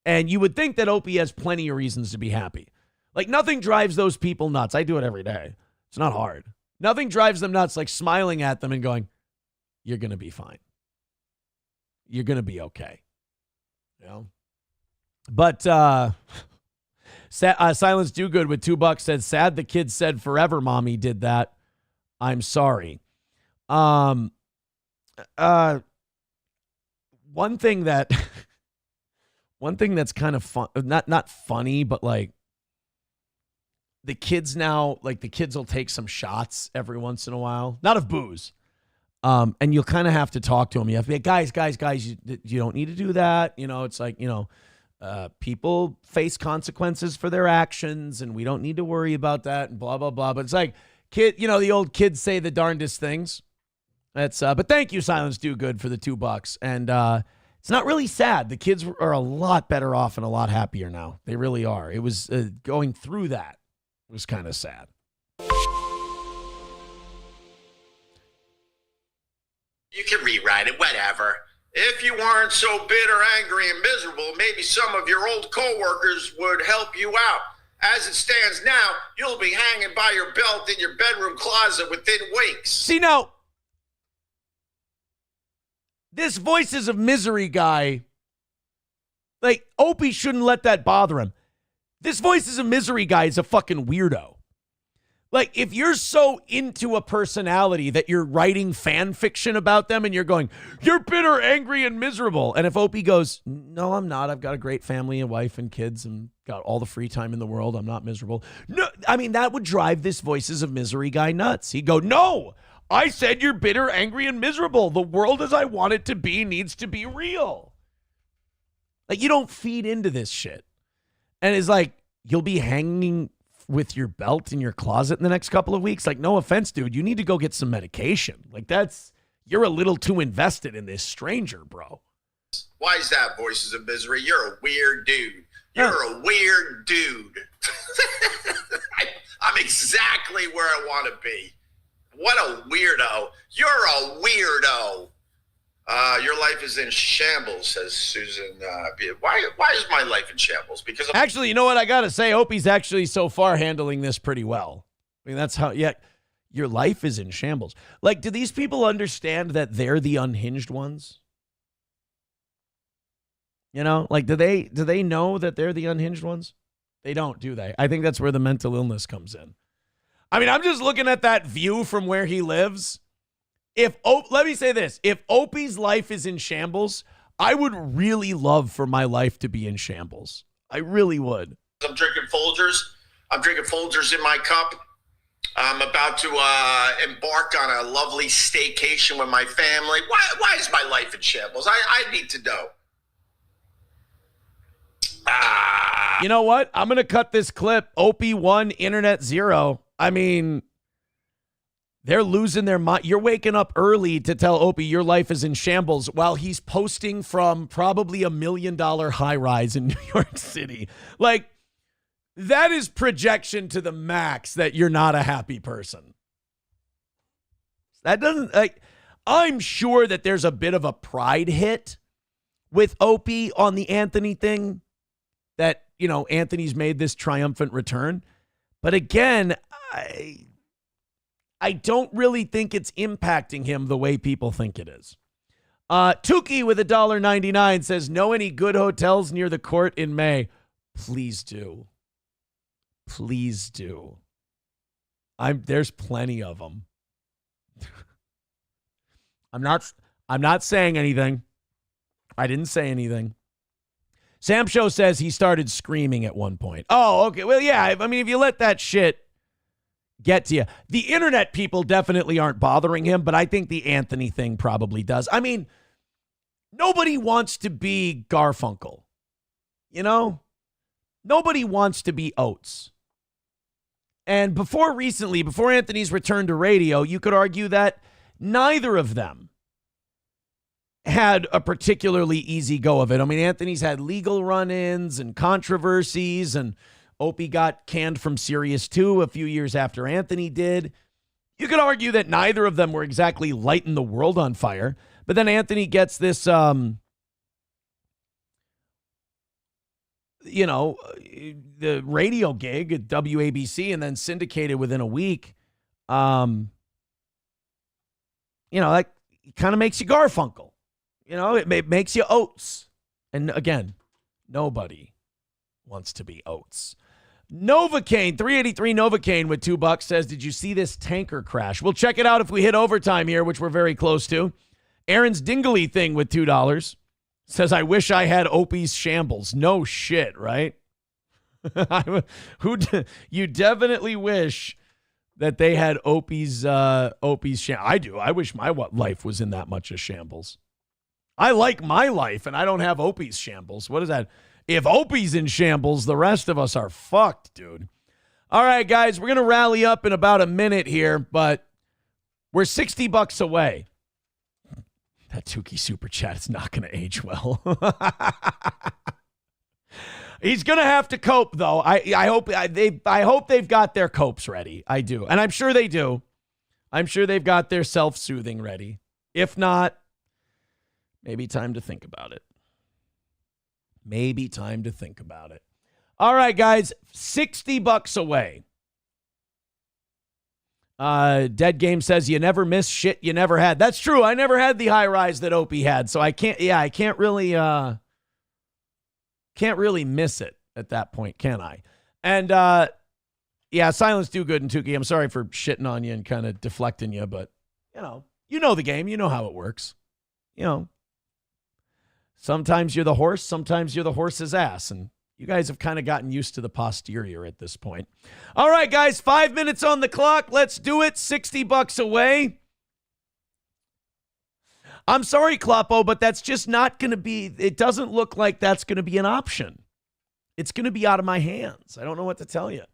And you would think that Opie has plenty of reasons to be happy. Like nothing drives those people nuts. I do it every day. It's not hard. Nothing drives them nuts like smiling at them and going, "You're going to be fine. You're going to be okay." You know? But Silence Do Good with $2 said, "Sad the kid said forever mommy did that. I'm sorry." One thing that's kind of fun, not funny, but like the kids now, like the kids will take some shots every once in a while, not of booze. And you'll kind of have to talk to them. You have to be like, guys, you don't need to do that. You know, it's like, you know, people face consequences for their actions and we don't need to worry about that and blah, blah, blah. But it's like, kid, you know, the old kids say the darndest things. That's, but thank you, Silence Do Good, for the $2. And it's not really sad. The kids are a lot better off and a lot happier now. They really are. It was going through that was kind of sad. You can rewrite it, whatever. If you weren't so bitter, angry, and miserable, maybe some of your old coworkers would help you out. As it stands now, you'll be hanging by your belt in your bedroom closet within weeks. See, now, this Voices of Misery guy, like, Opie shouldn't let that bother him. This Voices of Misery guy is a fucking weirdo. Like, if you're so into a personality that you're writing fan fiction about them and you're going, "You're bitter, angry, and miserable." And if Opie goes, "No, I'm not. I've got a great family and wife and kids and got all the free time in the world. I'm not miserable." No, I mean, that would drive this Voices of Misery guy nuts. He'd go, "No, I said you're bitter, angry, and miserable. The world as I want it to be needs to be real." Like, you don't feed into this shit. And it's like, you'll be hanging with your belt in your closet in the next couple of weeks. Like, no offense, dude, you need to go get some medication. Like, you're a little too invested in this stranger, bro. Why is that, Voices of Misery? You're a weird dude. You're a weird dude. I'm exactly where I want to be. What a weirdo. You're a weirdo. Your life is in shambles, says Susan. Why is my life in shambles? Because actually, you know what I got to say? Opie's actually so far handling this pretty well. I mean, that's how, your life is in shambles. Like, do these people understand that they're the unhinged ones? You know, like, do they know that they're the unhinged ones? They don't, do they? I think that's where the mental illness comes in. I mean, I'm just looking at that view from where he lives. Let me say this. If Opie's life is in shambles, I would really love for my life to be in shambles. I really would. I'm drinking Folgers. I'm drinking Folgers in my cup. I'm about to embark on a lovely staycation with my family. Why is my life in shambles? I need to know. You know what? I'm going to cut this clip. Opie 1, Internet 0. I mean, they're losing their mind. You're waking up early to tell Opie your life is in shambles while he's posting from probably $1 million high rise in New York City. Like, that is projection to the max that you're not a happy person. That doesn't, like, I'm sure that there's a bit of a pride hit with Opie on the Anthony thing that, you know, Anthony's made this triumphant return. But again, I don't really think it's impacting him the way people think it is. Tukey with $1.99 says, know any good hotels near the court in May? Please do. Please do. There's plenty of them. I'm not saying anything. I didn't say anything. Sam Show says he started screaming at one point. Oh, okay. Well, yeah. I mean, if you let that shit get to you. The internet people definitely aren't bothering him, but I think the Anthony thing probably does. I mean, nobody wants to be Garfunkel. You know? Nobody wants to be Oates. And before Anthony's return to radio, you could argue that neither of them had a particularly easy go of it. I mean, Anthony's had legal run-ins and controversies, and Opie got canned from Sirius 2 a few years after Anthony did. You could argue that neither of them were exactly lighting the world on fire. But then Anthony gets this, the radio gig at WABC and then syndicated within a week. That kind of makes you Garfunkel. It makes you Oates. And again, nobody wants to be Oates. Novocaine, 383 Novocaine with $2 says, did you see this tanker crash? We'll check it out if we hit overtime here, which we're very close to. Aaron's Dingley thing with $2 says, I wish I had Opie's shambles. No shit, right? You definitely wish that they had Opie's shambles. I do. I wish my life was in that much of shambles. I like my life, and I don't have Opie's shambles. What is that? If Opie's in shambles, the rest of us are fucked, dude. All right, guys, we're going to rally up in about a minute here, but we're $60 away. That Tukey super chat is not going to age well. He's going to have to cope, though. I hope they've got their copes ready. I do, and I'm sure they do. I'm sure they've got their self-soothing ready. If not, maybe time to think about it. Maybe time to think about it. All right, guys, $60 away. Dead Game says you never miss shit you never had. That's true. I never had the high rise that Opie had, so I can't really miss it at that point, can I? And silence do good in Tukey. I'm sorry for shitting on you and kind of deflecting you, but you know the game. You know how it works. Sometimes you're the horse, sometimes you're the horse's ass, and you guys have kind of gotten used to the posterior at this point. All right, guys, 5 minutes on the clock. Let's do it. $60 away. I'm sorry, Kloppo, but that's just not going to be, it doesn't look like that's going to be an option. It's going to be out of my hands. I don't know what to tell you.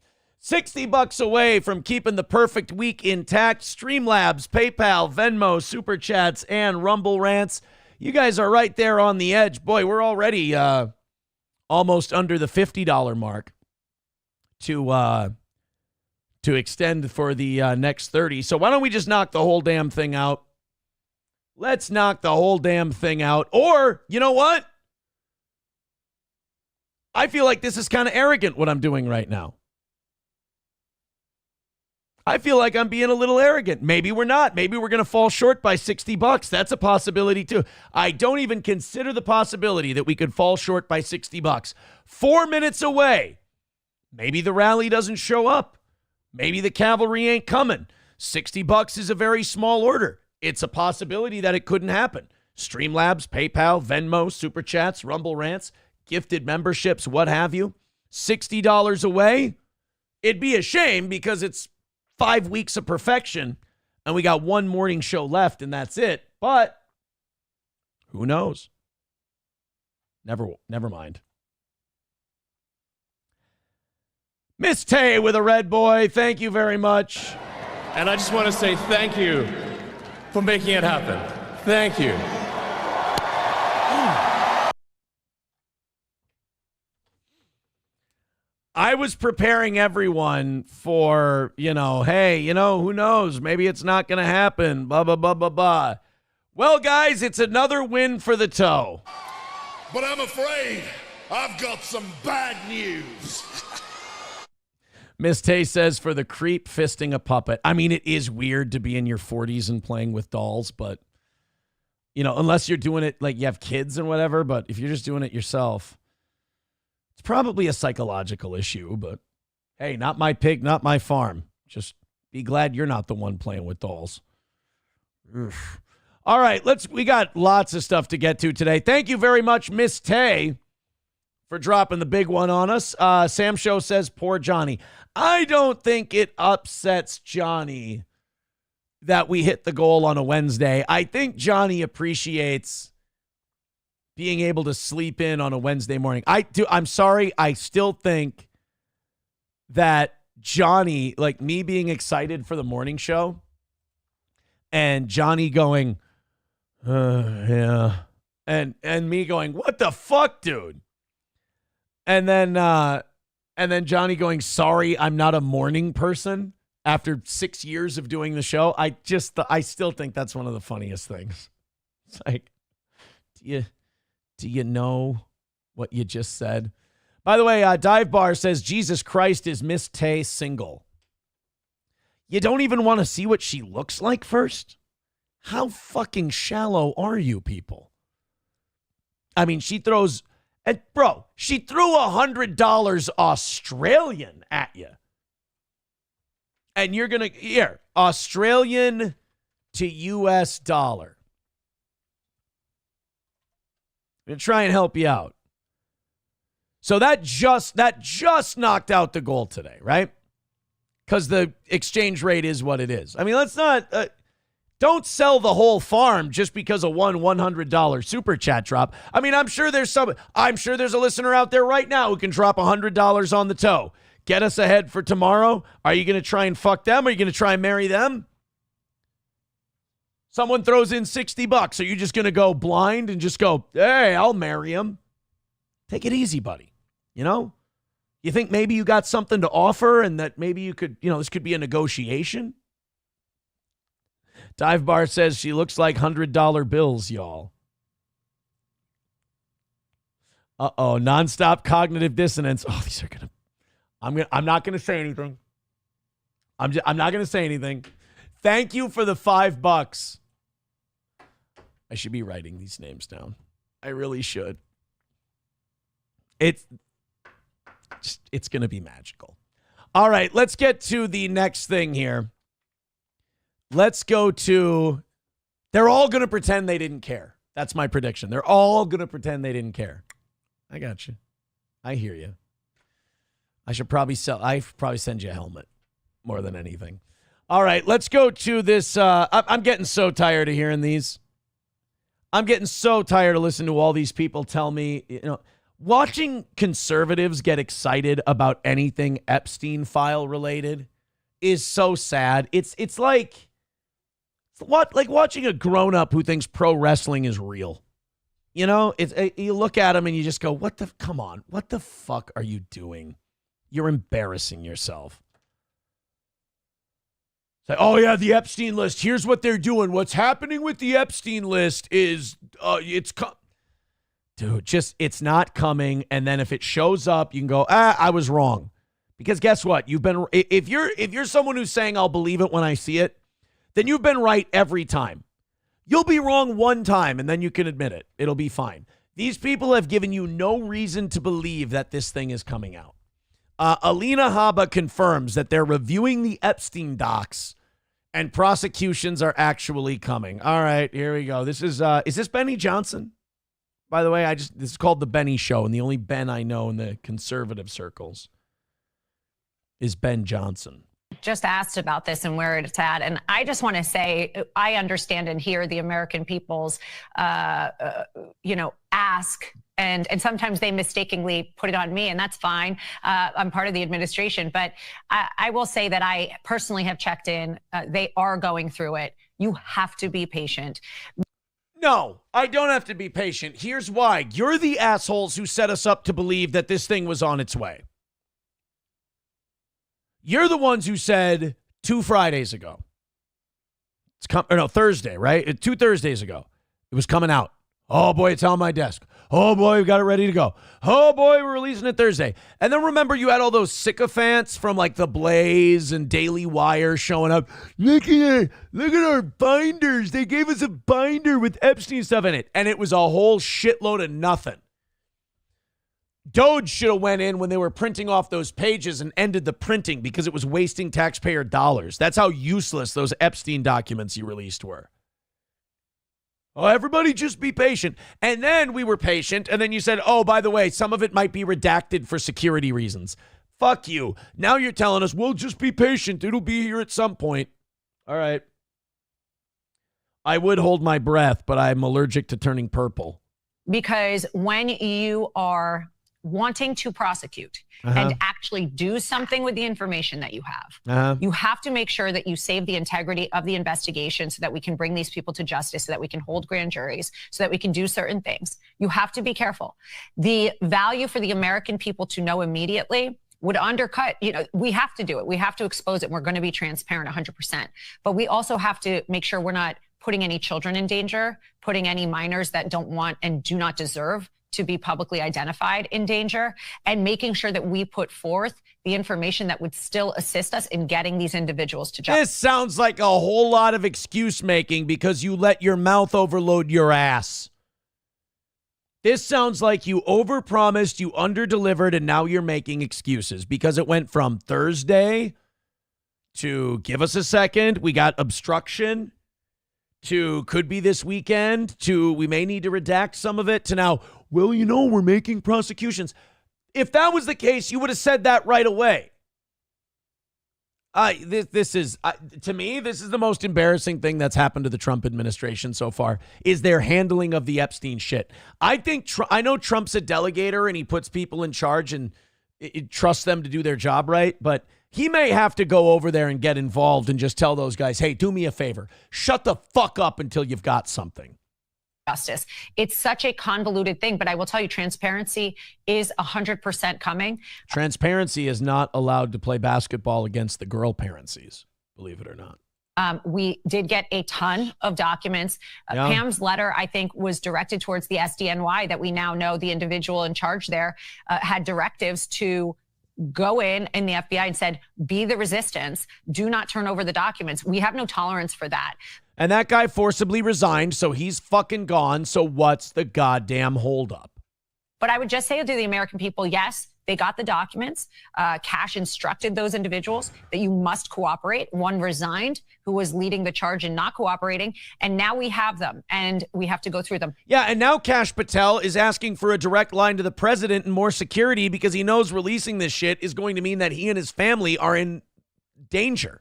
$60 away from keeping the perfect week intact. Streamlabs, PayPal, Venmo, Super Chats, and Rumble Rants. You guys are right there on the edge. Boy, we're already almost under the $50 mark to extend for the next 30. So why don't we just knock the whole damn thing out? Let's knock the whole damn thing out. Or, you know what? I feel like this is kind of arrogant what I'm doing right now. I feel like I'm being a little arrogant. Maybe we're not. Maybe we're going to fall short by $60. That's a possibility too. I don't even consider the possibility that we could fall short by $60. 4 minutes away. Maybe the rally doesn't show up. Maybe the cavalry ain't coming. $60 is a very small order. It's a possibility that it couldn't happen. Streamlabs, PayPal, Venmo, Super Chats, Rumble Rants, gifted memberships, what have you. $60 away. It'd be a shame because it's 5 weeks of perfection, and we got one morning show left, and that's it. But who knows? Never mind. Miss Tay with a red boy, thank you very much. And I just want to say thank you for making it happen. Thank you. I was preparing everyone for, hey, who knows? Maybe it's not going to happen. Blah, blah, blah, blah, blah. Well, guys, it's another win for the toe. But I'm afraid I've got some bad news. Miss Tay says for the creep fisting a puppet. I mean, it is weird to be in your 40s and playing with dolls, but, unless you're doing it like you have kids and whatever, but if you're just doing it yourself, it's probably a psychological issue, but hey, not my pig, not my farm. Just be glad you're not the one playing with dolls. Oof. All right, we got lots of stuff to get to today. Thank you very much, Miss Tay, for dropping the big one on us. Sam Show says, poor Johnny. I don't think it upsets Johnny that we hit the goal on a Wednesday. I think Johnny appreciates being able to sleep in on a Wednesday morning. I'm sorry. I still think that Johnny, like me being excited for the morning show and Johnny going, yeah. And me going, what the fuck, dude? And then Johnny going, sorry, I'm not a morning person after 6 years of doing the show. I still think that's one of the funniest things. It's like, do you know what you just said? By the way, Dive Bar says, Jesus Christ, is Miss Tay single? You don't even want to see what she looks like first? How fucking shallow are you people? I mean, she throws... And bro, she threw $100 Australian at you. And you're going to, Australian to US dollar. I'm going to try and help you out. So that just knocked out the goal today, right? Because the exchange rate is what it is. I mean, let's not... don't sell the whole farm just because of one $100 super chat drop. I mean, I'm sure there's a listener out there right now who can drop $100 on the toe. Get us ahead for tomorrow. Are you going to try and fuck them? Are you going to try and marry them? Someone throws in $60. Are you just going to go blind and just go, hey, I'll marry him? Take it easy, buddy. You think maybe you got something to offer and that maybe you could, this could be a negotiation? Dive Bar says she looks like $100 bills, y'all. Uh-oh, nonstop cognitive dissonance. Oh, these are I'm not gonna say anything. I'm not gonna say anything. Thank you for the $5. I should be writing these names down. I really should. It's gonna be magical. All right, let's get to the next thing here. Let's go to, they're all going to pretend they didn't care. That's my prediction. They're all going to pretend they didn't care. I got you. I hear you. I probably send you a helmet more than anything. All right, let's go to this. I'm getting so tired of hearing these. I'm getting so tired of listening to all these people tell me, watching conservatives get excited about anything Epstein file related is so sad. It's like watching a grown-up who thinks pro wrestling is real. You look at him and you just go, come on, what the fuck are you doing? You're embarrassing yourself. It's like, oh yeah, the Epstein list. Here's what they're doing. What's happening with the Epstein list is dude, it's not coming. And then if it shows up, you can go, I was wrong. Because guess what? If you're someone who's saying I'll believe it when I see it, then you've been right every time. You'll be wrong one time and then you can admit it. It'll be fine. These people have given you no reason to believe that this thing is coming out. Alina Habba confirms that they're reviewing the Epstein docs and prosecutions are actually coming. All right, here we go. This is this Benny Johnson? By the way, this is called The Benny Show, and the only Ben I know in the conservative circles is Ben Johnson. just asked about this and where it's at. And I just want to say, I understand and hear the American people's, ask. And sometimes they mistakenly put it on me, and that's fine. I'm part of the administration. But I will say that I personally have checked in. They are going through it. You have to be patient. No, I don't have to be patient. Here's why. You're the assholes who set us up to believe that this thing was on its way. You're the ones who said 2 Fridays ago. Thursday, right? 2 Thursdays ago. It was coming out. Oh, boy, it's on my desk. Oh, boy, we got it ready to go. Oh, boy, we're releasing it Thursday. And then remember, you had all those sycophants from like The Blaze and Daily Wire showing up. Look at our binders. They gave us a binder with Epstein stuff in it. And it was a whole shitload of nothing. Doge should have went in when they were printing off those pages and ended the printing because it was wasting taxpayer dollars. That's how useless those Epstein documents you released were. Oh, everybody just be patient. And then we were patient, and then you said, oh, by the way, some of it might be redacted for security reasons. Fuck you. Now you're telling us, we'll just be patient. It'll be here at some point. All right. I would hold my breath, but I'm allergic to turning purple. Because when you are wanting to prosecute and actually do something with the information that you have, you have to make sure that you save the integrity of the investigation so that we can bring these people to justice, so that we can hold grand juries, so that we can do certain things. You have to be careful. The value for the American people to know immediately would undercut, we have to do it. We have to expose it. We're going to be transparent 100%. But we also have to make sure we're not putting any children in danger, putting any minors that don't want and do not deserve to be publicly identified in danger, and making sure that we put forth the information that would still assist us in getting these individuals to justice. This sounds like a whole lot of excuse making because you let your mouth overload your ass. This sounds like you overpromised, you underdelivered, and now you're making excuses because it went from Thursday to give us a second, we got obstruction, to could be this weekend, to we may need to redact some of it, to now, well, we're making prosecutions. If that was the case, you would have said that right away. This is, to me, this is the most embarrassing thing that's happened to the Trump administration so far, is their handling of the Epstein shit. I know Trump's a delegator and he puts people in charge and trusts them to do their job right, but he may have to go over there and get involved and just tell those guys, hey, do me a favor. Shut the fuck up until you've got something. Justice. It's such a convoluted thing, but I will tell you, transparency is 100% coming. Transparency is not allowed to play basketball against the girl parencies, believe it or not. We did get a ton of documents. Pam's letter, I think, was directed towards the SDNY that we now know the individual in charge there had directives to go in the FBI and said, be the resistance. Do not turn over the documents. We have no tolerance for that. And that guy forcibly resigned, so he's fucking gone. So what's the goddamn holdup? But I would just say to the American people, yes, they got the documents. Kash instructed those individuals that you must cooperate. One resigned, who was leading the charge in not cooperating. And now we have them, and we have to go through them. Yeah, and now Kash Patel is asking for a direct line to the president and more security because he knows releasing this shit is going to mean that he and his family are in danger.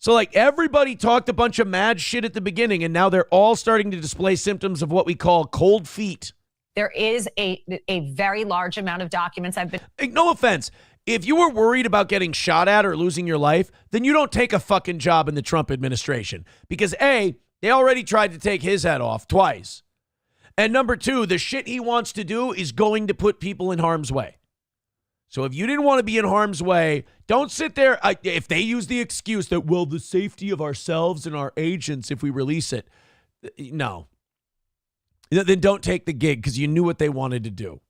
So, everybody talked a bunch of mad shit at the beginning, and now they're all starting to display symptoms of what we call cold feet. There is a very large amount of documents I've been... No offense. If you were worried about getting shot at or losing your life, then you don't take a fucking job in the Trump administration. Because A, they already tried to take his head off twice. And number two, the shit he wants to do is going to put people in harm's way. So if you didn't want to be in harm's way, don't sit there. If they use the excuse that, well, the safety of ourselves and our agents, if we release it, no. Then don't take the gig because you knew what they wanted to do.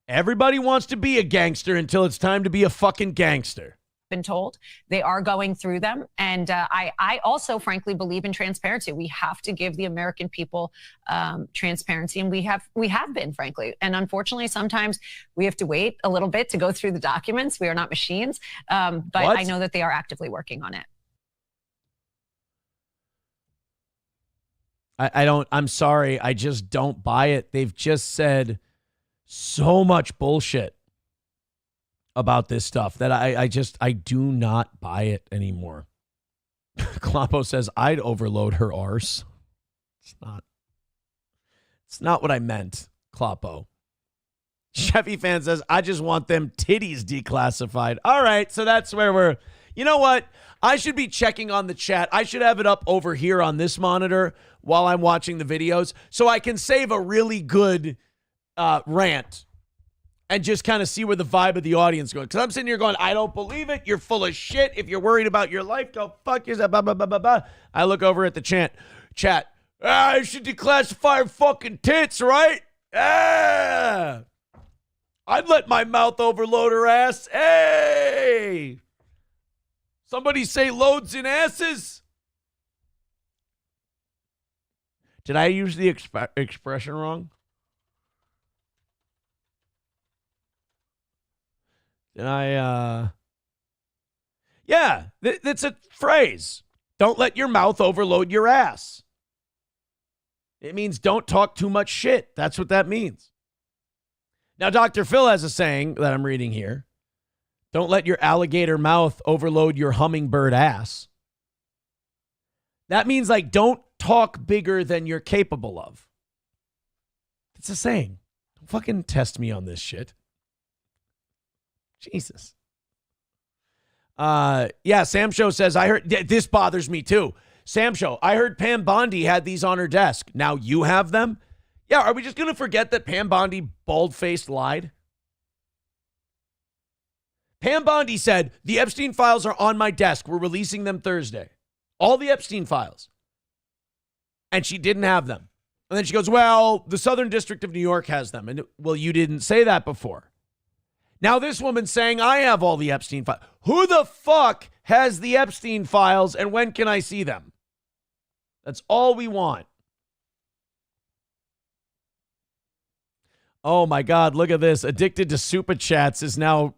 Everybody wants to be a gangster until it's time to be a fucking gangster. Been told they are going through them, and I also frankly believe in transparency. We have to give the American people transparency, and we have been, frankly, and unfortunately sometimes we have to wait a little bit to go through the documents. We are not machines, but I know that they are actively working on it. I'm sorry, I just don't buy it. They've just said so much bullshit about this stuff that I do not buy it anymore. Kloppo says, I'd overload her arse. It's not what I meant, Kloppo. Chevy fan says, I just want them titties declassified. All right, so that's where we're... You know what? I should be checking on the chat. I should have it up over here on this monitor while I'm watching the videos so I can save a really good rant and just kind of see where the vibe of the audience goes. Because I'm sitting here going, I don't believe it. You're full of shit. If you're worried about your life, go fuck yourself. Blah, blah, blah, blah, blah. I look over at the chat. I should declassify fucking tits, right? I'd let my mouth overload her ass. Hey! Somebody say loads in asses. Did I use the expression wrong? Did I, yeah, that's a phrase. Don't let your mouth overload your ass. It means don't talk too much shit. That's what that means. Now, Dr. Phil has a saying that I'm reading here. Don't let your alligator mouth overload your hummingbird ass. That means, like, don't talk bigger than you're capable of. It's a saying. Don't fucking test me on this shit. Jesus. Yeah, Sam Show says, I heard, this bothers me too. Sam Show, I heard Pam Bondi had these on her desk. Now you have them? Yeah, are we just going to forget that Pam Bondi bald-faced lied? Pam Bondi said, the Epstein files are on my desk. We're releasing them Thursday. All the Epstein files. And she didn't have them. And then she goes, well, the Southern District of New York has them. And, well, you didn't say that before. Now this woman's saying, I have all the Epstein files. Who the fuck has the Epstein files and when can I see them? That's all we want. Oh my God, look at this. Addicted to super chats is now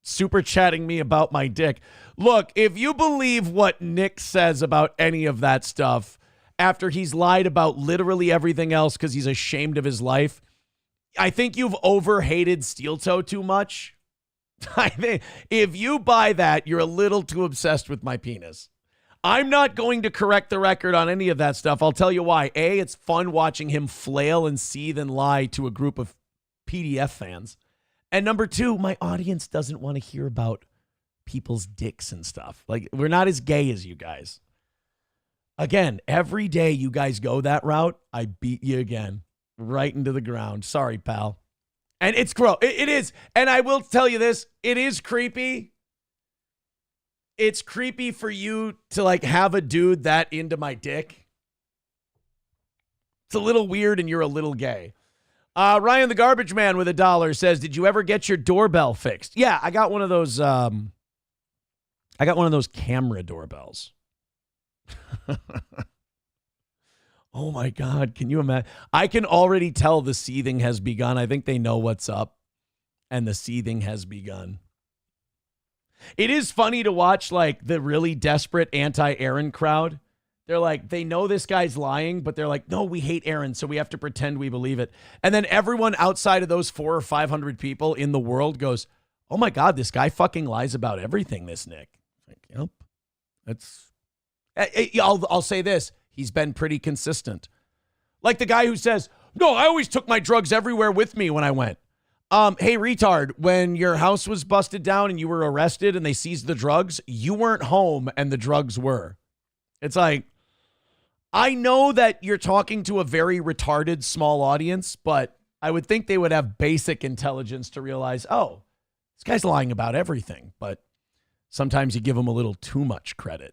super chatting me about my dick. Look, if you believe what Nick says about any of that stuff after he's lied about literally everything else because he's ashamed of his life, I think you've over-hated Steel Toe too much. I think if you buy that, you're a little too obsessed with my penis. I'm not going to correct the record on any of that stuff. I'll tell you why. A, it's fun watching him flail and seethe and lie to a group of PDF fans. And number two, my audience doesn't want to hear about people's dicks and stuff. Like, we're not as gay as you guys. Again, every day you guys go that route, I beat you again. Right into the ground. Sorry, pal. And it's gross. It is. And I will tell you this. It is creepy. It's creepy for you to, like, have a dude that into my dick. It's a little weird and you're a little gay. Ryan the Garbage Man with $1 says, did you ever get your doorbell fixed? Yeah, I got one of those camera doorbells. Oh my God, can you imagine? I can already tell the seething has begun. I think they know what's up and the seething has begun. It is funny to watch, like, the really desperate anti-Aaron crowd. They're like, they know this guy's lying, but they're like, no, we hate Aaron, so we have to pretend we believe it. And then everyone outside of those 400 or 500 people in the world goes, oh my God, this guy fucking lies about everything, this Nick. Like, yep. That's, I'll say this. He's been pretty consistent. Like the guy who says, no, I always took my drugs everywhere with me when I went. Hey, retard, when your house was busted down and you were arrested and they seized the drugs, you weren't home and the drugs were. It's like, I know that you're talking to a very retarded small audience, but I would think they would have basic intelligence to realize, oh, this guy's lying about everything. But sometimes you give him a little too much credit.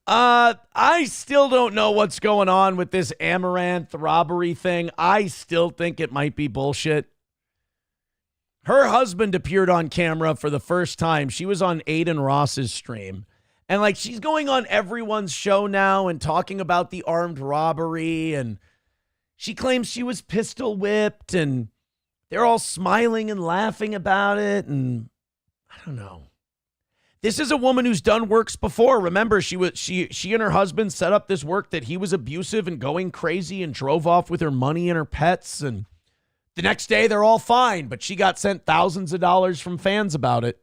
I still don't know what's going on with this Amaranth robbery thing. I still think it might be bullshit. Her husband appeared on camera for the first time. She was on Aiden Ross's stream. And, like, she's going on everyone's show now and talking about the armed robbery. And she claims she was pistol whipped. And they're all smiling and laughing about it. And I don't know. This is a woman who's done works before. Remember, she and her husband set up this work that he was abusive and going crazy and drove off with her money and her pets. And the next day they're all fine, but she got sent thousands of dollars from fans about it.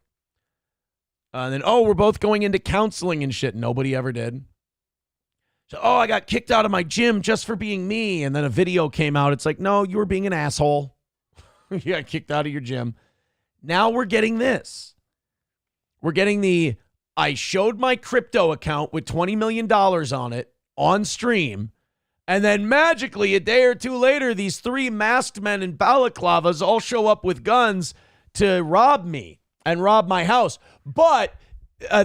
And then, we're both going into counseling and shit. Nobody ever did. So, I got kicked out of my gym just for being me. And then a video came out. It's like, no, you were being an asshole. You got kicked out of your gym. Now we're getting this. We're getting I showed my crypto account with $20 million on it on stream. And then magically, a day or two later, these 3 masked men in balaclavas all show up with guns to rob me and rob my house. But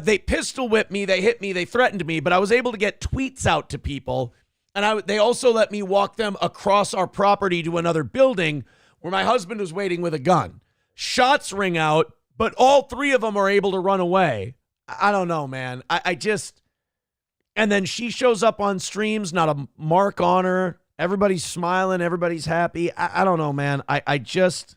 they pistol whipped me, they hit me, they threatened me, but I was able to get tweets out to people. And they also let me walk them across our property to another building where my husband was waiting with a gun. Shots ring out, but all 3 of them are able to run away. I don't know, man. I just... And then she shows up on streams, not a mark on her. Everybody's smiling. Everybody's happy. I don't know, man. I just...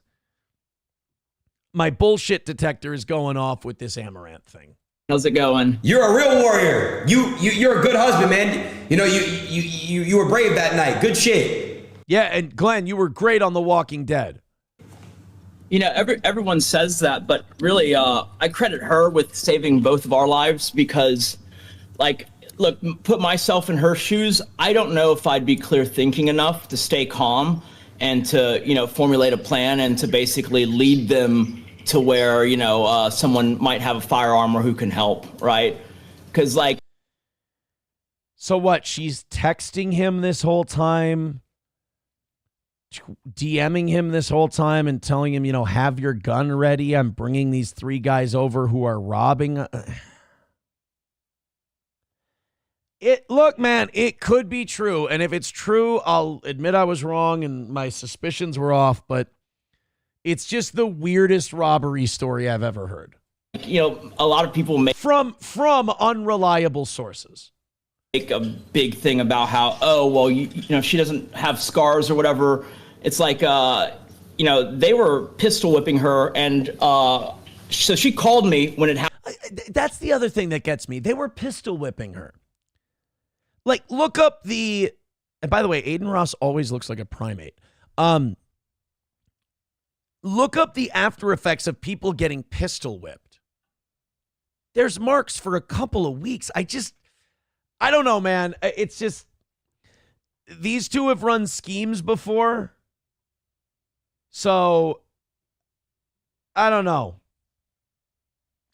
My bullshit detector is going off with this Amaranth thing. How's it going? You're a real warrior. You're a good husband, man. You were brave that night. Good shit. Yeah, and Glenn, you were great on The Walking Dead. Everyone says that, but really, I credit her with saving both of our lives because, look, put myself in her shoes. I don't know if I'd be clear thinking enough to stay calm and to, formulate a plan and to basically lead them to where, someone might have a firearm or who can help, right? Because, So what? She's texting him this whole time, DMing him this whole time and telling him, have your gun ready. I'm bringing these 3 guys over who are robbing. Look, man, it could be true. And if it's true, I'll admit I was wrong and my suspicions were off, but it's just the weirdest robbery story I've ever heard. A lot of people make from unreliable sources. Make a big thing about how, she doesn't have scars or whatever. It's like, they were pistol whipping her. And so she called me when it happened. That's the other thing that gets me. They were pistol whipping her. Look up and by the way, Aiden Ross always looks like a primate. Look up the after effects of people getting pistol whipped. There's marks for a couple of weeks. I don't know, man. It's just, these 2 have run schemes before. So, I don't know.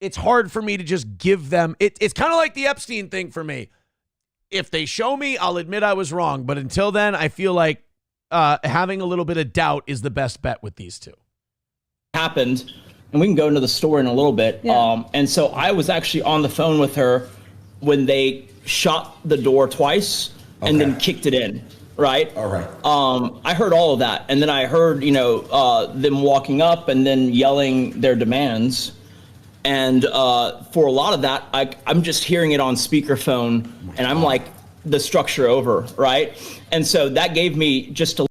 It's hard for me to just give them, it's kind of like the Epstein thing for me. If they show me, I'll admit I was wrong. But until then, I feel like having a little bit of doubt is the best bet with these 2. Happened, and we can go into the story in a little bit. Yeah. And so I was actually on the phone with her when they shot the door twice and then kicked it in, right? All right. I heard all of that, and then I heard, them walking up and then yelling their demands. And for a lot of that, I'm just hearing it on speakerphone, and I'm like, the structure over, right? And so that gave me just a...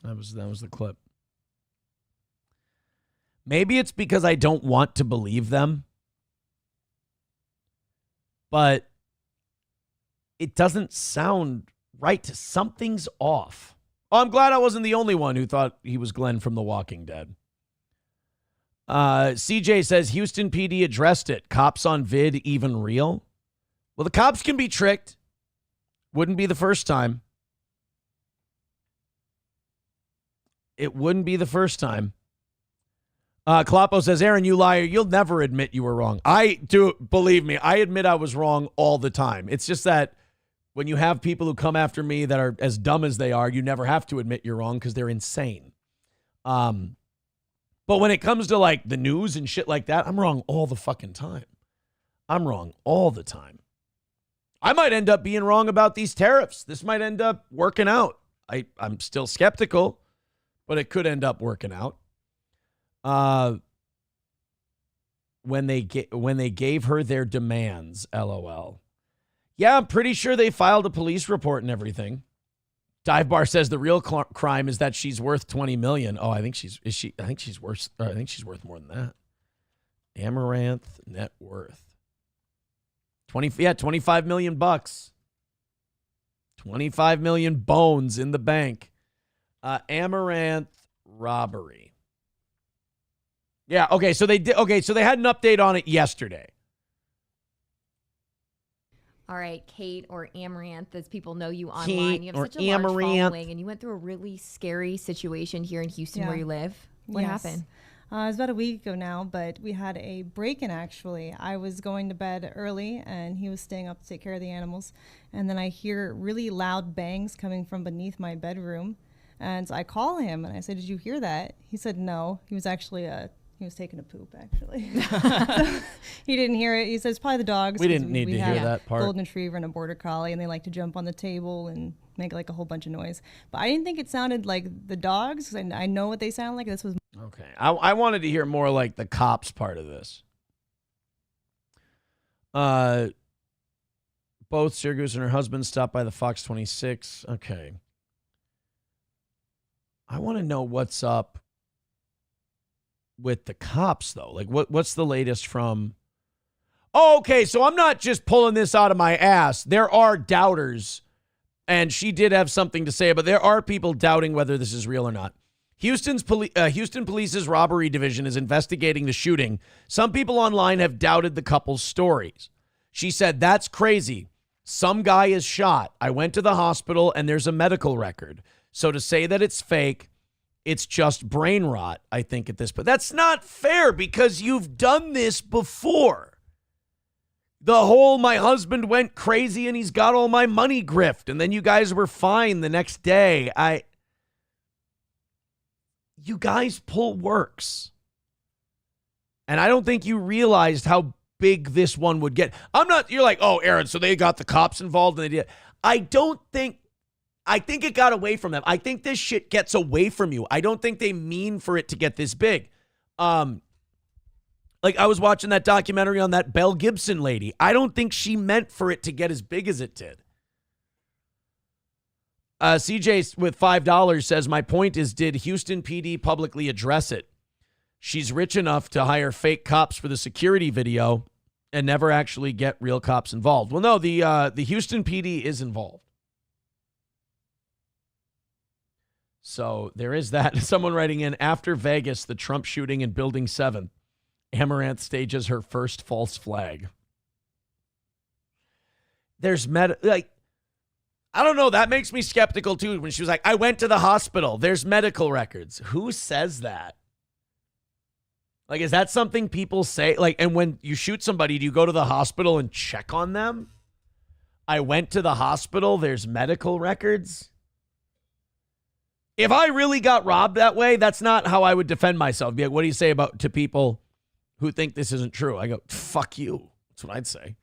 That was the clip. Maybe it's because I don't want to believe them, but it doesn't sound right. Something's off. Oh, I'm glad I wasn't the only one who thought he was Glenn from The Walking Dead. CJ says Houston PD addressed it. Cops on vid even real? Well, the cops can be tricked. Wouldn't be the first time. It wouldn't be the first time. Kloppo says, Aaron, you liar. You'll never admit you were wrong. I do. Believe me, I admit I was wrong all the time. It's just that when you have people who come after me that are as dumb as they are, you never have to admit you're wrong because they're insane. But when it comes to the news and shit like that, I'm wrong all the fucking time. I'm wrong all the time. I might end up being wrong about these tariffs. This might end up working out. I'm still skeptical, but it could end up working out. When they gave her their demands, LOL. Yeah, I'm pretty sure they filed a police report and everything. Dive Bar says the real crime is that she's worth $20 million. Oh, I think she's worth more than that. Amaranth net worth. 25 million bucks. 25 million bones in the bank. Amaranth robbery. Yeah, okay, so they did. Okay, so they had an update on it yesterday. All right, Kate or Amaranth, as people know you online. You have such a large Amaranth. following, and you went through a really scary situation here in Houston Yeah. where you live. What Yes. happened? It was about a week ago now, but we had a break-in, actually. I was going to bed early, and he was staying up to take care of the animals. And then I hear really loud bangs coming from beneath my bedroom. And so I call him, and I said, "Did you hear that?" He said no. He was actually he was taking a poop, actually. So he didn't hear it. He says, "Probably the dogs." We 'cause didn't need to have hear that part. Golden Retriever and a Border Collie, and they like to jump on the table and make like a whole bunch of noise. But I didn't think it sounded like the dogs, 'cause I know what they sound like. This was Okay. I wanted to hear more like the cops part of this. Both Syracuse and her husband stopped by the Fox 26. Okay. I want to know what's up with the cops, though. Like, what's the latest from... Oh, okay, so I'm not just pulling this out of my ass. There are doubters, and she did have something to say, but there are people doubting whether this is real or not. Houston Police's robbery division is investigating the shooting. Some people online have doubted the couple's stories. She said, "That's crazy. Some guy is shot. I went to the hospital and there's a medical record. So to say that it's fake, it's just brain rot, I think, at this point." That's not fair because you've done this before. The whole "my husband went crazy and he's got all my money" grift, and then you guys were fine the next day. You guys pull works. And I don't think you realized how big this one would get. You're like, "Oh, Aaron, so they got the cops involved and they did." I think it got away from them. I think this shit gets away from you. I don't think they mean for it to get this big. Like I was watching that documentary on that Belle Gibson lady. I don't think she meant for it to get as big as it did. CJ with $5 says, "My point is, did Houston PD publicly address it? She's rich enough to hire fake cops for the security video and never actually get real cops involved." Well, no, the Houston PD is involved. So there is that. Someone writing in, "After Vegas, the Trump shooting in Building 7, Amaranth stages her first false flag." There's I don't know. That makes me skeptical, too, when she was like, "I went to the hospital. There's medical records." Who says that? Like, is that something people say? Like, and when you shoot somebody, do you go to the hospital and check on them? "I went to the hospital. There's medical records." If I really got robbed that way, that's not how I would defend myself. Be like, "What do you say to people who think this isn't true?" I go, "Fuck you." That's what I'd say.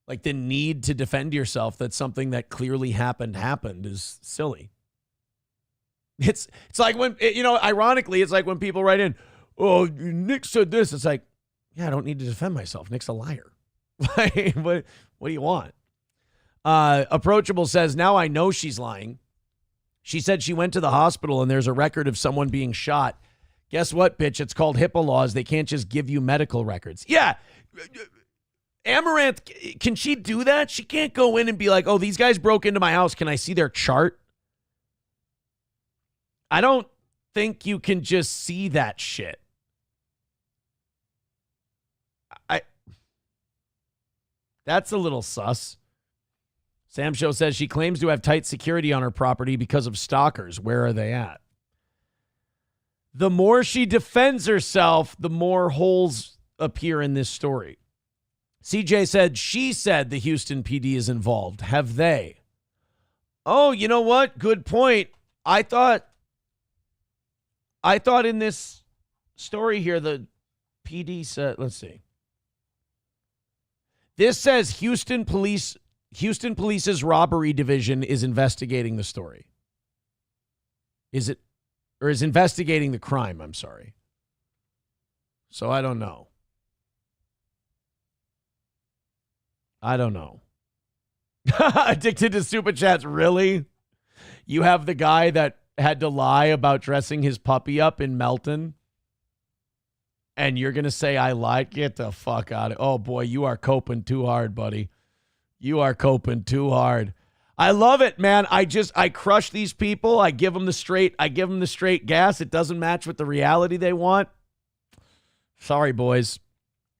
Like, the need to defend yourself that something that clearly happened is silly. It's like when, ironically, it's like when people write in, "Oh, Nick said this." It's like, yeah, I don't need to defend myself. Nick's a liar. What do you want? Approachable says, "Now I know she's lying. She said she went to the hospital and there's a record of someone being shot. Guess what, bitch? It's called HIPAA laws. They can't just give you medical records." Yeah. Amaranth, can she do that? She can't go in and be like, "Oh, these guys broke into my house. Can I see their chart?" I don't think you can just see that shit. That's a little sus. Sam Show says she claims to have tight security on her property because of stalkers. Where are they at? The more she defends herself, the more holes appear in this story. CJ said, she said the Houston PD is involved. Have they? Oh, you know what? Good point. I thought in this story here, the PD said, let's see. This says Houston Police's robbery division is investigating the story. Is it, or is investigating the crime? I'm sorry. So I don't know. Addicted to super chats. Really? You have the guy that had to lie about dressing his puppy up in Melton, and you're going to say I lied? Get the fuck out of it. Oh boy, you are coping too hard, buddy. You are coping too hard. I love it, man. I crush these people. I give them the straight gas. It doesn't match with the reality they want. Sorry, boys.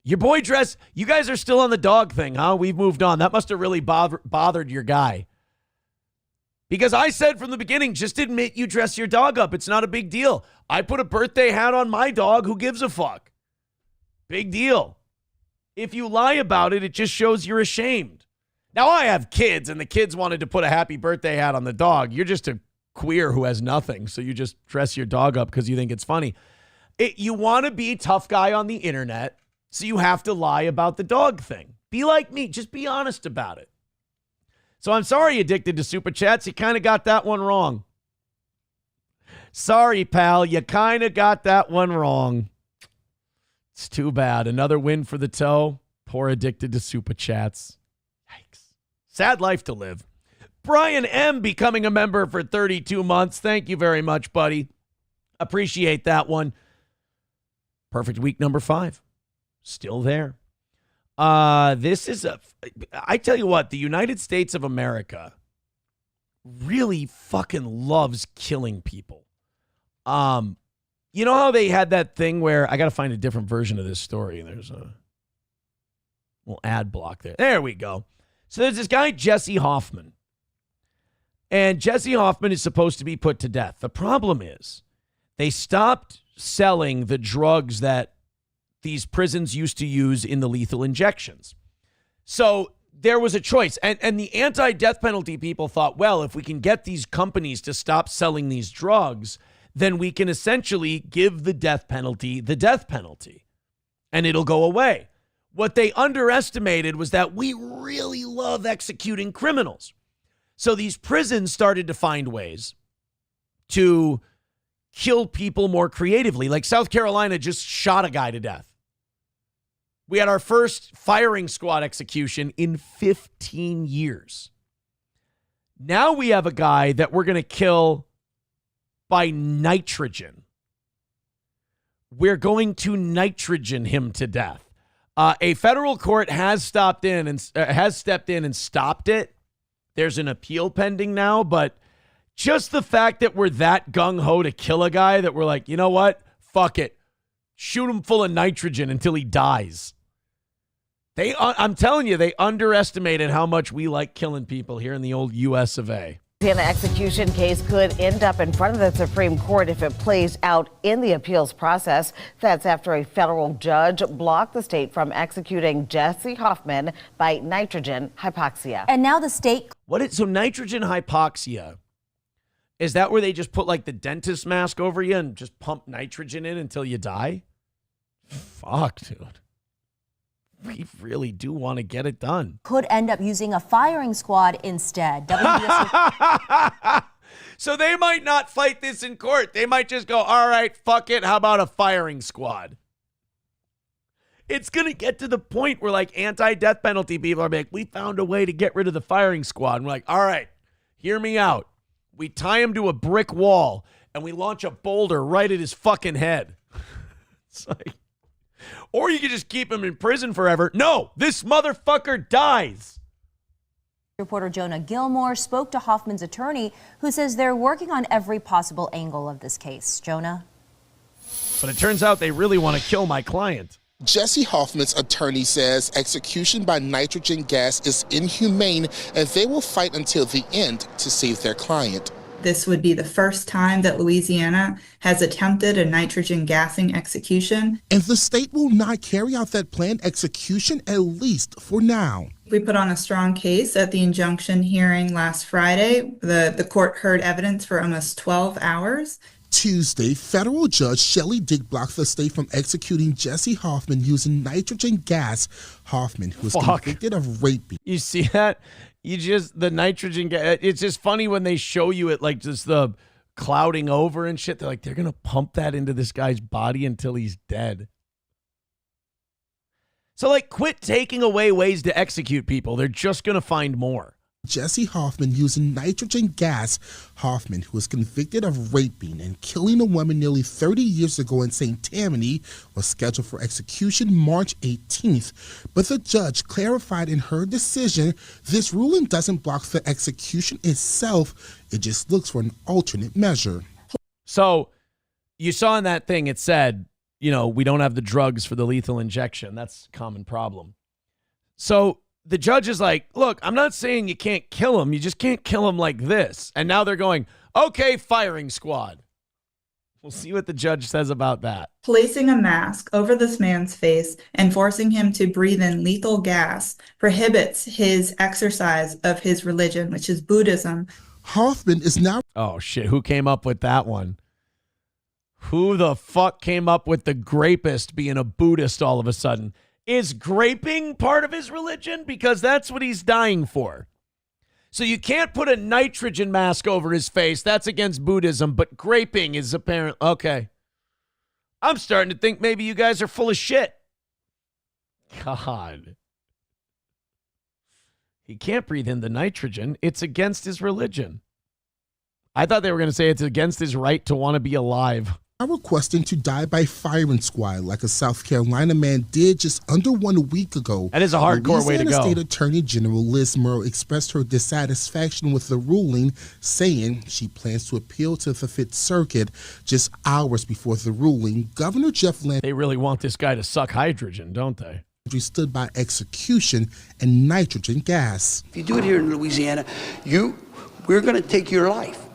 Your boy dress, you guys are still on the dog thing, huh? We've moved on. That must have really bothered your guy. Because I said from the beginning, just admit you dress your dog up. It's not a big deal. I put a birthday hat on my dog. Who gives a fuck? Big deal. If you lie about it, it just shows you're ashamed. Now, I have kids, and the kids wanted to put a happy birthday hat on the dog. You're just a queer who has nothing, so you just dress your dog up because you think it's funny. You want to be a tough guy on the internet, so you have to lie about the dog thing. Be like me. Just be honest about it. So I'm sorry, Addicted to Super Chats. You kind of got that one wrong. Sorry, pal. You kind of got that one wrong. It's too bad. Another win for the toe. Poor Addicted to Super Chats. Yikes. Sad life to live. Brian M. becoming a member for 32 months. Thank you very much, buddy. Appreciate that one. Perfect week number 5. Still there. This is I tell you what, the United States of America really fucking loves killing people. You know how they had that thing where I got to find a different version of this story. There's a little ad block there. There we go. So there's this guy, Jesse Hoffman. And Jesse Hoffman is supposed to be put to death. The problem is they stopped selling the drugs that these prisons used to use in the lethal injections. So there was a choice. And the anti-death penalty people thought, well, if we can get these companies to stop selling these drugs, then we can essentially give the death penalty, and it'll go away. What they underestimated was that we really love executing criminals. So these prisons started to find ways to kill people more creatively. Like South Carolina just shot a guy to death. We had our first firing squad execution in 15 years. Now we have a guy that we're going to kill by nitrogen. We're going to nitrogen him to death. A federal court has stepped in and stopped it. There's an appeal pending now, but just the fact that we're that gung-ho to kill a guy that we're like, you know what? Fuck it. Shoot him full of nitrogen until he dies. I'm telling you, they underestimated how much we like killing people here in the old U.S. of A. The execution case could end up in front of the Supreme Court if it plays out in the appeals process. That's after a federal judge blocked the state from executing Jesse Hoffman by nitrogen hypoxia. And now the state... So nitrogen hypoxia, is that where they just put like the dentist mask over you and just pump nitrogen in until you die? Fuck, dude. We really do want to get it done. Could end up using a firing squad instead. So they might not fight this in court. They might just go, all right, fuck it. How about a firing squad? It's going to get to the point where like anti-death penalty people are like, we found a way to get rid of the firing squad. And we're like, all right, hear me out. We tie him to a brick wall and we launch a boulder right at his fucking head. It's like... Or you could just keep him in prison forever. No, this motherfucker dies. Reporter Jonah Gilmore spoke to Hoffman's attorney, who says they're working on every possible angle of this case. Jonah? But it turns out they really want to kill my client. Jesse Hoffman's attorney says execution by nitrogen gas is inhumane and they will fight until the end to save their client. This would be the first time that Louisiana has attempted a nitrogen gassing execution. And the state will not carry out that planned execution, at least for now. We put on a strong case at the injunction hearing last Friday. The court heard evidence for almost 12 hours. Tuesday, federal judge Shelley Dick blocked the state from executing Jesse Hoffman using nitrogen gas. Hoffman, who was convicted of rape. You see that? The nitrogen gas. It's just funny when they show you it like just the clouding over and shit. They're like, they're going to pump that into this guy's body until he's dead. So like, quit taking away ways to execute people. They're just going to find more. Jesse Hoffman using nitrogen gas. Hoffman, who was convicted of raping and killing a woman nearly 30 years ago in St. Tammany, was scheduled for execution March 18th. But the judge clarified in her decision, this ruling doesn't block the execution itself. It just looks for an alternate measure. So you saw in that thing, it said, we don't have the drugs for the lethal injection. That's a common problem. So the judge is like, look, I'm not saying you can't kill him. You just can't kill him like this. And now they're going, okay, firing squad. We'll see what the judge says about that. Placing a mask over this man's face and forcing him to breathe in lethal gas prohibits his exercise of his religion, which is Buddhism. Hoffman is now... Oh, shit. Who came up with that one? Who the fuck came up with the grapist being a Buddhist all of a sudden? Is graping part of his religion? Because that's what he's dying for. So you can't put a nitrogen mask over his face. That's against Buddhism, but graping is apparent. Okay. I'm starting to think maybe you guys are full of shit. God. He can't breathe in the nitrogen. It's against his religion. I thought they were going to say it's against his right to want to be alive. Are requesting to die by firing squad like a South Carolina man did just under 1 week ago. That is a hardcore way to go. State Attorney General Liz Murrow expressed her dissatisfaction with the ruling, saying she plans to appeal to the Fifth Circuit. Just hours before the ruling, Governor Jeff Landry... They really want this guy to suck hydrogen, don't they? ...stood by execution and nitrogen gas. If you do it here in Louisiana, we're going to take your life.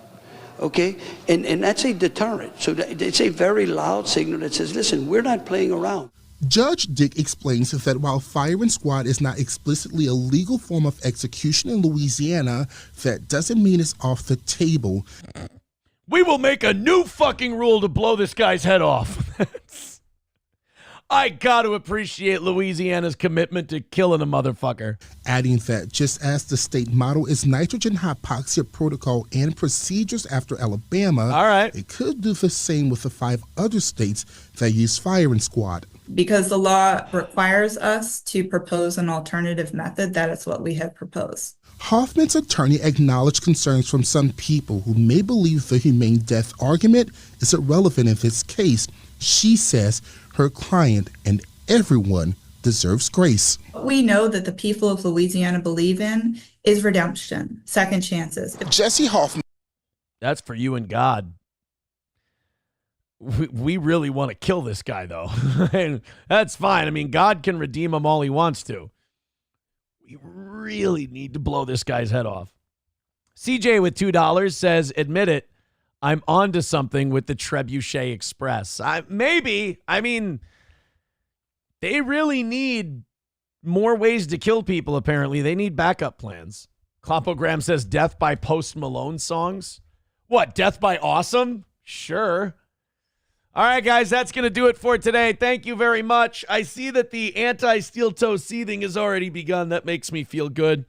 Okay, and that's a deterrent. So it's a very loud signal that says, listen, we're not playing around. Judge Dick explains that while firing squad is not explicitly a legal form of execution in Louisiana, that doesn't mean it's off the table. We will make a new fucking rule to blow this guy's head off. I got to appreciate Louisiana's commitment to killing a motherfucker. Adding that just as the state model is nitrogen hypoxia protocol and procedures after Alabama, all right, it could do the same with the 5 other states that use firing squad. Because the law requires us to propose an alternative method, that is what we have proposed. Hoffman's attorney acknowledged concerns from some people who may believe the humane death argument is irrelevant in this case. She says her client and everyone deserves grace. What we know that the people of Louisiana believe in is redemption, second chances. Jesse Hoffman. That's for you and God. We really want to kill this guy, though. And that's fine. I mean, God can redeem him all he wants to. We really need to blow this guy's head off. CJ with $2 says, admit it, I'm onto something with the Trebuchet Express. Maybe. I mean, they really need more ways to kill people, apparently. They need backup plans. Clopogram says, death by Post Malone songs? What, death by Awesome? Sure. All right, guys, that's going to do it for today. Thank you very much. I see that the anti-steel toe seething has already begun. That makes me feel good.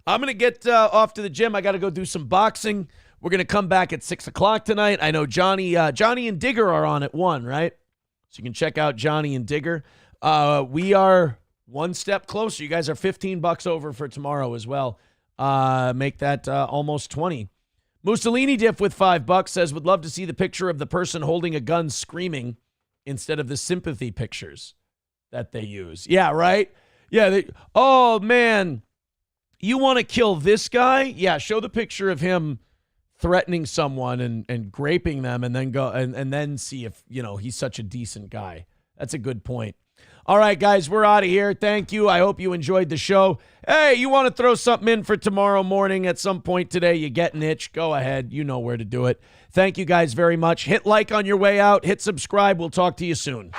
I'm going to get off to the gym. I got to go do some boxing. We're going to come back at 6 o'clock tonight. I know Johnny and Digger are on at 1, right? So you can check out Johnny and Digger. We are one step closer. You guys are $15 over for tomorrow as well. Make that almost 20. Mussolini Diff with $5 says, would love to see the picture of the person holding a gun screaming instead of the sympathy pictures that they use. Yeah, right? Yeah. Oh, man. You want to kill this guy? Yeah, show the picture of him threatening someone and graping them and then go and then see if, he's such a decent guy. That's a good point. All right, guys, we're out of here. Thank you. I hope you enjoyed the show. Hey, you want to throw something in for tomorrow morning at some point today? You get an itch. Go ahead. You know where to do it. Thank you guys very much. Hit like on your way out. Hit subscribe. We'll talk to you soon.